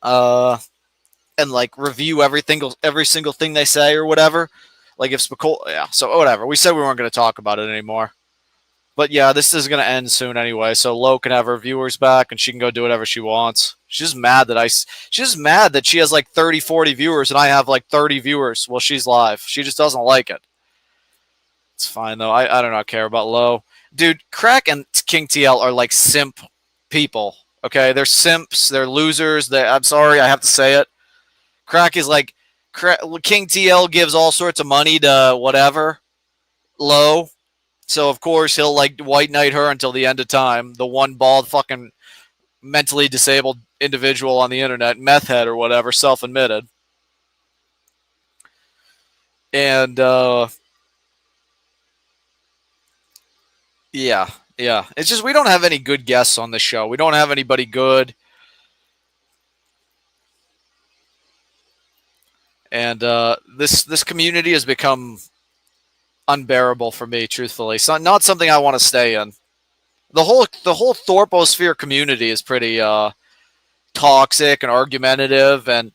And like review every single thing they say or whatever. Like if Spicoli, yeah. So whatever. We said we weren't going to talk about it anymore. But yeah, this is going to end soon anyway. So Lo can have her viewers back and she can go do whatever she wants. She's mad that she has like 30, 40 viewers and I have like 30 viewers while she's live. She just doesn't like it. It's fine though. I do not care about Lo. Dude, Crack and King TL are like simp people. Okay, they're simps. They're losers. I'm sorry, I have to say it. Crack is like King TL gives all sorts of money to whatever Lo. So of course he'll like white knight her until the end of time. The one bald fucking mentally disabled individual on the internet, meth head or whatever, self-admitted. And yeah. It's just we don't have any good guests on the show. We don't have anybody good. And this community has become unbearable for me, truthfully. So not something I want to stay in. The whole Thorposphere community is pretty toxic and argumentative, and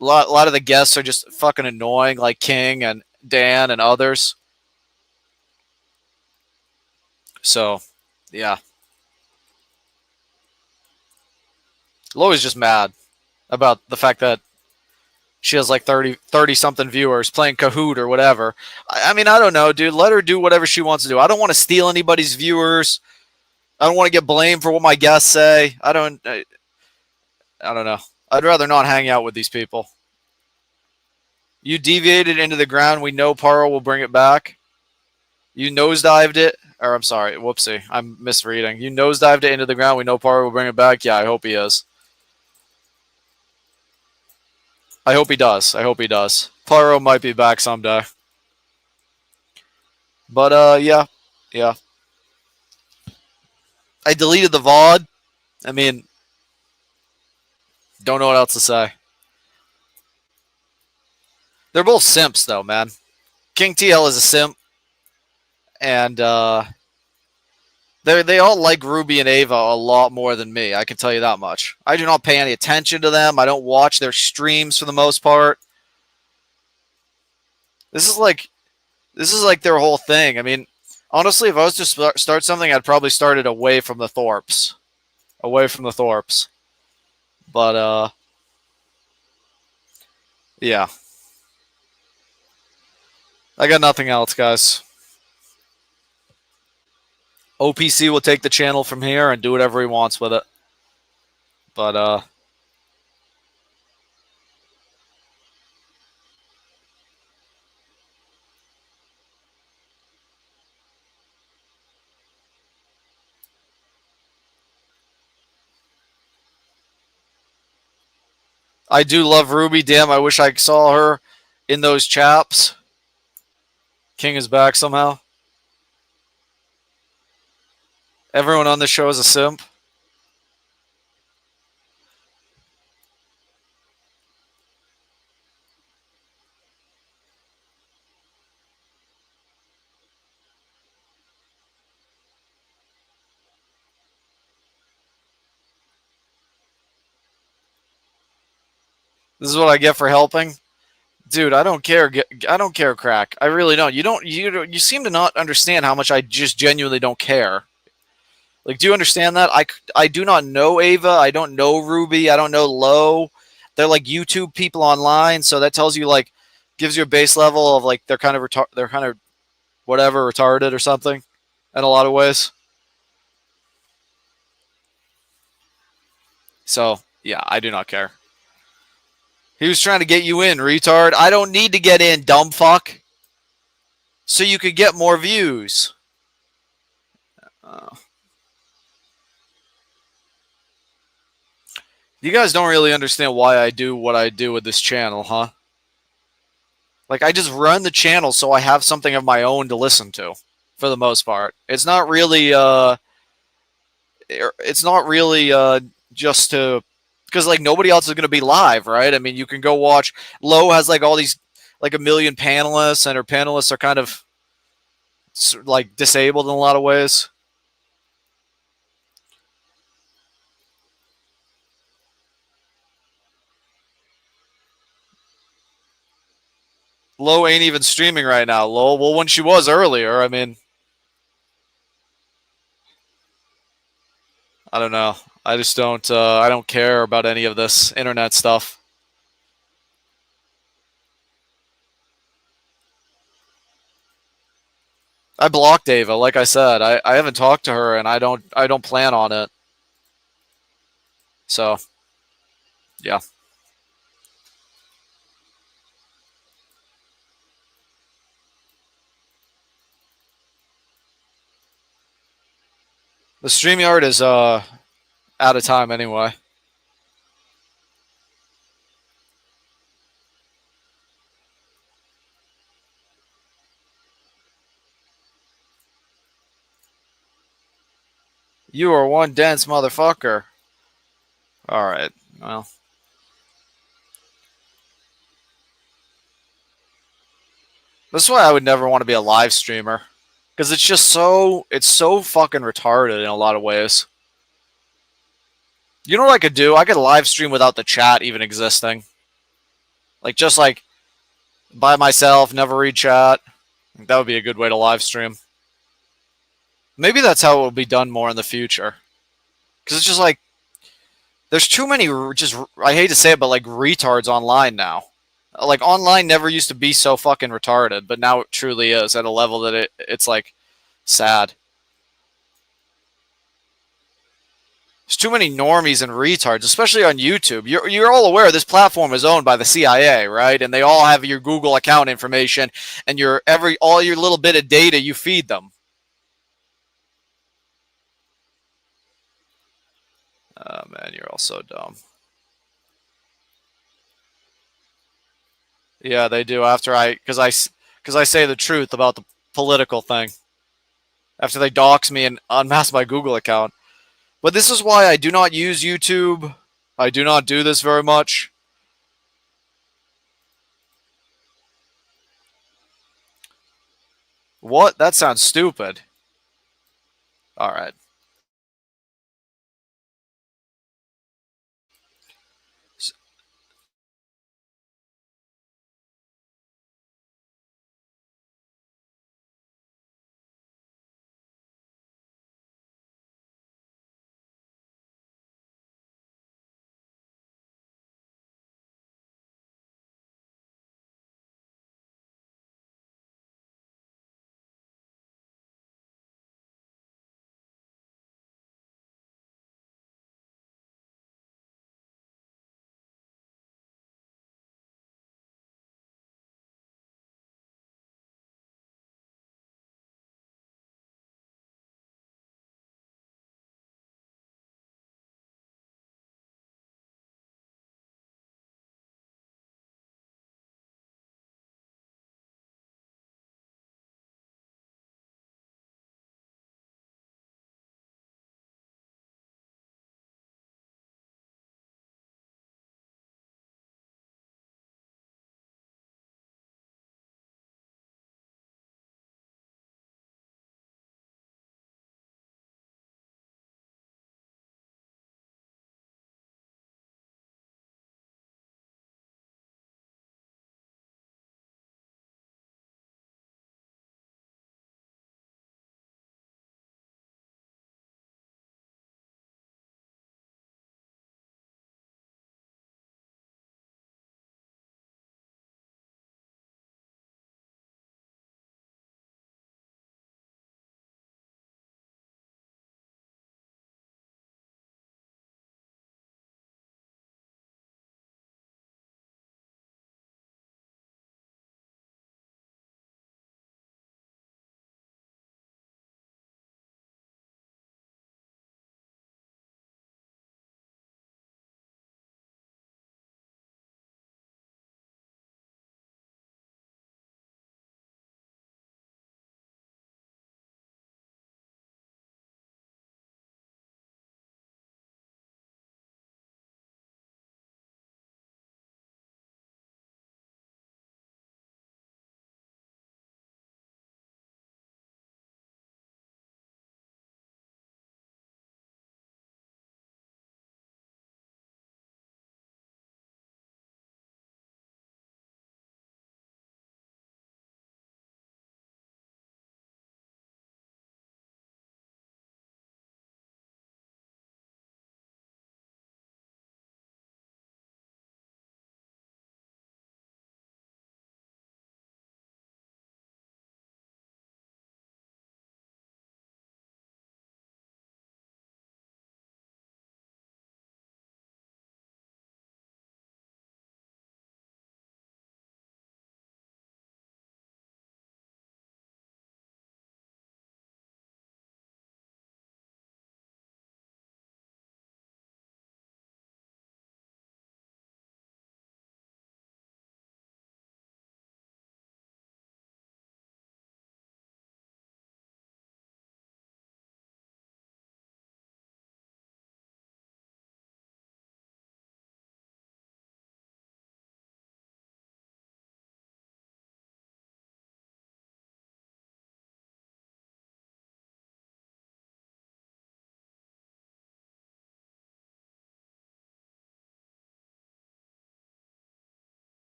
a lot of the guests are just fucking annoying, like King and Dan and others. So, yeah. Lo is just mad about the fact that she has like 30 something viewers playing Kahoot or whatever. I mean, I don't know, dude. Let her do whatever she wants to do. I don't want to steal anybody's viewers. I don't want to get blamed for what my guests say. I don't know. I'd rather not hang out with these people. You deviated into the ground. We know Paro will bring it back. You nosedived it. Or I'm sorry. Whoopsie. I'm misreading. You nosedived it into the ground. We know Paro will bring it back. Yeah, I hope he is. I hope he does. Paro might be back someday. But yeah. I deleted the VOD. I mean, don't know what else to say. They're both simps, though, man. King TL is a simp, and they all like Ruby and Ava a lot more than me. I can tell you that much. I do not pay any attention to them. I don't watch their streams for the most part. This is like their whole thing. I mean, honestly, if I was to start something, I'd probably start it away from the Thorps. But yeah. I got nothing else, guys. OPC will take the channel from here and do whatever he wants with it. But I do love Ruby. Damn, I wish I saw her in those chaps. King is back somehow. Everyone on this show is a simp. This is what I get for helping. Dude, I don't care. I don't care, crack. I really don't. You seem to not understand how much I just genuinely don't care. Like, do you understand that? I do not know Ava. I don't know Ruby. I don't know Low. They're like YouTube people online, so that tells you, like, gives you a base level of, like, they're kind of whatever, retarded or something in a lot of ways. So yeah, I do not care. He was trying to get you in, retard. I don't need to get in, dumb fuck. So you could get more views. You guys don't really understand why I do what I do with this channel, huh? Like, I just run the channel so I have something of my own to listen to, for the most part. It's not really, just to, because, like, nobody else is going to be live, right? I mean, you can go watch. Low has, like, all these, like, a million panelists, and her panelists are kind of, like, disabled in a lot of ways. Low ain't even streaming right now. Low, well, when she was earlier, I mean, I don't know. I just don't. I don't care about any of this internet stuff. I blocked Ava, like I said. I haven't talked to her, and I don't plan on it. So, yeah. The StreamYard is out of time anyway. You are one dense motherfucker. All right. Well. That's why I would never want to be a live streamer. Because it's just so fucking retarded in a lot of ways. You know what I could do? I could live stream without the chat even existing. Like, just like by myself, never read chat. That would be a good way to live stream. Maybe that's how it will be done more in the future. Because it's just like, there's too many, just, I hate to say it, but like retards online now. Like, online never used to be so fucking retarded, but now it truly is at a level that it's like sad. There's too many normies and retards, especially on YouTube. You're all aware this platform is owned by the CIA, right? And they all have your Google account information and all your little bit of data you feed them. Oh man, you're all so dumb. Yeah, they do. Because I say the truth about political thing after they dox me and unmask my Google account. But this is why I do not use YouTube. I do not do this very much. What? That sounds stupid. Alright.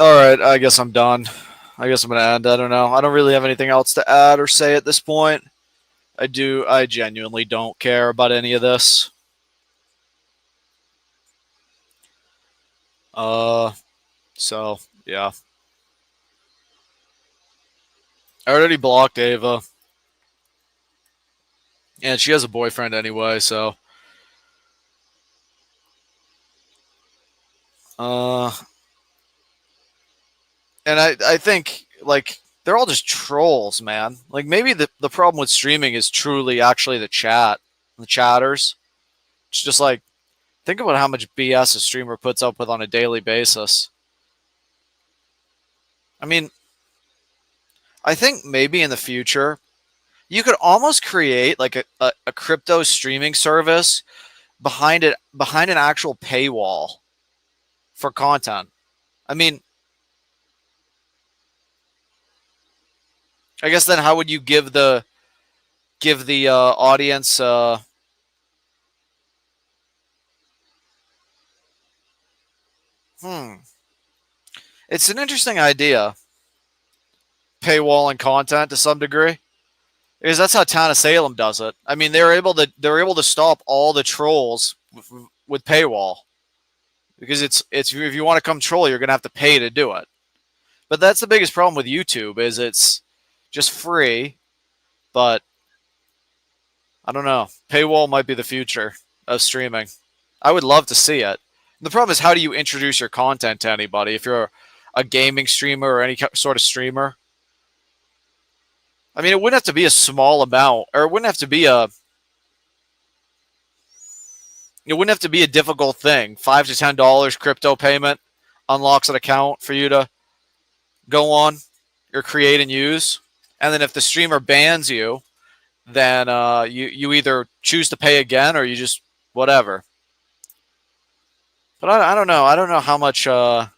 All right, I guess I'm done. I guess I'm gonna end. I don't know. I don't really have anything else to add or say at this point. I genuinely don't care about any of this. So yeah. I already blocked Ava. And she has a boyfriend anyway, so uh and I think like they're all just trolls, man. Like maybe the problem with streaming is truly actually the chat, the chatters. It's just like think about how much BS a streamer puts up with on a daily basis. I mean, I think maybe in the future you could almost create like a crypto streaming service behind an actual paywall for content. I mean, I guess then how would you give the audience hmm it's an interesting idea, paywall and content to some degree, because that's how Town of Salem does it. I mean, they're able to stop all the trolls with paywall because it's if you want to come troll, you're gonna have to pay to do it. But that's the biggest problem with YouTube is it's just free, but I don't know. Paywall might be the future of streaming. I would love to see it. The problem is how do you introduce your content to anybody if you're a gaming streamer or any sort of streamer? I mean, it wouldn't have to be a small amount, or it wouldn't have to be a difficult thing. $5 to $10 crypto payment unlocks an account for you to go on or create and use. And then if the streamer bans you, then you either choose to pay again or you just whatever. But I don't know. I don't know how much. I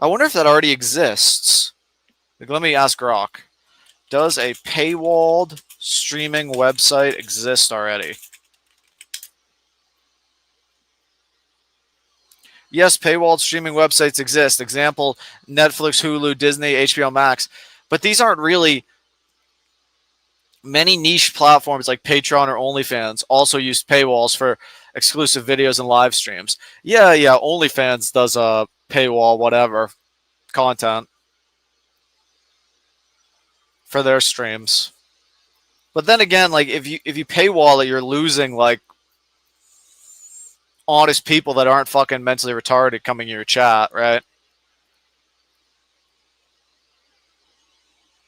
wonder if that already exists. Like, let me ask Rock. Does a paywalled streaming website exist already? Yes, paywalled streaming websites exist. Example, Netflix, Hulu, Disney, HBO Max. But these aren't really many niche platforms like Patreon or OnlyFans also use paywalls for exclusive videos and live streams. Yeah, OnlyFans does a paywall, whatever, content for their streams. But then again, like if you paywall it, you're losing like honest people that aren't fucking mentally retarded coming in your chat, right?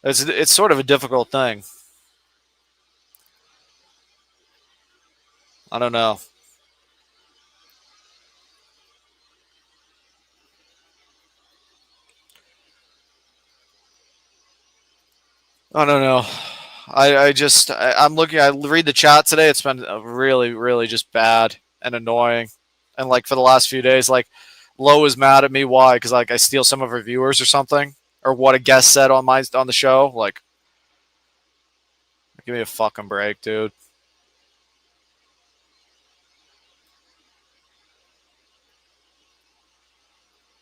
It's sort of a difficult thing. I don't know. I don't know. I'm looking. I read the chat today. It's been really, really just bad and annoying. And like for the last few days, like Lo is mad at me. Why? Because like I steal some of her viewers or something, or what a guest said on the show. Like, give me a fucking break, dude.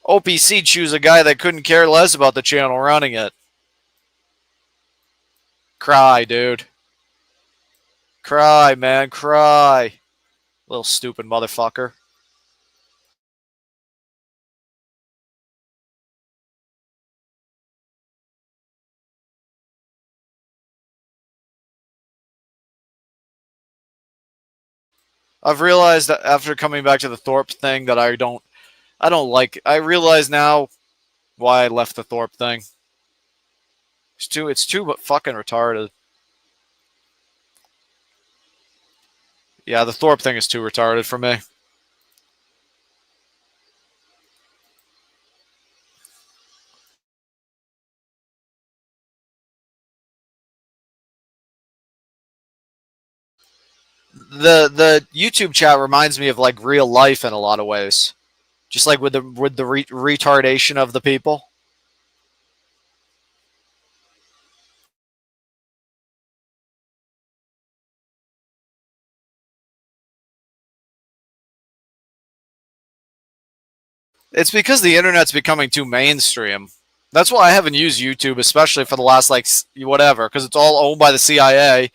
OPC choose a guy that couldn't care less about the channel running it. Cry, dude. Cry, man. Cry. Little stupid motherfucker. I've realized that after coming back to the Thorp thing that I don't like. I realize now why I left the Thorp thing. It's too fucking retarded. Yeah, the Thorp thing is too retarded for me. The YouTube chat reminds me of like real life in a lot of ways. Just like with the retardation of the people. It's because the internet's becoming too mainstream. That's why I haven't used YouTube, especially for the last like whatever, because it's all owned by the CIA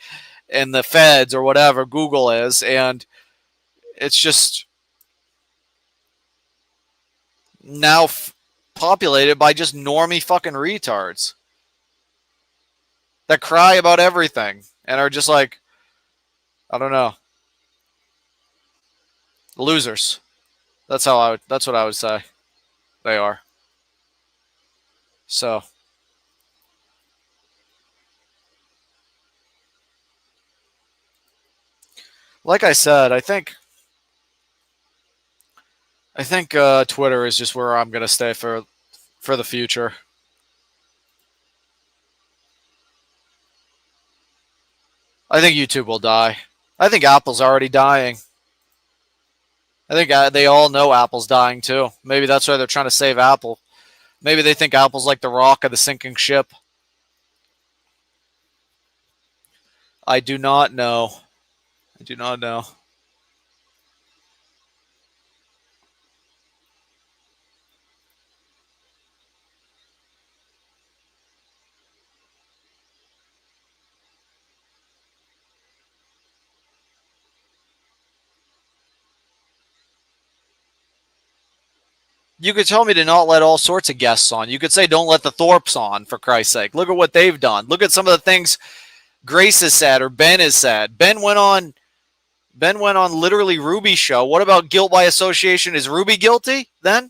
and the feds or whatever Google is, and it's just now populated by just normie fucking retards that cry about everything and are just like, I don't know, losers. That's what I would say. They are. So, like I said, I think Twitter is just where I'm gonna stay for the future. I think YouTube will die. I think Apple's already dying. I think they all know Apple's dying too. Maybe that's why they're trying to save Apple. Maybe they think Apple's like the rock of the sinking ship. I do not know. I do not know. You could tell me to not let all sorts of guests on. You could say don't let the Thorps on, for Christ's sake. Look at what they've done. Look at some of the things Grace has said or Ben has said. Ben went on literally Ruby's show. What about guilt by association? Is Ruby guilty then?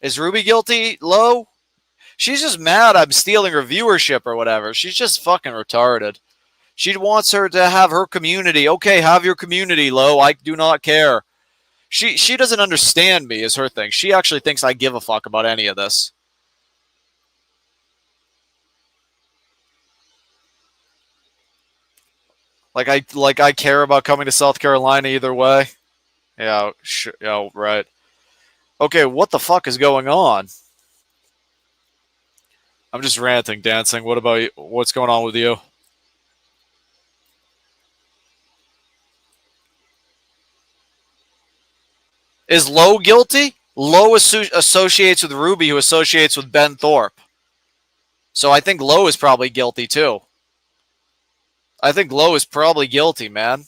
Is Ruby guilty, Low? She's just mad I'm stealing her viewership or whatever. She's just fucking retarded. She wants her to have her community. Okay, have your community, Low. I do not care. She doesn't understand me is her thing. She actually thinks I give a fuck about any of this. Like I care about coming to South Carolina either way. Yeah, yeah, right. Okay, what the fuck is going on? I'm just ranting, dancing. What about you? What's going on with you? Is Lowe guilty? Lowe associates with Ruby, who associates with Ben Thorp. So I think Lowe is probably guilty too. I think Lowe is probably guilty, man.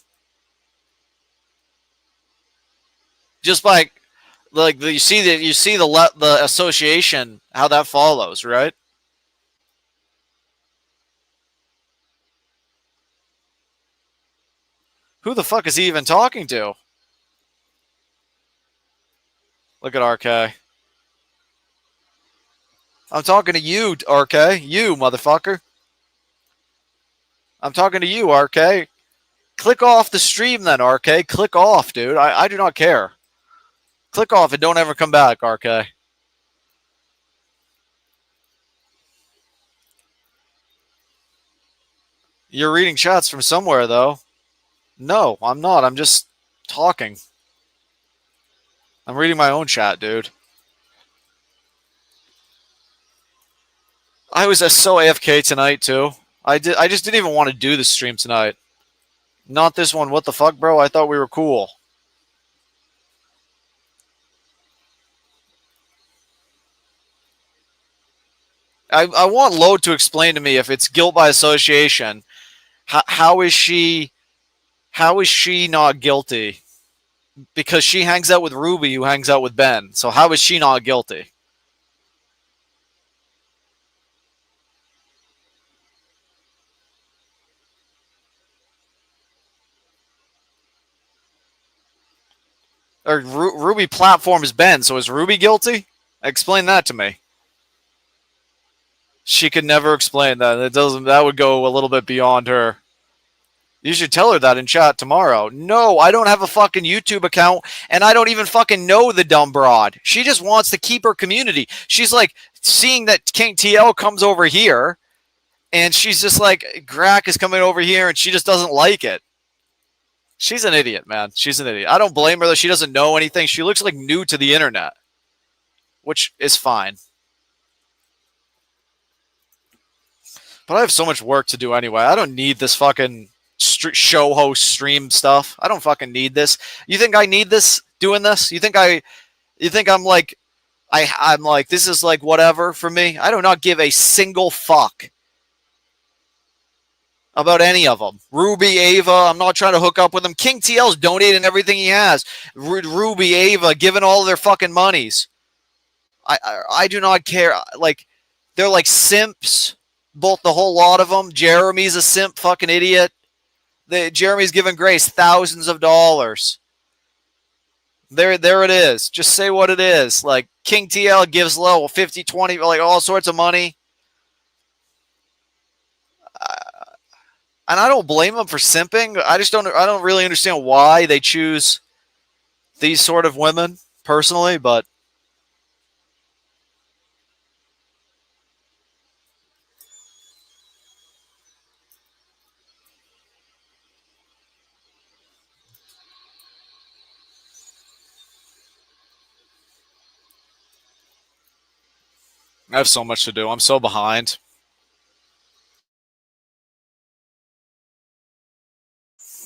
Just like you see the association, how that follows, right? Who the fuck is he even talking to? Look at RK. I'm talking to you, RK. You, motherfucker. I'm talking to you, RK. Click off the stream then, RK. Click off, dude. I do not care. Click off and don't ever come back, RK. You're reading chats from somewhere, though. No, I'm not. I'm just talking. I'm reading my own chat, dude. I was so AFK tonight, too. I just didn't even want to do the stream tonight. Not this one. What the fuck, bro? I thought we were cool. I want Lowe to explain to me if it's guilt by association. How is she not guilty? Because she hangs out with Ruby, who hangs out with Ben. So how is she not guilty? Or Ruby platforms Ben, so is Ruby guilty? Explain that to me. She could never explain that. That would go a little bit beyond her. You should tell her that in chat tomorrow. No, I don't have a fucking YouTube account, and I don't even fucking know the dumb broad. She just wants to keep her community. She's like seeing that King TL comes over here, and she's just like, Grack is coming over here, and she just doesn't like it. She's an idiot, man. She's an idiot. I don't blame her that she doesn't know anything. She looks like new to the internet, which is fine. But I have so much work to do anyway. I don't need this fucking show host stream stuff. I don't fucking need this. You think I need this doing this? You think I'm like I'm like, this is like whatever for me. I do not give a single fuck about any of them. Ruby, Ava, I'm not trying to hook up with them. King TL's donating everything he has. Ruby, Ava, giving all their fucking monies. I do not care. Like, they're like simps, both the whole lot of them. Jeremy's a simp, fucking idiot. Jeremy's giving Grace thousands of dollars. There it is. Just say what it is. Like, King TL gives Low 50, 20, like all sorts of money. And I don't blame them for simping. I don't really understand why they choose these sort of women personally, but I have so much to do. I'm so behind.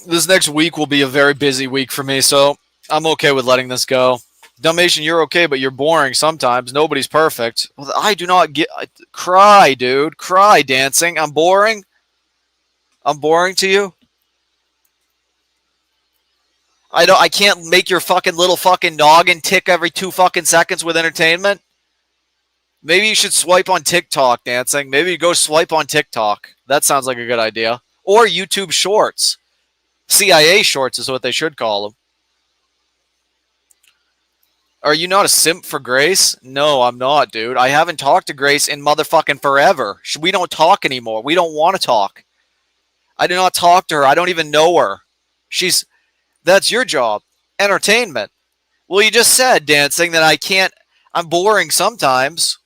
This next week will be a very busy week for me, so I'm okay with letting this go. Dalmatian, you're okay, but you're boring sometimes. Nobody's perfect. I do not get... Cry, dude. Cry, dancing. I'm boring? I'm boring to you? I can't make your fucking little fucking noggin tick every 2 fucking seconds with entertainment? Maybe you should swipe on TikTok, dancing. Maybe you go swipe on TikTok. That sounds like a good idea. Or YouTube Shorts. CIA Shorts is what they should call them. Are you not a simp for Grace? No, I'm not, dude. I haven't talked to Grace in motherfucking forever. We don't talk anymore. We don't want to talk. I do not talk to her. I don't even know her. That's your job. Entertainment. Well, you just said, dancing, that I'm boring sometimes.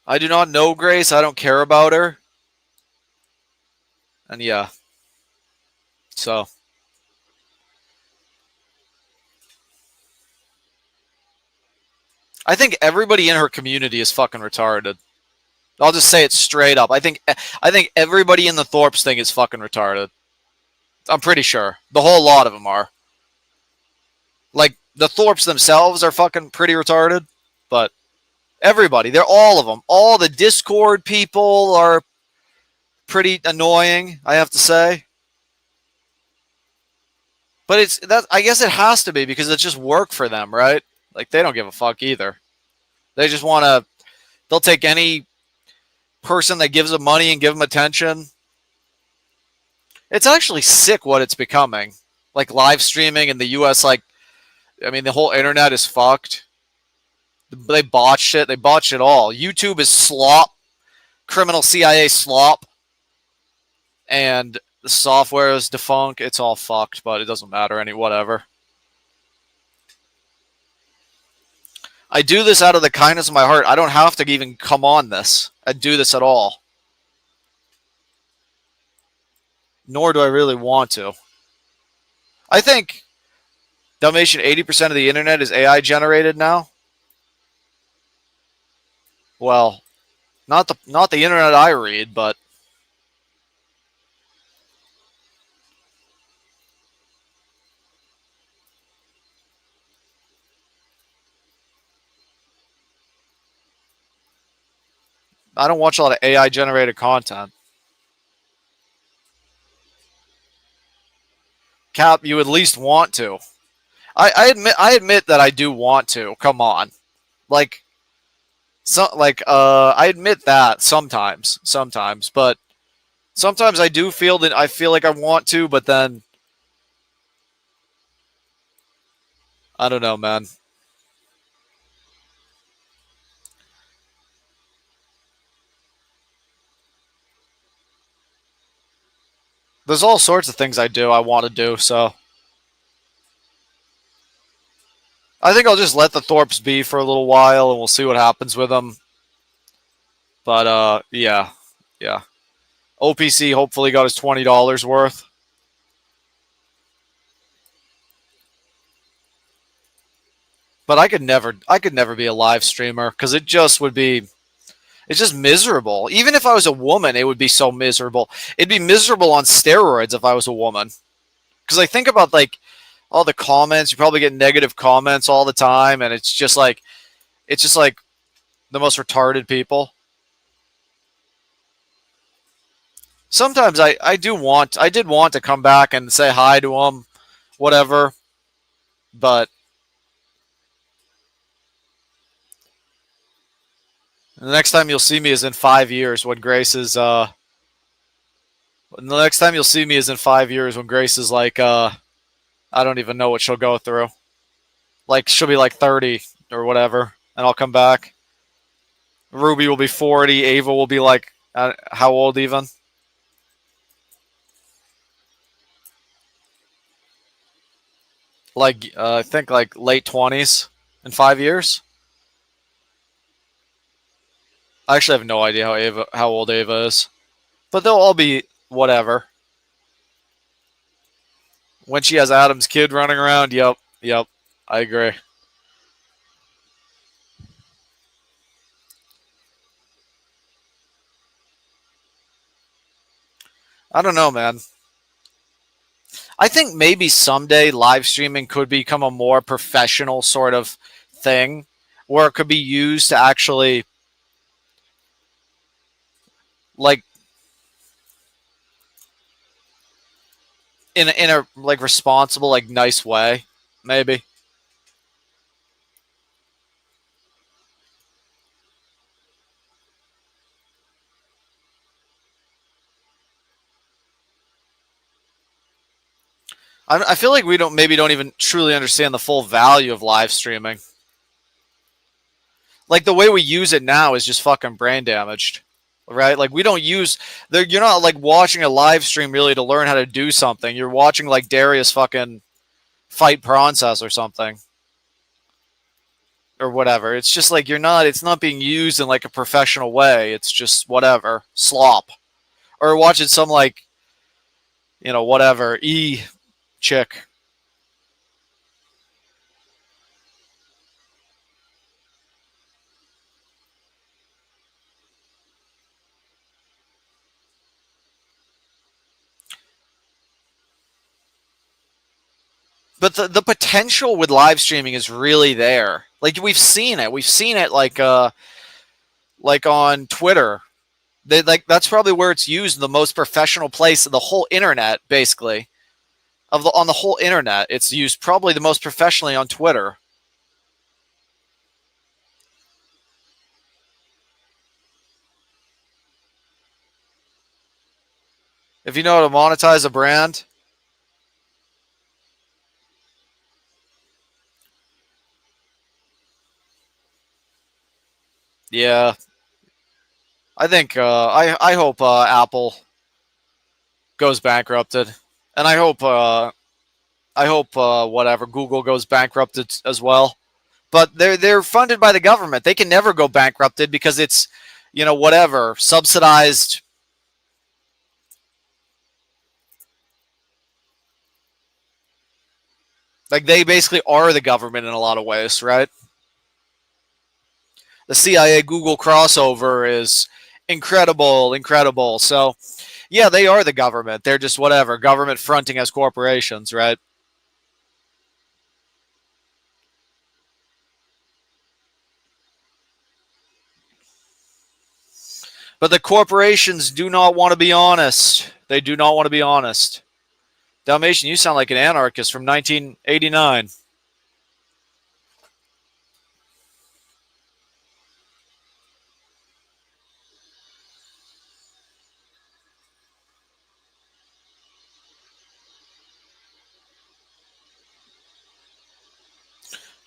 I do not know Grace. I don't care about her. And yeah. So. I think everybody in her community is fucking retarded. I'll just say it straight up. I think everybody in the Thorps thing is fucking retarded. I'm pretty sure. The whole lot of them are. Like, the Thorps themselves are fucking pretty retarded. But everybody, they're all of them. All the Discord people are pretty annoying, I have to say. But I guess it has to be because it's just work for them, right? Like, they don't give a fuck either. They just want to... They'll take any person that gives them money and give them attention. It's actually sick what it's becoming. Like, live streaming in the U.S., like... I mean, the whole internet is fucked. They botched it. They botched it all. YouTube is slop. Criminal CIA slop. And the software is defunct. It's all fucked, but it doesn't matter whatever. I do this out of the kindness of my heart. I don't have to even come on this and do this at all. Nor do I really want to. I think, Dalmatian, 80% of the internet is AI generated now. Well, not the internet I read, but I don't watch a lot of AI generated content. Cap, you at least want to. I admit that I do want to. Come on. I admit that sometimes, but sometimes I do feel that I feel like I want to, but then I don't know, man. There's all sorts of things I want to do, so I think I'll just let the Thorps be for a little while, and we'll see what happens with them. But, yeah. OPC hopefully got his $20 worth. But I could never be a live streamer, because it's just miserable. Even if I was a woman, it would be so miserable. It'd be miserable on steroids if I was a woman. Because I think about, like, all the comments. You probably get negative comments all the time, and it's just like the most retarded people. Sometimes I did want to come back and say hi to them, whatever, but the next time you'll see me is in 5 years when Grace is the next time you'll see me is in 5 years when Grace is like I don't even know what she'll go through. Like she'll be like 30 or whatever, and I'll come back. Ruby will be 40. Ava will be like how old even? Like I think like late 20s in 5 years. I actually have no idea how old Ava is, but they'll all be whatever. When she has Adam's kid running around, yep, I agree. I don't know, man. I think maybe someday live streaming could become a more professional sort of thing where it could be used to actually like in a like responsible, like nice way, maybe. I feel like we don't even truly understand the full value of live streaming. Like the way we use it now is just fucking brain damaged, right? Like we don't use you're not like watching a live stream really to learn how to do something. You're watching like Darius fucking fight Princess or something or whatever. It's just like it's not being used in like a professional way. It's just whatever slop, or watching some like whatever chick. But the potential with live streaming is really there. Like we've seen it. We've seen it like on Twitter. That's probably where it's used in the most professional place of the whole internet, basically. On the whole internet, it's used probably the most professionally on Twitter. If you know how to monetize a brand, yeah. I think I hope Apple goes bankrupted, and I hope whatever Google goes bankrupted as well. But they're funded by the government. They can never go bankrupted because it's whatever subsidized. Like they basically are the government in a lot of ways, right? The CIA Google crossover is incredible. So, yeah, they are the government. They're just whatever government fronting as corporations, right? But the corporations do not want to be honest. They do not want to be honest. Dalmatian, you sound like an anarchist from 1989.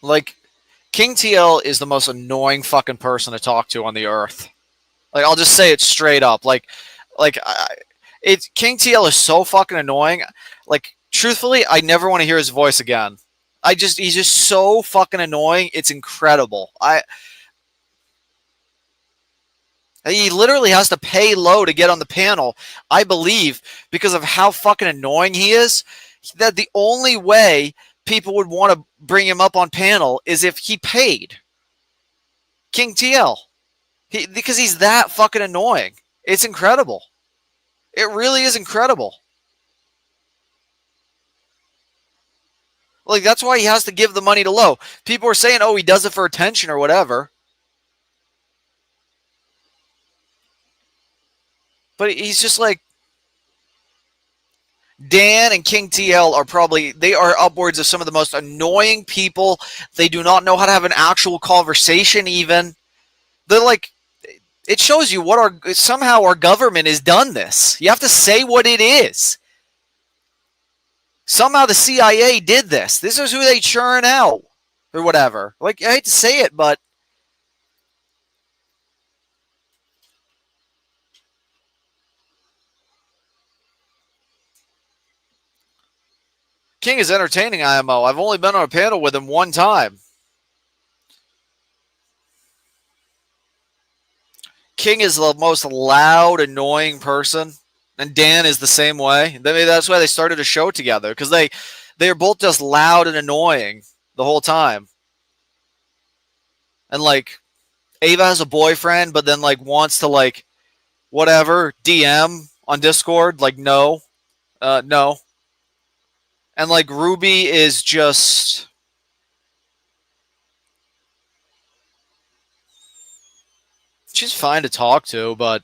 Like, King TL is the most annoying fucking person to talk to on the earth. Like, I'll just say it straight up. King TL is so fucking annoying. Like, truthfully, I never want to hear his voice again. He's just so fucking annoying. It's incredible. He literally has to pay low to get on the panel, I believe, because of how fucking annoying he is. That the only way people would want to bring him up on panel is if he paid. King TL. Because he's that fucking annoying. It's incredible. It really is incredible. Like, that's why he has to give the money to Lowe. People are saying, oh, he does it for attention or whatever. But he's just like, Dan and King TL are probably, they are upwards of some of the most annoying people. They do not know how to have an actual conversation even. They're like, it shows you what somehow our government has done this. You have to say what it is. Somehow the CIA did this. This is who they churn out or whatever. Like, I hate to say it, but King is entertaining, IMO. I've only been on a panel with him one time. King is the most loud, annoying person, and Dan is the same way. Maybe that's why they started a show together, because they are both just loud and annoying the whole time. And like, Ava has a boyfriend, but then like wants to like whatever DM on Discord. Like, no. And like Ruby is just, she's fine to talk to, but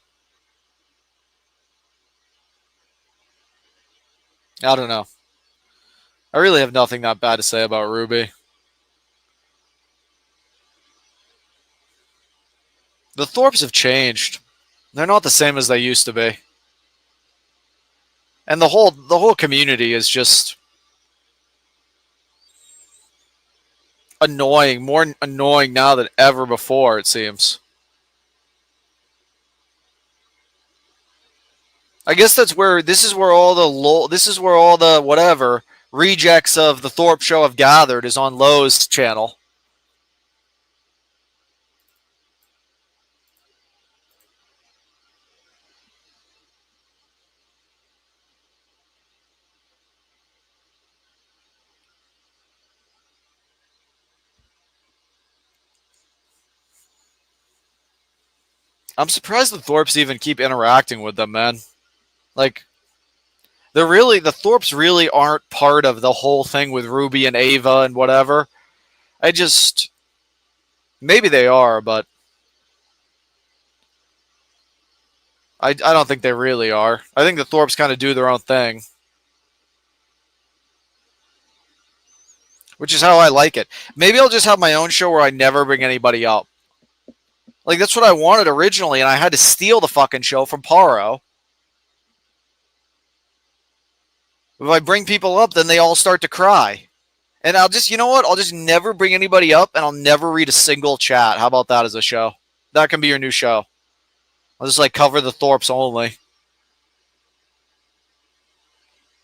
I don't know. I really have nothing that bad to say about Ruby. The Thorps have changed. They're not the same as they used to be. And the whole community is just annoying, more annoying now than ever before, it seems. I guess this is where all the whatever rejects of the Thorp show have gathered, is on Lowe's channel. I'm surprised the Thorps even keep interacting with them, man. Like, the Thorps really aren't part of the whole thing with Ruby and Ava and whatever. Maybe they are, but I don't think they really are. I think the Thorps kind of do their own thing, which is how I like it. Maybe I'll just have my own show where I never bring anybody up. Like, that's what I wanted originally, and I had to steal the fucking show from Paro. If I bring people up, then they all start to cry. And I'll just, you know what? I'll just never bring anybody up, and I'll never read a single chat. How about that as a show? That can be your new show. I'll just, like, cover the Thorps only.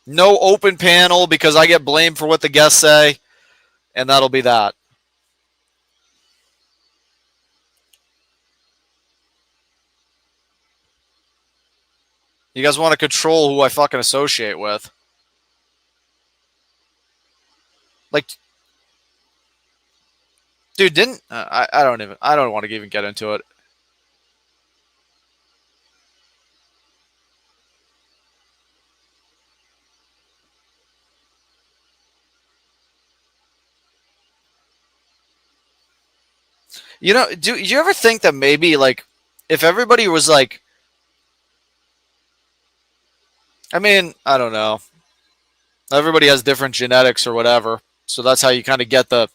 No open panel because I get blamed for what the guests say, and that'll be that. You guys want to control who I fucking associate with. Like, dude, I don't want to even get into it. You know, do you ever think that maybe, like, if everybody was like, I mean, I don't know. Everybody has different genetics or whatever. So that's how you kind of get the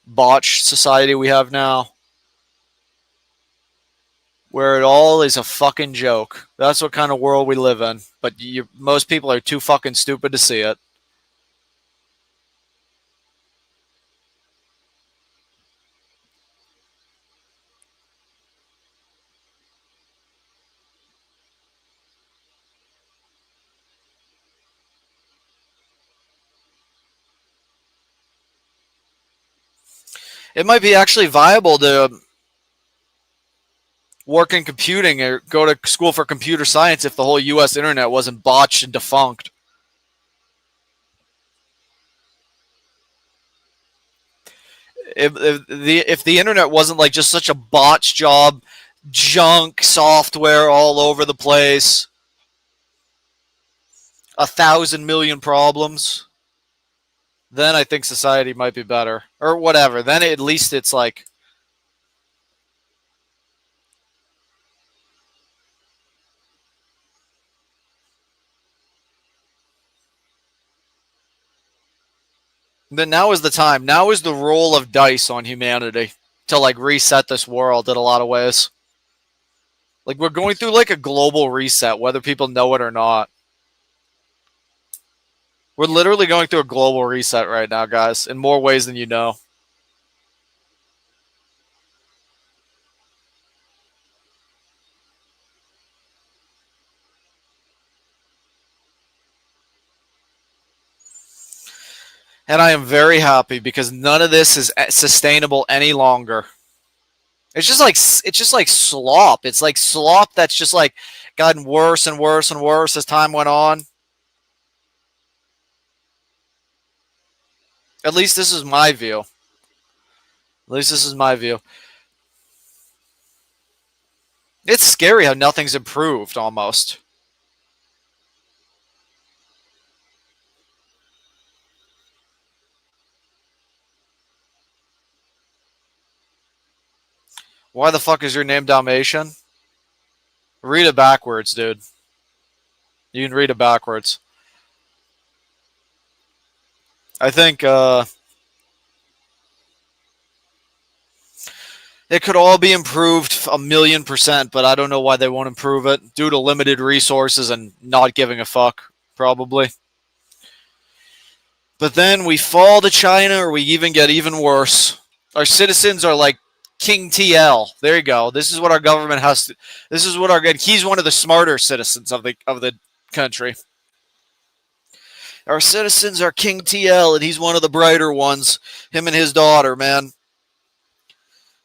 botched society we have now, where it all is a fucking joke. That's what kind of world we live in. But most people are too fucking stupid to see it. It might be actually viable to work in computing or go to school for computer science if the whole U.S. internet wasn't botched and defunct. If the internet wasn't like just such a botched job, junk software all over the place, 1,000 million problems. then I think society might be better. Or whatever. Then at least it's like, then now is the time. Now is the roll of dice on humanity to like reset this world in a lot of ways. Like we're going through like a global reset, whether people know it or not. We're literally going through a global reset right now, guys, in more ways than you know. And I am very happy because none of this is sustainable any longer. It's just like slop. It's like slop that's just like gotten worse and worse and worse as time went on. At least this is my view. At least this is my view. It's scary how nothing's improved almost. Why the fuck is your name Dalmatian? Read it backwards, dude. You can read it backwards. I think it could all be improved 1,000,000%, but I don't know why they won't improve it due to limited resources and not giving a fuck, probably. But then we fall to China or we even get even worse. Our citizens are like King TL. There you go. This is what our government has to, this is what our good. He's one of the smarter citizens of the country. Our citizens are King TL and he's one of the brighter ones. Him and his daughter, man.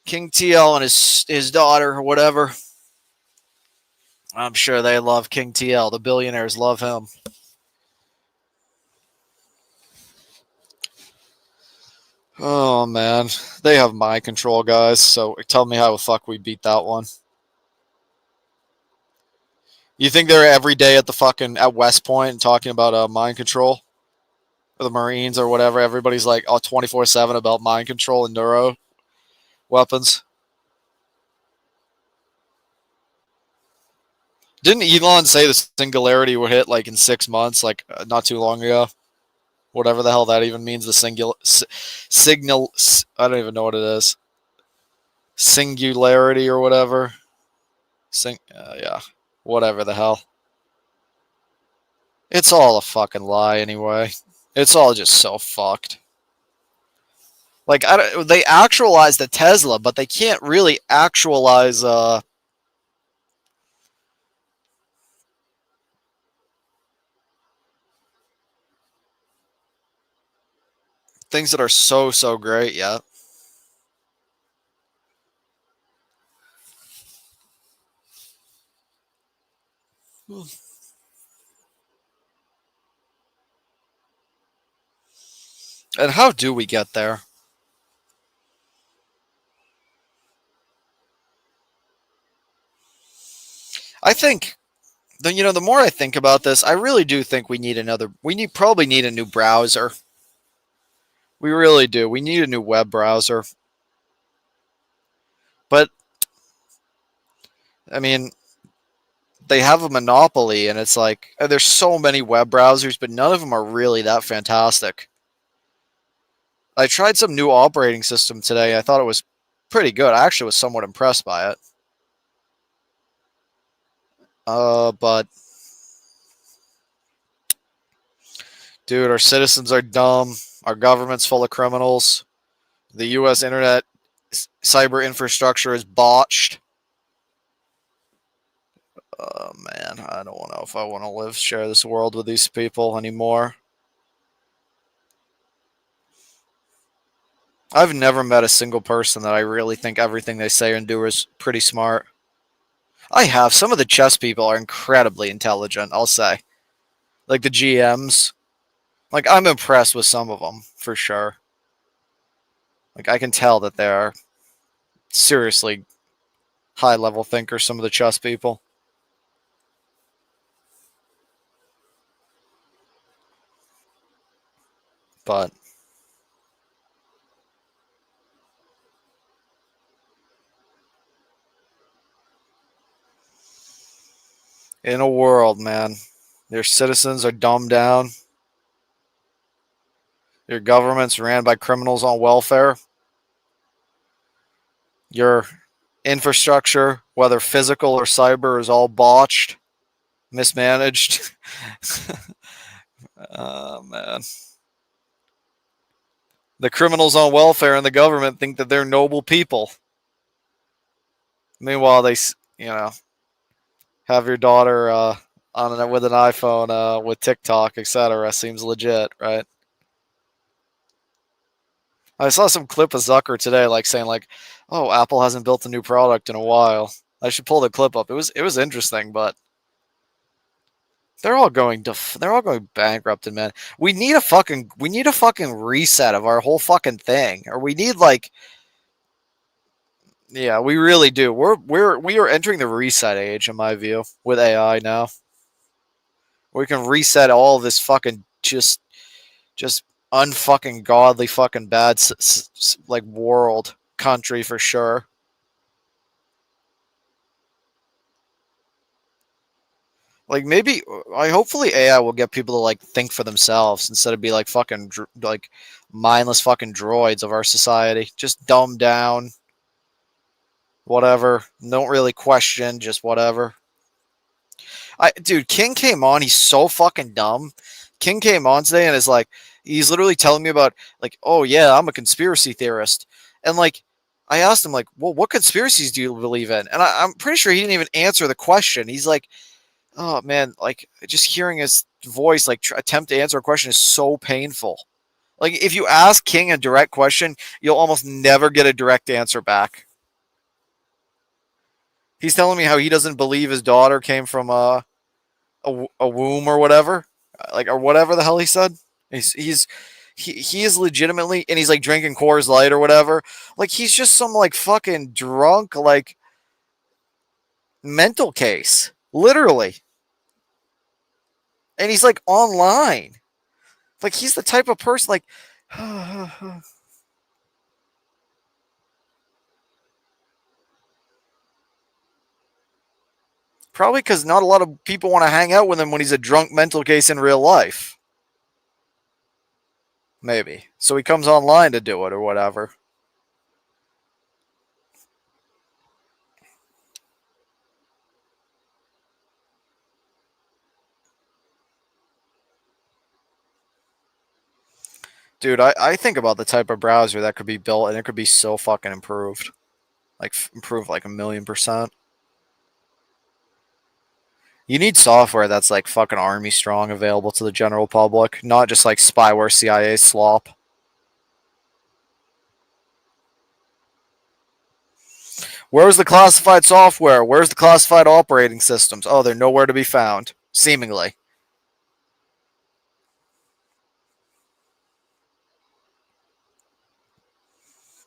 King TL and his daughter or whatever. I'm sure they love King TL. The billionaires love him. Oh, man. They have mind control, guys. So tell me how the fuck we beat that one. You think they're every day at the fucking at West Point and talking about mind control? Or the Marines or whatever. Everybody's like 24/7 about mind control and neuro weapons. Didn't Elon say the singularity would hit like in 6 months, like not too long ago? Whatever the hell that even means. The signal. I don't even know what it is. Singularity or whatever. Yeah. Whatever the hell. It's all a fucking lie anyway. It's all just so fucked. Like they actualize the Tesla, but they can't really actualize things that are so great yet. And how do we get there? I think, the more I think about this, I really do think we probably need a new browser. We really do. We need a new web browser. But, I mean, they have a monopoly, and it's like, there's so many web browsers, but none of them are really that fantastic. I tried some new operating system today. I thought it was pretty good. I actually was somewhat impressed by it. But dude, our citizens are dumb. Our government's full of criminals. The U.S. internet cyber infrastructure is botched. Oh man, I don't know if I want to share this world with these people anymore. I've never met a single person that I really think everything they say and do is pretty smart. I have. Some of the chess people are incredibly intelligent, I'll say. Like the GMs. Like, I'm impressed with some of them, for sure. Like, I can tell that they're seriously high-level thinkers, some of the chess people. But In a world, man, your citizens are dumbed down. Your government's ran by criminals on welfare. Your infrastructure, whether physical or cyber, is all botched, mismanaged. Oh, man. The criminals on welfare and the government think that they're noble people. Meanwhile, they, have your daughter with an iPhone with TikTok, etc. Seems legit, right? I saw some clip of Zucker today, saying "Oh, Apple hasn't built a new product in a while." I should pull the clip up. It was interesting, but they're all going bankrupt, man. We need a fucking reset of our whole fucking thing, or we need yeah, we really do. We are entering the reset age, in my view, with AI now. We can reset all this fucking just unfucking godly fucking bad world country for sure. Maybe hopefully AI will get people to think for themselves instead of be fucking mindless fucking droids of our society. Just dumbed down, whatever. Don't really question, just whatever. Dude, King came on. He's so fucking dumb. King came on today and is he's literally telling me about oh yeah, I'm a conspiracy theorist, and I asked him well, what conspiracies do you believe in? And I'm pretty sure he didn't even answer the question. He's oh man, just hearing his voice attempt to answer a question is so painful. If you ask King a direct question, you'll almost never get a direct answer back. He's telling me how he doesn't believe his daughter came from a womb or whatever, or whatever the hell he said. He is legitimately, and he's drinking Coors Light or whatever. He's just some fucking drunk mental case, literally. And he's online. He's the type of person probably because not a lot of people want to hang out with him when he's a drunk mental case in real life. Maybe. So he comes online to do it or whatever. Dude, I think about the type of browser that could be built and it could be so fucking improved. Improved 1,000,000%. You need software that's fucking army strong available to the general public, not just spyware CIA slop. Where's the classified software? Where's the classified operating systems? Oh, they're nowhere to be found, seemingly.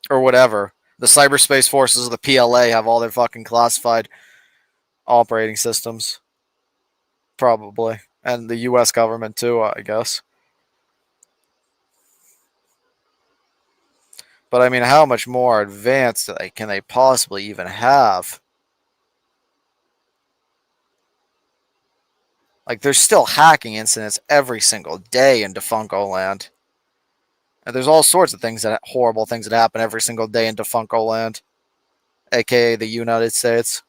Or whatever. The cyberspace forces of the PLA have all their fucking classified operating systems. Probably. And the US government too, I guess. But I mean, how much more advanced can they possibly even have? There's still hacking incidents every single day in Defunko land. And there's all sorts of horrible things that happen every single day in Defunko land, aka the United States.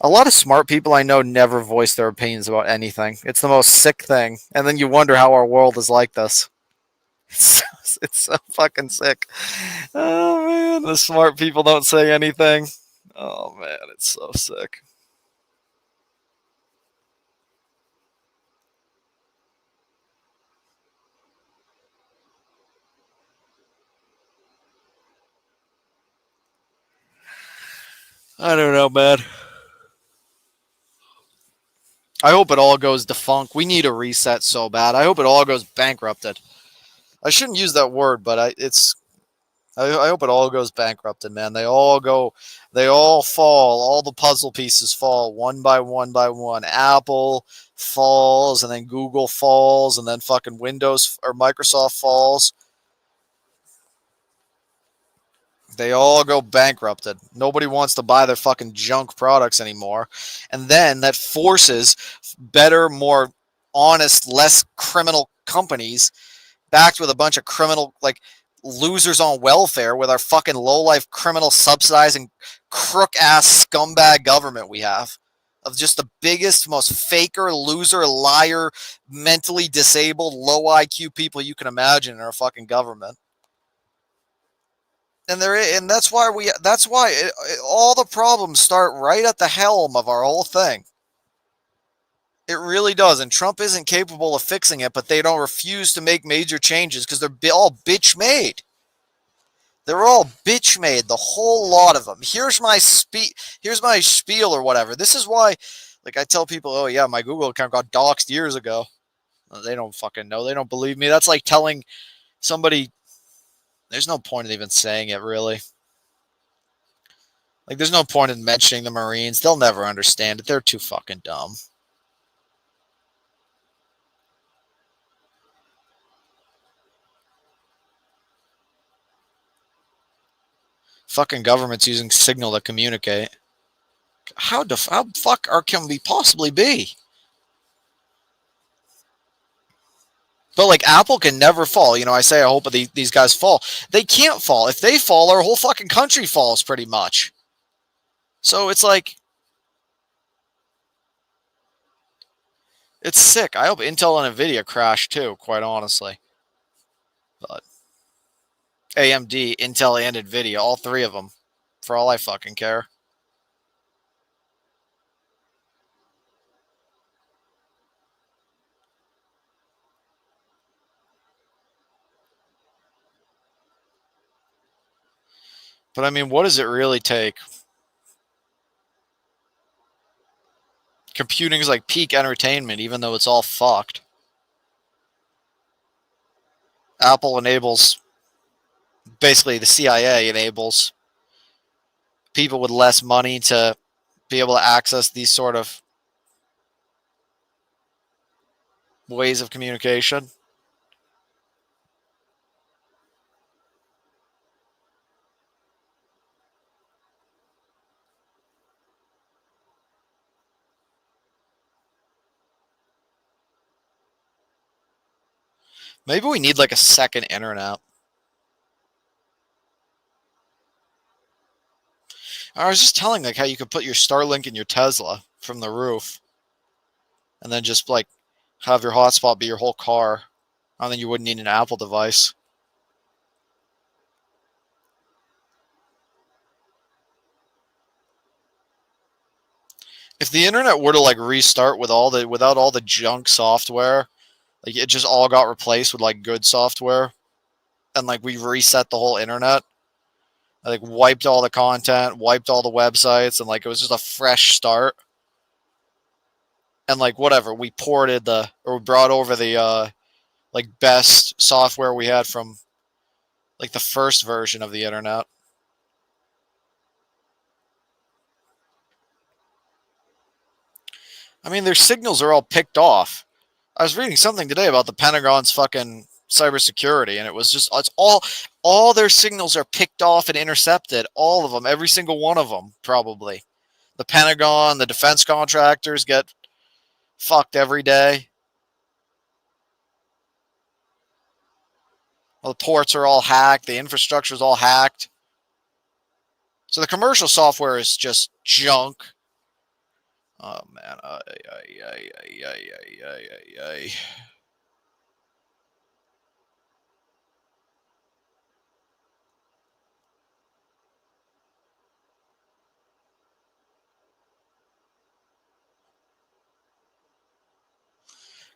A lot of smart people I know never voice their opinions about anything. It's the most sick thing. And then you wonder how our world is like this. It's so fucking sick. Oh man, the smart people don't say anything. Oh man, it's so sick. I don't know, man. I hope it all goes defunct. We need a reset so bad. I hope it all goes bankrupted. I shouldn't use that word, but I hope it all goes bankrupted, man. They all fall. All the puzzle pieces fall one by one by one. Apple falls, and then Google falls, and then fucking Windows or Microsoft falls. They all go bankrupted. Nobody wants to buy their fucking junk products anymore. And then that forces better, more honest, less criminal companies backed with a bunch of criminal, like, losers on welfare with our fucking low-life criminal subsidizing crook-ass scumbag government we have. Of just the biggest, most faker, loser, liar, mentally disabled, low IQ people you can imagine in our fucking government. And that's why all the problems start right at the helm of our whole thing. It really does, and Trump isn't capable of fixing it, but they don't refuse to make major changes because they're all bitch made. They're all bitch made, the whole lot of them. Here's my spiel or whatever. This is why, like, I tell people, oh yeah, my Google account got doxxed years ago. They don't fucking know. They don't believe me. That's like telling somebody. There's no point in even saying it, really. Like, there's no point in mentioning the Marines. They'll never understand it. They're too fucking dumb. Fucking government's using Signal to communicate. How fuck can we possibly be? But like Apple can never fall. You know, I say I hope these guys fall. They can't fall. If they fall, our whole fucking country falls pretty much. So it's like, it's sick. I hope Intel and Nvidia crash too, quite honestly. But AMD, Intel, and Nvidia, all three of them, for all I fucking care. But I mean, what does it really take? Computing is like peak entertainment, even though it's all fucked. Apple enables, basically the CIA enables people with less money to be able to access these sort of ways of communication. Maybe we need like a second internet. I was just telling like how you could put your Starlink in your Tesla from the roof and then just like have your hotspot be your whole car, and then you wouldn't need an Apple device. If the internet were to like restart without all the junk software, like it just all got replaced with like good software, and like we reset the whole internet, like wiped all the content, wiped all the websites, and like it was just a fresh start. And like whatever, we ported we brought over the like best software we had from like the first version of the internet. I mean, their signals are all picked off. I was reading something today about the Pentagon's fucking cybersecurity, and it was just, it's all their signals are picked off and intercepted. All of them, every single one of them, probably. The Pentagon, the defense contractors get fucked every day. Well, the ports are all hacked. The infrastructure is all hacked. So the commercial software is just junk. Oh, man.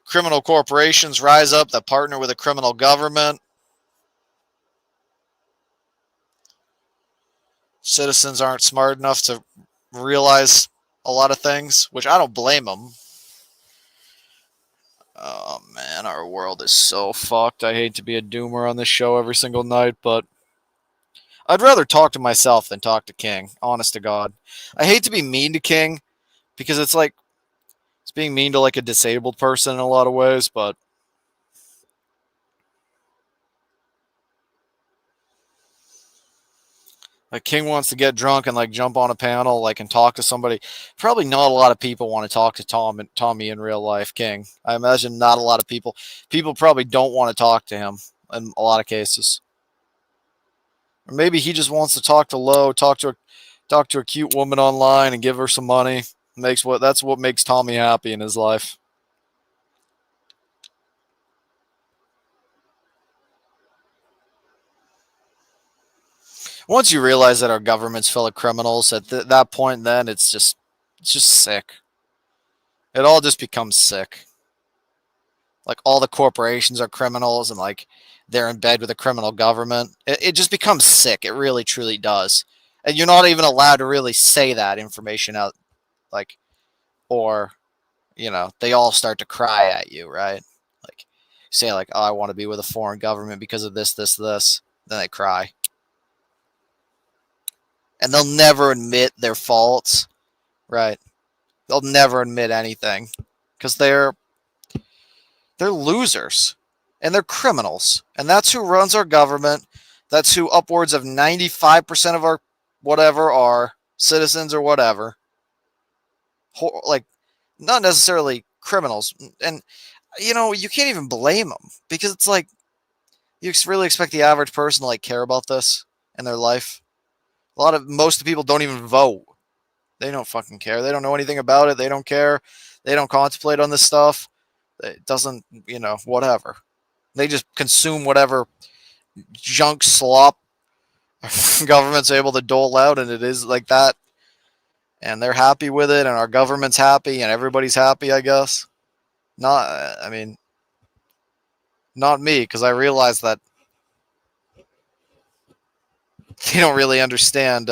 Criminal corporations rise up that partner with a criminal government. Citizens aren't smart enough to realize a lot of things, which I don't blame them. Oh man, our world is so fucked. I hate to be a doomer on this show every single night, but I'd rather talk to myself than talk to King, honest to God. I hate to be mean to King because it's like it's being mean to like a disabled person in a lot of ways, but Like King wants to get drunk and like jump on a panel, like and talk to somebody. Probably not a lot of people want to talk to Tommy in real life. King, I imagine not a lot of people. People probably don't want to talk to him in a lot of cases. Or maybe he just wants to talk to Lo, talk to a cute woman online and give her some money. That's what makes Tommy happy in his life. Once you realize that our government's full of criminals, at that point, then it's just sick. It all just becomes sick. Like all the corporations are criminals, and like they're in bed with a criminal government. It just becomes sick. It really, truly does. And you're not even allowed to really say that information out, like, or they all start to cry at you, right? Like, say like, oh, I want to be with a foreign government because of this, this, this. Then they cry. And they'll never admit their faults, right? They'll never admit anything because they're losers and they're criminals. And that's who runs our government. That's who upwards of 95% of our whatever are citizens or whatever. Like, not necessarily criminals. And, you can't even blame them because it's like, you really expect the average person to like care about this in their life. Most of the people don't even vote. They don't fucking care. They don't know anything about it. They don't care. They don't contemplate on this stuff. It doesn't, whatever. They just consume whatever junk slop government's able to dole out, and it is like that. And they're happy with it, and our government's happy, and everybody's happy, I guess. Not me, because I realize that they don't really understand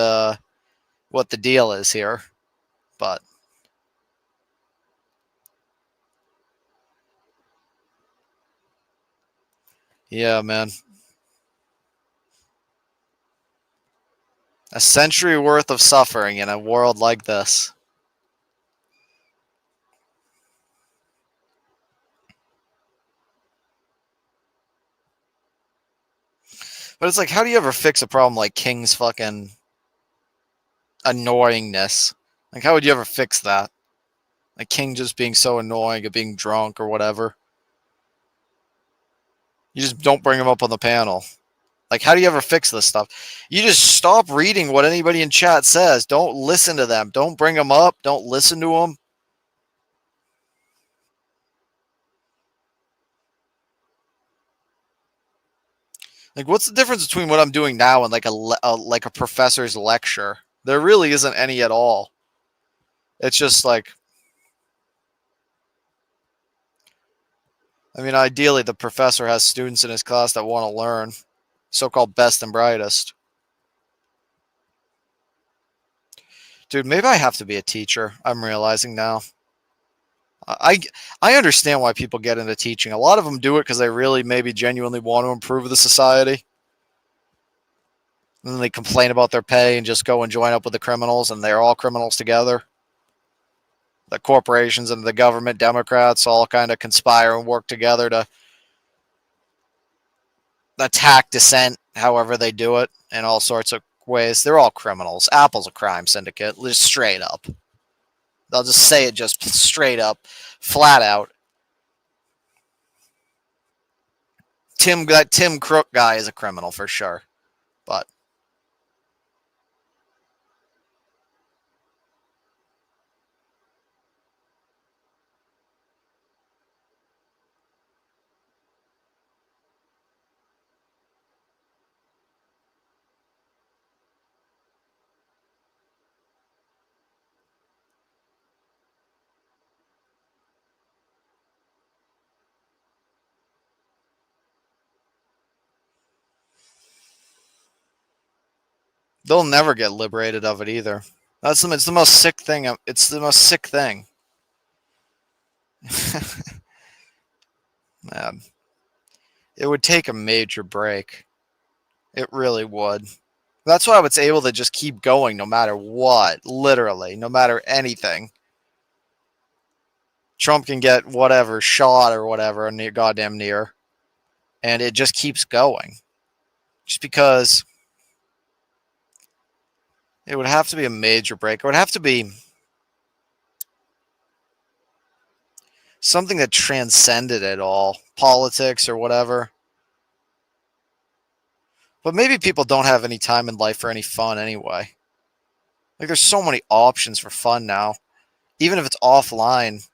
what the deal is here. But yeah, man. A century worth of suffering in a world like this. But it's like, how do you ever fix a problem like King's fucking annoyingness? Like, how would you ever fix that? Like King just being so annoying or being drunk or whatever. You just don't bring him up on the panel. Like, how do you ever fix this stuff? You just stop reading what anybody in chat says. Don't listen to them. Don't bring them up. Don't listen to them. Like, what's the difference between what I'm doing now and like a professor's lecture? There really isn't any at all. It's just like, I mean, ideally, the professor has students in his class that want to learn, so-called best and brightest. Dude, maybe I have to be a teacher. I'm realizing now. I understand why people get into teaching. A lot of them do it because they really maybe genuinely want to improve the society. And then they complain about their pay and just go and join up with the criminals, and they're all criminals together. The corporations and the government, Democrats, all kind of conspire and work together to attack dissent, however they do it, in all sorts of ways. They're all criminals. Apple's a crime syndicate, just straight up. They'll just say it just straight up, flat out. That Tim Crook guy is a criminal for sure. But they'll never get liberated of it either. It's the most sick thing. It's the most sick thing. Man, it would take a major break. It really would. That's why it's able to just keep going no matter what. Literally, no matter anything. Trump can get whatever shot or whatever goddamn near, and it just keeps going. Just because It would have to be a major break. It would have to be something that transcended it all, politics or whatever. But maybe people don't have any time in life for any fun anyway. Like, there's so many options for fun now, even if it's offline.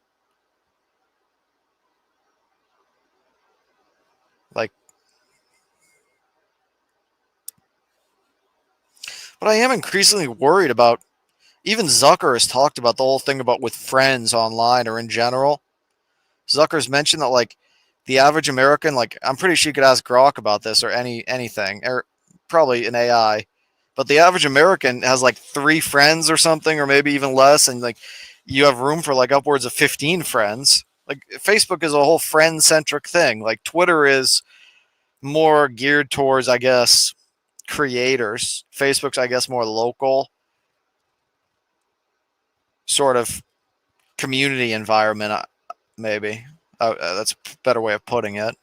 Like, but I am increasingly worried about, even Zucker has talked about the whole thing about with friends online or in general. Zucker's mentioned that, like, the average American, like, I'm pretty sure you could ask Grok about this or anything, or probably an AI, but the average American has like 3 friends or something, or maybe even less, and like you have room for like upwards of 15 friends. Like, Facebook is a whole friend-centric thing. Like, Twitter is more geared towards, I guess, creators. Facebook's, I guess, more local, sort of community environment, maybe. That's a better way of putting it.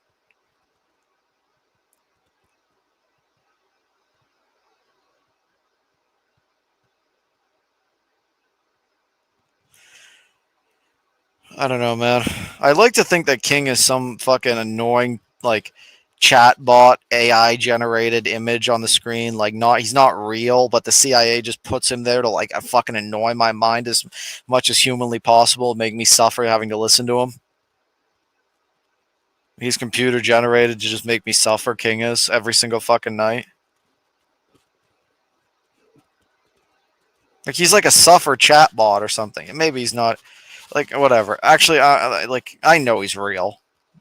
I don't know, man. I like to think that King is some fucking annoying, like, chatbot AI generated image on the screen. Like, he's not real, but the CIA just puts him there to, like, fucking annoy my mind as much as humanly possible, make me suffer having to listen to him. He's computer generated to just make me suffer. King is every single fucking night. Like, he's like a suffer chatbot or something. And maybe he's not. Like, whatever. Actually, I know he's real,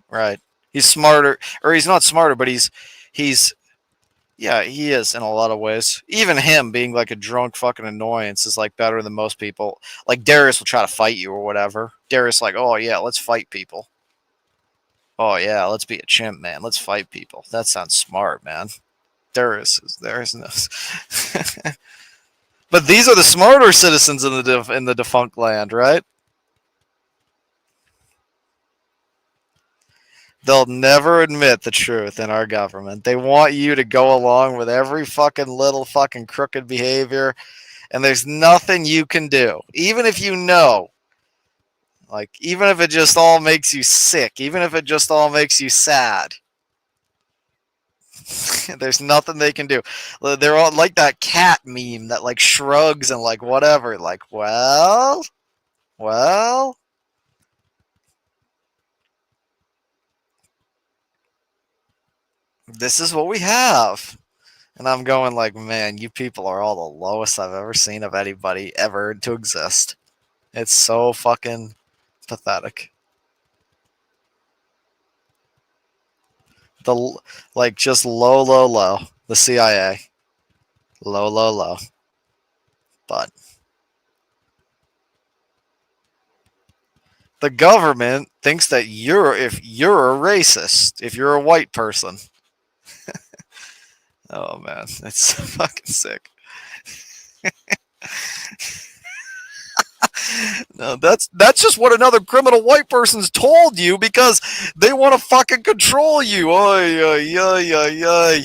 right? He's smarter, or he's not smarter, but he's, yeah, he is in a lot of ways. Even him being like a drunk fucking annoyance is like better than most people. Like, Darius will try to fight you or whatever. Darius like, oh yeah, let's fight people. Oh yeah, let's be a chimp, man. Let's fight people. That sounds smart, man. Darius knows. But these are the smarter citizens in the defunct land, right? They'll never admit the truth in our government. They want you to go along with every fucking little fucking crooked behavior, and there's nothing you can do. Even if you know, like, even if it just all makes you sick, even if it just all makes you sad, there's nothing they can do. They're all like that cat meme that, like, shrugs and, like, whatever. Like, well. This is what we have. And I'm going like, man, you people are all the lowest I've ever seen of anybody ever to exist. It's so fucking pathetic. Like, just low. The CIA. Low. But the government thinks that if you're a racist, if you're a white person. Oh man, it's fucking sick. No, that's just what another criminal white person's told you because they want to fucking control you. Ay.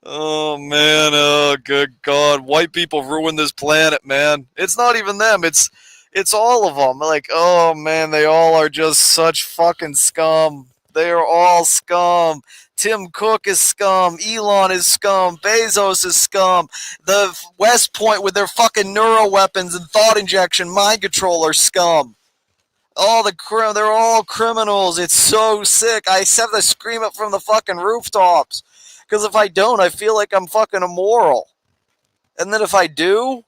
Oh man, oh good God, white people ruin this planet, man. It's not even them, it's all of them. Like, oh man, they all are just such fucking scum. They are all scum. Tim Cook is scum. Elon is scum. Bezos is scum. The West Point with their fucking neuro weapons and thought injection, mind control are scum. They're all criminals. It's so sick. I just have to scream it from the fucking rooftops. Because if I don't, I feel like I'm fucking immoral. And then if I do,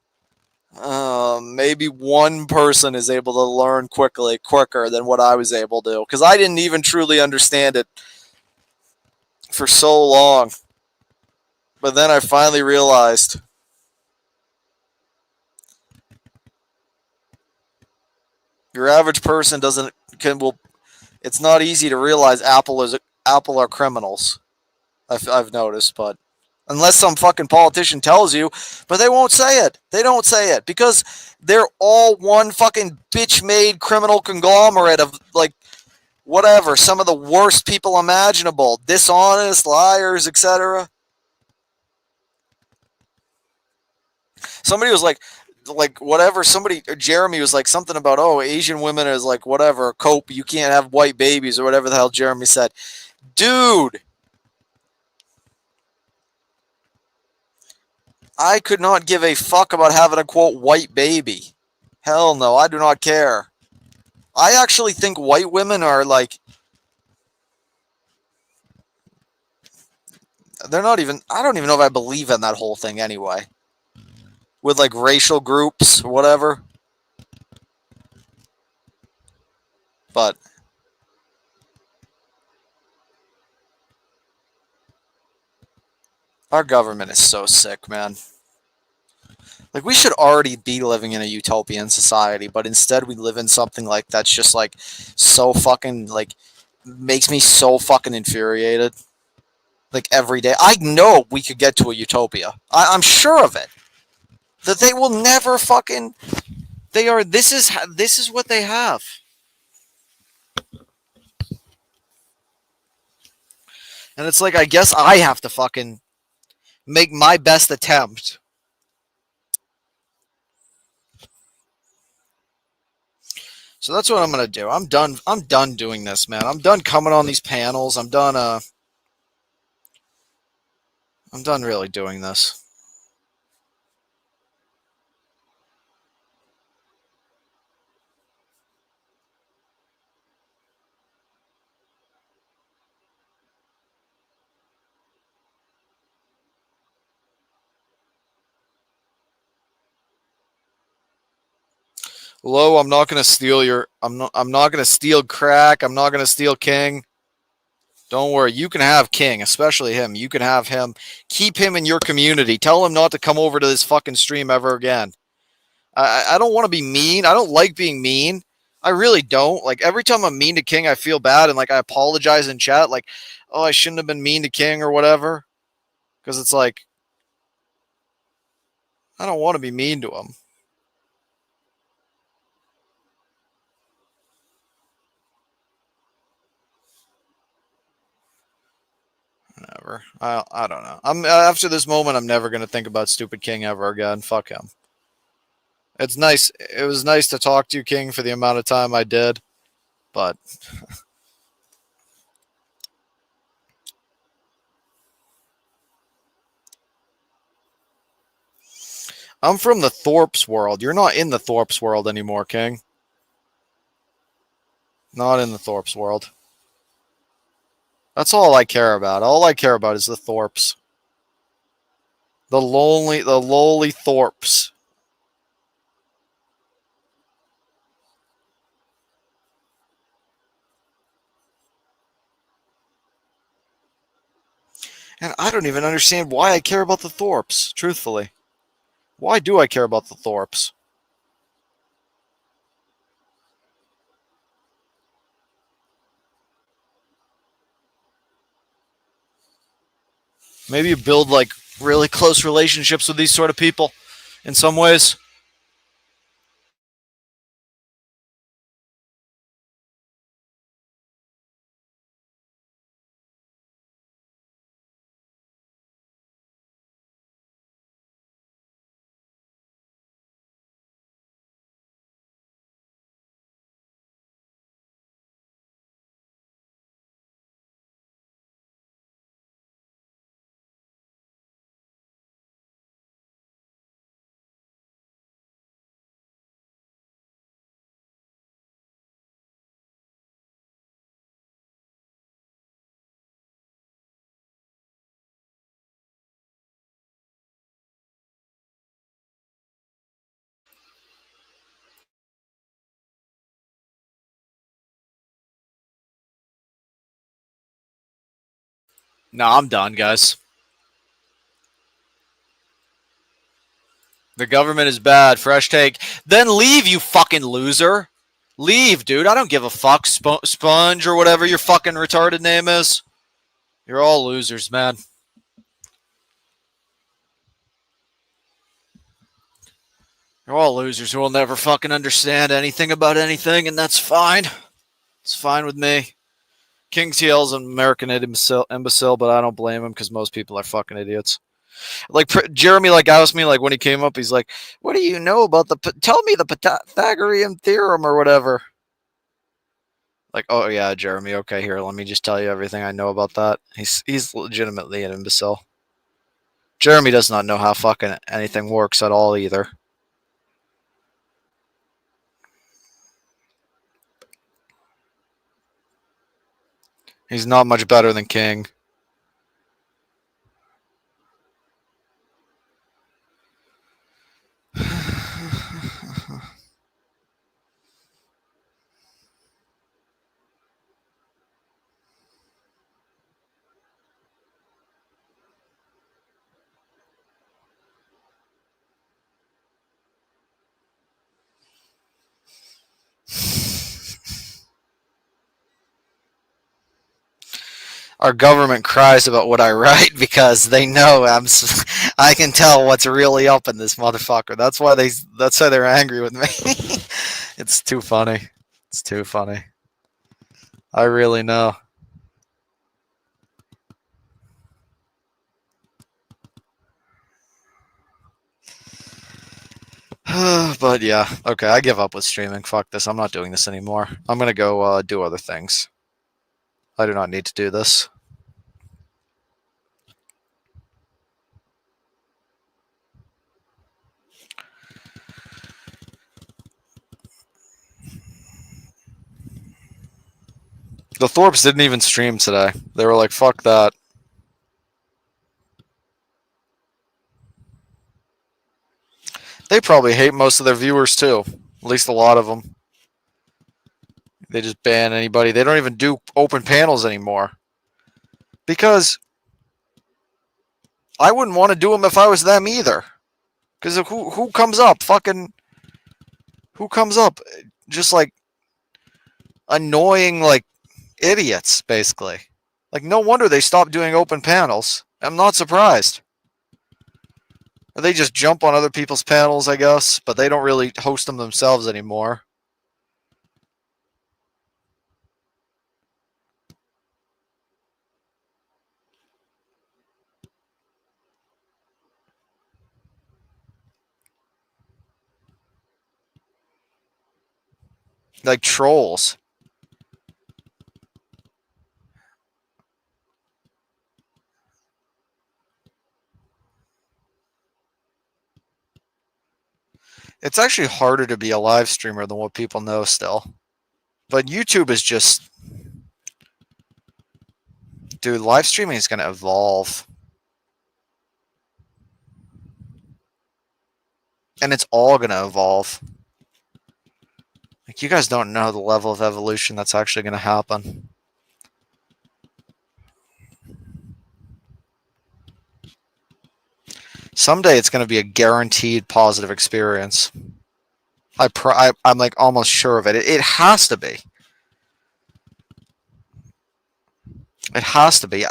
maybe one person is able to learn quicker than what I was able to. Because I didn't even truly understand it for so long. But then I finally realized. Your average person it's not easy to realize Apple are criminals. I've noticed, but unless some fucking politician tells you, but they won't say it. They don't say it because they're all one fucking bitch-made criminal conglomerate of, like, whatever, some of the worst people imaginable, dishonest, liars, etc. Somebody was like whatever. Jeremy was like something about, oh, Asian women is like whatever, cope. You can't have white babies or whatever the hell Jeremy said. Dude, I could not give a fuck about having a quote white baby. Hell no, I do not care. I actually think white women are like, they're not even, I don't even know if I believe in that whole thing anyway. With like racial groups or whatever. But our government is so sick, man. Like, we should already be living in a utopian society, but instead we live in something like that's just like so fucking like makes me so fucking infuriated. Like every day, I know we could get to a utopia. I'm sure of it. That they will never fucking. They are. This is what they have. And it's like, I guess I have to fucking make my best attempt. So that's what I'm gonna do. I'm done. I'm done doing this, man. I'm done coming on these panels. I'm done. I'm done really doing this. Hello, I'm not gonna steal your. I'm not gonna steal crack. I'm not gonna steal King. Don't worry. You can have King, especially him. You can have him. Keep him in your community. Tell him not to come over to this fucking stream ever again. I don't want to be mean. I don't like being mean. I really don't. Like, every time I'm mean to King, I feel bad, and like I apologize in chat, like, oh, I shouldn't have been mean to King or whatever. Because it's like, I don't want to be mean to him. Whatever. I don't know. I'm after this moment, I'm never gonna think about stupid King ever again. Fuck him. It's nice. It was nice to talk to you, King, for the amount of time I did, but I'm from the Thorps world. You're not in the Thorps world anymore, King. Not in the Thorps world. That's all I care about. All I care about is the Thorps. The lowly Thorps. And I don't even understand why I care about the Thorps, truthfully. Why do I care about the Thorps? Maybe you build like really close relationships with these sort of people in some ways. No, I'm done, guys. The government is bad. Fresh take. Then leave, you fucking loser. Leave, dude. I don't give a fuck. Sponge or whatever your fucking retarded name is. You're all losers, man. You're all losers who will never fucking understand anything about anything, and that's fine. It's fine with me. King TL's an American imbecile, but I don't blame him because most people are fucking idiots. Like Jeremy, like asked me, like when he came up, he's like, "What do you know about tell me the Pythagorean theorem or whatever." Like, oh yeah, Jeremy. Okay, here, let me just tell you everything I know about that. He's legitimately an imbecile. Jeremy does not know how fucking anything works at all either. He's not much better than King. Our government cries about what I write because they know I can tell what's really up in this motherfucker. That's why they're angry with me. It's too funny. It's too funny. I really know. But yeah, okay, I give up with streaming. Fuck this. I'm not doing this anymore. I'm gonna go do other things. I do not need to do this. The Thorps didn't even stream today. They were like, fuck that. They probably hate most of their viewers too. At least a lot of them. They just ban anybody. They don't even do open panels anymore. Because I wouldn't want to do them if I was them either. Because who comes up? Fucking. Who comes up? Just like annoying, like, idiots, basically. Like, no wonder they stopped doing open panels. I'm not surprised. Or they just jump on other people's panels, I guess, but they don't really host them themselves anymore. Like trolls. It's actually harder to be a live streamer than what people know still. But YouTube is just... Dude, live streaming is going to evolve. And it's all going to evolve. Like, you guys don't know the level of evolution that's actually going to happen. Someday it's going to be a guaranteed positive experience. I'm like almost sure of it. It has to be. It has to be.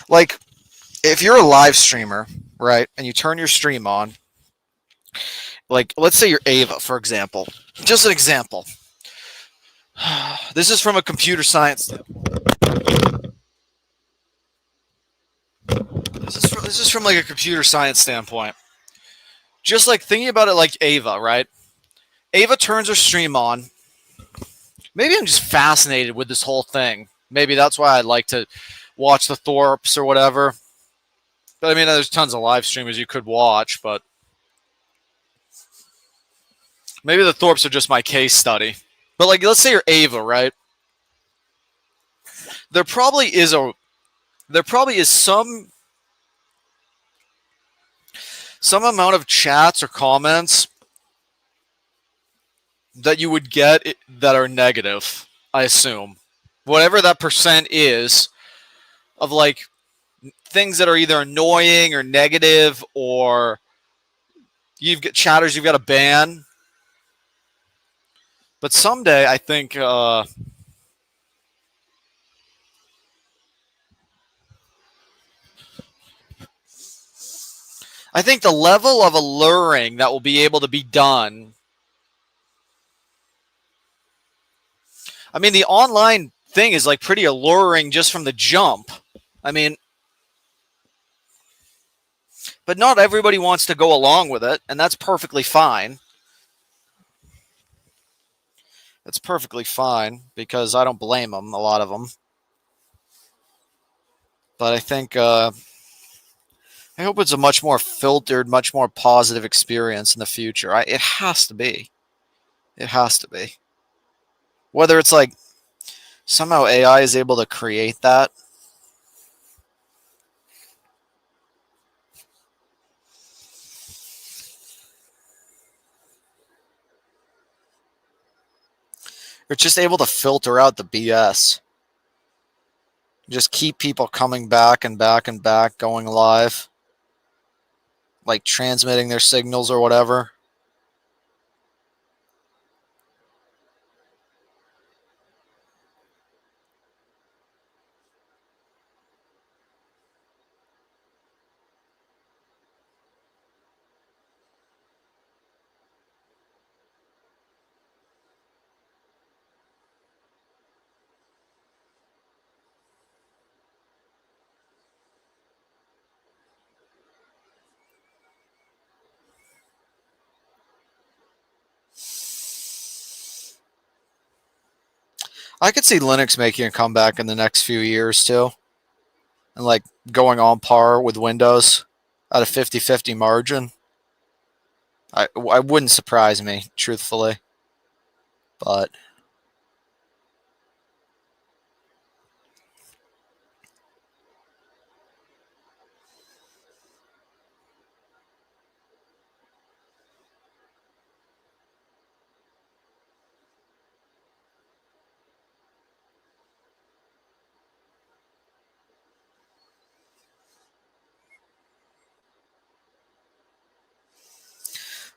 Like, if you're a live streamer, right, and you turn your stream on, like, let's say you're Ava, for example. Just an example. This is from a computer science standpoint. This is from like a computer science standpoint. Just like thinking about it like Ava, right? Ava turns her stream on. Maybe I'm just fascinated with this whole thing. Maybe that's why I like to watch the Thorps or whatever. But I mean, there's tons of live streamers you could watch, but maybe the Thorps are just my case study. But like, let's say you're Ava, right? There probably is some amount of chats or comments that you would get that are negative, I assume. Whatever that percent is of like things that are either annoying or negative, or you've got chatters you've got to ban. But someday I think the level of alluring that will be able to be done. I mean, the online thing is like pretty alluring just from the jump. I mean, but not everybody wants to go along with it, and that's perfectly fine. It's perfectly fine because I don't blame them, a lot of them. But I think I hope it's a much more filtered, much more positive experience in the future. It has to be. It has to be. Whether it's like somehow AI is able to create that. Or just able to filter out the BS. Just keep people coming back and back and back, going live. Like transmitting their signals or whatever. I could see Linux making a comeback in the next few years too. And like going on par with Windows at a 50-50 margin. I wouldn't surprise me, truthfully. But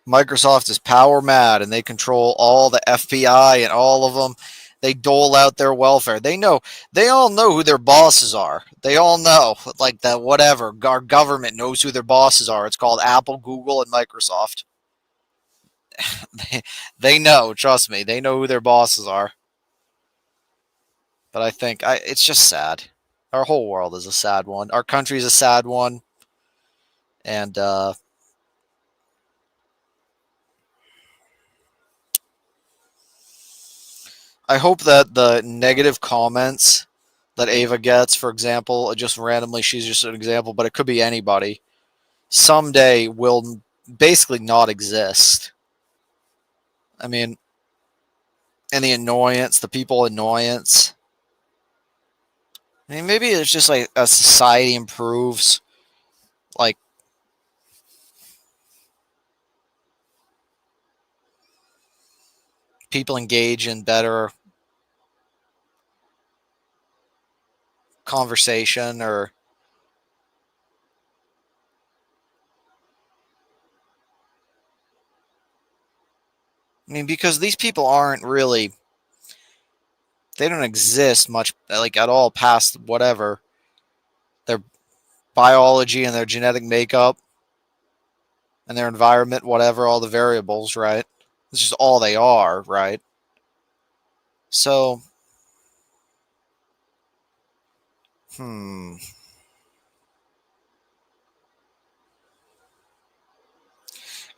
Microsoft is power mad and they control all the FBI and all of them. They dole out their welfare. They all know who their bosses are. They all know, like that whatever. Our government knows who their bosses are. It's called Apple, Google, and Microsoft. they know, trust me. They know who their bosses are. But I think it's just sad. Our whole world is a sad one. Our country is a sad one. And I hope that the negative comments that Ava gets, for example, just randomly, she's just an example, but it could be anybody, someday will basically not exist. I mean, and the annoyance, the people annoyance. I mean, maybe it's just like as society improves, like people engage in better conversation or I mean, because these people aren't really, they don't exist much, like at all past whatever, their biology and their genetic makeup and their environment, whatever, all the variables, right? It's just all they are, right? So, I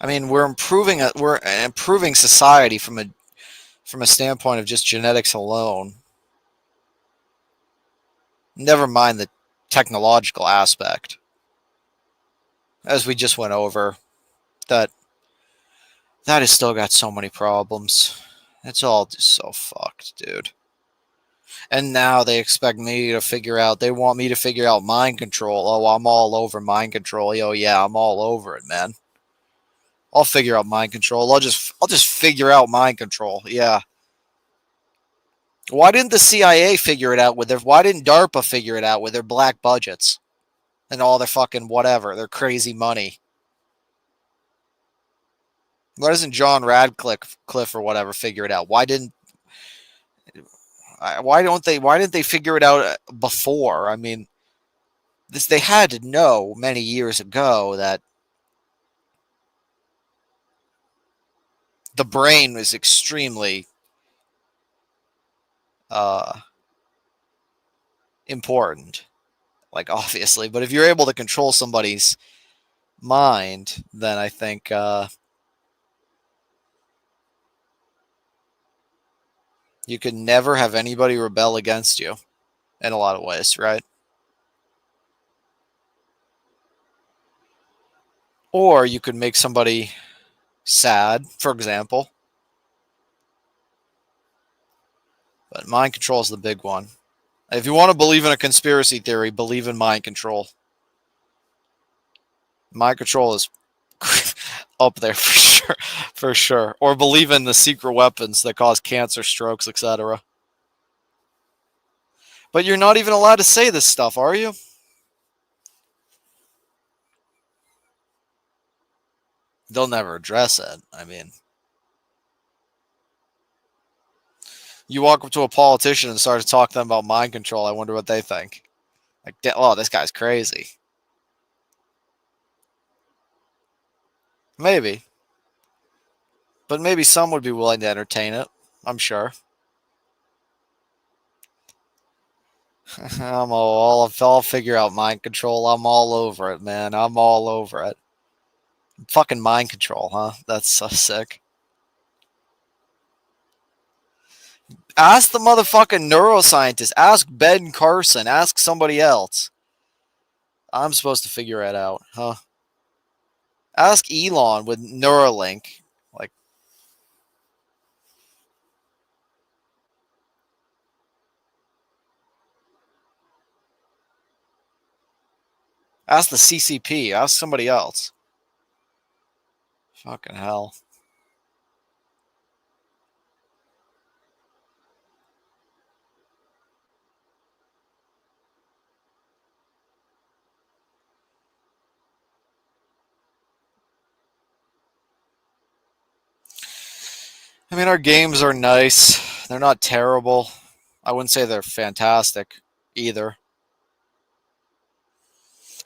mean, we're improving society from a standpoint of just genetics alone. Never mind the technological aspect, as we just went over. That has still got so many problems. It's all just so fucked, dude. And now they expect me to figure out. They want me to figure out mind control. Oh, I'm all over mind control. Oh yeah, I'm all over it, man. I'll figure out mind control. I'll just figure out mind control. Yeah. Why didn't the CIA figure it out with their? Why didn't DARPA figure it out with their black budgets and all their fucking whatever, their crazy money? Why doesn't John Radcliffe or whatever figure it out? Why didn't? Why don't they? Why didn't they figure it out before? I mean, they had to know many years ago that the brain was extremely important like obviously, but if you're able to control somebody's mind, then I think you could never have anybody rebel against you in a lot of ways, right? Or you could make somebody sad, for example. But mind control is the big one. If you want to believe in a conspiracy theory, believe in mind control. Mind control is up there for sure, for sure. Or believe in the secret weapons that cause cancer, strokes, etc. But you're not even allowed to say this stuff, are you? They'll never address it. I mean, you walk up to a politician and start to talk to them about mind control, I wonder what they think. Like, oh, this guy's crazy. Maybe. But maybe some would be willing to entertain it. I'm sure. I'll figure out mind control. I'm all over it, man. I'm all over it. Fucking mind control, huh? That's so sick. Ask the motherfucking neuroscientist. Ask Ben Carson. Ask somebody else. I'm supposed to figure it out, huh? Ask Elon with Neuralink. Like, ask the CCP. Ask somebody else. Fucking hell. I mean, our games are nice. They're not terrible. I wouldn't say they're fantastic either.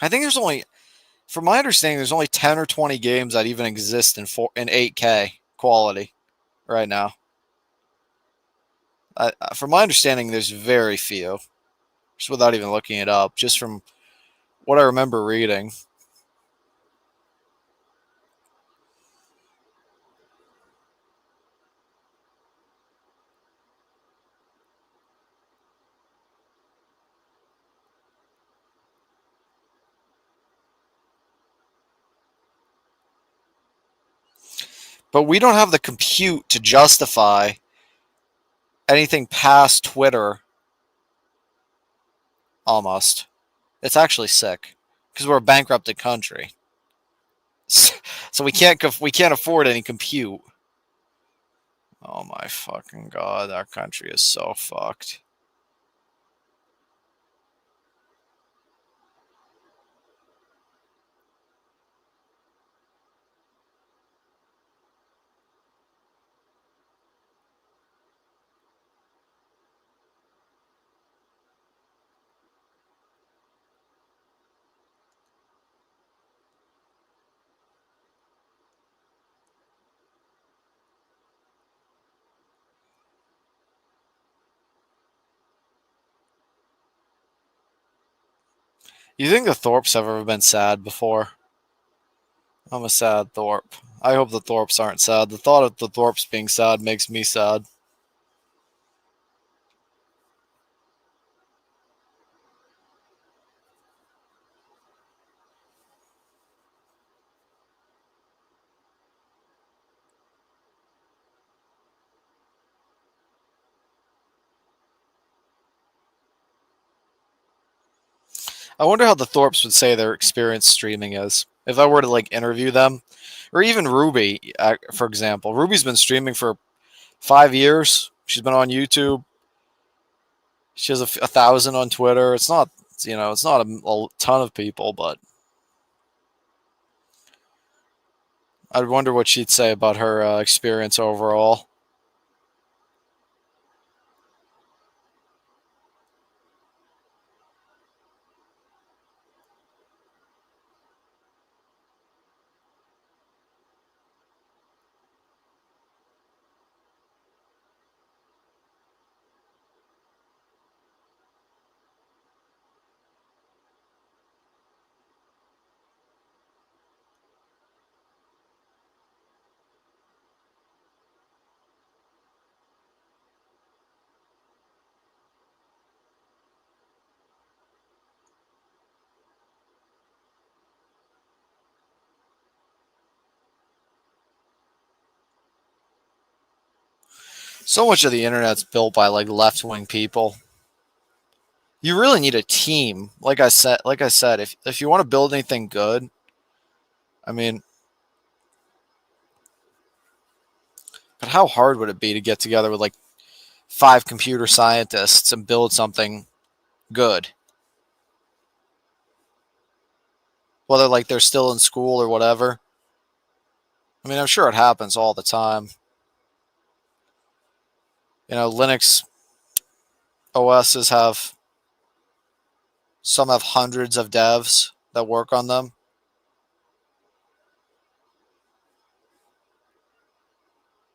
I think there's only, from my understanding, there's only 10 or 20 games that even exist in 8K quality right now. From my understanding, there's very few. Just without even looking it up, just from what I remember reading. But we don't have the compute to justify anything past Twitter. Almost. It's actually sick because we're a bankrupted country, so we can't afford any compute. Oh my fucking god, our country is so fucked. You think the Thorps have ever been sad before? I'm a sad Thorp. I hope the Thorps aren't sad. The thought of the Thorps being sad makes me sad. I wonder how the Thorps would say their experience streaming is. If I were to like interview them, or even Ruby, for example. Ruby's been streaming for 5 years. She's been on YouTube. She has 1,000 on Twitter. It's not, it's not a ton of people, but I wonder what she'd say about her experience overall. So much of the internet's built by like left-wing people. You really need a team. Like I said, if you want to build anything good, I mean, but how hard would it be to get together with like 5 computer scientists and build something good? Whether like they're still in school or whatever. I mean, I'm sure it happens all the time. You know, Linux OSs have some have hundreds of devs that work on them.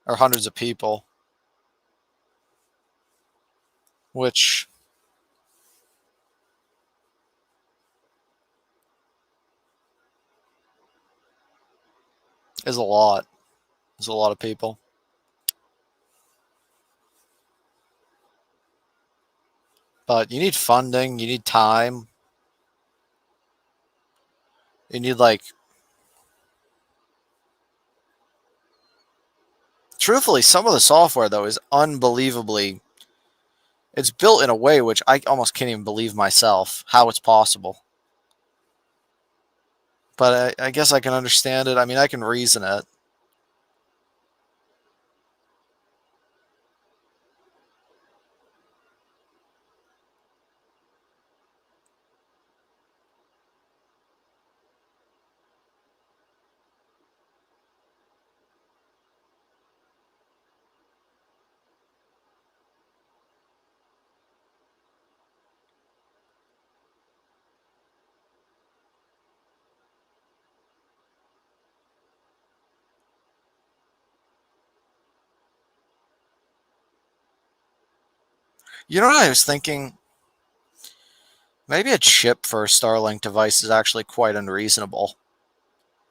Or hundreds of people. Which is a lot. Is a lot of people. But you need funding, you need time. You need like truthfully, some of the software though is unbelievably it's built in a way which I almost can't even believe myself how it's possible. But I guess I can understand it. I mean, I can reason it. You know what I was thinking? Maybe a chip for a Starlink device is actually quite unreasonable.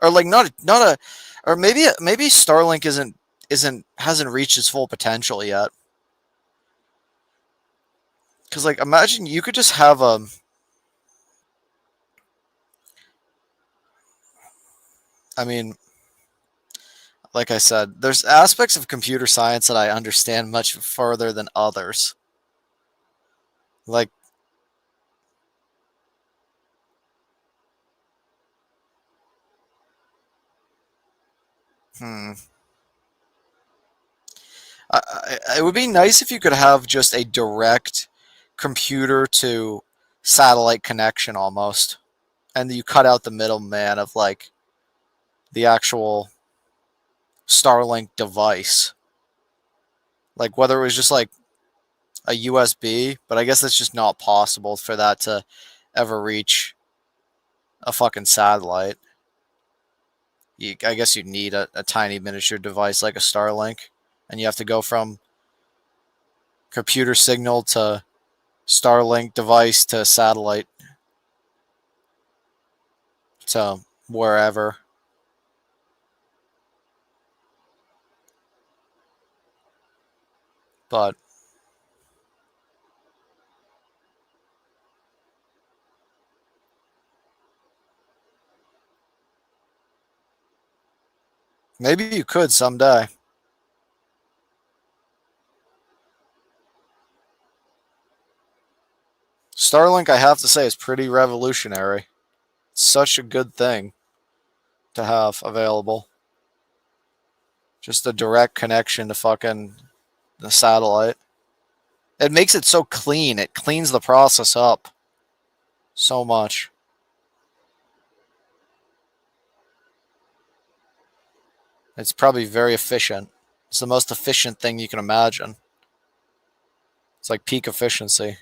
Or like not a or maybe Starlink hasn't reached its full potential yet. Cuz like imagine you could just have a I mean, like I said, there's aspects of computer science that I understand much further than others. Like hmm it would be nice if you could have just a direct computer to satellite connection almost. And you cut out the middleman of like the actual Starlink device. Like whether it was just like a USB, but I guess that's just not possible for that to ever reach a fucking satellite. I guess you'd need a tiny miniature device like a Starlink, and you have to go from computer signal to Starlink device to satellite to wherever. But maybe you could someday. Starlink, I have to say, is pretty revolutionary. It's such a good thing to have available. Just a direct connection to fucking the satellite. It makes it so clean. It cleans the process up so much. It's probably very efficient. It's the most efficient thing you can imagine. It's like peak efficiency.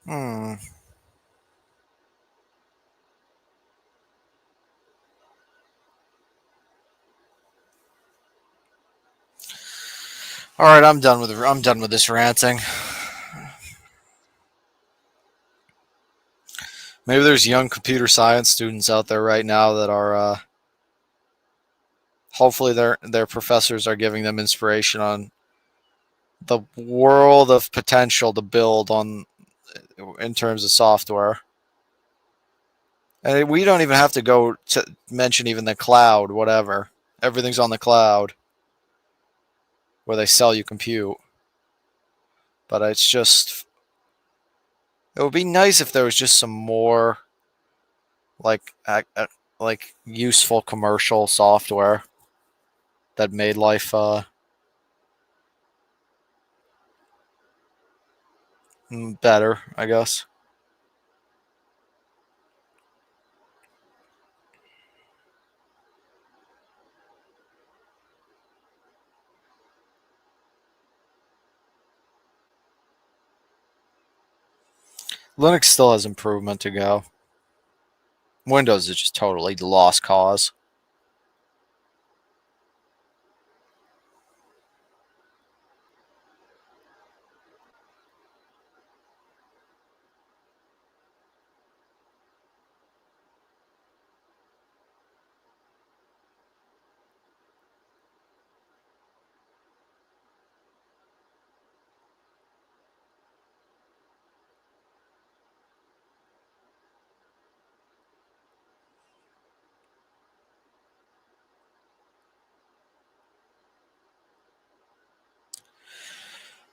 Hmm. All right, I'm done with this ranting. Maybe there's young computer science students out there right now that are hopefully their professors are giving them inspiration on the world of potential to build on in terms of software. And we don't even have to go to mention even the cloud, whatever. Everything's on the cloud where they sell you compute. But it's just, it would be nice if there was just some more like like useful commercial software that made life better, I guess. Linux still has improvement to go. Windows is just totally the lost cause.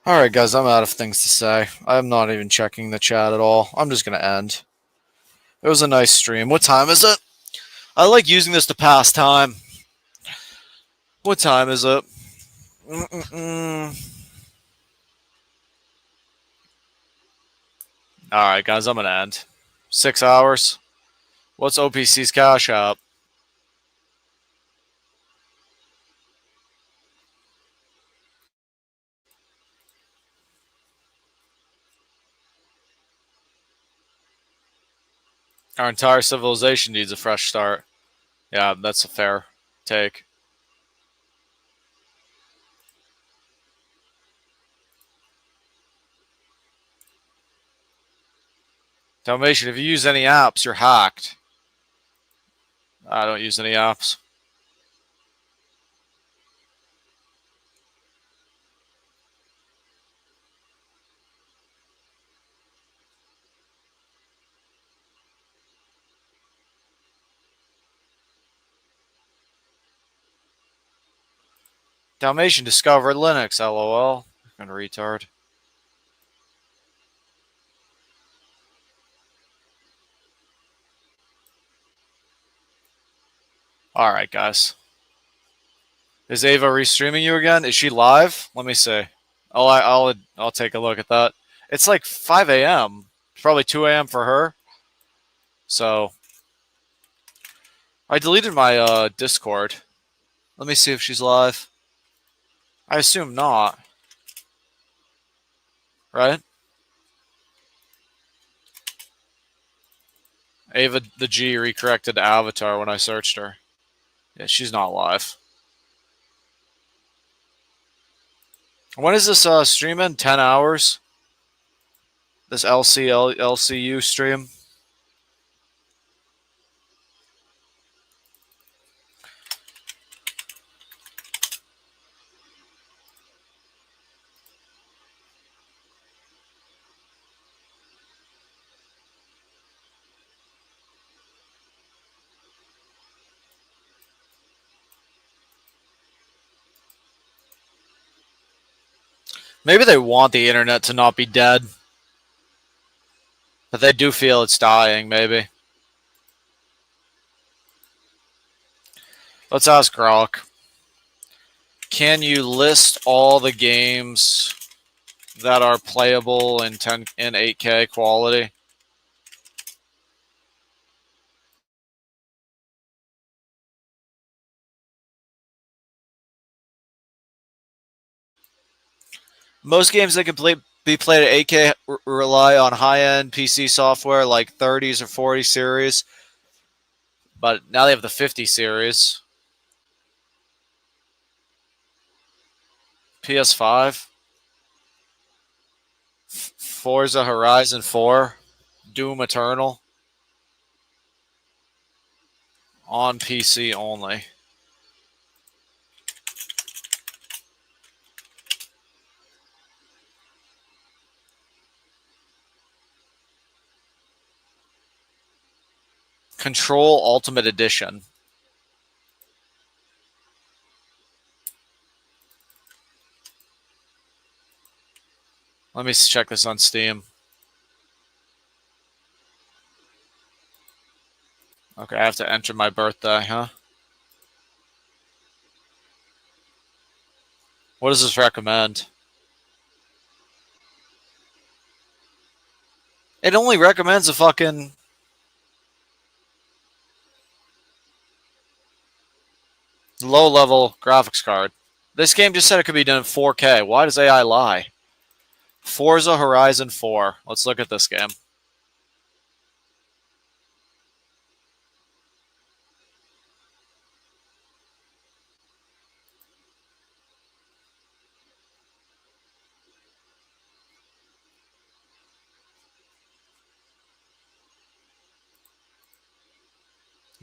Alright, guys, I'm out of things to say. I'm not even checking the chat at all. I'm just going to end. It was a nice stream. What time is it? I like using this to pass time. What time is it? Alright, guys, I'm going to end. 6 hours. What's OPC's cash app? Our entire civilization needs a fresh start. Yeah, that's a fair take. Dalmatian, if you use any apps, you're hacked. I don't use any apps. Dalmatian discovered Linux, lol. Fucking retard. Alright, guys. Is Ava restreaming you again? Is she live? Let me see. I'll take a look at that. It's like 5 a.m. It's probably 2 a.m. for her. So I deleted my Discord. Let me see if she's live. I assume not. Right? Ava the G recorrected avatar when I searched her. Yeah, she's not live. When is this stream in? 10 hours? This LCU stream? Maybe they want the internet to not be dead. But they do feel it's dying, maybe. Let's ask Grok. Can you list all the games that are playable in 8K quality? Most games that can be played at 8K, rely on high-end PC software like 30s or 40 series. But now they have the 50 series. PS5. Forza Horizon 4. Doom Eternal. On PC only. Control Ultimate Edition. Let me check this on Steam. Okay, I have to enter my birthday, huh? What does this recommend? It only recommends a fucking low-level graphics card. This game just said it could be done in 4K. Why does AI lie? Forza Horizon 4. Let's look at this game.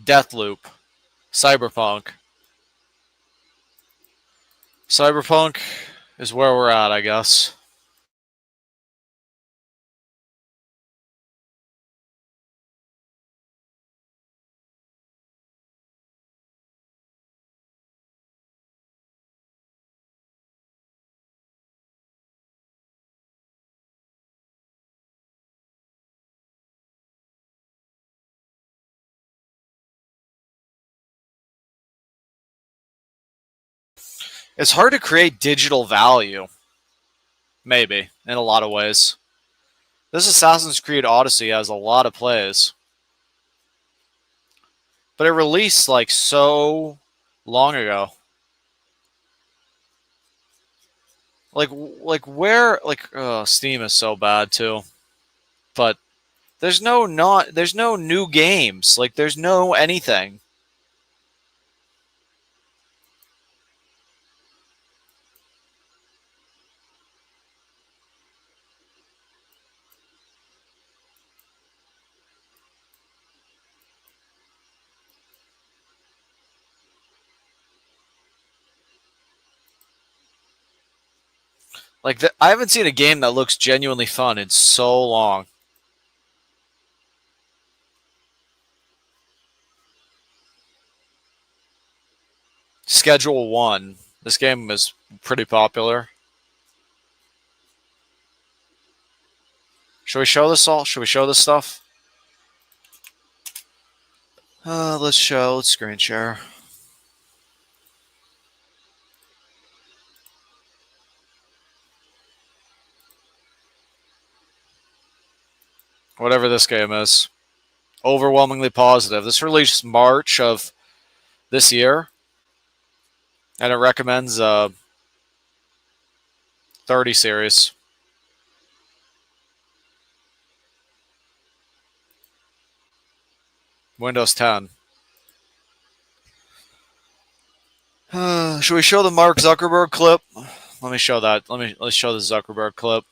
Deathloop. Cyberpunk. Cyberpunk is where we're at, I guess. It's hard to create digital value. Maybe, in a lot of ways. This Assassin's Creed Odyssey has a lot of plays. But it released like so long ago. Like where Steam is so bad too. But there's no new games. Like there's no anything. Like I haven't seen a game that looks genuinely fun in so long. Schedule 1. This game is pretty popular. Should we show this all? Should we show this stuff? Let's screen share. Whatever this game is. Overwhelmingly positive. This released March of this year. And it recommends 30 series. Windows 10. Should we show the Mark Zuckerberg clip? Let me show that. Let's show the Zuckerberg clip.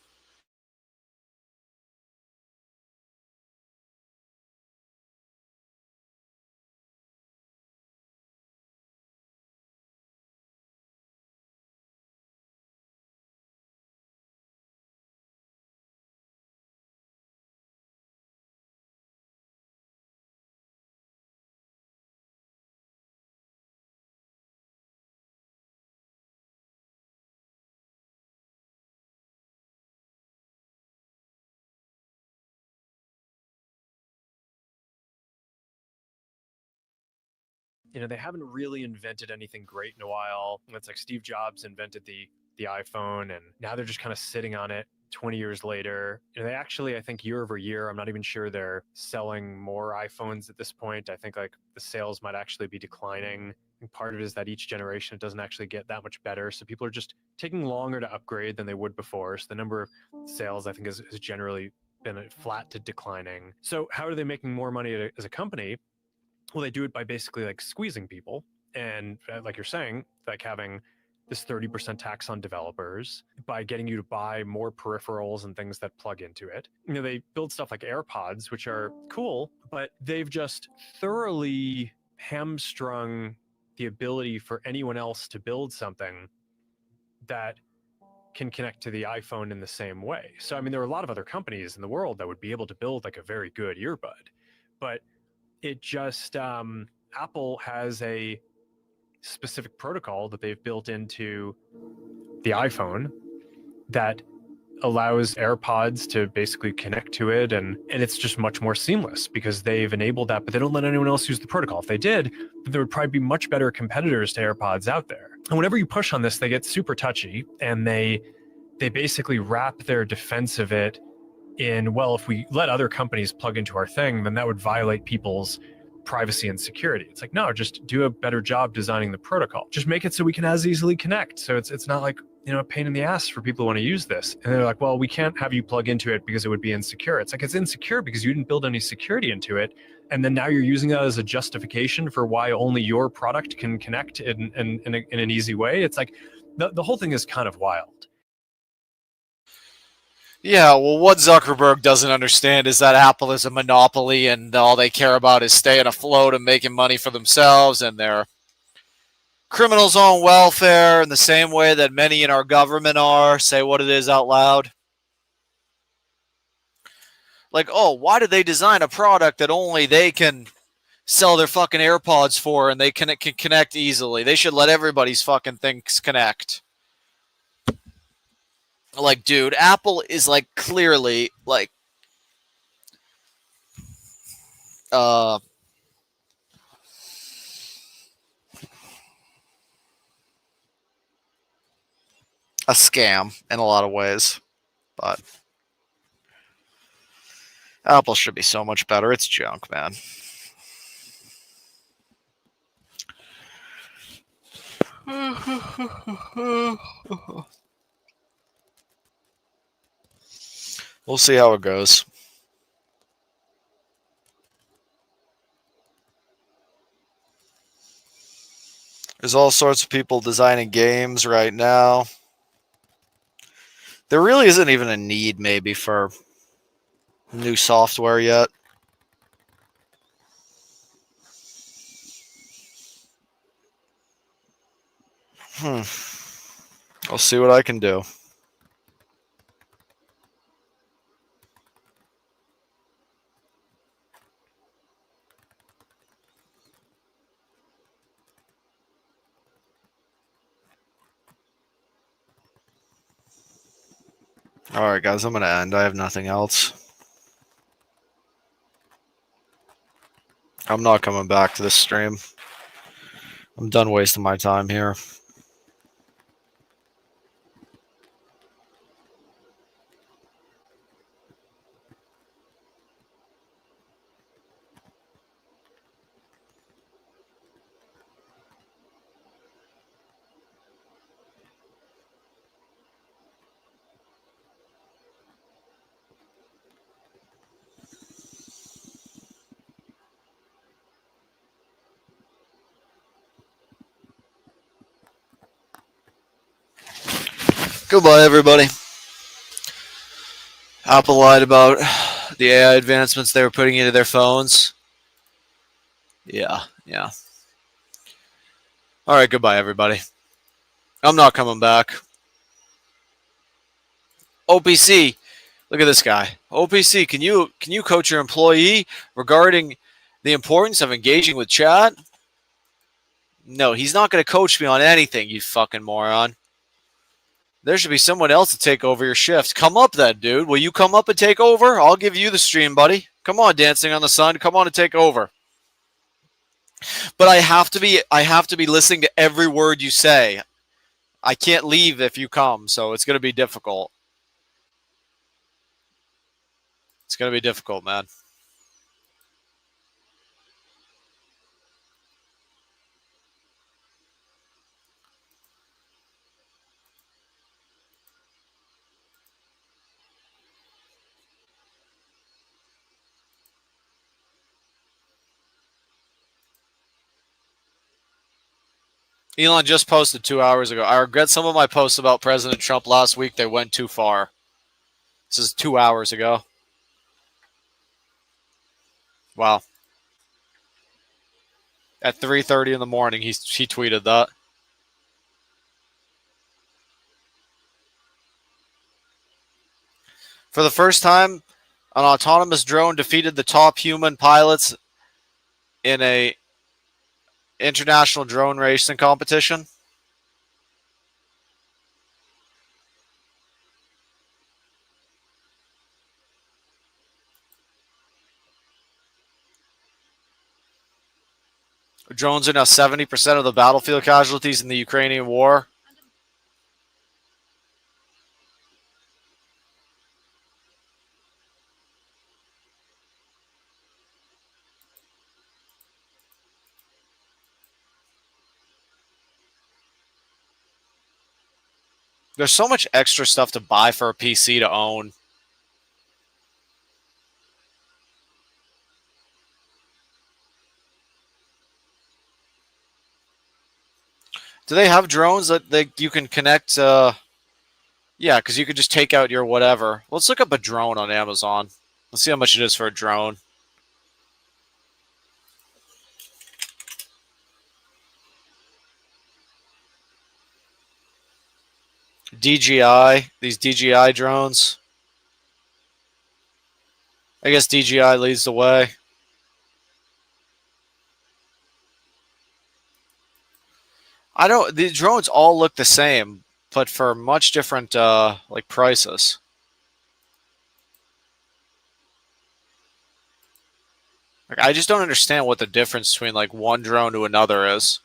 They haven't really invented anything great in a while. It's like Steve Jobs invented the iPhone, and now they're just kind of sitting on it 20 years later. They actually, I think year over year, I'm not even sure they're selling more iPhones at this point. I think like the sales might actually be declining. And part of it is that each generation it doesn't actually get that much better. So people are just taking longer to upgrade than they would before. So the number of sales, I think, has generally been flat to declining. So how are they making more money as a company? Well, they do it by basically like squeezing people. And like you're saying, like having this 30% tax on developers by getting you to buy more peripherals and things that plug into it. You know, they build stuff like AirPods, which are cool, but they've just thoroughly hamstrung the ability for anyone else to build something that can connect to the iPhone in the same way. So, I mean, there are a lot of other companies in the world that would be able to build like a very good earbud, but it just, Apple has a specific protocol that they've built into the iPhone that allows AirPods to basically connect to it, and it's just much more seamless because they've enabled that, but they don't let anyone else use the protocol. If they did, there would probably be much better competitors to AirPods out there. And whenever you push on this, they get super touchy, and they basically wrap their defense of it in, well, if we let other companies plug into our thing, then that would violate people's privacy and security. It's like, no, just do a better job designing the protocol. Just make it so we can as easily connect. So it's not like, you know, a pain in the ass for people who want to use this. And they're like, well, we can't have you plug into it because it would be insecure. It's like, it's insecure because you didn't build any security into it. And then now you're using that as a justification for why only your product can connect in an easy way. It's like, the whole thing is kind of wild. Yeah, well, what Zuckerberg doesn't understand is that Apple is a monopoly and all they care about is staying afloat and making money for themselves, and they're criminals on welfare in the same way that many in our government are. Say what it is out loud. Like, oh, why did they design a product that only they can sell their fucking AirPods for and they can connect easily? They should let everybody's fucking things connect. Like, dude, Apple is like clearly like a scam in a lot of ways, but Apple should be so much better. It's junk, man. We'll see how it goes. There's all sorts of people designing games right now. There really isn't even a need, maybe, for new software yet. I'll see what I can do. Alright, guys, I'm going to end. I have nothing else. I'm not coming back to this stream. I'm done wasting my time here. Goodbye, everybody. Apple lied about the AI advancements they were putting into their phones. Yeah. Alright, goodbye, everybody. I'm not coming back. OPC, look at this guy. OPC, can you coach your employee regarding the importance of engaging with chat? No, he's not going to coach me on anything, you fucking moron. There should be someone else to take over your shift. Come up then, dude. Will you come up and take over? I'll give you the stream, buddy. Come on, Dancing on the Sun. Come on and take over. But I have to be listening to every word you say. I can't leave if you come, so it's going to be difficult. It's going to be difficult, man. Elon just posted 2 hours ago. I regret some of my posts about President Trump last week. They went too far. This is 2 hours ago. Wow. At 3:30 in the morning, he tweeted that. For the first time, an autonomous drone defeated the top human pilots in a international drone racing competition. Drones are now 70% of the battlefield casualties in the Ukrainian war. There's so much extra stuff to buy for a PC to own. Do they have drones that you can connect? Yeah, because you could just take out your whatever. Let's look up a drone on Amazon. Let's see how much it is for a drone. DJI, these DJI drones. I guess DJI leads the way. The drones all look the same, but for much different like prices. Like, I just don't understand what the difference between like one drone to another is.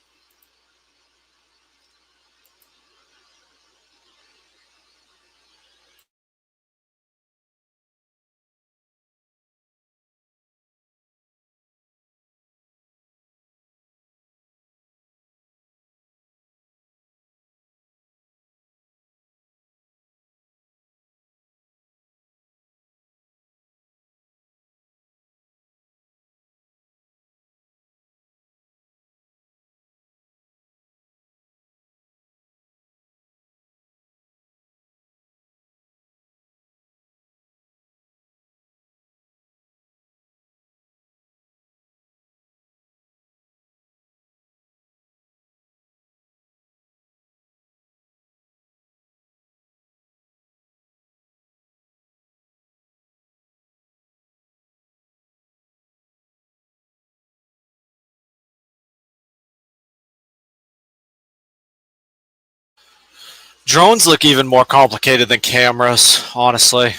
Drones look even more complicated than cameras, honestly.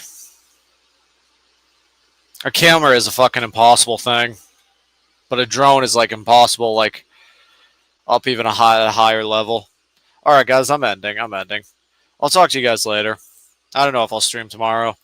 A camera is a fucking impossible thing, but a drone is like impossible, like up even a higher level. All right, guys, I'm ending. I'll talk to you guys later. I don't know if I'll stream tomorrow.